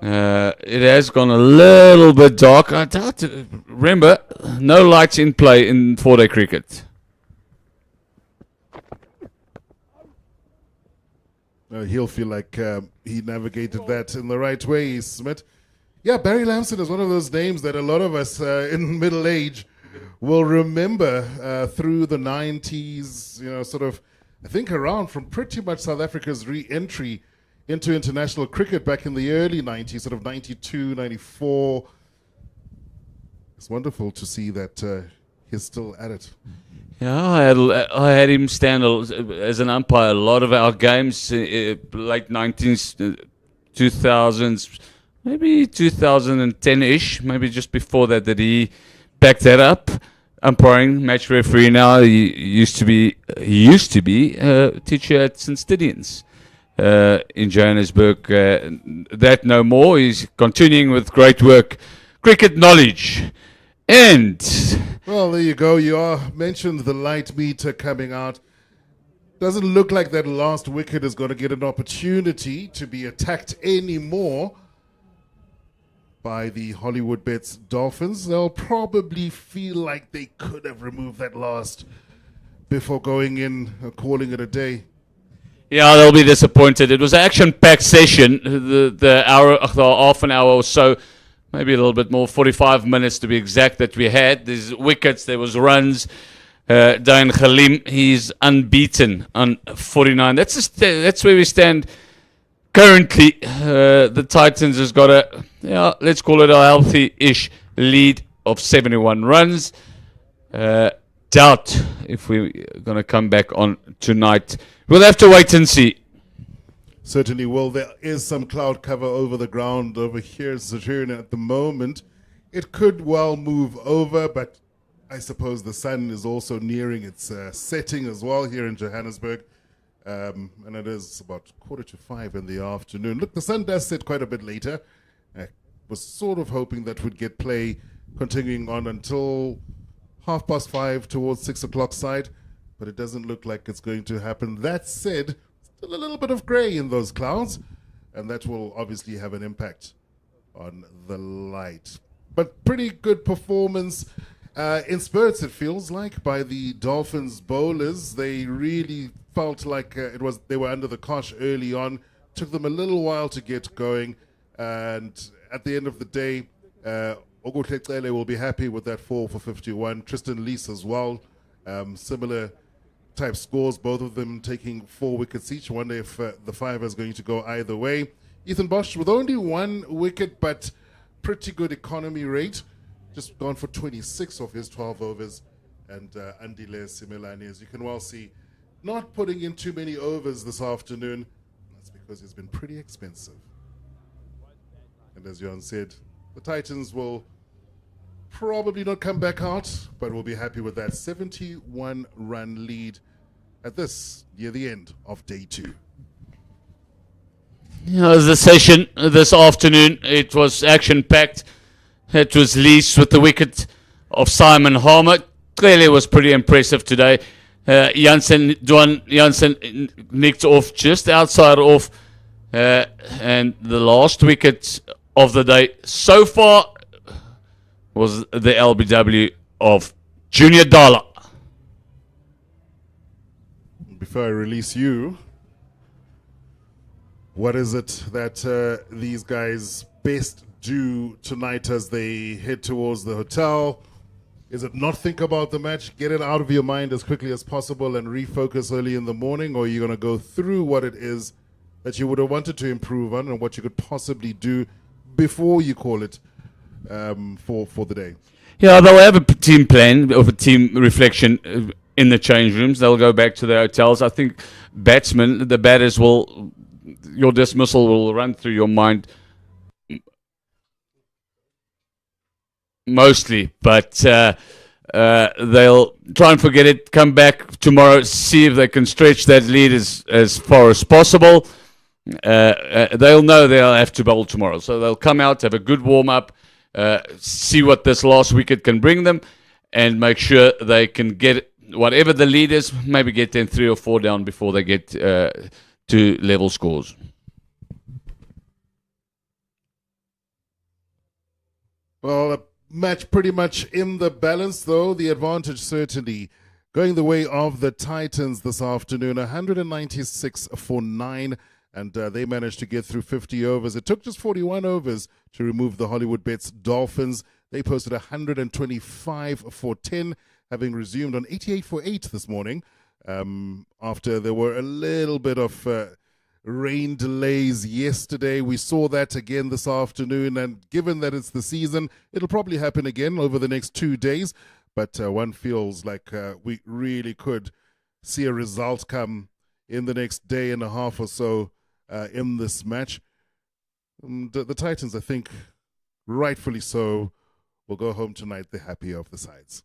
It has gone a little bit dark. I doubt it. Remember, no lights in play in 4-day cricket. He'll feel like he navigated that in the right way, Smith. Yeah, Barry Lamson is one of those names that a lot of us in middle age will remember through the 90s, sort of, I think around from pretty much South Africa's re-entry into international cricket back in the early 90s, sort of 92, 94. It's wonderful to see that he's still at it. Yeah, I had him stand as an umpire a lot of our games, late 19s, 2000s, maybe 2010-ish, maybe just before that he backed that up. Umpiring, match referee now. He used to be a teacher at Centurions in Johannesburg. That no more. He's continuing with great work, cricket knowledge, and. Well, there you go. You mentioned the light meter coming out. Doesn't look like that last wicket is going to get an opportunity to be attacked anymore by the Hollywoodbets Dolphins. They'll probably feel like they could have removed that last before going in, calling it a day. Yeah, they'll be disappointed. It was an action-packed session. The hour, half an hour or so, maybe a little bit more, 45 minutes to be exact, that we had. There's wickets, there was runs. Dain Khalim, he's unbeaten on 49. That's where we stand currently. The Titans has got let's call it a healthy-ish lead of 71 runs. Doubt if we're going to come back on tonight. We'll have to wait and see. Certainly will. There is some cloud cover over the ground over here in Centurion at the moment. It could well move over, but I suppose the sun is also nearing its setting as well here in Johannesburg. And it is about 4:45 in the afternoon. Look, the sun does set quite a bit later. I was sort of hoping that we'd get play continuing on until 5:30 towards 6 o'clock side, but it doesn't look like it's going to happen. That said, still a little bit of grey in those clouds, and that will obviously have an impact on the light. But pretty good performance in spurts, it feels like, by the Dolphins bowlers. They really felt like they were under the cosh early on. Took them a little while to get going, and at the end of the day, Ogutlekele will be happy with that 4 for 51. Tristan Lees as well, similar type scores, both of them taking 4 wickets each. Wonder if the 5 is going to go either way. Ethan Bosch with only 1 wicket, but pretty good economy rate. Just gone for 26 of his 12 overs. And Andile Similani, as you can well see, not putting in too many overs this afternoon. That's because he's been pretty expensive. And as Jan said, the Titans will probably not come back out, but we'll be happy with that 71-run lead at near the end of day 2. Yeah, the session this afternoon, it was action-packed. It was Lees with the wicket of Simon Harmer. Clearly was pretty impressive today. Jansen nicked off just outside off, and the last wicket of the day so far was the LBW of Junior Dollar. Before I release you, what is it that these guys best do tonight as they head towards the hotel? Is it not think about the match, get it out of your mind as quickly as possible and refocus early in the morning, or are you going to go through what it is that you would have wanted to improve on and what you could possibly do before you call it for the day? Yeah, they'll have a team plan of a team reflection in the change rooms. They'll go back to their hotels. I think batsmen, the batters will, your dismissal will run through your mind mostly, but they'll try and forget it, come back tomorrow, see if they can stretch that lead as far as possible. They'll know they'll have to bowl tomorrow, so they'll come out, have a good warm-up, see what this last wicket can bring them, and make sure they can get whatever the lead is, maybe get them 3 or 4 down before they get to level scores. Well, a match pretty much in the balance, though. The advantage certainly going the way of the Titans this afternoon, 196 for 9, and they managed to get through 50 overs. It took just 41 overs to remove the Hollywoodbets Dolphins. They posted 125 for 10, having resumed on 88 for 8 this morning, after there were a little bit of rain delays yesterday. We saw that again this afternoon, and given that it's the season, it'll probably happen again over the next 2 days, but one feels like we really could see a result come in the next day and a half or so in this match. The Titans, I think, rightfully so, will go home tonight the happier of the sides.